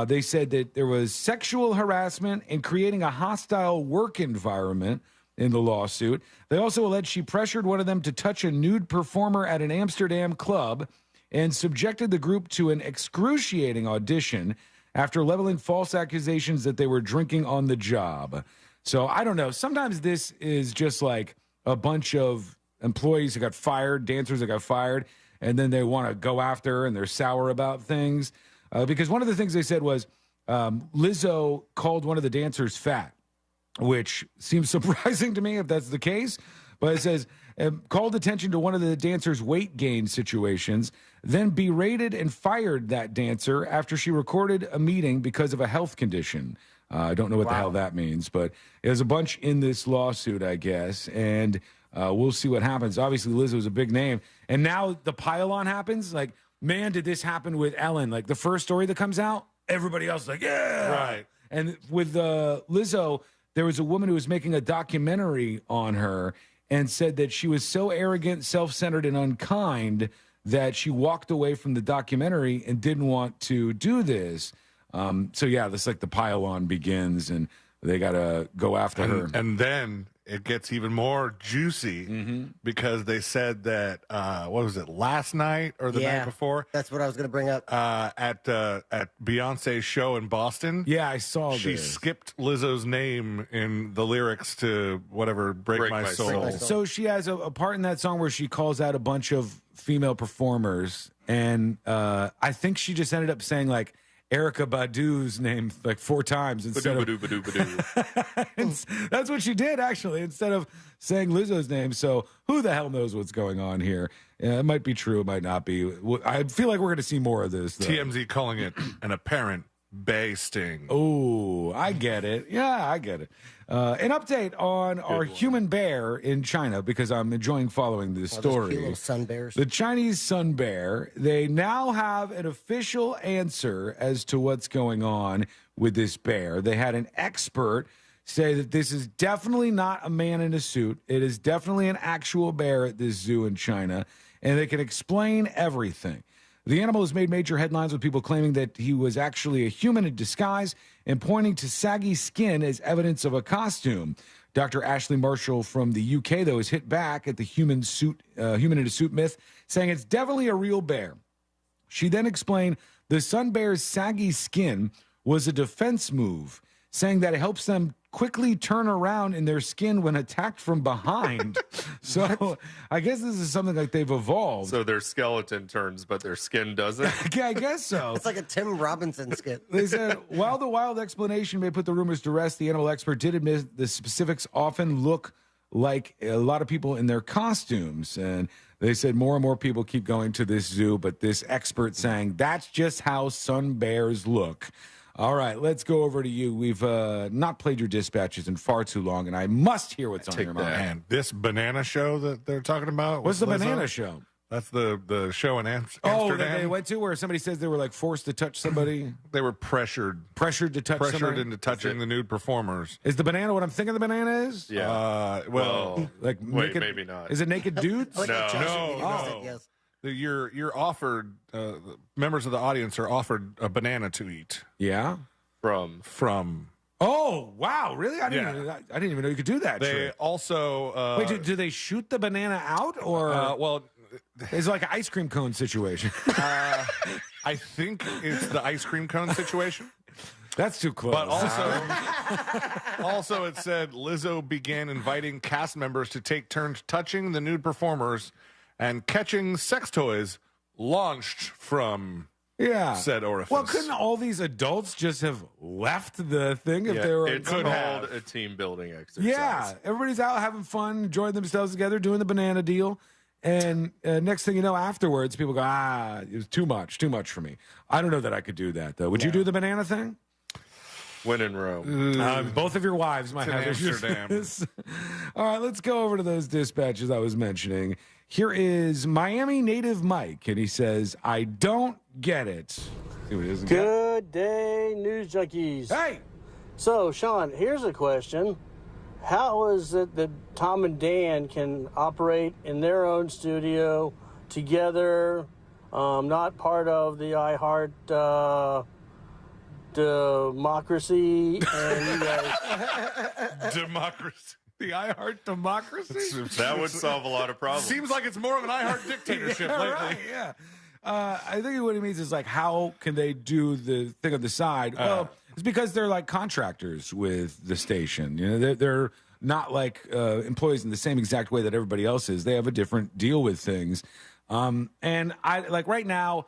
They said that there was sexual harassment and creating a hostile work environment in the lawsuit. They also alleged she pressured one of them to touch a nude performer at an Amsterdam club and subjected the group to an excruciating audition after leveling false accusations that they were drinking on the job. So I don't know. Sometimes this is just like a bunch of employees who got fired, dancers that got fired, and then they want to go after her and they're sour about things. Because one of the things they said was Lizzo called one of the dancers fat, which seems surprising to me if that's the case. But it says, called attention to one of the dancer's weight gain situations, then berated and fired that dancer after she recorded a meeting because of a health condition. I don't know what the hell that means, but there's a bunch in this lawsuit, I guess, and we'll see what happens. Obviously, Lizzo is a big name, and now the pile-on happens. Like, man, did this happen with Ellen? Like, the first story that comes out, everybody else is like, yeah! Right. And with Lizzo, there was a woman who was making a documentary on her and said that she was so arrogant, self-centered, and unkind that she walked away from the documentary and didn't want to do this. So, yeah, this like the pile-on begins, and they got to go after her. And then it gets even more juicy because they said that, what was it, last night or the night before? That's what I was going to bring up. At Beyonce's show in Boston. Yeah, I saw She skipped Lizzo's name in the lyrics to whatever, Break My Soul. So she has a part in that song where she calls out a bunch of female performers, and I think she just ended up saying, like, Erykah Badu's name like 4 times instead of that's what she did actually instead of saying Lizzo's name. So who the hell knows what's going on here? It might be true, it might not be. I feel like we're going to see more of this, though. TMZ calling it an apparent bay sting. Oh, I get it. Yeah, I get it. An update on our human bear in China, because I'm enjoying following this story. Cute little sun bears. The Chinese sun bear, they now have an official answer as to what's going on with this bear. They had an expert say that this is definitely not a man in a suit. It is definitely an actual bear at this zoo in China, and they can explain everything. The animal has made major headlines with people claiming that he was actually a human in disguise and pointing to saggy skin as evidence of a costume. Dr. Ashley Marshall from the UK, though, has hit back at the human in a suit myth, saying it's definitely a real bear. She then explained the sun bear's saggy skin was a defense move, saying that it helps them quickly turn around in their skin when attacked from behind. So I guess this is something like they've evolved. So their skeleton turns, but their skin doesn't? Yeah, I guess so. It's like a Tim Robinson skit. They said, while the wild explanation may put the rumors to rest, the animal expert did admit the specifics often look like a lot of people in their costumes. And they said more and more people keep going to this zoo, but this expert saying that's just how sun bears look. All right, let's go over to you. We've not played your dispatches in far too long, and I must hear what's on your mind. Man, this banana show that they're talking about. What's the with Lizzo? banana show? That's the show in Amsterdam. Oh, that they went to where somebody says they were like forced to touch somebody. They were pressured to touch somebody? into touching the nude performers. Is the banana what I'm thinking the banana is? Yeah. Well, like wait, naked, maybe not. Is it naked dudes? No. Yes. You're offered. Members of the audience are offered a banana to eat. Yeah. From. Oh wow! Really? I didn't even know you could do that. They also wait. Do they shoot the banana out or? Well, it's like an ice cream cone situation. I think it's the ice cream cone situation. That's too close. But also it said Lizzo began inviting cast members to take turns touching the nude performers and catching sex toys launched from said orifice. Well, couldn't all these adults just have left the thing if they were? It's called a team building exercise. Yeah, everybody's out having fun, enjoying themselves together, doing the banana deal. And next thing you know, afterwards, people go, it was too much for me. I don't know that I could do that, though. Would you do the banana thing? When in Rome. Both of your wives might have Amsterdam. All right, let's go over to those dispatches I was mentioning. Here is Miami native Mike, and he says, I don't get it. See what it is. Good day, news junkies. Hey! So, Sean, here's a question. How is it that Tom and Dan can operate in their own studio together, not part of the iHeart democracy? And you guys... Democracy. The iHeart democracy? That would solve a lot of problems. Seems like it's more of an iHeart dictatorship lately. Right, yeah. I think what he means is like, how can they do the thing on the side? Well, it's because they're like contractors with the station. You know, they're not like employees in the same exact way that everybody else is. They have a different deal with things. And I like right now,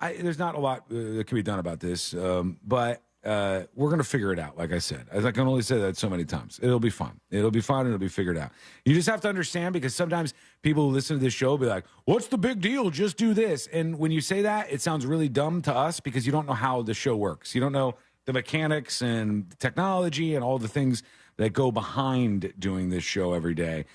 there's not a lot that can be done about this. But we're going to figure it out. Like I said, I can only say that so many times. It'll be fun. It'll be fun. And it'll be figured out. You just have to understand, because sometimes people who listen to this show will be like, what's the big deal? Just do this. And when you say that, it sounds really dumb to us because you don't know how the show works. You don't know the mechanics and technology and all the things that go behind doing this show every day.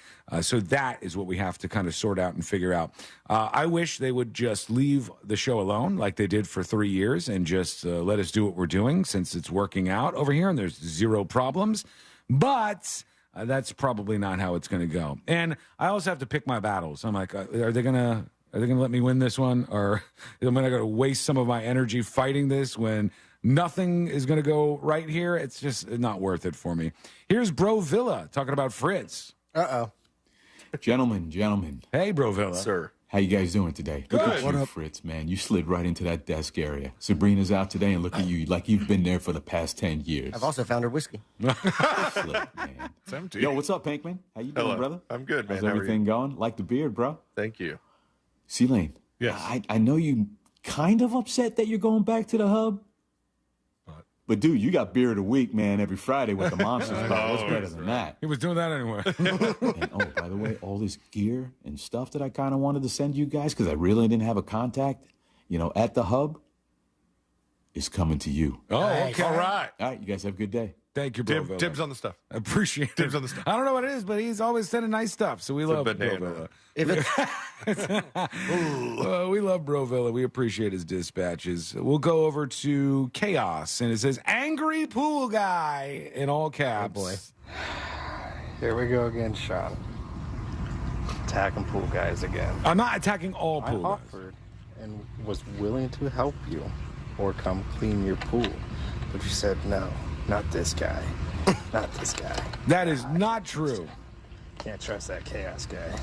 So that is what we have to kind of sort out and figure out. I wish they would just leave the show alone like they did for 3 years and just let us do what we're doing, since it's working out over here and there's zero problems. But that's probably not how it's going to go. And I also have to pick my battles. I'm like, are they going to let me win this one? Or am I going to waste some of my energy fighting this when nothing is going to go right here? It's just not worth it for me. Here's Bro Villa talking about Fritz. Uh-oh. Gentlemen. Hey, Bro Villa. Sir. How you guys doing today? Good. Look at What you, up? Fritz, man. You slid right into that desk area. Sabrina's out today, and look at you, like you've been there for the past 10 years. I've also found her whiskey. Slip, man. It's empty. Yo, what's up, Pinkman? How you doing, Hello. brother? I'm good, man. How's How are everything you? going? Like the beard, bro? Thank you. C-Lane. Yes. I know you kind of upset that you're going back to the hub. But, dude, you got beer of the week, man, every Friday with the monsters. What's better than that? He was doing that anyway. And, oh, by the way, all this gear and stuff that I kind of wanted to send you guys because I really didn't have a contact, at the hub, is coming to you. Oh, okay. All right. All right, you guys have a good day. Thank you, Bro Villa. Dibs on the stuff. I appreciate it. Dibs on the stuff. I don't know what it is, but he's always sending nice stuff, so we love Bro banana. Villa. If it's We love Bro Villa. We appreciate his dispatches. We'll go over to Chaos, and it says, angry pool guy, in all caps. Oh, boy. Here we go again, Sean. Attacking pool guys again. I'm not attacking all I pool guys. offered and was willing to help you or come clean your pool. But you said no, not this guy. Not this guy. That is not true. Can't trust that chaos guy.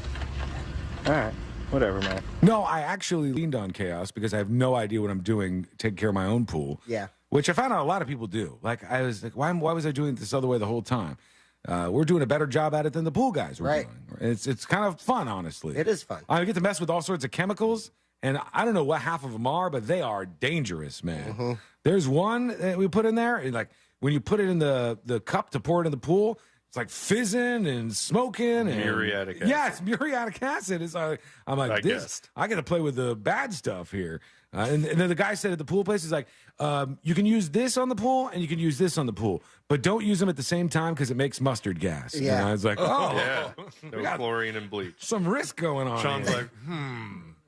All right, whatever, man. No, I actually leaned on Chaos because I have no idea what I'm doing, taking care of my own pool. Yeah. Which I found out a lot of people do. Like, I was like, why was I doing it this other way the whole time? We're doing a better job at it than the pool guys were doing. It's kind of fun, honestly. It is fun. I get to mess with all sorts of chemicals, and I don't know what half of them are, but they are dangerous, man. Mm-hmm. There's one that we put in there, and like when you put it in the cup to pour it in the pool, it's like fizzing and smoking. And, Muriatic acid. Yeah, it's muriatic acid. I'm like, I this. guessed. I got to play with the bad stuff here. And then the guy said at the pool place, he's like, you can use this on the pool and you can use this on the pool, but don't use them at the same time because it makes mustard gas. Yeah. And I was like, oh. Yeah. We No got chlorine and bleach. some risk going on. Sean's here.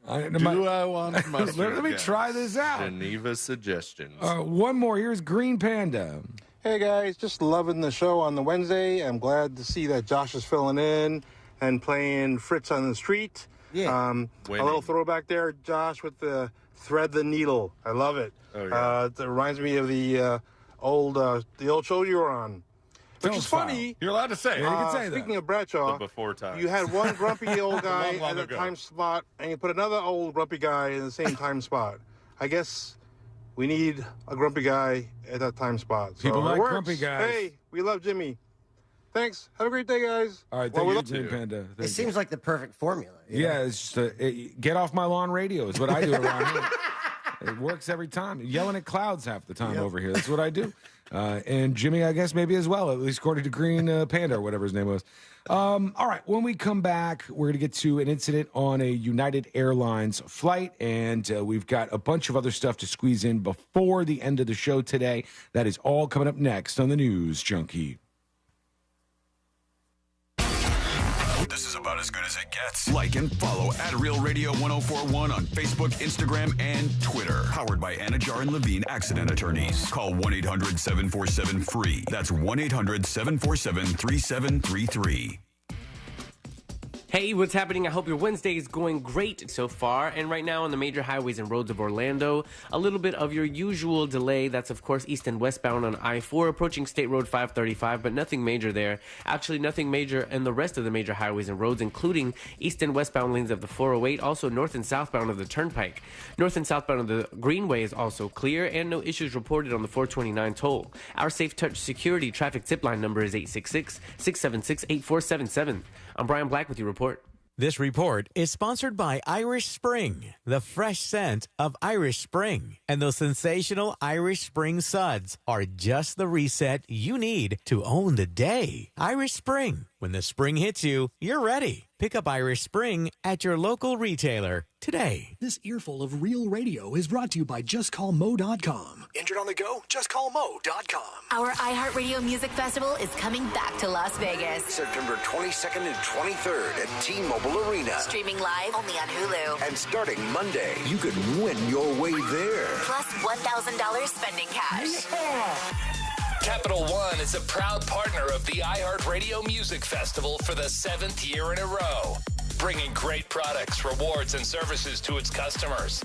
like, Do I want mustard? Let me gas? try this out. Geneva suggestions. One more. Here's Green Panda. Hey guys, just loving the show on the Wednesday. I'm glad to see that Josh is filling in and playing Fritz on the street. Yeah. A little throwback there, Josh, with the thread the needle. I love it. Oh, yeah. It reminds me of the old show you were on. Which is funny. You're allowed to say. Yeah, you can say Speaking that. of Bradshaw, The before time. you had one grumpy old guy Long at a ago. time spot, and you put another old grumpy guy in the same time spot. I guess we need a grumpy guy at that time spot. So People it like works. grumpy guys. Hey, we love Jimmy. Thanks. Have a great day, guys. All right, Well, thank we you, love Green you. Panda. It Thank you. seems like the perfect formula. you know? Yeah, it's just get off my lawn radio is what I do around here. It works every time. Yelling at clouds half the time over here. That's what I do. And Jimmy, I guess, maybe as well, at least according to Green Panda or whatever his name was. All right, when we come back, we're going to get to an incident on a United Airlines flight, and we've got a bunch of other stuff to squeeze in before the end of the show today. That is all coming up next on the News Junkie. This is about as good as it gets. Like and follow at Real Radio 1041 on Facebook, Instagram, and Twitter. Powered by Anajar and Levine Accident Attorneys. Call 1-800-747-FREE. That's 1-800-747-3733. Hey, what's happening? I hope your Wednesday is going great so far. And right now on the major highways and roads of Orlando, a little bit of your usual delay. That's, of course, east and westbound on I-4 approaching State Road 535, but nothing major there. Actually, nothing major in the rest of the major highways and roads, including east and westbound lanes of the 408, also north and southbound of the Turnpike. North and southbound of the Greenway is also clear, and no issues reported on the 429 toll. Our Safe Touch Security traffic tip line number is 866-676-8477. I'm Brian Black with your report. This report is sponsored by Irish Spring, the fresh scent of Irish Spring. And those sensational Irish Spring suds are just the reset you need to own the day. Irish Spring. When the spring hits you, you're ready. Pick up Irish Spring at your local retailer today. This earful of real radio is brought to you by JustCallMo.com. Injured on the go? JustCallMo.com. Our iHeartRadio Music Festival is coming back to Las Vegas. September 22nd and 23rd at T-Mobile Arena. Streaming live only on Hulu. And starting Monday, you could win your way there. Plus $1,000 spending cash. Yeah. Capital One is a proud partner of the iHeartRadio Music Festival for the 7th year in a row, bringing great products, rewards, and services to its customers.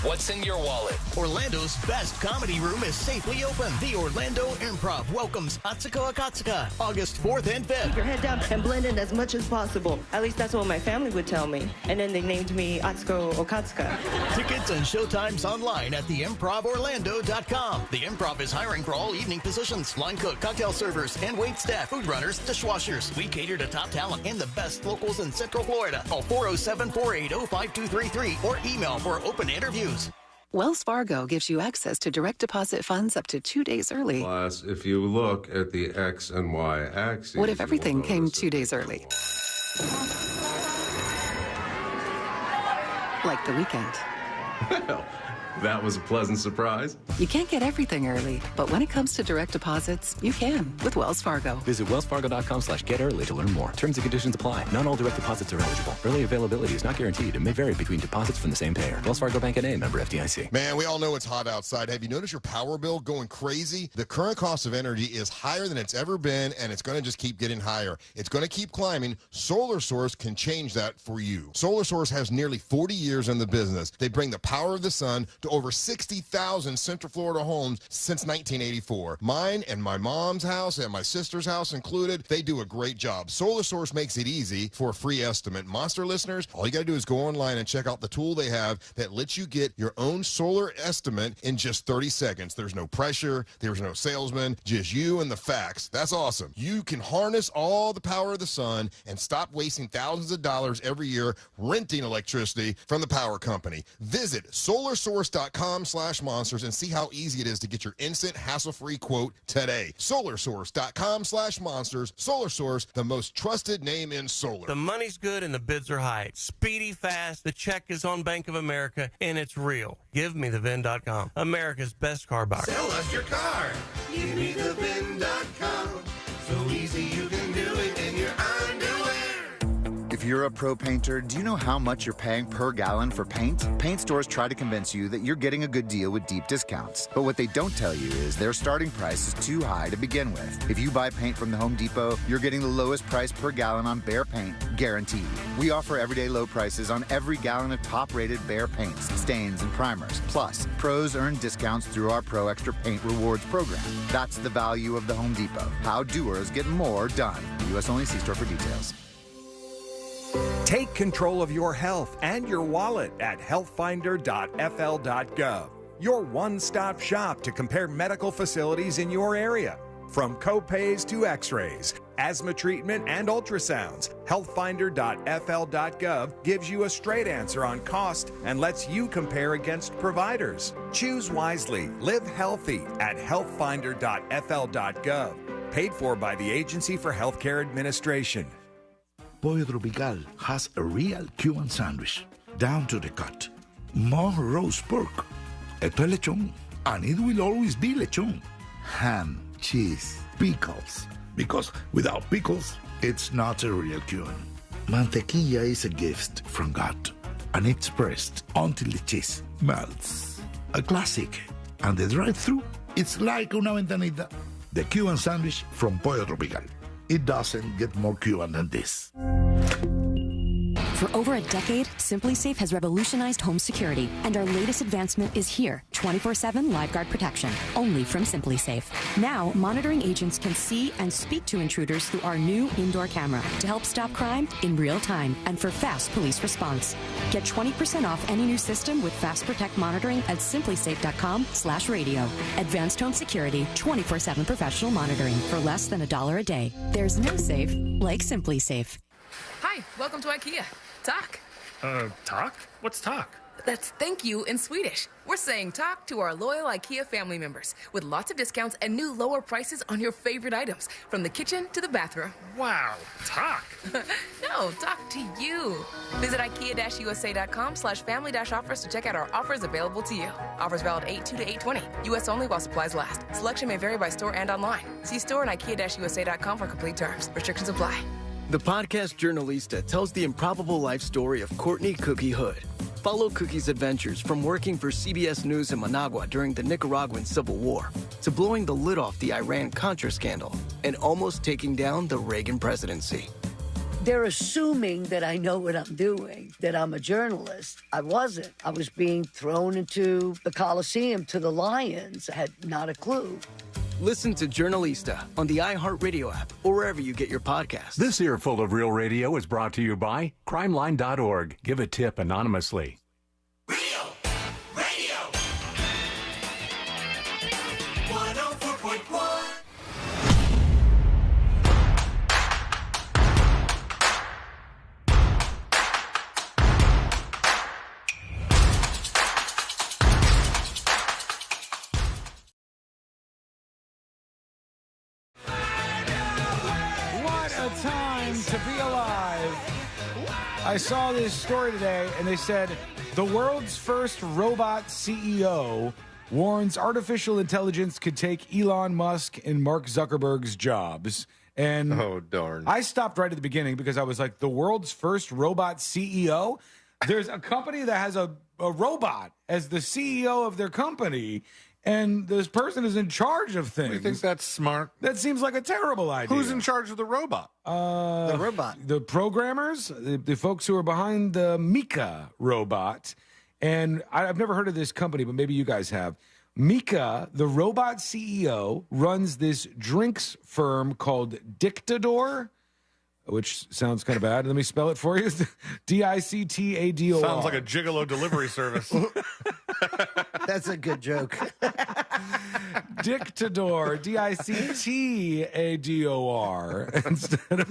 What's in your wallet? Orlando's best comedy room is safely open. The Orlando Improv welcomes Atsuko Akatsuka, August 4th and 5th. Keep your head down and blend in as much as possible. At least that's what my family would tell me. And then they named me Atsuko Okatsuka. Tickets and showtimes online at theimprovorlando.com. The Improv is hiring for all evening positions: line cook, cocktail servers, and wait staff, food runners, dishwashers. We cater to top talent and the best locals in Central Florida. Call 407-480-5233 or email for open interviews. Wells Fargo gives you access to direct deposit funds up to 2 days early. Plus, if you look at the X and Y axes... What if everything came 2 days early? Like the weekend. Well, that was a pleasant surprise. You can't get everything early, but when it comes to direct deposits, you can with Wells Fargo. Visit wellsfargo.com/getearly to learn more. Terms and conditions apply. Not all direct deposits are eligible. Early availability is not guaranteed and may vary between deposits from the same payer. Wells Fargo Bank N.A., member FDIC. Man, we all know it's hot outside. Have you noticed your power bill going crazy? The current cost of energy is higher than it's ever been, and it's going to just keep getting higher. It's going to keep climbing. Solar Source can change that for you. Solar Source has nearly 40 years in the business. They bring the power of the sun to over 60,000 Central Florida homes since 1984. Mine and my mom's house and my sister's house included, they do a great job. Solar Source makes it easy for a free estimate. Monster listeners, all you got to do is go online and check out the tool they have that lets you get your own solar estimate in just 30 seconds. There's no pressure. There's no salesman. Just you and the facts. That's awesome. You can harness all the power of the sun and stop wasting thousands of dollars every year renting electricity from the power company. Visit solarsource.com SolarSource.com/monsters and see how easy it is to get your instant hassle-free quote today. SolarSource.com/monsters. SolarSource, the most trusted name in solar. The money's good and the bids are high. Speedy, fast, the check is on Bank of America, and it's real. Give me the VIN.com. America's best car buyer. Sell us your car. Give me the VIN.com. So easy you can do it in your underwear. If you're a pro painter, do you know how much you're paying per gallon for paint? Paint stores try to convince you that you're getting a good deal with deep discounts. But what they don't tell you is their starting price is too high to begin with. If you buy paint from the Home Depot, you're getting the lowest price per gallon on Behr paint, guaranteed. We offer everyday low prices on every gallon of top-rated Behr paints, stains, and primers. Plus, pros earn discounts through our Pro Extra Paint Rewards program. That's the value of the Home Depot. How doers get more done. U.S. only. See store for details. Take control of your health and your wallet at healthfinder.fl.gov. Your one-stop shop to compare medical facilities in your area. From copays to x-rays, asthma treatment, and ultrasounds, healthfinder.fl.gov gives you a straight answer on cost and lets you compare against providers. Choose wisely. Live healthy at healthfinder.fl.gov. Paid for by the Agency for Healthcare Administration. Pollo Tropical has a real Cuban sandwich, down to the cut. More roast pork. Esto es lechón, and it will always be lechón. Ham, cheese, pickles. Because without pickles, it's not a real Cuban. Mantequilla is a gift from God, and it's pressed until the cheese melts. A classic. And the drive-thru, it's like una ventanita. The Cuban sandwich from Pollo Tropical. It doesn't get more Cuban than this. For over a decade, SimpliSafe has revolutionized home security, and our latest advancement is here, 24/7 LiveGuard protection, only from SimpliSafe. Now, monitoring agents can see and speak to intruders through our new indoor camera to help stop crime in real time and for fast police response. Get 20% off any new system with Fast Protect monitoring at simplisafe.com/radio. Advanced home security, 24/7 professional monitoring for less than $1 a day. There's no safe like SimpliSafe. Hi, welcome to IKEA. Talk. Talk? What's talk? That's thank you in Swedish. We're saying talk to our loyal IKEA family members with lots of discounts and new lower prices on your favorite items, from the kitchen to the bathroom. Wow, talk. No, talk to you. Visit IKEA-USA.com/family-offers to check out our offers available to you. Offers valid 8/2 to 8/20. U.S. only while supplies last. Selection may vary by store and online. See store and IKEA-USA.com for complete terms. Restrictions apply. The podcast Journalista tells the improbable life story of Courtney Cookie Hood. Follow Cookie's adventures from working for CBS News in Managua during the Nicaraguan Civil War to blowing the lid off the Iran-Contra scandal and almost taking down the Reagan presidency. They're assuming that I know what I'm doing, that I'm a journalist. I wasn't. I was being thrown into the Coliseum to the lions. I had not a clue. Listen to Journalista on the iHeartRadio app or wherever you get your podcasts. This earful of real radio is brought to you by crimeline.org. Give a tip anonymously. Real Radio 104.1. Time to be alive. I saw this story today, and they said the world's first robot CEO warns artificial intelligence could take Elon Musk and Mark Zuckerberg's jobs. And oh, darn. I stopped right at the beginning because I was like, the world's first robot CEO? There's a company that has a robot as the CEO of their company, and this person is in charge of things. You think that's smart? That seems like a terrible idea. Who's in charge of the robot? The robot. The programmers, the folks who are behind the Mika robot. And I've never heard of this company, but maybe you guys have. Mika, the robot CEO, runs this drinks firm called Dictador. which sounds kind of bad. Let me spell it for you. Dictador. Sounds like a gigolo delivery service. That's a good joke. Dictador, Dictador, instead of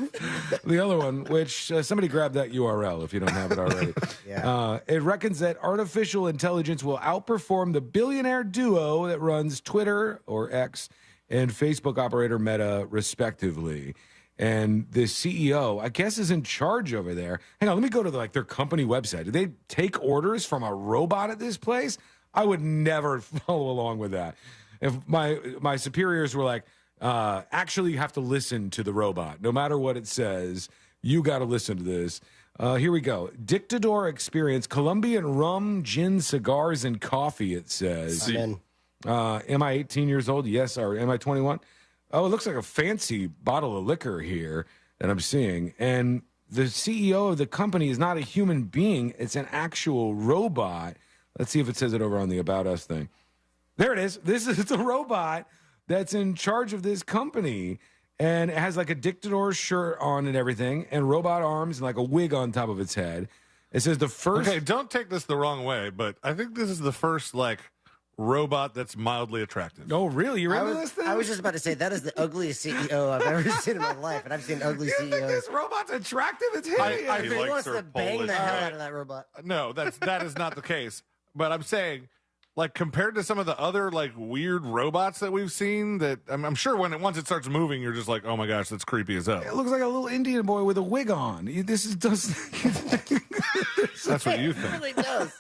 the other one, which somebody grab that URL if you don't have it already. Yeah. It reckons that artificial intelligence will outperform the billionaire duo that runs Twitter, or X, and Facebook operator Meta, respectively. And the CEO, I guess, is in charge over there. Hang on, let me go to their company website. Do they take orders from a robot at this place? I would never follow along with that. If my superiors were like, actually, you have to listen to the robot. No matter what it says, you got to listen to this. Here we go. Dictador Experience, Colombian rum, gin, cigars, and coffee, it says. I'm in. Am I 18 years old? Yes. Or am I 21? Oh, it looks like a fancy bottle of liquor here that I'm seeing. And the CEO of the company is not a human being. It's an actual robot. Let's see if it says it over on the About Us thing. There it is. It's a robot that's in charge of this company. And it has like a Dictador shirt on and everything, and robot arms and like a wig on top of its head. It says the first... Okay, don't take this the wrong way, but I think this is the first, robot that's mildly attractive. Oh, really? You remember this thing? I was just about to say, that is the ugliest CEO I've ever seen in my life, and I've seen ugly You CEOs. think this robot's attractive? It's hideous. I think he wants to bang the hell out of that robot. No, that is not the case. But I'm saying, compared to some of the other weird robots that we've seen, that I'm sure once it starts moving, you're just like, oh my gosh, that's creepy as hell. It looks like a little Indian boy with a wig on. This is just... That's what you think. It really does.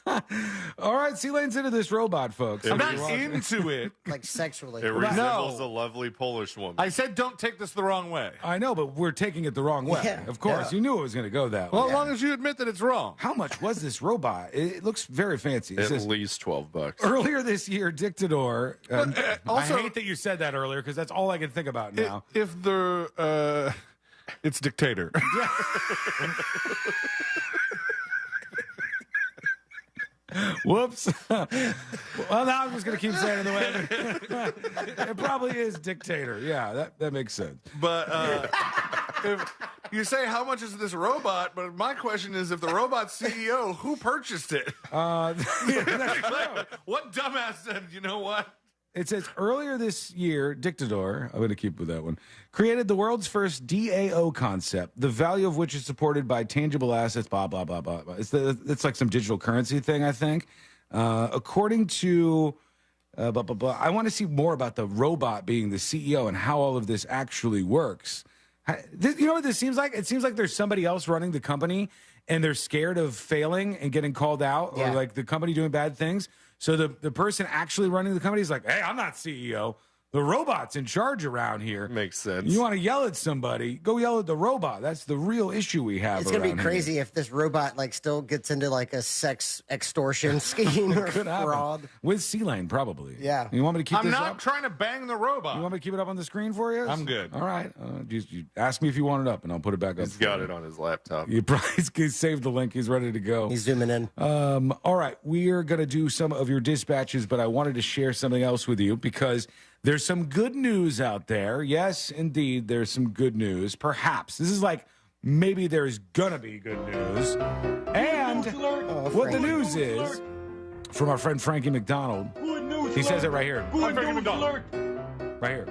All right, C-Lane's into this robot, folks. I'm not into it. Sexually. It resembles a lovely Polish woman. I said don't take this the wrong way. I know, but we're taking it the wrong way. Yeah. Of course. You knew it was going to go that way. Well, as long as you admit that it's wrong. How much was this robot? It looks very fancy. It At says, least $12. earlier this year, Dictador. also- I hate that you said that earlier because that's all I can think about now. If the it's dictator. Whoops. Well, now I'm just going to keep saying it the way it probably is dictator. Yeah, that makes sense. But if you say how much is this robot, but my question is, if the robot's CEO, who purchased it? That's true. What dumbass said, you know what? It says earlier this year, Dictador, I'm going to keep with that one, created the world's first DAO concept, the value of which is supported by tangible assets, blah, blah, blah, blah, blah. It's like some digital currency thing, I think. According to, blah, blah, blah, I want to see more about the robot being the CEO and how all of this actually works. You know what this seems like? It seems like there's somebody else running the company and they're scared of failing and getting called out or like the company doing bad things. So the person actually running the company is like, hey, I'm not CEO. The robot's in charge around here. Makes sense. You want to yell at somebody, go yell at the robot. That's the real issue we have. It's going to be around crazy here. if this robot still gets into a sex extortion scheme or Could happen. fraud. With C-Lane, probably. Yeah. You want me to keep I'm this not up? trying to bang the robot. You want me to keep it up on the screen for you? I'm good. All right. Just you ask me if you want it up, and I'll put it back up. He's got it on his laptop. You probably saved the link. He's ready to go. He's zooming in. All right. We are going to do some of your dispatches, but I wanted to share something else with you because there's some good news out there. Yes, indeed, there's some good news. Perhaps. This is maybe there's going to be good news. And what the news is from our friend Frankie McDonald. He says it right here. Good news alert. Right here.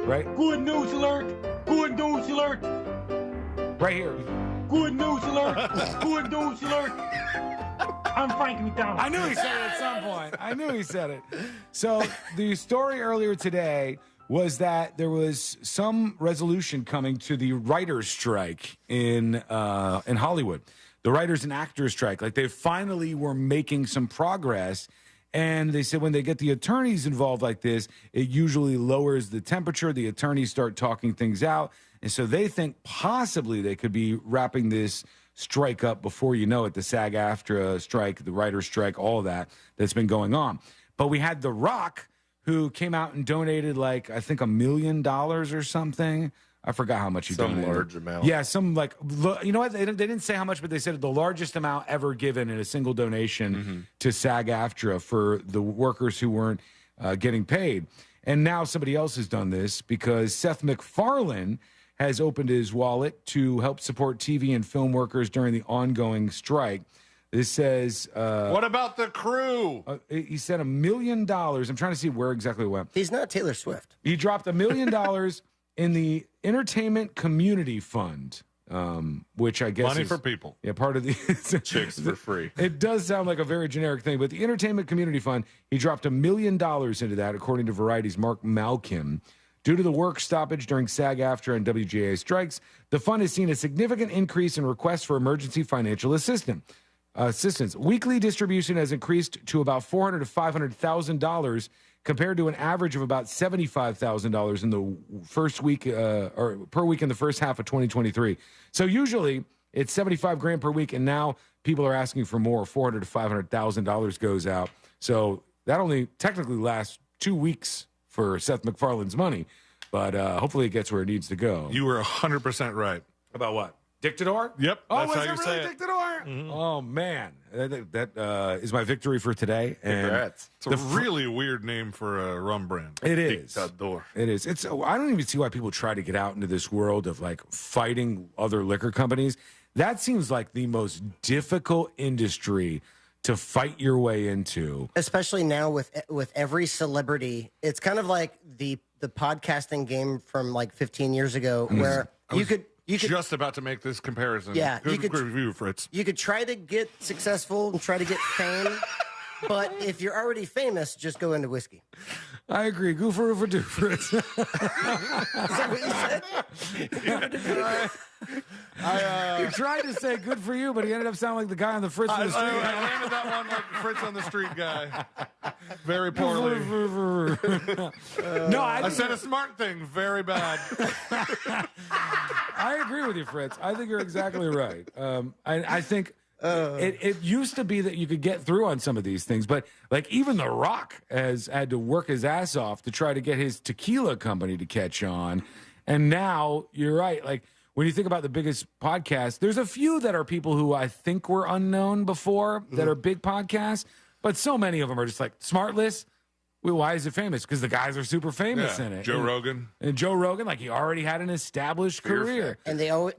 Right? Good news alert. Good news alert. Right here. Good news alert. Good news alert. I'm Frankie McDonald. I knew he said it at some point. I knew he said it. So the story earlier today was that there was some resolution coming to the writers' strike in Hollywood. The writers and actors strike. They finally were making some progress. And they said when they get the attorneys involved like this, it usually lowers the temperature. The attorneys start talking things out. And so they think possibly they could be wrapping this strike up before you know it, the SAG-AFTRA strike, the writer's strike, all of that's been going on. But we had The Rock, who came out and donated I think $1 million or something. I forgot how much he donated. Some large amount. Yeah, you know what? They didn't say how much, but they said the largest amount ever given in a single donation to SAG-AFTRA for the workers who weren't getting paid. And now somebody else has done this because Seth MacFarlane has opened his wallet to help support TV and film workers during the ongoing strike. This says... what about the crew? He sent $1 million. I'm trying to see where exactly it went. He's not Taylor Swift. He dropped $1 million in the Entertainment Community Fund, which I guess Money is, for people. Yeah, part of the... Chicks for free. It does sound like a very generic thing, but the Entertainment Community Fund, he dropped $1 million into that, according to Variety's Mark Malkin. Due to the work stoppage during SAG-AFTRA and WGA strikes, the fund has seen a significant increase in requests for emergency financial assistance. Weekly distribution has increased to about $400,000 to $500,000 compared to an average of about $75,000 in the first week or per week in the first half of 2023. So usually it's $75,000 per week, and now people are asking for more. $400,000 to $500,000 goes out. So that only technically lasts 2 weeks for Seth MacFarlane's money, but hopefully it gets where it needs to go. You were 100% right. About what? Dictador? Yep. Oh, that's was how it you really say it. Dictador? Mm-hmm. Oh, man. That is my victory for today. And Congrats. It's a really weird name for a rum brand. it is. Dictador. It is. It's. I don't even see why people try to get out into this world of like fighting other liquor companies. That seems like the most difficult industry to fight your way into. Especially now with every celebrity. It's kind of like the podcasting game from like 15 years ago where you could just about to make this comparison. Yeah, Good you could review, Fritz. You could try to get successful and try to get fame, but if you're already famous, just go into whiskey. I agree. Goofer over Fritz. Is that what you said? He tried to say good for you, but he ended up sounding like the guy on the Fritz on the street. I landed that one like Fritz on the street guy. Very poorly. No, I said a smart thing. Very bad. I agree with you, Fritz. I think you're exactly right. I think it used to be that you could get through on some of these things, but like even The Rock has had to work his ass off to try to get his tequila company to catch on. And now you're right. Like when you think about the biggest podcasts, there's a few that are people who I think were unknown before that are big podcasts, but so many of them are just like Smartless. Well, why is it famous? Because the guys are super famous in it. Joe Rogan. And Joe Rogan, like he already had an established career. And they all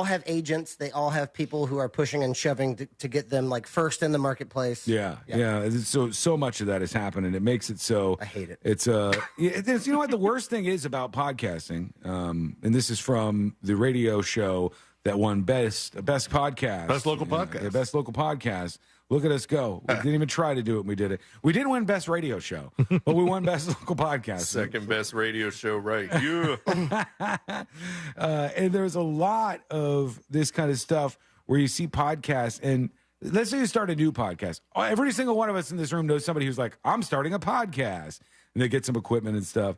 have agents. They all have people who are pushing and shoving to get them like first in the marketplace. Yeah. So much of that has happened, and it makes it so. I hate it. It's you know what the worst thing is about podcasting, and this is from the radio show that won best podcast, Best local podcast. Yeah, best local podcast. Look at us go. We didn't even try to do it, and we did it. We didn't win best radio show, but we won best local podcast. Second best radio show, right? You. And there's a lot of this kind of stuff where you see podcasts, and let's say you start a new podcast. Every single one of us in this room knows somebody who's like, I'm starting a podcast. And they get some equipment and stuff.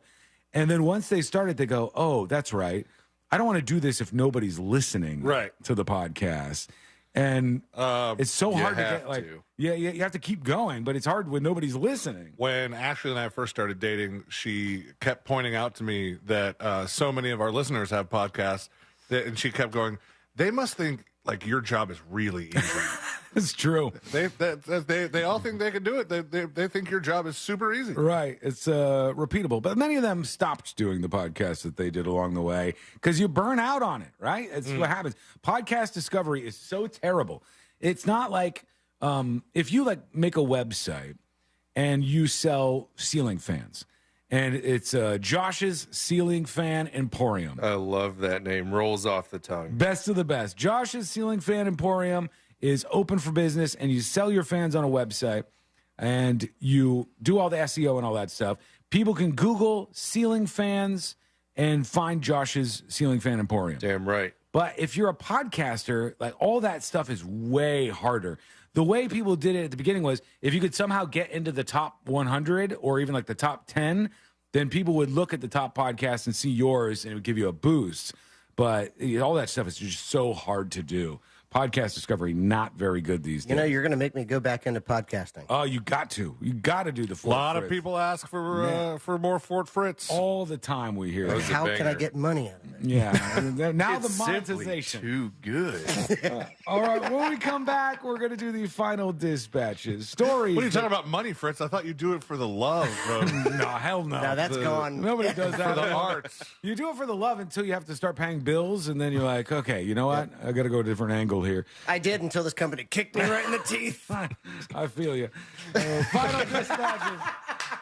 And then once they start it, they go, oh, that's right. I don't want to do this if nobody's listening to the podcast. And it's so hard to get like, you have to keep going, but it's hard when nobody's listening. When Ashley and I first started dating, she kept pointing out to me that so many of our listeners have podcasts, and she kept going, they must think like your job is really easy. It's true. They all think they can do it. They think your job is super easy. Right. It's repeatable. But many of them stopped doing the podcasts that they did along the way because you burn out on it, right? It's what happens. Podcast discovery is so terrible. It's not like if you like make a website and you sell ceiling fans. And it's Josh's Ceiling Fan Emporium. I love that name. Rolls off the tongue. Best of the best. Josh's Ceiling Fan Emporium is open for business, and you sell your fans on a website, and you do all the SEO and all that stuff. People can Google ceiling fans and find Josh's Ceiling Fan Emporium. Damn right. But if you're a podcaster, like all that stuff is way harder. The way people did it at the beginning was if you could somehow get into the top 100 or even like the top 10, then people would look at the top podcasts and see yours, and it would give you a boost. But all that stuff is just so hard to do. Podcast discovery, not very good these days. You know, you're going to make me go back into podcasting. Oh, you got to. You got to do the A Fort lot Fritz. of people ask for more Fort Fritz. All the time we hear it. How can I get money out of it? Yeah. Now the It's monetization. simply too good. All right, when we come back, we're going to do the final dispatches. Stories. What are you talking about money, Fritz? I thought you'd do it for the love. No, hell no. No, that's gone. Nobody does that. For the arts. You do it for the love until you have to start paying bills, and then you're like, okay, you know what? I got to go a different angle here. I did until this company kicked me right in the teeth. I feel you. Final dispatches.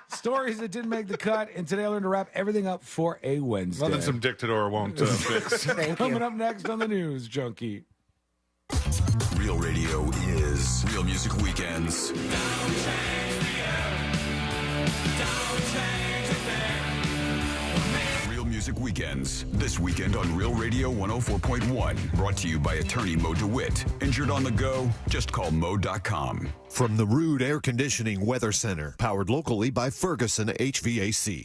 Stories that didn't make the cut, and today I learned to wrap everything up for a Wednesday. Nothing some dictator won't fix. Coming up next on the News Junkie. Real radio is Real Music Weekends. Real Music Weekends. This weekend on Real Radio 104.1. Brought to you by attorney Mo DeWitt. Injured on the go? Just call Mo.com. From the Rude Air Conditioning Weather Center, powered locally by Ferguson HVAC.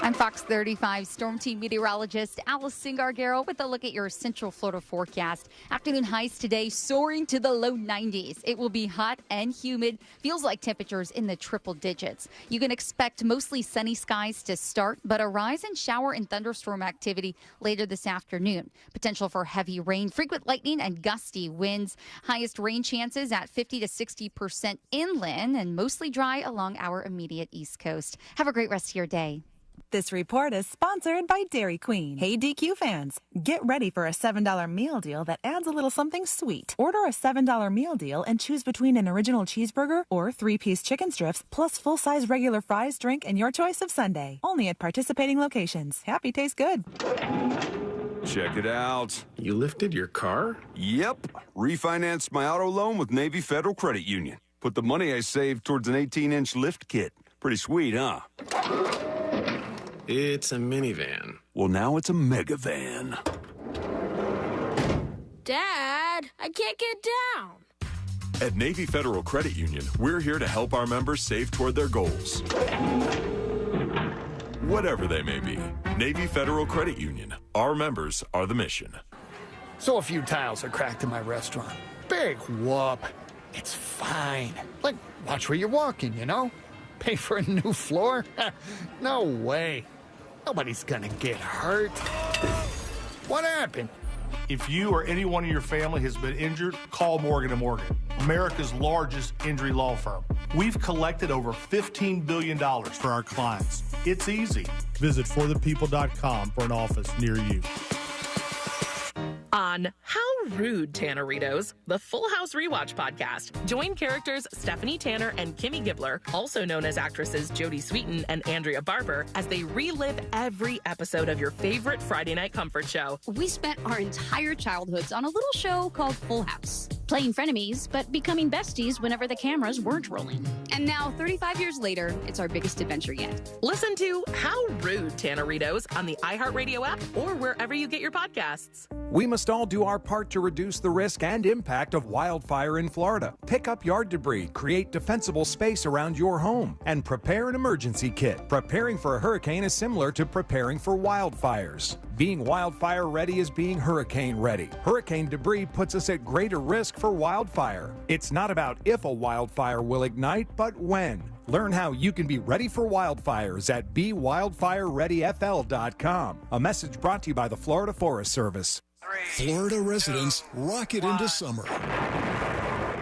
I'm Fox 35 Storm Team meteorologist Allison Gargaro with a look at your Central Florida forecast. Afternoon highs today soaring to the low 90s. It will be hot and humid. Feels like temperatures in the triple digits. You can expect mostly sunny skies to start, but a rise in shower and thunderstorm activity later this afternoon. Potential for heavy rain, frequent lightning, and gusty winds. Highest rain chances at 50 to 60% inland and mostly dry along our immediate east coast. Have a great rest of your day. This report is sponsored by Dairy Queen. Hey, DQ fans, get ready for a $7 meal deal that adds a little something sweet. Order a $7 meal deal and choose between an original cheeseburger or 3-piece chicken strips plus full-size regular fries, drink, and your choice of sundae. Only at participating locations. Happy tastes good. Check it out. You lifted your car? Yep. Refinanced my auto loan with Navy Federal Credit Union. Put the money I saved towards an 18-inch lift kit. Pretty sweet, huh? It's a minivan. Well, now it's a mega van. Dad, I can't get down. At Navy Federal Credit Union, we're here to help our members save toward their goals. Whatever they may be. Navy Federal Credit Union. Our members are the mission. So a few tiles are cracked in my restaurant. Big whoop. It's fine. Like, watch where you're walking, you know? Pay for a new floor? No way. Nobody's gonna get hurt. What happened? If you or anyone in your family has been injured, call Morgan & Morgan, America's largest injury law firm. We've collected over $15 billion for our clients. It's easy. Visit forthepeople.com for an office near you. On How Rude, Tanneritos, the Full House Rewatch podcast. Join characters Stephanie Tanner and Kimmy Gibbler, also known as actresses Jodie Sweetin and Andrea Barber, as they relive every episode of your favorite Friday night comfort show. We spent our entire childhoods on a little show called Full House, playing frenemies, but becoming besties whenever the cameras weren't rolling. And now, 35 years later, it's our biggest adventure yet. Listen to How Rude, Tanneritos on the iHeartRadio app or wherever you get your podcasts. We must all do our part to reduce the risk and impact of wildfire in Florida. Pick up yard debris, create defensible space around your home, and prepare an emergency kit. Preparing for a hurricane is similar to preparing for wildfires. Being wildfire ready is being hurricane ready. Hurricane debris puts us at greater risk for wildfire. It's not about if a wildfire will ignite, but when. Learn how you can be ready for wildfires at BeWildfireReadyFL.com. A message brought to you by the Florida Forest Service. Florida residents, rocket into summer.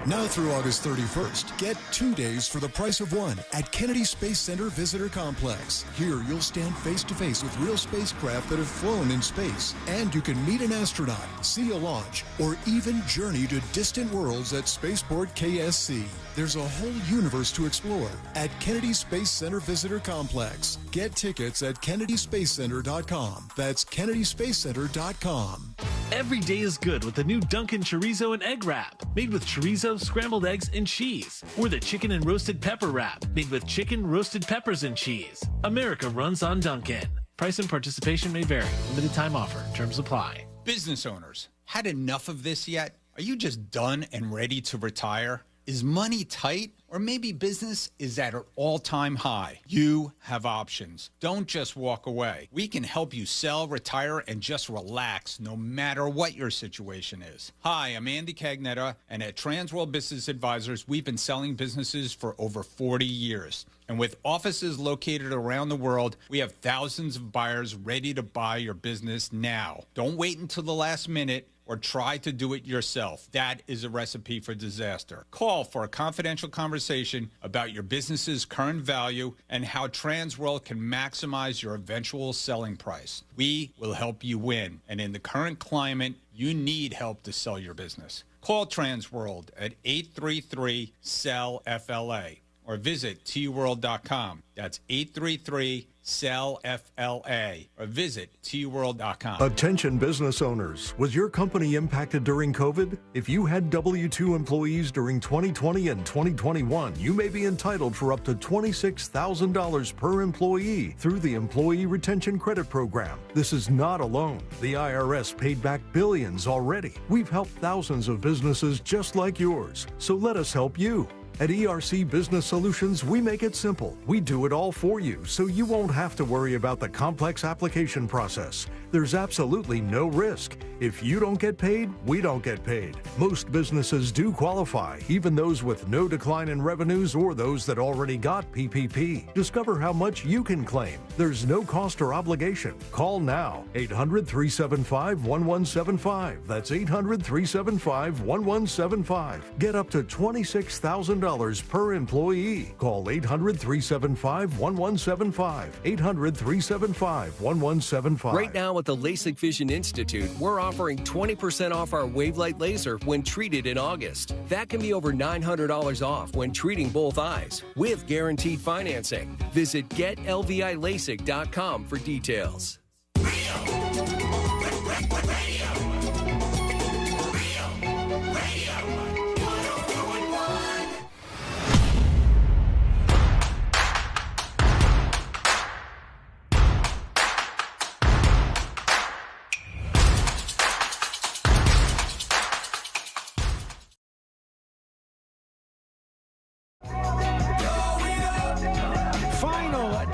Now through August 31st, get 2 days for the price of one at Kennedy Space Center Visitor Complex. Here, you'll stand face-to-face with real spacecraft that have flown in space. And you can meet an astronaut, see a launch, or even journey to distant worlds at Spaceport KSC. There's a whole universe to explore at Kennedy Space Center Visitor Complex. Get tickets at KennedySpaceCenter.com. That's KennedySpaceCenter.com. Every day is good with the new Dunkin' Chorizo and Egg Wrap, made with chorizo, scrambled eggs, and cheese. Or the Chicken and Roasted Pepper Wrap, made with chicken, roasted peppers, and cheese. America runs on Dunkin'. Price and participation may vary. Limited time offer. Terms apply. Business owners, had enough of this yet? Are you just done and ready to retire? Is money tight? Or maybe business is at an all-time high. You have options. Don't just walk away. We can help you sell, retire, and just relax no matter what your situation is. Hi, I'm Andy Cagnetta, and at Transworld Business Advisors, we've been selling businesses for over 40 years. And with offices located around the world, we have thousands of buyers ready to buy your business now. Don't wait until the last minute or try to do it yourself. That is a recipe for disaster. Call for a confidential conversation about your business's current value and how Transworld can maximize your eventual selling price. We will help you win. And in the current climate, you need help to sell your business. Call Transworld at 833-SELL-FLA or visit tworld.com. That's 833-SELL-FLA or visit tworld.com. Attention business owners. Was your company impacted during COVID? If you had W-2 employees during 2020 and 2021, you may be entitled for up to $26,000 per employee through the Employee Retention Credit Program. This is not alone. The IRS paid back billions already. We've helped thousands of businesses just like yours. So let us help you. At ERC Business Solutions, we make it simple. We do it all for you, so you won't have to worry about the complex application process. There's absolutely no risk. If you don't get paid, we don't get paid. Most businesses do qualify, even those with no decline in revenues or those that already got PPP. Discover how much you can claim. There's no cost or obligation. Call now. 800-375-1175. That's 800-375-1175. Get up to $26,000 per employee. Call 800-375-1175. 800-375-1175. Right now at the LASIK Vision Institute, we're offering 20% off our Wavelight laser when treated in August. That can be over $900 off when treating both eyes with guaranteed financing. Visit GetLVILASIK.com for details.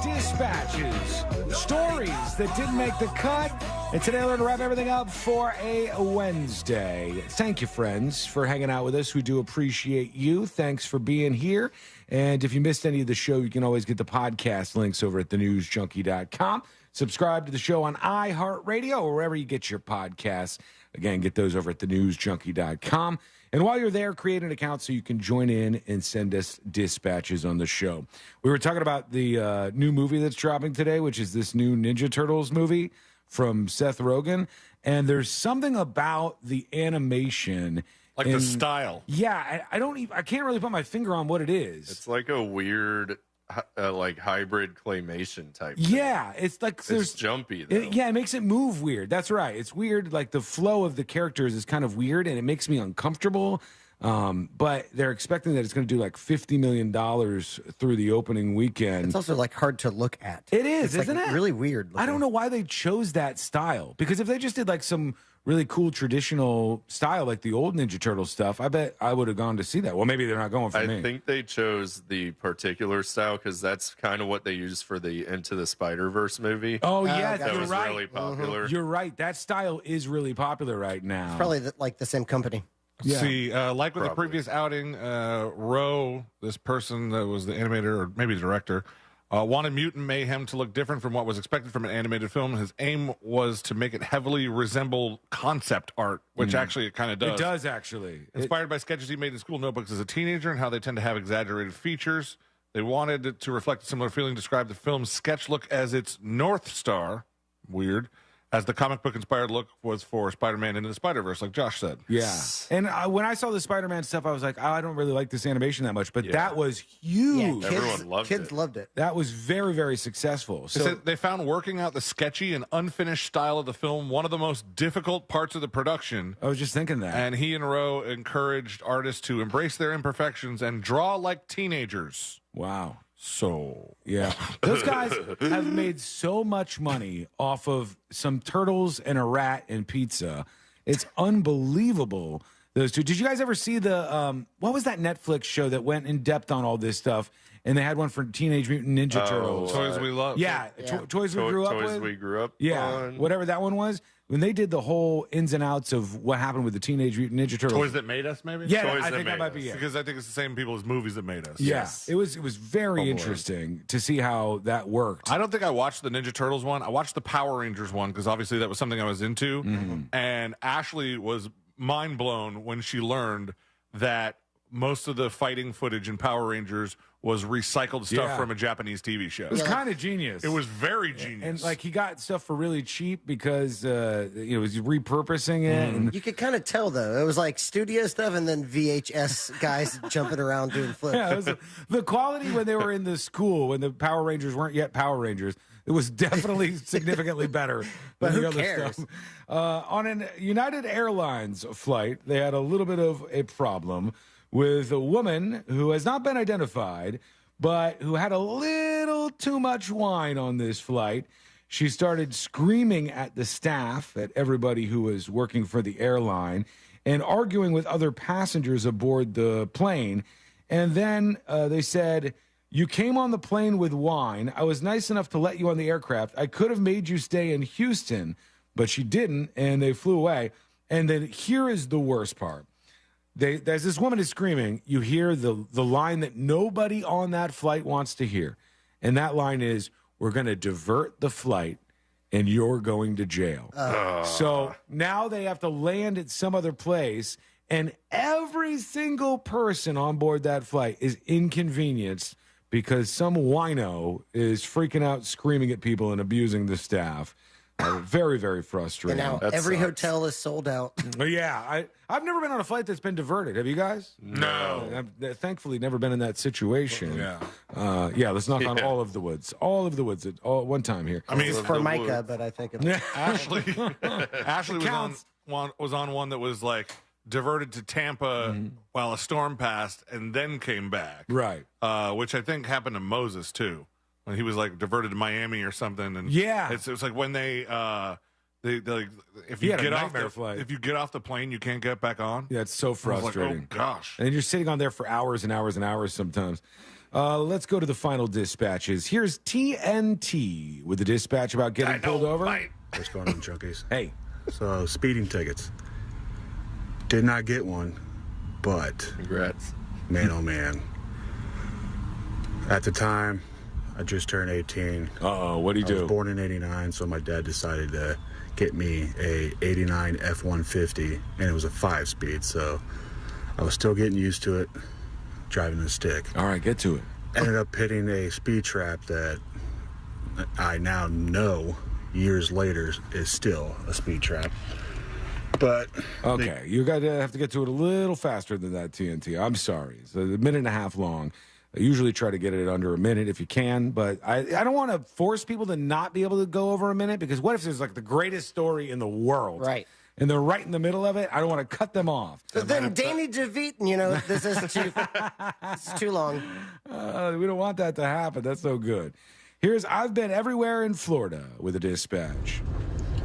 Dispatches, stories that didn't make the cut. And today we're going to wrap everything up for a Wednesday. Thank you, friends, for hanging out with us. We do appreciate you. Thanks for being here. And if you missed any of the show, you can always get the podcast links over at thenewsjunkie.com. Subscribe to the show on iHeartRadio or wherever you get your podcasts. Again, get those over at thenewsjunkie.com. And while you're there, create an account so you can join in and send us dispatches on the show. We were talking about the new movie that's dropping today, which is this new Ninja Turtles movie from Seth Rogen. And there's something about the animation. Like the style. Yeah, I can't really put my finger on what it is. It's like a weird like hybrid claymation type thing. Yeah, it's like it's jumpy though. It makes it move weird. That's right. It's weird. Like the flow of the characters is kind of weird, and it makes me uncomfortable. But they're expecting that it's going to do like $50 million through the opening weekend. It's also like hard to look at. It is, it's isn't like it? Really weird looking. I don't know why they chose that style. Because if they just did like some really cool traditional style, like the old Ninja Turtle stuff, I bet I would have gone to see that. Well, maybe they're not going for me. I think they chose the particular style because that's kind of what they used for the Into the Spider-Verse movie. Oh, yeah, that you're was right. really popular. You're right. That style is really popular right now. It's probably like the same company. Yeah. See, like with the previous outing, Roe, this person that was the animator or maybe director, wanted Mutant Mayhem to look different from what was expected from an animated film. His aim was to make it heavily resemble concept art, which actually it kind of does. It does, actually. Inspired by sketches he made in school notebooks as a teenager and how they tend to have exaggerated features. They wanted it to reflect a similar feeling, described the film's sketch look as its North Star. Weird. As the comic book inspired look was for Spider-Man Into the Spider-Verse, like Josh said. Yeah. And when I saw the Spider-Man stuff, I was like, I don't really like this animation that much. But that was huge. Yeah, Everyone loved kids it. loved it. That was very, very successful. They said they found working out the sketchy and unfinished style of the film one of the most difficult parts of the production. I was just thinking that. And he and Rowe encouraged artists to embrace their imperfections and draw like teenagers. Wow. So, yeah. Those guys have made so much money off of some turtles and a rat and pizza. It's unbelievable Those two. Did you guys ever see the what was that Netflix show that went in depth on all this stuff? And they had one for Teenage Mutant Ninja Turtles. Toys We Love. Yeah, Toys We Grew Up with. Toys We Grew Up Yeah, on. whatever that one was. When they did the whole ins and outs of what happened with the Teenage Mutant Ninja Turtles. Toys That Made Us, maybe? Yeah, Toys I That think that Made might Us. be it. Because I think it's the same people as Movies That Made Us. Yeah, it was very boy. interesting to see how that worked. I don't think I watched the Ninja Turtles one. I watched the Power Rangers one because obviously that was something I was into. And Ashley was mind blown when she learned that most of the fighting footage in Power Rangers was recycled stuff from a Japanese TV show. It was kind of genius. It was very genius. And like he got stuff for really cheap because he was repurposing it. And You could kind of tell though. It was like studio stuff and then VHS guys jumping around doing flips. yeah, it was, the quality when they were in the school when the Power Rangers weren't yet Power Rangers. It was definitely significantly better But than who the other cares? stuff. On an United Airlines flight, they had a little bit of a problem with a woman who has not been identified, but who had a little too much wine on this flight. She started screaming at the staff, at everybody who was working for the airline, and arguing with other passengers aboard the plane. And then they said, "You came on the plane with wine. I was nice enough to let you on the aircraft. I could have made you stay in Houston, but she didn't, and they flew away." And then here is the worst part. As this woman is screaming, you hear the line that nobody on that flight wants to hear. And that line is, "We're going to divert the flight and you're going to jail." So now they have to land at some other place, and every single person on board that flight is inconvenienced because some wino is freaking out, screaming at people and abusing the staff. Very, very frustrating. And now every hotel is sold out. Yeah, I've never been on a flight that's been diverted. Have you guys? No. I've thankfully never been in that situation. Yeah. Let's knock on all of the woods. All of the woods at one time here. I mean, It's for Micah, but I think it's Ashley was on one that was like diverted to Tampa while a storm passed and then came back. Right. Which I think happened to Moses too, when he was like diverted to Miami or something. And it's like when they like if you get off the flight. if you get off the plane, you can't get back on. Yeah, it's so frustrating. Like, oh gosh. And you're sitting on there for hours and hours and hours sometimes. Let's go to the final dispatches. Here's TNT with the dispatch about getting pulled over. What's going on, junkies? Hey. So, speeding tickets. Did not get one, but... Congrats. Man, oh man. At the time, I just turned 18. Uh-oh, what'd he do? I was born in 89, so my dad decided to get me a 89 F-150, and it was a 5-speed, so I was still getting used to it, driving the stick. All right, get to it. Ended up hitting a speed trap that I now know, years later, is still a speed trap. But okay, you got to have to get to it a little faster than that, TNT. I'm sorry. It's a minute and a half long. I usually try to get it under a minute if you can, but I don't want to force people to not be able to go over a minute, because what if there's like the greatest story in the world? Right. And they're right in the middle of it. I don't want to cut them off. But then Danny DeVito, this is it's too long. We don't want that to happen. That's no good. Here's I've been everywhere in Florida with a dispatch.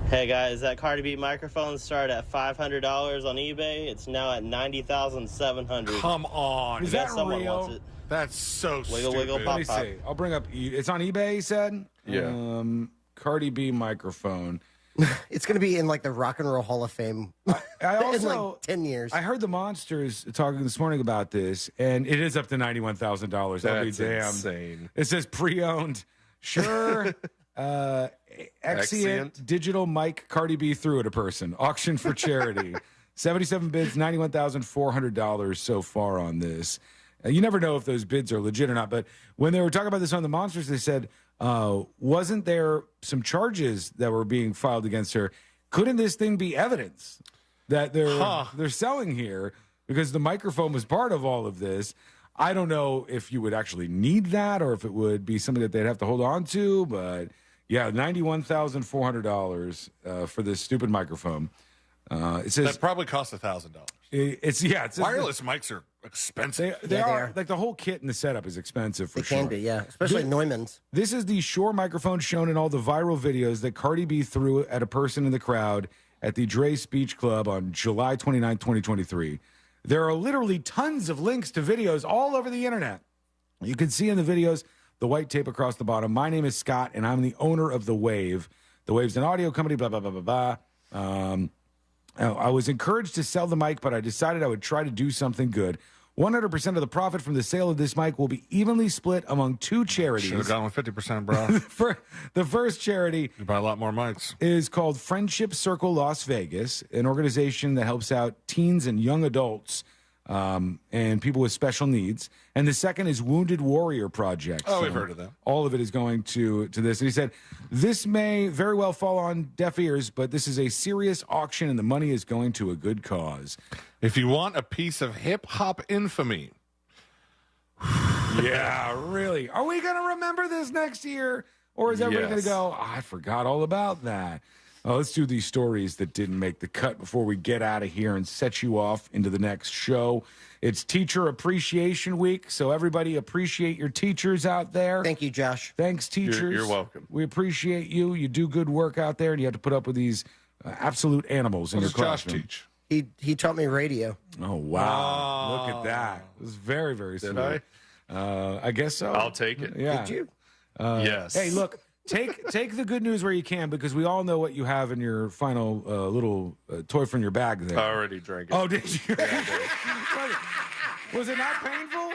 Hey guys, that Cardi B microphone started at $500 on eBay. It's now at $90,700. Come on. Is that someone real? wants it. That's so Wiggle, stupid. wiggle, Let pop, me pop. see. I'll bring up. It's on eBay, he said? Yeah. Cardi B microphone. It's going to be in like the Rock and Roll Hall of Fame I in also like 10 years. I heard the Monsters talking this morning about this, and it is up to $91,000. I'll be That's damned. insane. It says pre-owned. Sure. Exient digital mic Cardi B threw at a person. Auction for charity. 77 bids, $91,400 so far on this. You never know if those bids are legit or not, but when they were talking about this on the Monsters, they said, wasn't there some charges that were being filed against her? Couldn't this thing be evidence that they're selling here, because the microphone was part of all of this? I don't know if you would actually need that or if it would be something that they'd have to hold on to, but yeah, $91,400 for this stupid microphone. It says That probably cost $1,000. it's Wireless mics are expensive. They are. Like the whole kit and the setup is expensive for It sure. can be, yeah. Especially Neumann's. This is the Shure microphone shown in all the viral videos that Cardi B threw at a person in the crowd at the Dre Speech Club on July 29, 2023. There are literally tons of links to videos all over the internet. You can see in the videos the white tape across the bottom. My name is Scott, and I'm the owner of The Wave. The Wave's an audio company, blah, blah, blah, blah, blah. I was encouraged to sell the mic, but I decided I would try to do something good. 100% of the profit from the sale of this mic will be evenly split among two charities. Should have gone with 50%, bro. The first charity you buy a lot more mics. Is called Friendship Circle Las Vegas, an organization that helps out teens and young adults and people with special needs. And the second is Wounded Warrior Project. Oh, we've heard of that. All of it is going to this. And he said, this may very well fall on deaf ears, but this is a serious auction and the money is going to a good cause. If you want a piece of hip-hop infamy. Yeah, really. Are we going to remember this next year? Or is everybody going to go, I forgot all about that? Oh, let's do these stories that didn't make the cut before we get out of here and set you off into the next show. It's Teacher Appreciation Week, so everybody appreciate your teachers out there. Thank you, Josh. Thanks, teachers. You're welcome. We appreciate you. You do good work out there, and you have to put up with these absolute animals in your classroom. Josh teach? He taught me radio. Oh, wow. Look at that. It was very, very sweet. Did I guess so. I'll take it. Yeah. Did you? Yes. Hey, look. Take the good news where you can, because we all know what you have in your final little toy from your bag there. I already drank it. Oh, did you? Yeah, I Was it not painful?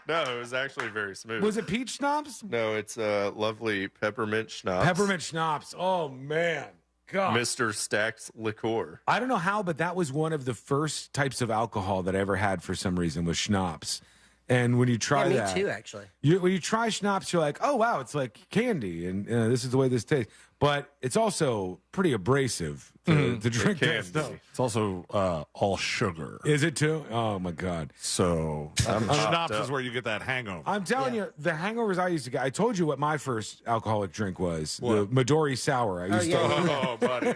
No, it was actually very smooth. Was it peach schnapps? No, it's lovely peppermint schnapps. Peppermint schnapps. Oh, man. God. Mr. Stack's liqueur. I don't know how, but that was one of the first types of alcohol that I ever had for some reason was schnapps. And when you try me that, too, actually. When you try schnapps, you're like, oh, wow, it's like candy. And this is the way this tastes. But it's also pretty abrasive to drink that stuff. It's also all sugar. Is it too? Oh, my God. So schnapps is where you get that hangover. I'm telling you, the hangovers I used to get, I told you what my first alcoholic drink was. The Midori Sour. I used to. Oh, buddy.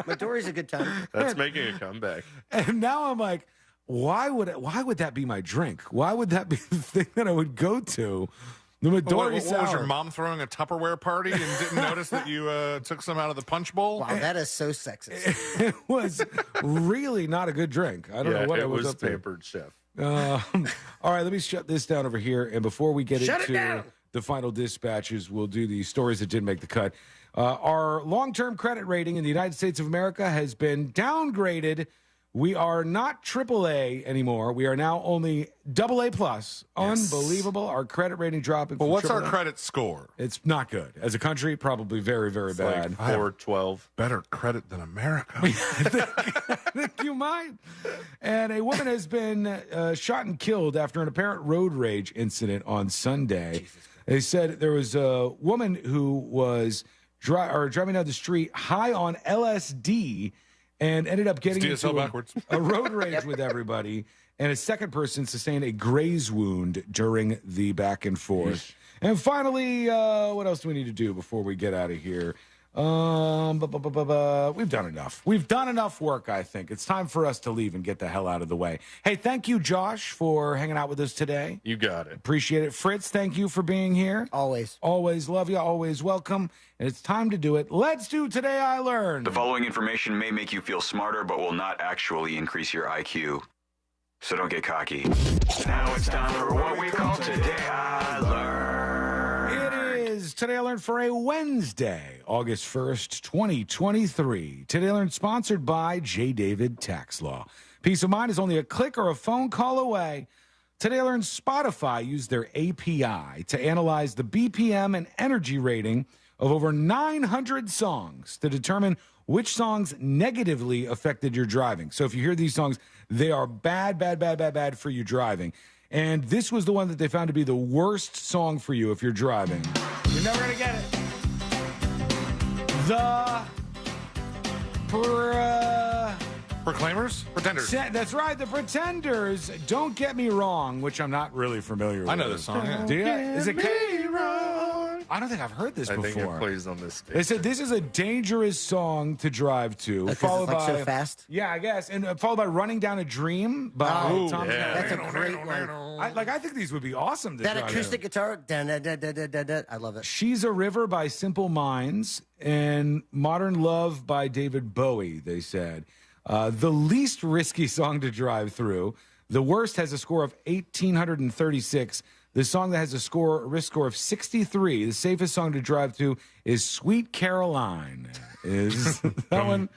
Midori's a good time. That's making a comeback. And now I'm like, why would that be my drink? Why would that be the thing that I would go to? The Midori Sour. What was your mom throwing a Tupperware party and didn't notice that you took some out of the punch bowl? Wow, that is so sexist. It was really not a good drink. I don't know what it was up pampered chef. All right, let me shut this down over here. And before we get Shut it into down. the final dispatches, we'll do the stories that didn't make the cut. Our long-term credit rating in the United States of America has been downgraded. We are not AAA anymore. We are now only AA+. Yes. Unbelievable. Our credit rating dropping. Well, what's our credit score? It's not good. As a country, probably very, very bad. Like 412. Better credit than America. I think you might. And a woman has been shot and killed after an apparent road rage incident on Sunday. They said there was a woman who was driving down the street high on LSD and ended up getting into a road rage with everybody. And a second person sustained a graze wound during the back and forth. And finally, what else do we need to do before we get out of here? We've done enough. We've done enough work, I think. It's time for us to leave and get the hell out of the way. Hey, thank you, Josh, for hanging out with us today. You got it. Appreciate it. Fritz, thank you for being here. Always. Always love you. Always welcome. And it's time to do it. Let's do Today I Learned. The following information may make you feel smarter, but will not actually increase your IQ. So don't get cocky. Now it's time for what we call Today I Learned. It is Today I Learned for a Wednesday, August 1st, 2023. Today I Learned sponsored by J. David Tax Law. Peace of mind is only a click or a phone call away. Today I Learned Spotify used their API to analyze the BPM and energy rating of over 900 songs to determine which songs negatively affected your driving. So if you hear these songs, they are bad for you driving. And this was the one that they found to be the worst song for you if you're driving. You're never going to get it. The Proclaimers? Pretenders. That's right, the Pretenders. Don't Get Me Wrong, which I'm not really familiar with. I know this song, yeah. Do you? Is it me wrong. I don't think I've heard this I before. think it plays on this stage. They said this is a dangerous song to drive to. Followed it's like by so fast? Yeah, I guess. And followed by Running Down a Dream by Tom. That's a great one. I think these would be awesome to That drive acoustic to. guitar, I love it. She's a River by Simple Minds and Modern Love by David Bowie, they said. The least risky song to drive through. The worst has a score of 1,836. The song that has a risk score of 63. The safest song to drive to is Sweet Caroline. Is that one?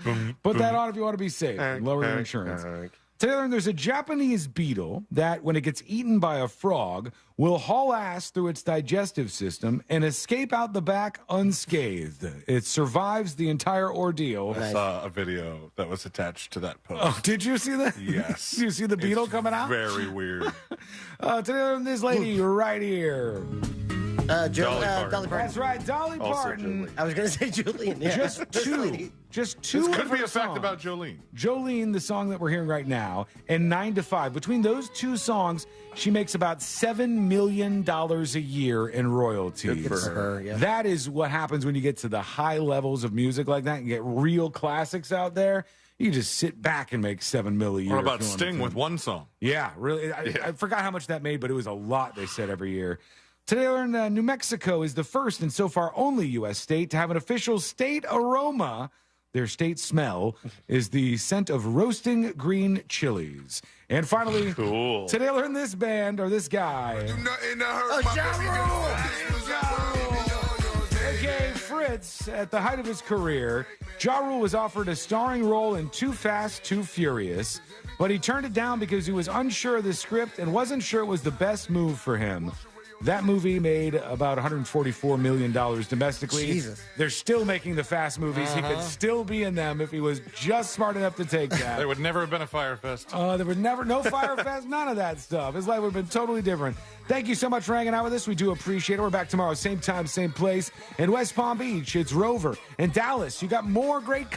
Put that on if you want to be safe. Lower your insurance. Taylor, there's a Japanese beetle that, when it gets eaten by a frog, will haul ass through its digestive system and escape out the back unscathed. It survives the entire ordeal. I saw a video that was attached to that post. Oh, did you see that? Yes. Did you see the beetle coming out? Very weird. Taylor, this lady right here. Dolly Parton. That's right, Dolly Also Parton. Jolene. I was going to say Jolene. Yeah. Just two. Just two. This could of be her a fact songs. about Jolene. Jolene, the song that we're hearing right now, and 9 to 5. Between those two songs, she makes about $7 million a year in royalties. Good for her, yeah. That is what happens when you get to the high levels of music like that and get real classics out there. You just sit back and make $7 million a year. What about Sting with one song? Yeah, really. I forgot how much that made, but it was a lot, they said, every year. Today, I learned New Mexico is the first and so far only U.S. state to have an official state aroma. Their state smell is the scent of roasting green chilies. And finally, today I learned this band, or this guy. A.K.A. Fritz, at the height of his career, Ja Rule was offered a starring role in Too Fast, Too Furious, but he turned it down because he was unsure of the script and wasn't sure it was the best move for him. That movie made about $144 million domestically. Jesus. They're still making the Fast movies. He could still be in them if he was just smart enough to take that. There would never have been a Fire Fest. There would never, no Fire Fest, none of that stuff. His life would have been totally different. Thank you so much for hanging out with us. We do appreciate it. We're back tomorrow, same time, same place. In West Palm Beach, it's Rover. In Dallas, you got more great